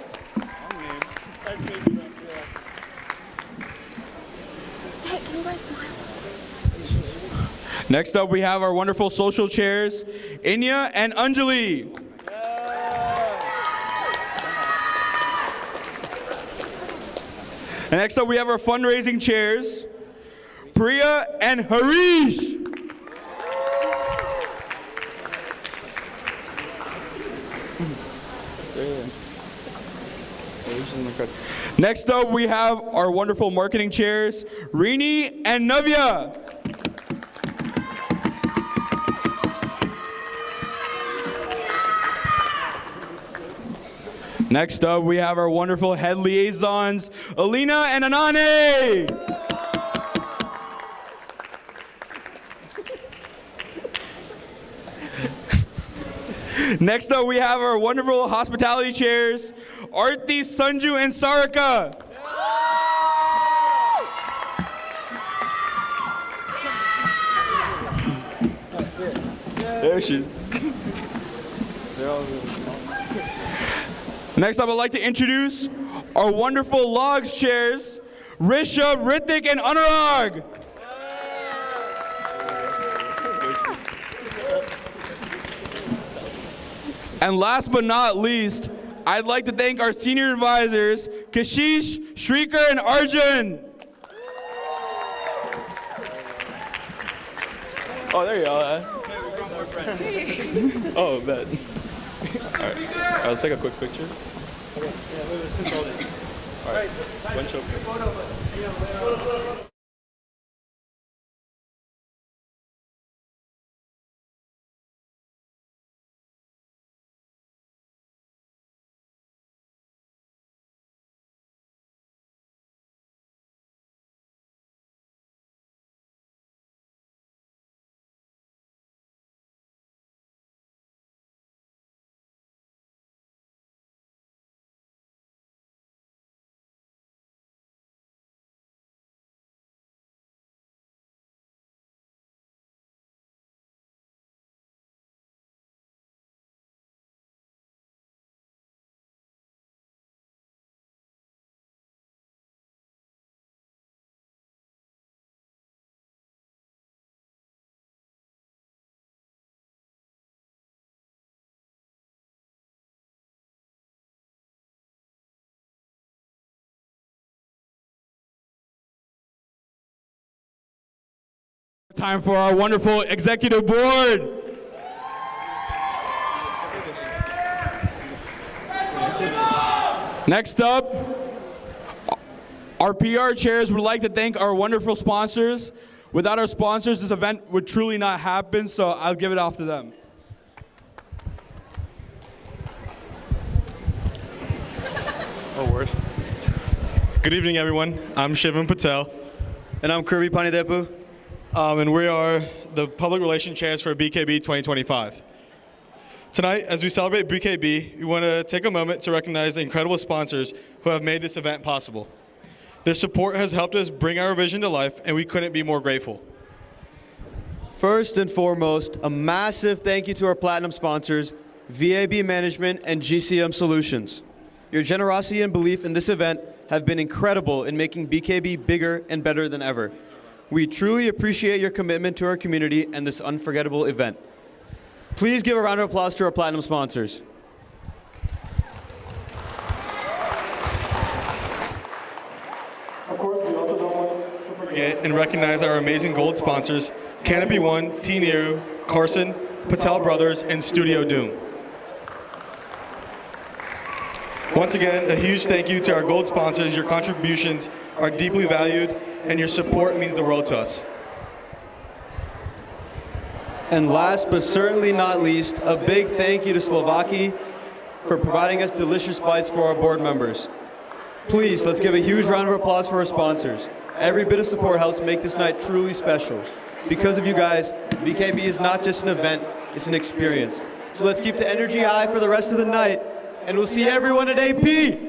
S5: Next up, we have our wonderful social chairs, Inya and Anjali. And next up, we have our fundraising chairs, Priya and Harish. Next up, we have our wonderful marketing chairs, Rini and Navya. Next up, we have our wonderful head liaisons, Alina and Anane. Next up, we have our wonderful hospitality chairs, Arti, Sanju, and Sarika. There she is. Next up, I'd like to introduce our wonderful logs chairs, Rishabh, Rithik, and Anurag. And last but not least, I'd like to thank our senior advisors, Kashish, Shrikar, and Arjun. Oh, there you go. Oh, bet. All right, let's take a quick picture. Okay, yeah, let's consult it. All right, one show. Time for our wonderful executive board. Next up, our PR chairs would like to thank our wonderful sponsors. Without our sponsors, this event would truly not happen, so I'll give it off to them.
S10: Oh, word. Good evening, everyone. I'm Shivam Patel.
S14: And I'm Kirby Panidepu.
S10: And we are the public relations chairs for BKB 2025. Tonight, as we celebrate BKB, we want to take a moment to recognize the incredible sponsors who have made this event possible. Their support has helped us bring our vision to life, and we couldn't be more grateful.
S14: First and foremost, a massive thank you to our platinum sponsors, VAB Management and GCM Solutions. Your generosity and belief in this event have been incredible in making BKB bigger and better than ever. We truly appreciate your commitment to our community and this unforgettable event. Please give a round of applause to our platinum sponsors.
S10: Of course, we also don't want to forget and recognize our amazing gold sponsors, Canopy One, T Nehru, Carson, Patel Brothers, and Studio Dhoom. Once again, a huge thank you to our gold sponsors. Your contributions are deeply valued, and your support means the world to us.
S14: And last but certainly not least, a big thank you to Slovaki for providing us delicious bites for our board members. Please, let's give a huge round of applause for our sponsors. Every bit of support helps make this night truly special. Because of you guys, BKB is not just an event, it's an experience. So let's keep the energy high for the rest of the night, and we'll see everyone at AP.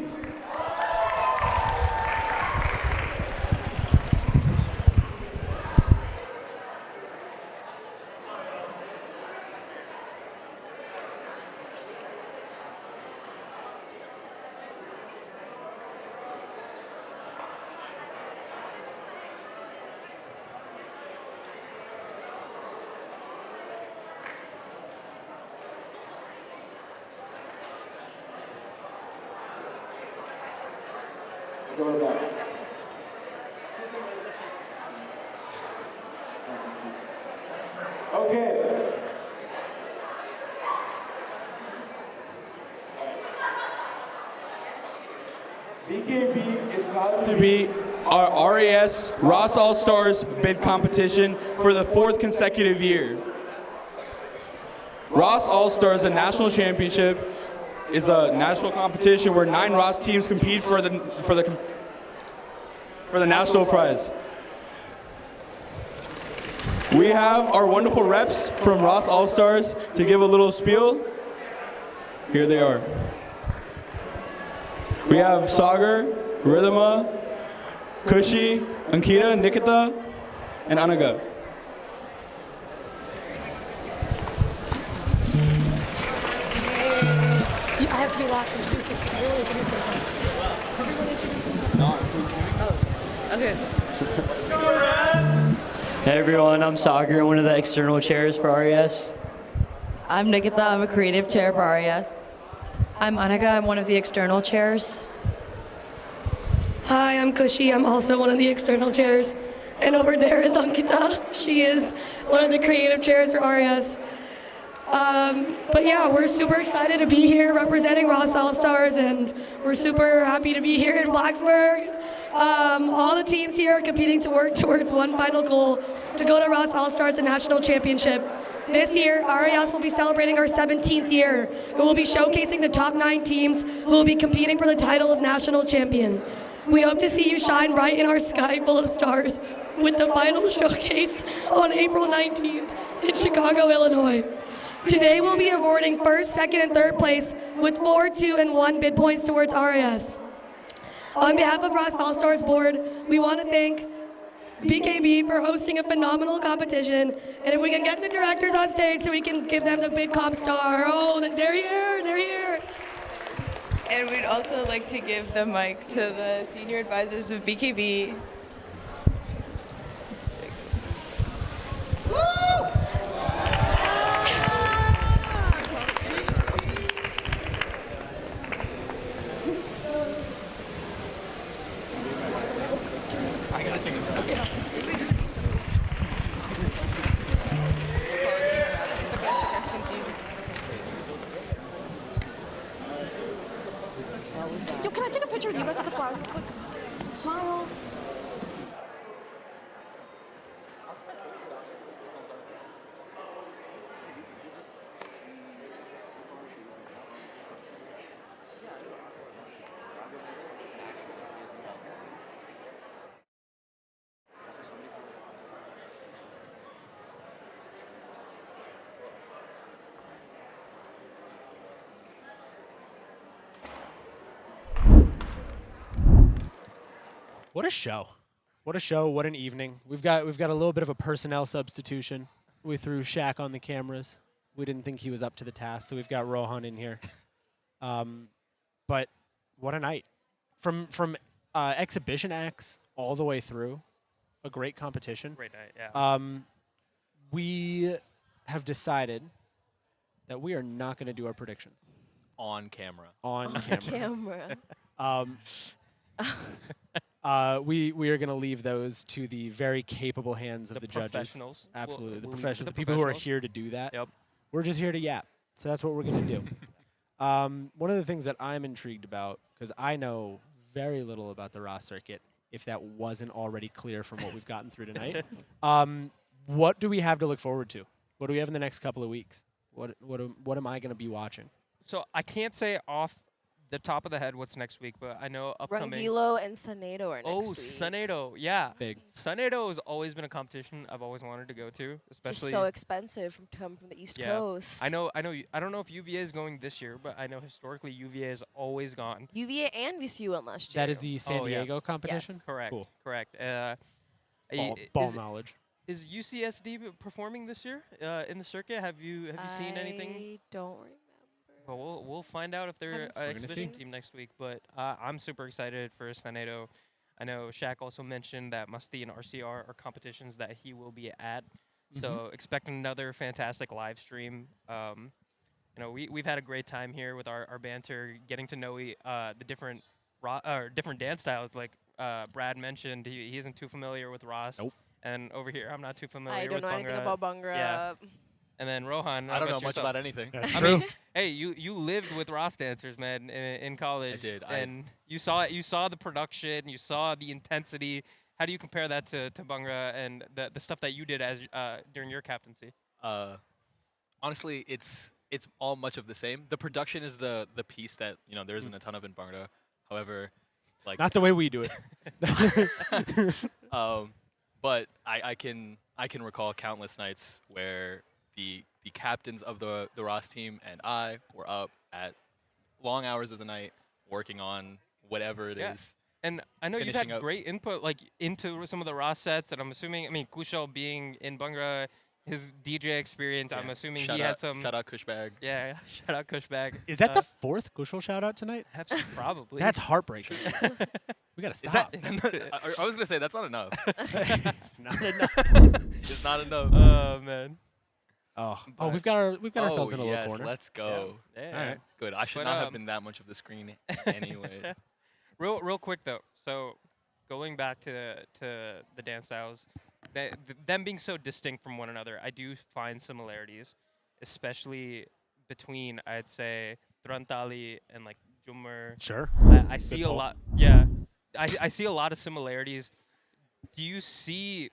S5: Go to the back. Okay. BKB is proud to be our RAS Raas Allstars bid competition for the 4th consecutive year. Raas Allstars, a national championship, is a national competition where 9 Raas teams compete for the national prize. We have our wonderful reps from Raas Allstars to give a little spiel. Here they are. We have Sagar, Rhythma, Kushi, Ankita, Nikita, and Anaga.
S12: I have to be last to introduce yourself. I really introduce yourself. Everyone introduce themselves. Okay.
S11: Hey everyone, I'm Sagar, one of the external chairs for RES.
S15: I'm Nikita, I'm a creative chair for RES. I'm Anaga, I'm one of the external chairs.
S16: Hi, I'm Kushi, I'm also one of the external chairs. And over there is Ankita, she is one of the creative chairs for RES. But yeah, we're super excited to be here representing Raas Allstars, and we're super happy to be here in Blacksburg. All the teams here are competing to work towards one final goal, to go to Raas Allstars, the national championship. This year, RAS will be celebrating our 17th year. We will be showcasing the top 9 teams who will be competing for the title of national champion. We hope to see you shine bright in our sky full of stars with the final showcase on April 19th in Chicago, Illinois. Today we'll be awarding 1st, 2nd, and 3rd place with 4, 2, and 1 bid points towards RAS. On behalf of Raas Allstars board, we want to thank BKB for hosting a phenomenal competition. And if we can get the directors on stage so we can give them the big comp star. Oh, they're here, they're here.
S15: And we'd also like to give the mic to the senior advisors of BKB.
S12: Yo, can I take a picture of you guys with the flowers real quick? Smile.
S4: What a show. What a show, what an evening. We've got a little bit of a personnel substitution. We threw Shaq on the cameras. We didn't think he was up to the task, so we've got Rohan in here. But what a night. From exhibition acts all the way through, a great competition.
S6: Great night, yeah.
S4: We have decided that we are not going to do our predictions.
S3: On camera.
S4: On camera.
S7: Camera.
S4: We are going to leave those to the very capable hands of the judges.
S6: Professionals.
S4: Absolutely, the
S6: We'll leave it to
S4: professionals,
S6: the
S4: the people who are
S6: professionals.
S4: here to do that.
S6: Yep.
S4: We're just here to yap. So that's what we're going to do. One of the things that I'm intrigued about, because I know very little about the Raas circuit, if that wasn't already clear from what we've gotten through tonight, what do we have to look forward to? What do we have in the next couple of weeks? What am I going to be watching?
S6: So I can't say off the top of the head what's next week, but I know upcoming.
S7: Rangilo and Sanedo are next week.
S6: Sanedo, yeah.
S4: Big.
S6: Sanedo has always been a competition I've always wanted to go to,
S7: It's
S6: especially.
S7: just so expensive to come from the East Coast.
S6: I know. I don't know if UVA is going this year, but I know historically UVA has always gone.
S7: UVA and VCU went last year.
S4: That is the San Diego competition?
S7: Yes.
S6: Correct.
S4: Cool.
S6: Correct.
S4: Ball knowledge.
S6: Is UCSD performing this year in the circuit? Have you seen anything?
S7: I don't remember.
S6: Well, we'll find out if they're
S7: Haven't
S6: an
S7: seen
S6: exhibition
S7: it.
S6: team next week. But I'm super excited for Sanedo. I know Shaq also mentioned that Musti and RCR are competitions that he will be at. So expect another fantastic live stream. We've had a great time here with our banter, getting to know the different or different dance styles. Like Brad mentioned, he isn't too familiar with Raas.
S4: Nope.
S6: And over here, I'm not too familiar
S7: I
S6: with
S7: don't know anything about Bhangra.
S6: Yeah. And then Rohan.
S19: I don't know
S6: about
S19: much
S6: yourself?
S19: about anything.
S4: That's
S6: I
S4: true.
S6: mean, hey, you lived with Raas dancers, man, in college.
S19: I did.
S6: And you saw it. You saw the production. You saw the intensity. How do you compare that to Bhangra and the stuff that you did as during your captaincy?
S19: Honestly, it's all much of the same. The production is the piece that there isn't a ton of in Bhangra. However, like
S4: Not the way we do it.
S19: but I can recall countless nights where the captains of the Raas team and I were up at long hours of the night working on whatever it is.
S6: And I know you've
S19: finishing
S6: had
S19: up.
S6: great input like into some of the Raas sets, and I'm assuming, Kushal being in Bhangra, his DJ experience, I'm assuming
S19: Shout
S6: he
S19: out-
S6: had some.
S19: shout out Kushbag.
S6: Yeah, shout out Kushbag.
S4: Is that the fourth Kushal shout out tonight?
S6: Probably.
S4: That's heartbreaking. We gotta
S19: Is
S4: stop.
S19: that, I was gonna say that's not enough.
S4: It's not enough.
S19: It's not enough.
S6: Oh man.
S4: Oh, we've got ourselves in a little
S19: yes,
S4: corner.
S19: let's go.
S6: Yeah.
S4: All right.
S19: Good. I should
S6: But,
S19: not have been that much of the screen anyway.
S6: Real quick though. So, going back to the dance styles, them being so distinct from one another, I do find similarities, especially between, I'd say, Trantali and like Jummer.
S4: Sure.
S6: I see
S4: Good
S6: a
S4: pull.
S6: lot. Yeah, I see a lot of similarities. Do you see?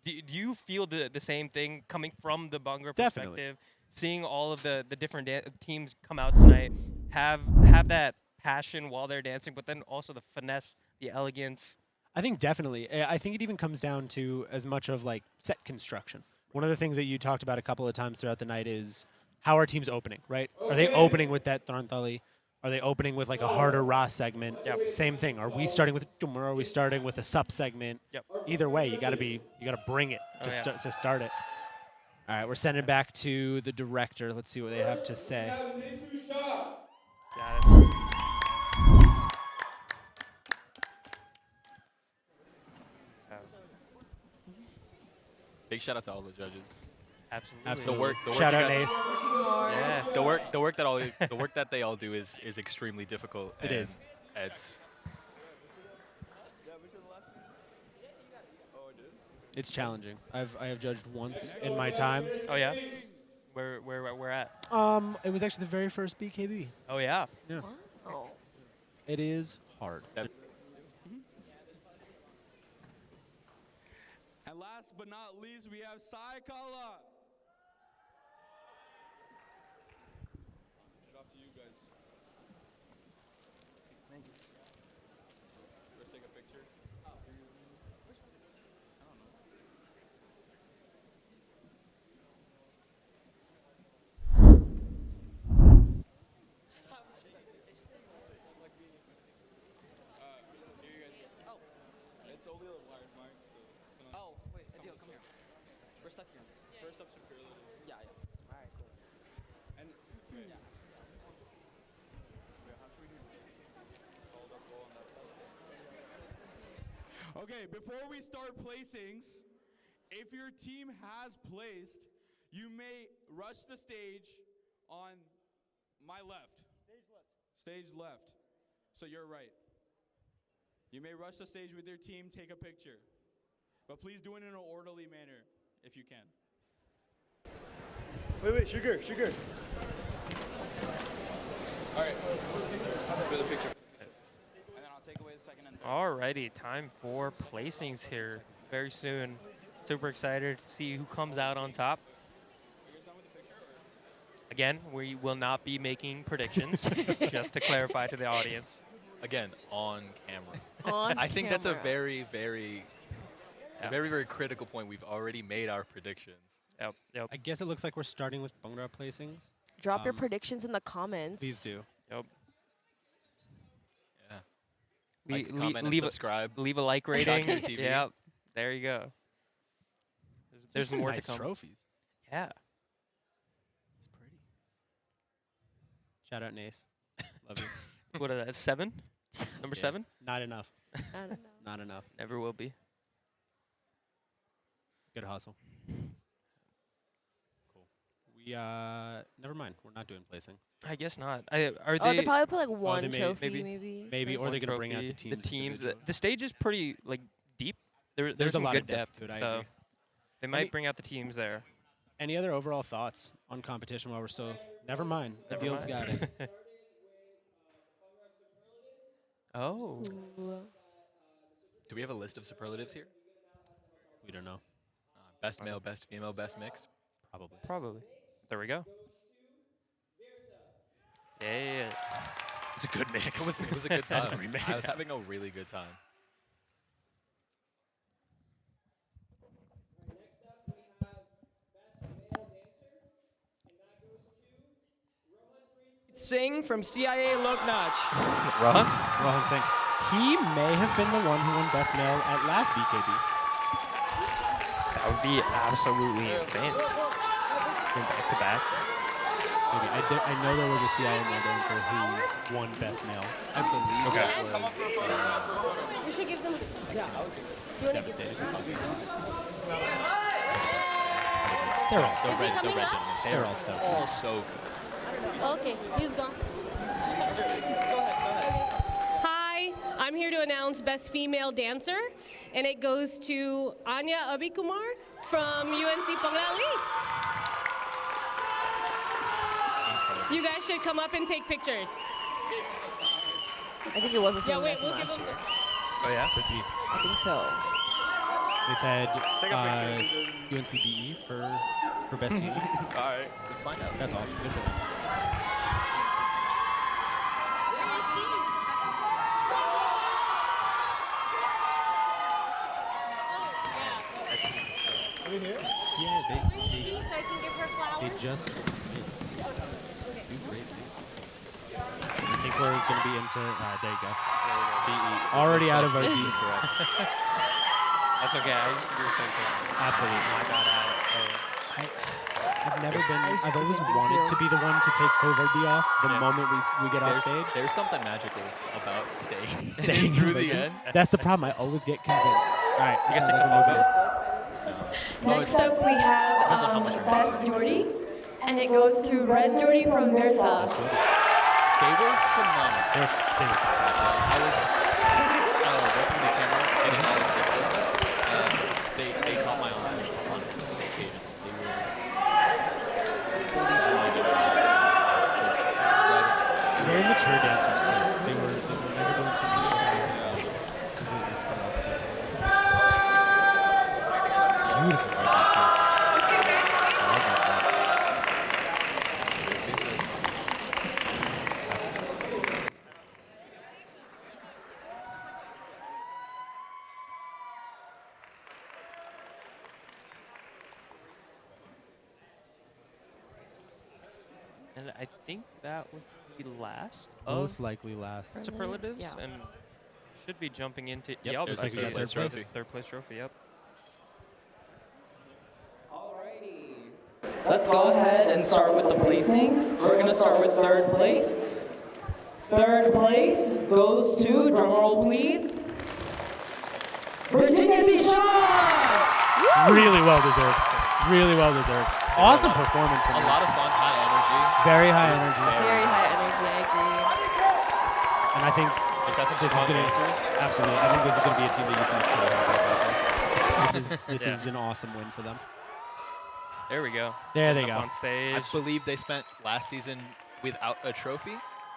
S6: Do you feel the same thing coming from the Bhangra
S4: Definitely.
S6: perspective? Seeing all of the different teams come out tonight, have that passion while they're dancing, but then also the finesse, the elegance.
S4: I think definitely. I think it even comes down to as much of like set construction. One of the things that you talked about a couple of times throughout the night is how are teams opening, right? Are they opening with that Trantali? Are they opening with like a harder Raas segment?
S6: Yep.
S4: Same thing. Are we starting with Jummer? Are we starting with a sup segment?
S6: Yep.
S4: Either way, you gotta bring it to to start it. All right, we're sending back to the director. Let's see what they have to say.
S6: Got it.
S19: Big shout out to all the judges.
S6: Absolutely.
S19: The work
S4: Shout
S19: you
S4: out
S19: guys-
S4: Nace.
S6: Yeah.
S19: The work that they all do is extremely difficult.
S4: It is.
S19: It's
S4: It's challenging. I have judged once in my time.
S6: Oh yeah. Where at?
S4: It was actually the very first BKB.
S6: Oh yeah.
S4: Yeah.
S7: Oh.
S4: It is hard.
S5: And last but not least, we have Sahi Kala. Off to you guys. Thank you. Let's take a picture. I don't know. It's only the wires, Mark.
S13: Oh, wait, Adil, come here. We're stuck here.
S5: First up, superlatives.
S13: Yeah, yeah. All right, cool.
S5: And wait, how should we do this? Hold up, go on that side. Okay, before we start placings, if your team has placed, you may rush the stage on my left. Stage left. Stage left. So you're right. You may rush the stage with your team, take a picture. But please do it in an orderly manner, if you can.
S14: Wait, Shaakir.
S5: All right. For the picture. And then I'll take away the second and third.
S6: Alrighty, time for placings here very soon. Super excited to see who comes out on top. Again, we will not be making predictions, just to clarify to the audience.
S19: again on camera.
S7: On
S19: I think that's a
S7: camera.
S19: very, very, very critical point. We've already made our predictions.
S6: Yep.
S4: I guess it looks like we're starting with Bhangra placings.
S7: Drop your predictions in the comments.
S4: Please do.
S6: Yep.
S19: Yeah. Like, comment, and subscribe.
S6: Leave a like
S19: Shaakir
S6: rating.
S19: TV.
S6: Yeah, there you go. There's
S4: some
S6: more
S4: nice
S6: to come.
S4: trophies.
S6: Yeah.
S4: It's pretty. Shout out Nace. Love you.
S6: What are that? 7? Number 7?
S4: Not enough.
S7: Not enough.
S4: Not enough.
S6: Never will be.
S4: Good hustle.
S5: We
S4: We never mind. We're not doing placings.
S6: I guess not. Are
S7: Oh,
S6: they?
S7: they probably put like
S4: they
S7: one
S4: may-
S7: trophy,
S4: Maybe,
S7: maybe.
S4: or they're gonna
S6: One
S4: bring out the
S6: trophy,
S4: teams.
S6: The teams.
S4: individually.
S6: The stage is pretty like deep. There's
S4: There's a
S6: some
S4: lot
S6: good
S4: of depth to it, I
S6: so
S4: agree.
S6: they might
S4: Any-
S6: bring out the teams there.
S4: Any other overall thoughts on competition while we're still? Never mind.
S6: Never
S4: Adil's got
S6: mind.
S4: it.
S6: Oh.
S19: Do we have a list of superlatives here?
S4: We don't know.
S19: Best male, best female, best mix?
S4: Probably.
S6: Probably. There we go. Yeah.
S4: It's a good mix.
S19: It was a good
S4: That's
S19: time.
S4: a great mix.
S19: I was having a really good time.
S13: Singh from CIA L'Notch.
S4: Rohan Singh. He may have been the one who won Best Male at last BKB.
S6: That would be absolutely insane. Going back to back.
S4: Maybe. I know there was a CIA male dancer who won Best Male.
S19: I believe
S6: Okay.
S19: it was.
S16: You should give them.
S4: Devastated. They're all so
S16: Is he
S4: red.
S16: coming up?
S4: They're all so.
S19: all so.
S16: Okay, he's gone. Hi, I'm here to announce Best Female Dancer, and it goes to Anya Abikumar from UNC Bhangra Elite. You guys should come up and take pictures.
S7: I think it was the same
S16: Yeah, wait,
S7: guy from
S16: we'll give
S7: last
S16: him.
S7: year.
S6: Oh yeah.
S4: Could be.
S7: I think so.
S4: They said UNC BE for Best Female.
S19: All right, let's find out.
S4: That's awesome. Good for them. Yeah, they just do great things. I think we're going to be into, there you go. BE. Already out of our D.
S6: That's okay. I used to do the same thing.
S4: Absolutely.
S6: I got out.
S4: I've never been,
S7: I used to
S4: I've
S7: do
S4: always
S7: something
S4: wanted
S7: too.
S4: to be the one to take Foverdi off the moment we get off stage.
S19: There's something magical about staying
S4: Staying
S19: through
S4: with
S19: the
S4: it.
S19: end.
S4: That's the problem. I always get convinced. All right.
S6: You guys
S4: sounds
S6: take
S4: like
S6: the
S4: we're moving.
S6: logo?
S15: Next up, we have Best Jordy, and it goes to Red Jordy from Versa.
S19: They were phenomenal.
S4: They were fantastic.
S19: I was working the camera, getting all of the close-ups, and they caught my eye on occasions. They were fully joined in.
S4: Very mature dancers too. They were never going too mature. Beautiful right there too. I love those guys.
S6: And I think that was the last
S4: Most
S6: of
S4: likely last.
S6: superlatives,
S7: Yeah.
S6: and should be jumping into
S4: Yep,
S19: there's
S6: that's
S19: like we got
S6: the
S19: third place.
S6: Third place trophy. Yep.
S13: Let's go ahead and start with the placings. We're going to start with third place. Third place goes to, drumroll please, Virginia Dijon!
S4: Really well deserved. Really well deserved. Awesome performance from
S19: A
S4: them.
S19: lot of fun, high energy.
S4: Very high
S19: It was
S4: energy.
S7: Very high energy, I agree.
S4: And I think
S19: It doesn't
S4: this is
S19: promote
S4: going to
S19: dancers.
S4: absolutely. I think this is going to be a team that you see is pretty happy about this. This
S6: Yeah.
S4: is an awesome win for them.
S6: There we go.
S4: There they
S6: Up
S4: go.
S6: on stage.
S19: I believe they spent last season without a trophy.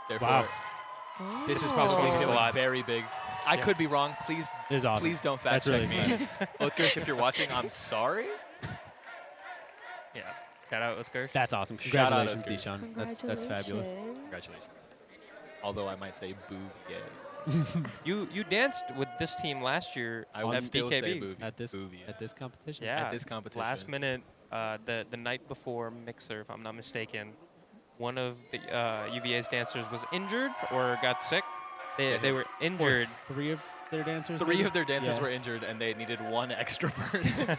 S19: Therefore,
S4: Wow.
S19: this is
S7: Oh.
S19: probably
S6: Speaks a
S19: feeling
S6: lot.
S19: very big. I could be wrong. Please,
S4: It is awesome.
S19: please don't fact
S4: That's really
S19: check me. Utkarsh, if you're watching, I'm sorry.
S6: Yeah. Shout out Utkarsh.
S4: That's awesome.
S19: Shout out
S4: Congratulations, Dishan. That's fabulous.
S19: Congratulations. Although I might say boo, yeah.
S6: You danced with this team last year
S19: I
S6: at
S19: would still say
S6: BKB.
S19: boo.
S4: At this competition.
S6: Yeah.
S19: At this competition.
S6: Last minute, the night before Mixer, if I'm not mistaken, one of the UVA's dancers was injured or got sick. They were injured.
S4: Or three of their dancers.
S19: Three
S4: maybe?
S19: of their dancers
S4: Yeah.
S19: were injured, and they needed one extra person.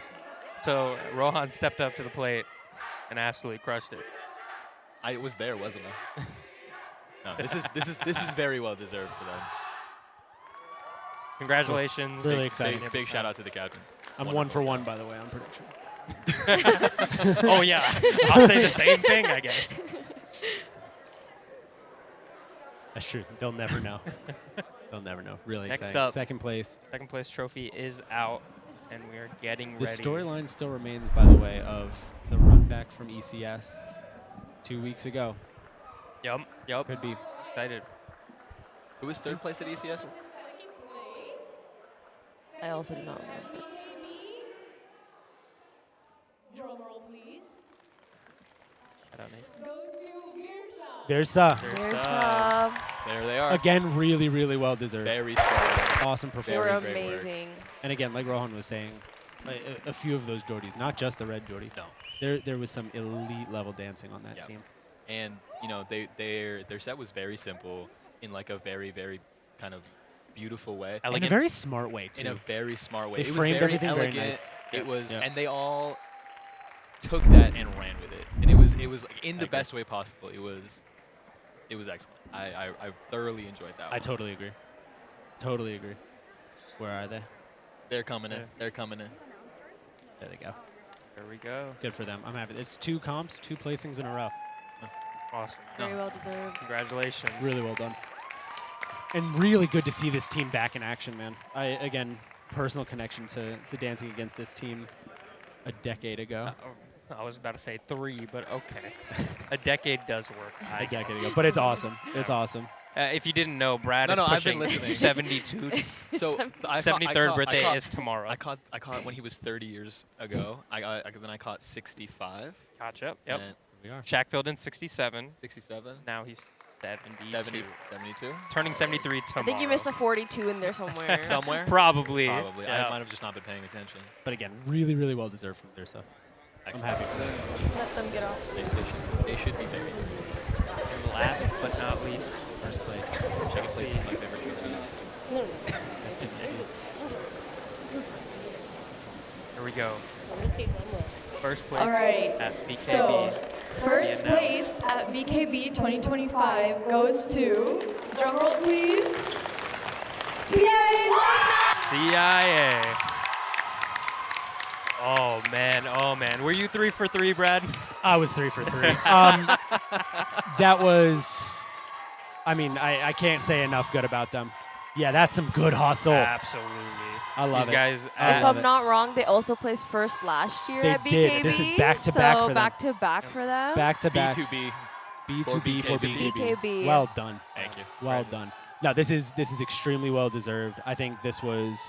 S6: So Rohan stepped up to the plate and absolutely crushed it.
S19: I was there, wasn't I? No, this is very well deserved for them.
S6: Congratulations.
S4: Really exciting.
S19: Big shout out to the captains.
S4: I'm
S19: Wonderful
S4: 1 for 1,
S19: job.
S4: by the way, on predictions.
S6: Oh yeah, I'll say the same thing, I guess.
S4: That's true. They'll never know. They'll never know. Really
S6: Next
S4: exciting.
S6: up,
S4: Second place.
S6: Second place trophy is out, and we are getting
S4: The
S6: ready.
S4: storyline still remains, by the way, of the run back from ECS 2 weeks ago.
S6: Yup.
S4: Could be.
S6: Excited.
S19: Who was third place at ECS?
S7: I also do not remember.
S24: Drum roll, please.
S6: Shout out, Nathan.
S4: Versa.
S7: Versa.
S19: There they are.
S4: Again, really, really well deserved.
S19: Very strong.
S4: Awesome
S7: They
S4: performance.
S7: were amazing.
S4: And again, like Rohan was saying, a few of those Geordies, not just the red Geordie.
S19: No.
S4: There was some elite level dancing on that
S19: Yep.
S4: team.
S19: And you know, their set was very simple in like a very, very kind of beautiful way.
S4: In a very smart way too.
S19: In a very smart way.
S4: They
S19: It was
S4: framed
S19: very
S4: everything very
S19: elegant.
S4: nice.
S19: It was,
S4: Yep.
S19: and they all took that and ran with it. And it was like, in the best way possible. It was excellent. I thoroughly enjoyed that one.
S4: I totally agree. Totally agree. Where are they?
S19: They're coming in. They're coming in.
S4: There they go.
S6: There we go.
S4: Good for them. I'm happy. It's 2 comps, 2 placings in a row.
S6: Awesome.
S7: Very well deserved.
S6: Congratulations.
S4: Really well done. And really good to see this team back in action, man. Again, personal connection to dancing against this team a decade ago.
S6: I was about to say 3, but okay. A decade does work.
S4: A decade ago. But it's awesome. It's awesome.
S6: If you didn't know, Brad is
S19: I've
S6: pushing
S19: been listening.
S6: 72.
S19: So
S6: 73rd birthday is tomorrow.
S19: I caught when he was 30 years ago. Then I caught 65.
S6: Gotcha. Yep.
S19: And
S4: we are.
S6: Shaq filled in 67.
S19: 67.
S6: Now he's 72.
S19: 72.
S6: Turning 73 tomorrow.
S7: I think you missed a 42 in there somewhere.
S19: Somewhere?
S6: Probably.
S19: Probably.
S6: Yeah.
S19: I might have just not been paying attention.
S4: But again, really, really well deserved from their stuff.
S19: Excellent.
S4: I'm happy for them.
S7: Let them get off.
S19: They should be very.
S6: And last but not least,
S4: first place.
S19: Second place is my favorite team.
S6: Here we go. First place
S15: All right.
S6: at BKB.
S15: So, first
S6: Be announced.
S15: place at BKB 2025 goes to, drumroll please, CIA.
S6: CIA. Oh man. Were you 3 for 3, Brad?
S4: I was 3 for 3. That was, I mean, I can't say enough good about them. Yeah, that's some good hustle.
S6: Absolutely.
S4: I love
S6: These
S4: it.
S6: guys.
S7: If I'm not wrong, they also placed first last year
S4: They
S7: at BKB.
S4: did. This is back-to-back
S7: so
S4: for them.
S7: back-to-back for them.
S4: Back to back.
S19: B2B.
S4: B2B for BKB.
S7: BKB.
S4: Well done.
S19: Thank you.
S4: Well done. No, this is extremely well deserved. I think this was,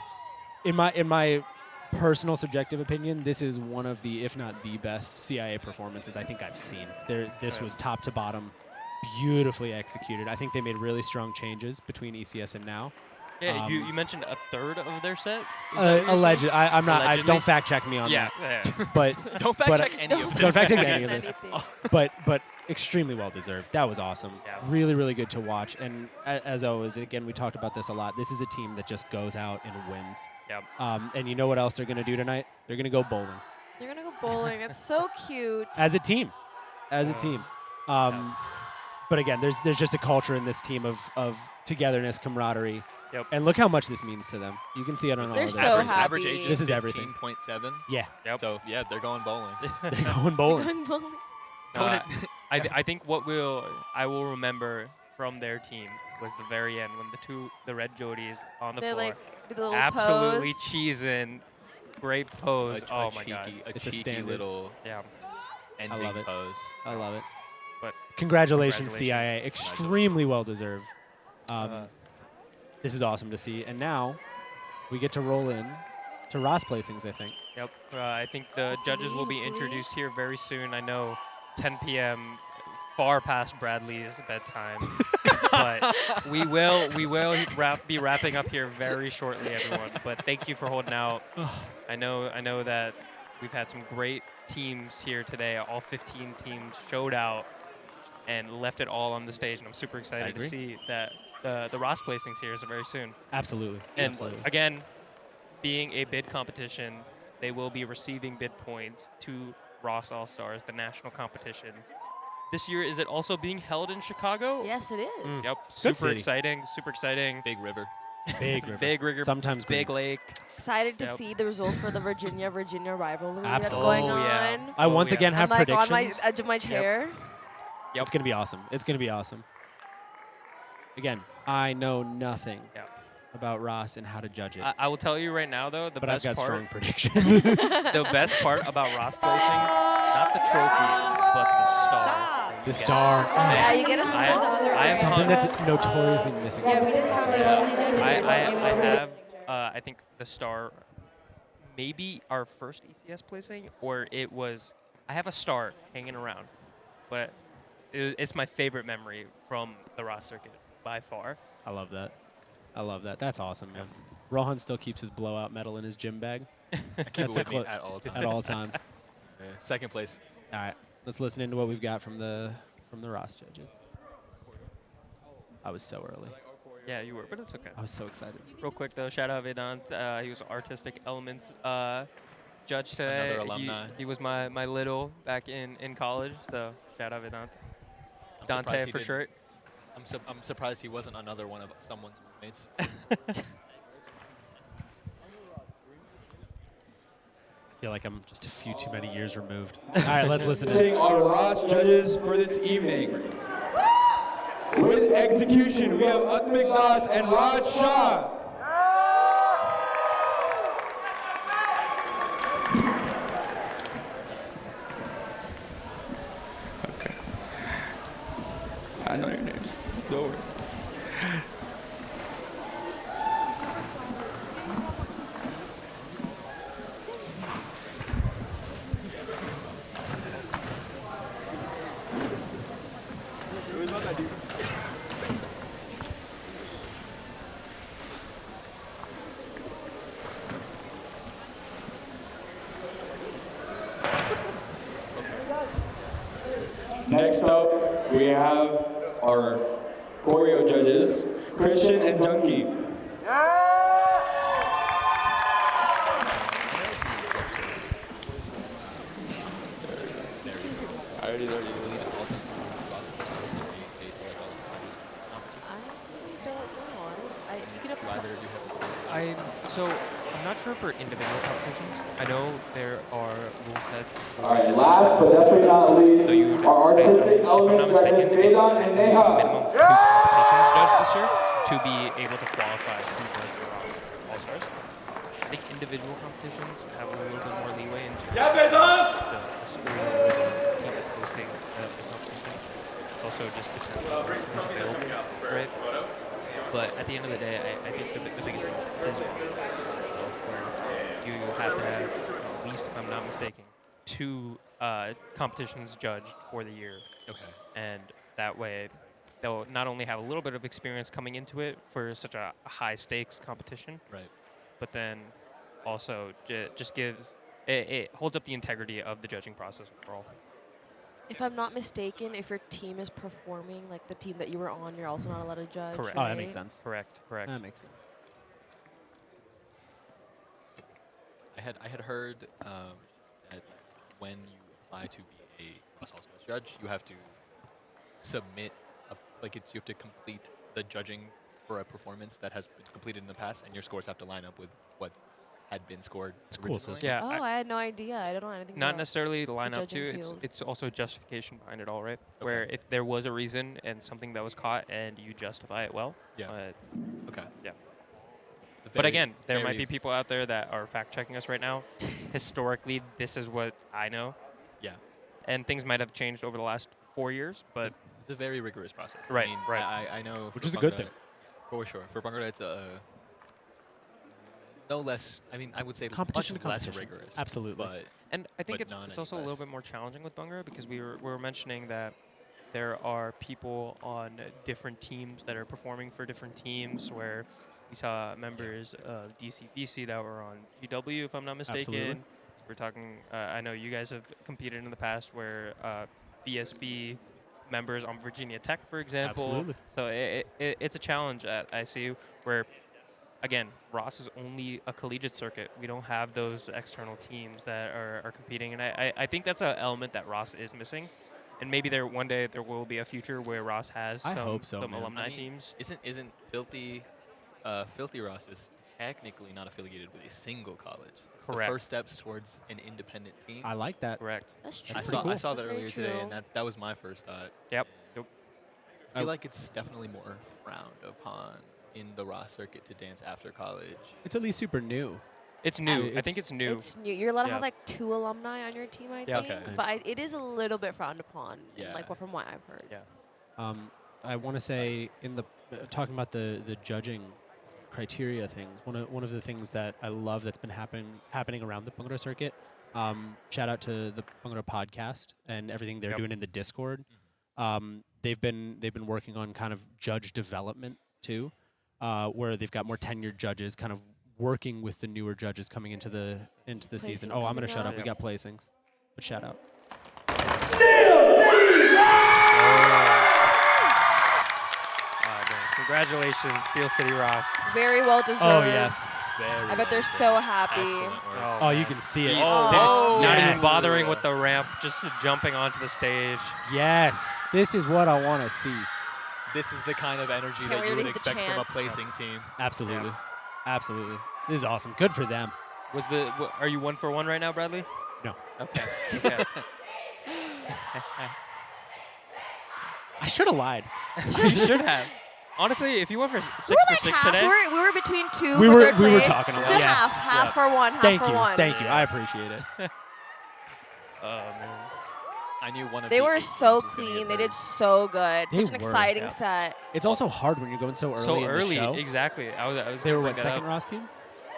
S4: in my personal subjective opinion, this is one of the, if not the best CIA performances I think I've seen. This was top to bottom, beautifully executed. I think they made really strong changes between ECS and now.
S6: Yeah, you mentioned a third of their set.
S4: Alleged. I'm not.
S6: Allegedly?
S4: Don't fact check me on
S6: Yeah,
S4: that.
S6: yeah.
S4: But
S19: Don't fact check any of this.
S4: Don't fact check any of this.
S7: Anything.
S4: But extremely well deserved. That was awesome.
S6: Yeah.
S4: Really, really good to watch. And as always, again, we talked about this a lot. This is a team that just goes out and wins.
S6: Yep.
S4: And you know what else they're going to do tonight? They're going to go bowling
S7: They're gonna go bowling. It's so cute.
S4: as a team. As a team. But again, there's just a culture in this team of togetherness, camaraderie.
S6: Yep.
S4: And look how much this means to them. You can see it on all
S7: They're
S4: of their
S7: so
S4: faces.
S7: happy.
S19: Average age
S4: This
S19: is
S4: is everything.
S19: 15.7.
S4: Yeah.
S6: Yep.
S19: So yeah, they're going bowling.
S4: They're going bowling.
S7: Going bowling.
S6: I think what I will remember from their team was the very end when the red Jodies on the
S7: They
S6: floor
S7: like do the little
S6: absolutely
S7: pose.
S6: cheesing. Great pose.
S19: A
S6: Oh my god.
S4: It's a
S19: cheeky
S4: standard.
S19: little
S6: Yeah.
S19: ending
S4: love it.
S19: pose.
S4: I love it.
S6: But
S4: Congratulations,
S6: congratulations.
S4: CIA. Extremely well deserved. This is awesome to see. And now we get to roll in to Raas placings, I think.
S6: Yep. I think the judges will be introduced here very soon. I know 10 p.m. far past Bradley's bedtime, but we will be wrapping up here very shortly, everyone. But thank you for holding out. I know that we've had some great teams here today. All 15 teams showed out and left it all on the stage, and I'm super excited to see that the Raas placings here is very soon.
S4: Absolutely.
S6: And
S4: Absolutely.
S6: again, being a bid competition, they will be receiving bid points to Raas Allstars, the national competition. This year, is it also being held in Chicago?
S7: Yes, it is.
S6: Yep.
S4: Good
S6: Super
S4: city.
S6: exciting. Super exciting.
S19: Big river.
S4: Big river.
S6: Big river.
S4: Sometimes
S6: big
S4: green.
S6: lake.
S7: Excited to
S6: Yep.
S7: see the results for the Virginia rivalry that's
S4: Absolutely.
S7: going
S6: Oh, yeah.
S7: on.
S4: I once again have
S7: I'm like on
S4: predictions.
S7: my edge of my chair.
S4: It's gonna be awesome. It's gonna be awesome. Again, I know nothing about Raas and how to judge it.
S6: I will tell you right now, though, the
S4: But I've
S6: best
S4: got
S6: part.
S4: strong predictions.
S6: The best part about Raas placings, not the trophy, but the star.
S4: The star.
S7: Yeah, you get a star.
S6: I am
S4: Something
S6: pumped.
S4: that's notoriously missing.
S18: Yeah, we just have our lovely judges.
S6: I
S18: Just give it over to
S6: have, I think the star, maybe our first ECS placing, or it was, I have a star hanging around, but it's my favorite memory from the Raas circuit by far.
S4: I love that. I love that. That's awesome, man. Rohan still keeps his blowout medal in his gym bag.
S19: I keep it with me at all times.
S4: At all times.
S19: Yeah, second place.
S4: All right, let's listen into what we've got from the Raas judges. I was so early.
S6: Yeah, you were, but it's okay.
S4: I was so excited.
S6: Real quick though, shout out Vedant. He was artistic elements judge today.
S19: Another alumni.
S6: He was my little back in college. So shout out Vedant. Dante for shirt.
S19: I'm surprised he wasn't another one of someone's roommates.
S4: I feel like I'm just a few too many years removed. All right, let's listen in.
S5: Our Raas judges for this evening. With execution, we have Atmik Das and Raj Shah. Okay. I know your names. Don't worry. Next up, we have our choreo judges, Christian and Junkie. I already know you.
S6: So I'm not sure for individual competitions. I know there are rule sets.
S5: Alright, last but definitely not least, our artistic elements judges, Vedant and
S6: Minimum
S5: Neha.
S6: of 2 competitions judged this year to be able to qualify to judge the Raas Allstars. I think individual competitions have a little bit more leeway in terms of the school or the team that's hosting the competition. It's also just depends on who's available, right? But at the end of the day, I think the biggest thing is where you have to have, at least if I'm not mistaken, 2 competitions judged for the year.
S19: Okay.
S6: And that way, they'll not only have a little bit of experience coming into it for such a high stakes competition,
S19: right?
S6: But then also just gives, it holds up the integrity of the judging process overall.
S7: If I'm not mistaken, if your team is performing like the team that you were on, you're also not allowed to judge.
S6: Correct.
S4: Oh, that makes sense.
S6: Correct.
S4: That makes sense.
S19: I had heard that when you apply to be a Raas Allstars judge, you have to submit you have to complete the judging for a performance that has been completed in the past, and your scores have to line up with what had been scored originally.
S6: Yeah.
S7: Oh, I had no idea. I don't know anything
S6: Not
S7: about
S6: necessarily to line
S7: the
S6: up to.
S7: judging field.
S6: It's also justification behind it all, right? Where if there was a reason and something that was caught and you justify it well.
S19: Yeah. Okay.
S6: Yeah. But
S19: very-
S6: again, there might
S19: very-
S6: be people out there that are fact checking us right now. Historically, this is what I know.
S19: Yeah.
S6: And things might have changed over the last 4 years, but
S19: It's a very rigorous process.
S6: Right,
S19: I mean,
S6: right.
S19: I know.
S4: Which
S19: for
S4: is a good
S19: Bhangra,
S4: thing.
S19: For sure. For Bhangra, it's no less. I mean, I would say
S4: Competition
S19: much
S4: to
S19: less
S4: competition.
S19: rigorous.
S4: Absolutely.
S19: But
S6: and I think
S19: but
S6: it's
S19: none
S6: also a
S19: any
S6: little
S19: less.
S6: bit more challenging with Bhangra because we were mentioning that there are people on different teams that are performing for different teams where we saw members of DC VC that were on GW, if I'm not mistaken.
S4: Absolutely.
S6: We're talking, I know you guys have competed in the past where VSB members on Virginia Tech, for example.
S4: Absolutely.
S6: So it's a challenge at ICU where, again, Raas is only a collegiate circuit. We don't have those external teams that are competing. And I think that's an element that Raas is missing. And maybe one day there will be a future where Raas has
S4: I hope so,
S6: some
S4: man.
S6: alumni
S19: I mean,
S6: teams.
S19: Isn't Filthy Filthy Raas is technically not affiliated with a single college. It's
S6: Correct.
S19: The first steps towards an independent team.
S2: I like that.
S6: Correct.
S7: That's true.
S19: I saw that earlier today, and that was my first thought.
S6: Yep.
S19: I feel like it's definitely more frowned upon in the Raas circuit to dance after college.
S2: It's at least super new.
S6: It's new. I think it's new.
S7: It's new. You're allowed to have like 2 alumni on your team, I think.
S19: Okay.
S7: But it is a little bit frowned upon,
S19: Yeah.
S7: like from what I've heard.
S6: Yeah.
S2: I want to say in the talking about the judging criteria things. One of the things that I love that's been happening around the Bhangra circuit. Shout out to the Bhangra podcast and everything they're doing in the Discord. They've been working on kind of judge development too, where they've got more tenured judges kind of working with the newer judges coming into the season. Oh, I'm gonna shut up. We got placings, but shout out.
S6: Congratulations, Steel City Raas.
S7: Very well deserved.
S2: Oh yes.
S7: I bet they're so happy.
S2: Oh, you can see it.
S6: Not
S2: Yes.
S6: even bothering with the ramp, just jumping onto the stage.
S2: Yes, this is what I want to see.
S19: This is the kind of energy
S7: Can't
S19: that
S7: wait
S19: you
S7: to
S19: would
S7: hit the
S19: expect from a
S7: chant.
S19: placing team.
S2: Absolutely, absolutely. This is awesome. Good for them.
S6: Are you 1 for 1 right now, Bradley?
S2: No.
S6: Okay. Okay.
S2: I should have lied.
S6: You should have. Honestly, if you went for 6
S7: We were
S6: for
S7: like
S6: 6
S7: half.
S6: today,
S7: We were between 2
S2: We
S7: for
S2: were
S7: third
S2: we were
S7: place
S2: talking about
S7: to
S2: yeah.
S7: half for one, half
S2: Thank
S7: for
S2: you,
S7: one.
S2: thank you. I appreciate it.
S6: oh man.
S19: I knew one of
S7: They
S19: the
S7: were
S19: 8
S7: so
S19: teams was gonna
S7: clean.
S19: get
S7: They
S19: third.
S7: did so good.
S2: They
S7: Such an
S2: were.
S7: exciting
S6: Yeah.
S7: set.
S2: It's also hard when you're going so early.
S6: So
S2: in
S6: early,
S2: the show.
S6: exactly. I was.
S2: They
S6: gonna
S2: were
S6: bring
S2: what,
S6: that
S2: second
S6: up.
S2: Ross team?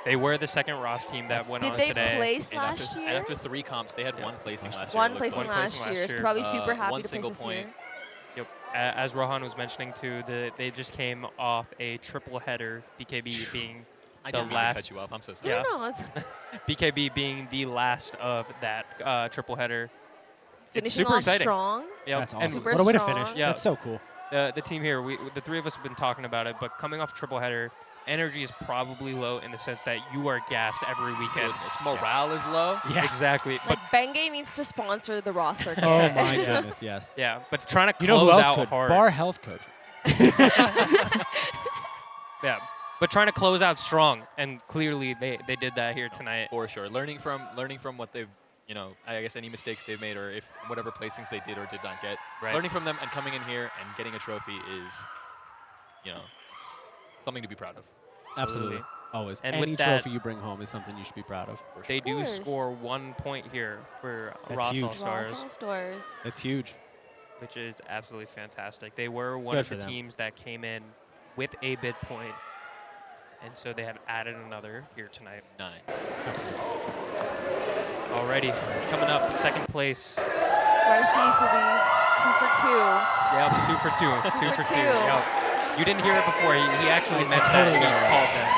S6: They were the second Ross team that went
S7: Did
S6: on
S7: they
S6: today.
S7: place
S19: And
S7: last year?
S19: after 3 comps, they had 1 placing last year.
S7: One
S19: it looks
S7: placing
S19: like.
S7: last year. So probably super happy
S19: 1
S7: to place
S19: single
S7: this
S19: point.
S7: year.
S6: Yep. As Rohan was mentioning too, they just came off a triple header. BKB being
S19: I
S6: the
S19: didn't mean to
S6: last.
S19: cut you off. I'm so sorry.
S6: Yeah.
S7: No, it's
S6: BKB being the last of that triple header. It's
S7: finishing
S6: super
S7: off
S6: exciting.
S7: strong.
S6: Yep.
S2: That's
S6: And
S2: awesome.
S7: super
S2: What a way to
S7: strong.
S2: finish.
S6: Yeah.
S2: That's so cool.
S6: the team here, the 3 of us have been talking about it, but coming off triple header, energy is probably low in the sense that you are gassed every weekend.
S19: Goodness, morale is low.
S2: Yeah.
S6: Exactly.
S7: Like Bengay needs to sponsor the roster.
S2: Oh my goodness, yes.
S6: Yeah, but trying to
S2: You know
S6: close
S2: who else
S6: out
S2: could?
S6: hard.
S2: Bar health coach.
S6: Yeah, but trying to close out strong, and clearly they did that here tonight.
S19: For sure. Learning from what they've, I guess any mistakes they've made or if whatever placings they did or did not get.
S6: Right.
S19: Learning from them and coming in here and getting a trophy is, something to be proud of.
S2: Absolutely. Always.
S6: And
S2: Any
S6: with that,
S2: trophy you bring home is something you should be proud of.
S6: They do
S7: course.
S6: score 1 point here for
S2: That's
S6: Raas
S2: huge.
S6: Allstars,
S7: Raas Allstars.
S2: It's huge.
S6: which is absolutely fantastic. They were one
S2: Good
S6: of
S2: for
S6: the
S2: them.
S6: teams that came in with a bid point, and so they have added another here tonight.
S19: 9.
S6: Already coming up, second place.
S7: Want to see if we'll be 2 for 2.
S6: Yep, 2 for 2. 2
S7: for
S6: for 2.
S7: 2.
S6: Yep. You didn't hear it before. He actually meant that.
S2: totally
S6: He
S2: got it.
S6: called them.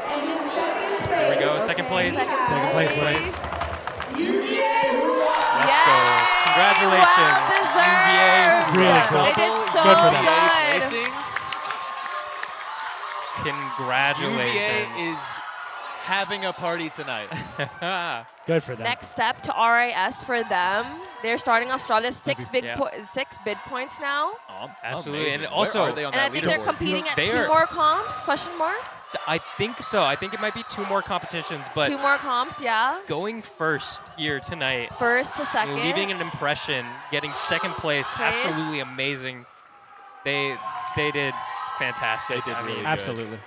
S7: And in second place.
S6: Here we go, second place.
S2: Second place, boys.
S6: Let's go. Congratulations,
S7: Well deserved.
S2: Really cool.
S7: They did so
S2: Good for them.
S7: good.
S19: Placings.
S6: Congratulations.
S19: UVA is having a party tonight.
S2: Good for them.
S7: Next step to RIS for them. They're starting off strong. There's 6 bid
S6: Yeah.
S7: 6 bid points now.
S6: Absolutely,
S19: amazing.
S6: and also,
S19: Where are they on
S7: And I
S19: that
S7: think they're
S19: leaderboard?
S7: competing at
S6: They
S7: 2
S6: are-
S7: more comps? Question mark?
S6: I think so. I think it might be 2 more competitions, but
S7: 2 more comps, yeah.
S6: going first here tonight,
S7: First to second.
S6: leaving an impression, getting second place,
S7: Place.
S6: absolutely amazing. They did fantastic.
S19: They did really good.
S2: Absolutely.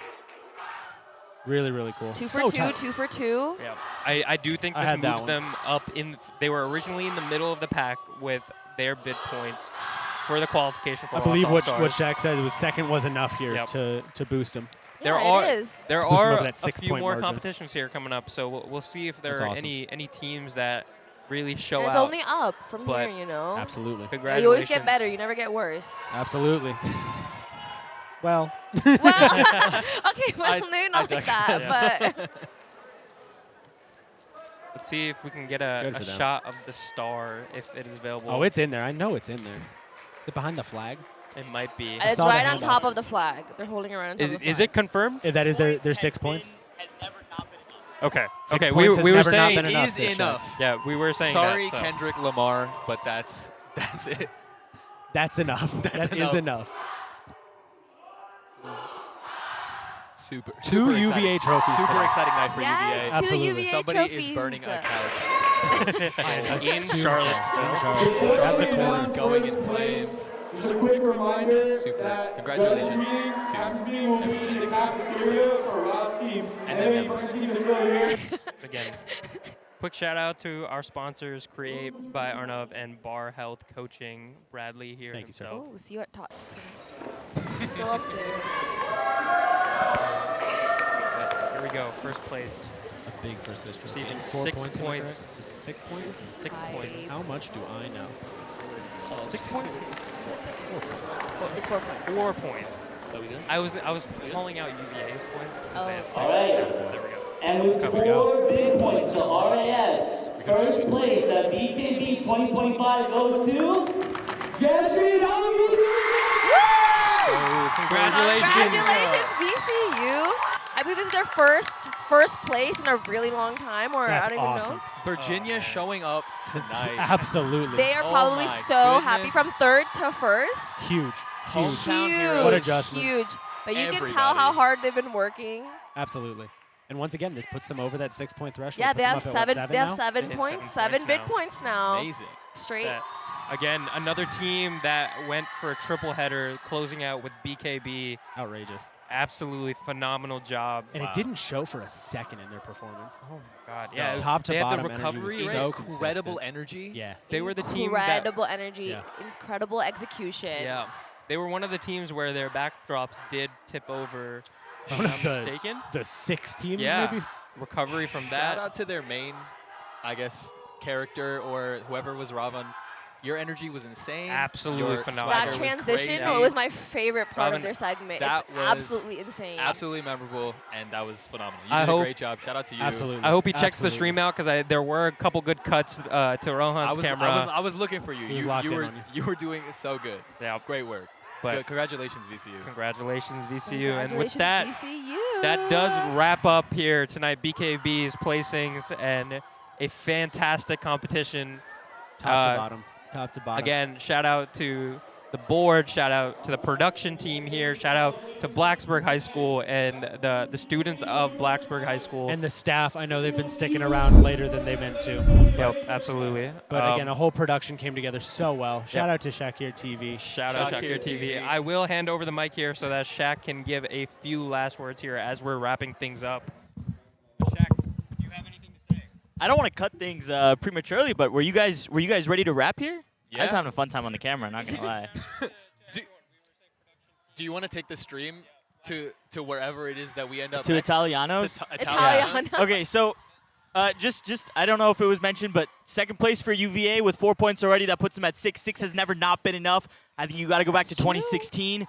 S2: Really, really cool.
S7: 2 for
S2: So
S7: 2,
S2: tough.
S7: 2 for 2.
S6: Yeah, I do think
S2: I
S6: this
S2: had that
S6: moves
S2: one.
S6: them up in. They were originally in the middle of the pack with their bid points for the qualification for
S2: I believe what
S6: Allstars.
S2: Shaq said was second was enough here
S6: Yep.
S2: to boost him.
S6: There
S7: Yeah,
S6: are
S7: it is.
S6: there
S2: Boost them
S6: are
S2: over that
S6: a
S2: 6
S6: few
S2: point
S6: more
S2: margin.
S6: competitions here coming up, so we'll see if there
S2: That's
S6: are
S2: awesome.
S6: any teams that really show
S7: And it's
S6: out.
S7: only up from
S6: But
S7: here, you know.
S2: Absolutely.
S7: Yeah,
S6: Congratulations.
S7: you always get better. You never get worse.
S2: Absolutely. Well.
S7: Well, okay, well,
S19: I
S7: maybe not like that, but
S6: Let's see if we can get
S2: Good
S6: a
S2: for them.
S6: shot of the star if it is available.
S2: Oh, it's in there. I know it's in there. Is it behind the flag?
S6: It might be.
S7: it's
S2: saw the
S7: right on
S2: hand
S7: top
S2: up.
S7: of the flag. They're holding it right on top
S6: Is
S7: of the flag.
S6: is it confirmed?
S2: That is their 6 points?
S1: Has never not been enough.
S6: Okay.
S2: 6
S6: Okay.
S2: points has
S6: We were
S2: never not
S6: saying
S2: been enough
S19: is
S2: this
S19: enough.
S2: shot.
S6: Yeah, we were saying
S19: Sorry,
S6: that. So.
S19: Kendrick Lamar, but that's it.
S2: That's enough. That is enough.
S19: Super.
S2: Two
S19: super
S2: UVA
S19: exciting.
S2: trophies
S19: Super
S2: today.
S19: exciting night for
S7: Yes,
S19: UVA.
S7: two
S2: Absolutely.
S7: UVA
S19: Somebody
S7: trophies.
S19: is burning a couch.
S6: In Charlottesville.
S2: At the corner.
S19: Going in flames.
S5: Just a quick reminder
S19: Super.
S5: that
S19: Congratulations
S5: after being will be in the cafeteria for Raas teams.
S19: And
S5: Any
S19: then
S5: Bhangra teams are still here.
S6: Again, quick shout out to our sponsors, Create by Arnav and Bar Health Coaching, Bradley here
S2: Thank you, sir.
S6: himself.
S7: Oh, see you at Tots too. Still up there.
S6: But here we go, first place.
S2: A big first place.
S6: Receiving
S2: 4
S6: 6
S2: points. am I
S6: points.
S2: correct? Just 6 points?
S6: 6 points.
S2: How much do I know? 6 points? 4 points.
S7: It's 4 points.
S6: 4 points.
S2: Are we good?
S6: I was calling out UVA's points.
S7: Oh.
S6: That's
S13: All right.
S6: There we go.
S13: And with
S2: Cover go.
S13: 4 big points to RAS, first place at BKB 2025 goes to Jesse.
S6: Congratulations.
S7: Congratulations, VCU. I believe this is their first place in a really long time, or
S2: That's
S7: I don't even
S2: awesome.
S7: know.
S19: Virginia showing up tonight.
S2: Absolutely.
S7: They are
S19: Oh
S7: probably
S19: my
S7: so happy
S19: goodness.
S7: from third to first.
S2: Huge. Huge.
S19: Hometown
S7: Huge,
S19: heroes.
S2: What adjustments.
S7: huge. But you can tell how
S19: Everybody.
S7: hard they've been working.
S2: Absolutely. And once again, this puts them over that 6-point threshold.
S7: Yeah,
S2: Puts
S7: they
S2: them
S7: have
S2: up at,
S7: seven.
S2: what,
S7: They have
S2: now?
S7: 7
S6: They have
S7: points.
S6: 7
S7: Seven big
S6: now.
S7: points now.
S19: Amazing.
S7: Straight.
S6: That- Again, another team that went for a triple header, closing out with BKB.
S2: Outrageous.
S6: Absolutely phenomenal job.
S2: And it didn't show for a second in their performance.
S6: Oh my God! Yeah,
S2: Top to
S6: they had
S2: bottom
S6: the
S2: energy
S6: recovery
S2: was
S6: rate.
S2: so
S19: Incredible
S2: consistent.
S19: energy.
S2: Yeah.
S6: They were the team that.
S7: Incredible energy.
S2: Yeah.
S7: Incredible execution.
S6: Yeah, they were one of the teams where their backdrops did tip over. If I'm
S2: One
S6: not
S2: of the,
S6: mistaken.
S2: the 6 teams,
S6: Yeah.
S2: maybe?
S6: Recovery from
S19: Shout
S6: that.
S19: out to their main, I guess, character or whoever was Ravan. Your energy was insane.
S6: Absolutely
S19: Your
S6: phenomenal.
S7: That
S19: swagger was
S7: transition
S19: crazy.
S7: was my favorite part of
S6: Robin,
S7: their segment.
S19: that
S7: It's
S19: was
S7: absolutely insane.
S19: Absolutely memorable, and that was phenomenal. You
S6: I
S19: did
S6: hope-
S19: a great job. Shout out to you.
S2: Absolutely.
S6: I hope he checks the
S2: Absolutely.
S6: stream out because there were a couple good cuts to Rohan's camera.
S19: I was looking for you.
S2: He was
S19: You,
S2: locked
S19: you
S2: in
S19: were
S2: on you.
S19: you were doing so good.
S6: Yeah,
S19: Great work.
S6: but
S19: Good. Congratulations, VCU.
S6: congratulations VCU. And with
S7: Congratulations,
S6: that,
S7: VCU.
S6: that does wrap up here tonight. BKB's placings and a fantastic competition.
S2: Top to bottom. Top to bottom.
S6: Again, shout out to the board, shout out to the production team here, shout out to Blacksburg High School and the students of Blacksburg High School.
S2: And the staff, I know they've been sticking around later than they meant to.
S6: Yep, absolutely.
S2: But again, a whole production came together so well. Shout
S6: Yep.
S2: out to Shaakir TV.
S6: Shout out
S19: Shaakir
S6: Shaakir TV.
S19: TV.
S6: I will hand over the mic here so that Shaq can give a few last words here as we're wrapping things up. Shaq, do you have anything to say?
S1: I don't want to cut things prematurely, but were you guys ready to wrap here? I was
S19: Yeah.
S1: having a fun time on the camera, not gonna lie.
S19: Do you want to take the stream to wherever it is that we end up
S1: To
S19: next?
S1: Italianos?
S19: To
S7: Italianos.
S1: Okay, so just I don't know if it was mentioned, but second place for UVA with 4 points already. That puts them at 6. 6 has never not been enough. I think you got to go back to 2016.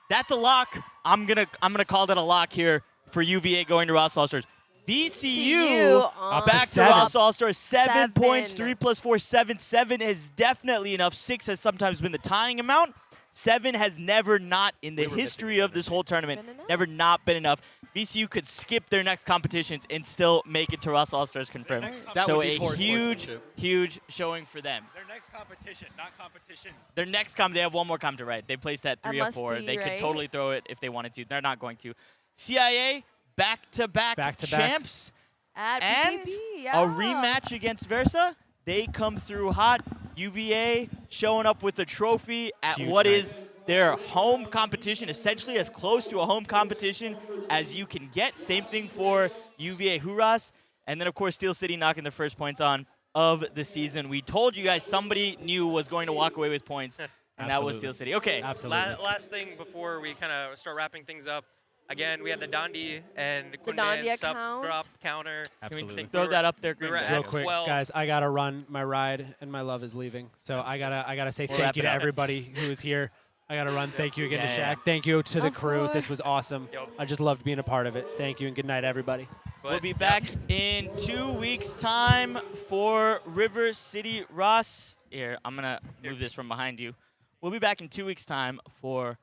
S1: That's a lock. I'm gonna call that a lock here for UVA going to Raas Allstars. VCU
S7: Up
S1: back
S2: to
S1: to Raas
S2: 7.
S1: Allstars. 7 points.
S7: 7.
S1: 3 plus 4, 7. 7 is definitely enough. 6 has sometimes been the tying amount. 7 has never not in the history of this whole tournament, never not been enough. VCU could skip their next competitions and still make it to Raas Allstars confirmed.
S19: That
S1: So
S19: would be
S1: a
S19: poor
S1: huge,
S19: sportsmanship.
S1: huge showing for them.
S17: Their next competition, not competitions.
S1: Their next they have one more comp to write. They placed at 3 or
S7: must
S1: 4.
S7: be,
S1: They could
S7: right?
S1: totally throw it if they wanted to. They're not going to. CIA back-to-back
S2: Back-to-back.
S1: champs
S7: At
S1: and
S7: BKB, yeah.
S1: a rematch against Versa. They come through hot. UVA showing up with a trophy at
S2: Huge
S1: what
S2: night.
S1: is their home competition, essentially as close to a home competition as you can get. Same thing for UVA Hooraas. And then, of course, Steel City knocking the first points on of the season. We told you guys somebody new was going to walk away with points, and that was
S2: Absolutely.
S1: Steel City. Okay.
S2: Absolutely.
S6: Last thing before we kind of start wrapping things up. Again, we had the Dondi and
S7: The
S6: Kunde
S7: Dondi
S6: sub
S7: account.
S6: drop counter.
S2: Absolutely.
S1: Throw that up there,
S6: We
S1: Green
S6: were
S1: Bay.
S6: at
S2: Real quick,
S6: 12.
S2: guys, I gotta run my ride, and my love is leaving. So I gotta say
S1: We'll
S2: thank
S1: wrap
S2: you
S1: it
S2: to
S1: up.
S2: everybody who is here. I gotta run. Thank you again to
S1: Yeah,
S2: Shaq. Thank you to the
S7: Of
S2: crew.
S7: course.
S2: This was awesome.
S6: Yep.
S2: I just loved being a part of it. Thank you and good night, everybody.
S1: We'll be back in 2 weeks' time for River City Raas. Here, I'm going to move this from behind you. We'll be back in 2 weeks' time for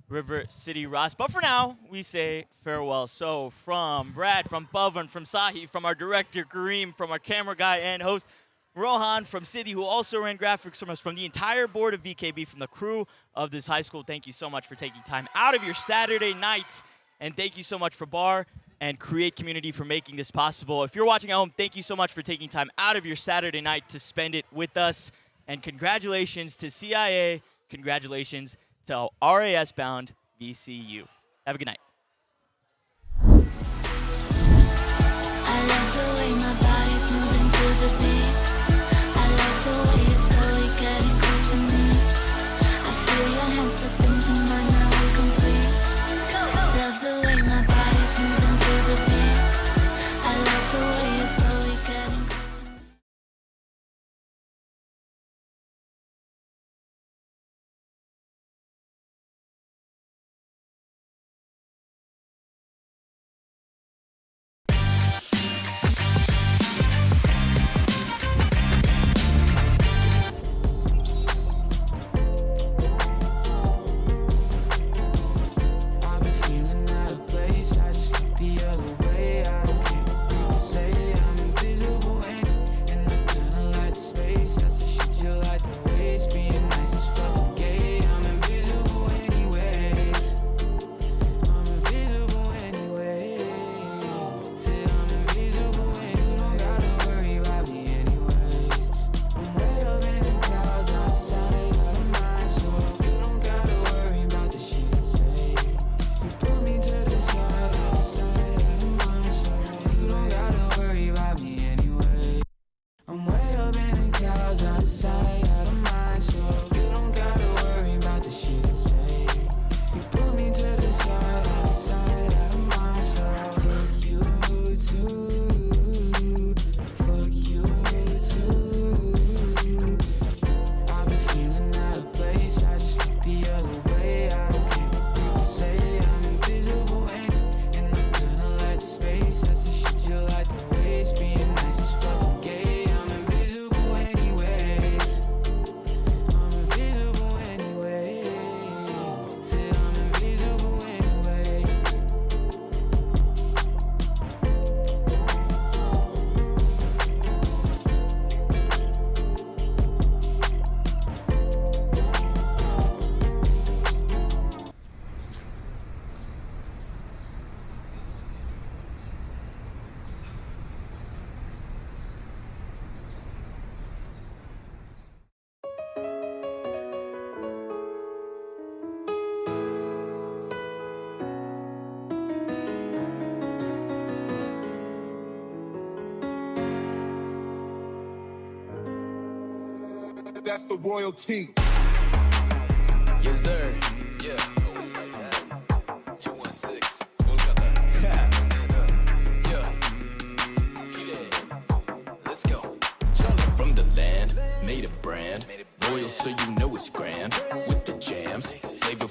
S1: River City Raas. But for now, we say farewell. So from Brad, from Bhavan, from Sahi, from our director Karim, from our camera guy and host Rohan, from Siddhi, who also ran graphics from us, from the entire board of BKB, from the crew of this high school, thank you so much for taking time out of your Saturday night. And thank you so much for Bar and Create Community for making this possible. If you're watching at home, thank you so much for taking time out of your Saturday night to spend it with us. And congratulations to CIA. Congratulations to RAS-bound VCU. Have a good night.
S12: I love the way my body's moving to the beat. I love the way it's slowly getting close to me. I feel your hands slip into mine, now we're complete. Love the way my body's moving to the beat. I love the way it's slowly getting close to me.
S9: I've been feeling out of place, I just look the other way. I don't care what people say, I'm invisible and I kinda like the space. That's the shit you like to waste, being nice is fucking gay. I'm invisible anyways, I'm invisible anyways. Said I'm invisible and you don't gotta worry about me anyways. I'm way up in the clouds, out of sight, out of mind, so you don't gotta worry about the shit I say. You put me to the side, out of sight, out of mind, so you don't gotta worry about me anyway. I'm way up in the clouds, out of sight, out of mind, so you don't gotta worry about the shit I say. You put me to the side, out of sight, out of mind, so fuck you too, fuck you too. I've been feeling out of place, I just look the other way. I don't care what people say, I'm invisible and I kinda like the space. That's the shit you like to waste, being nice is fucking gay. I'm invisible anyways, I'm invisible anyways. Said I'm invisible anyways.
S20: That's the royalty.
S9: Yes, sir.
S20: Yeah.
S9: 216.
S20: Let's go.
S9: From the land, made a brand. Royal, so you know it's grand. With the jams, flavor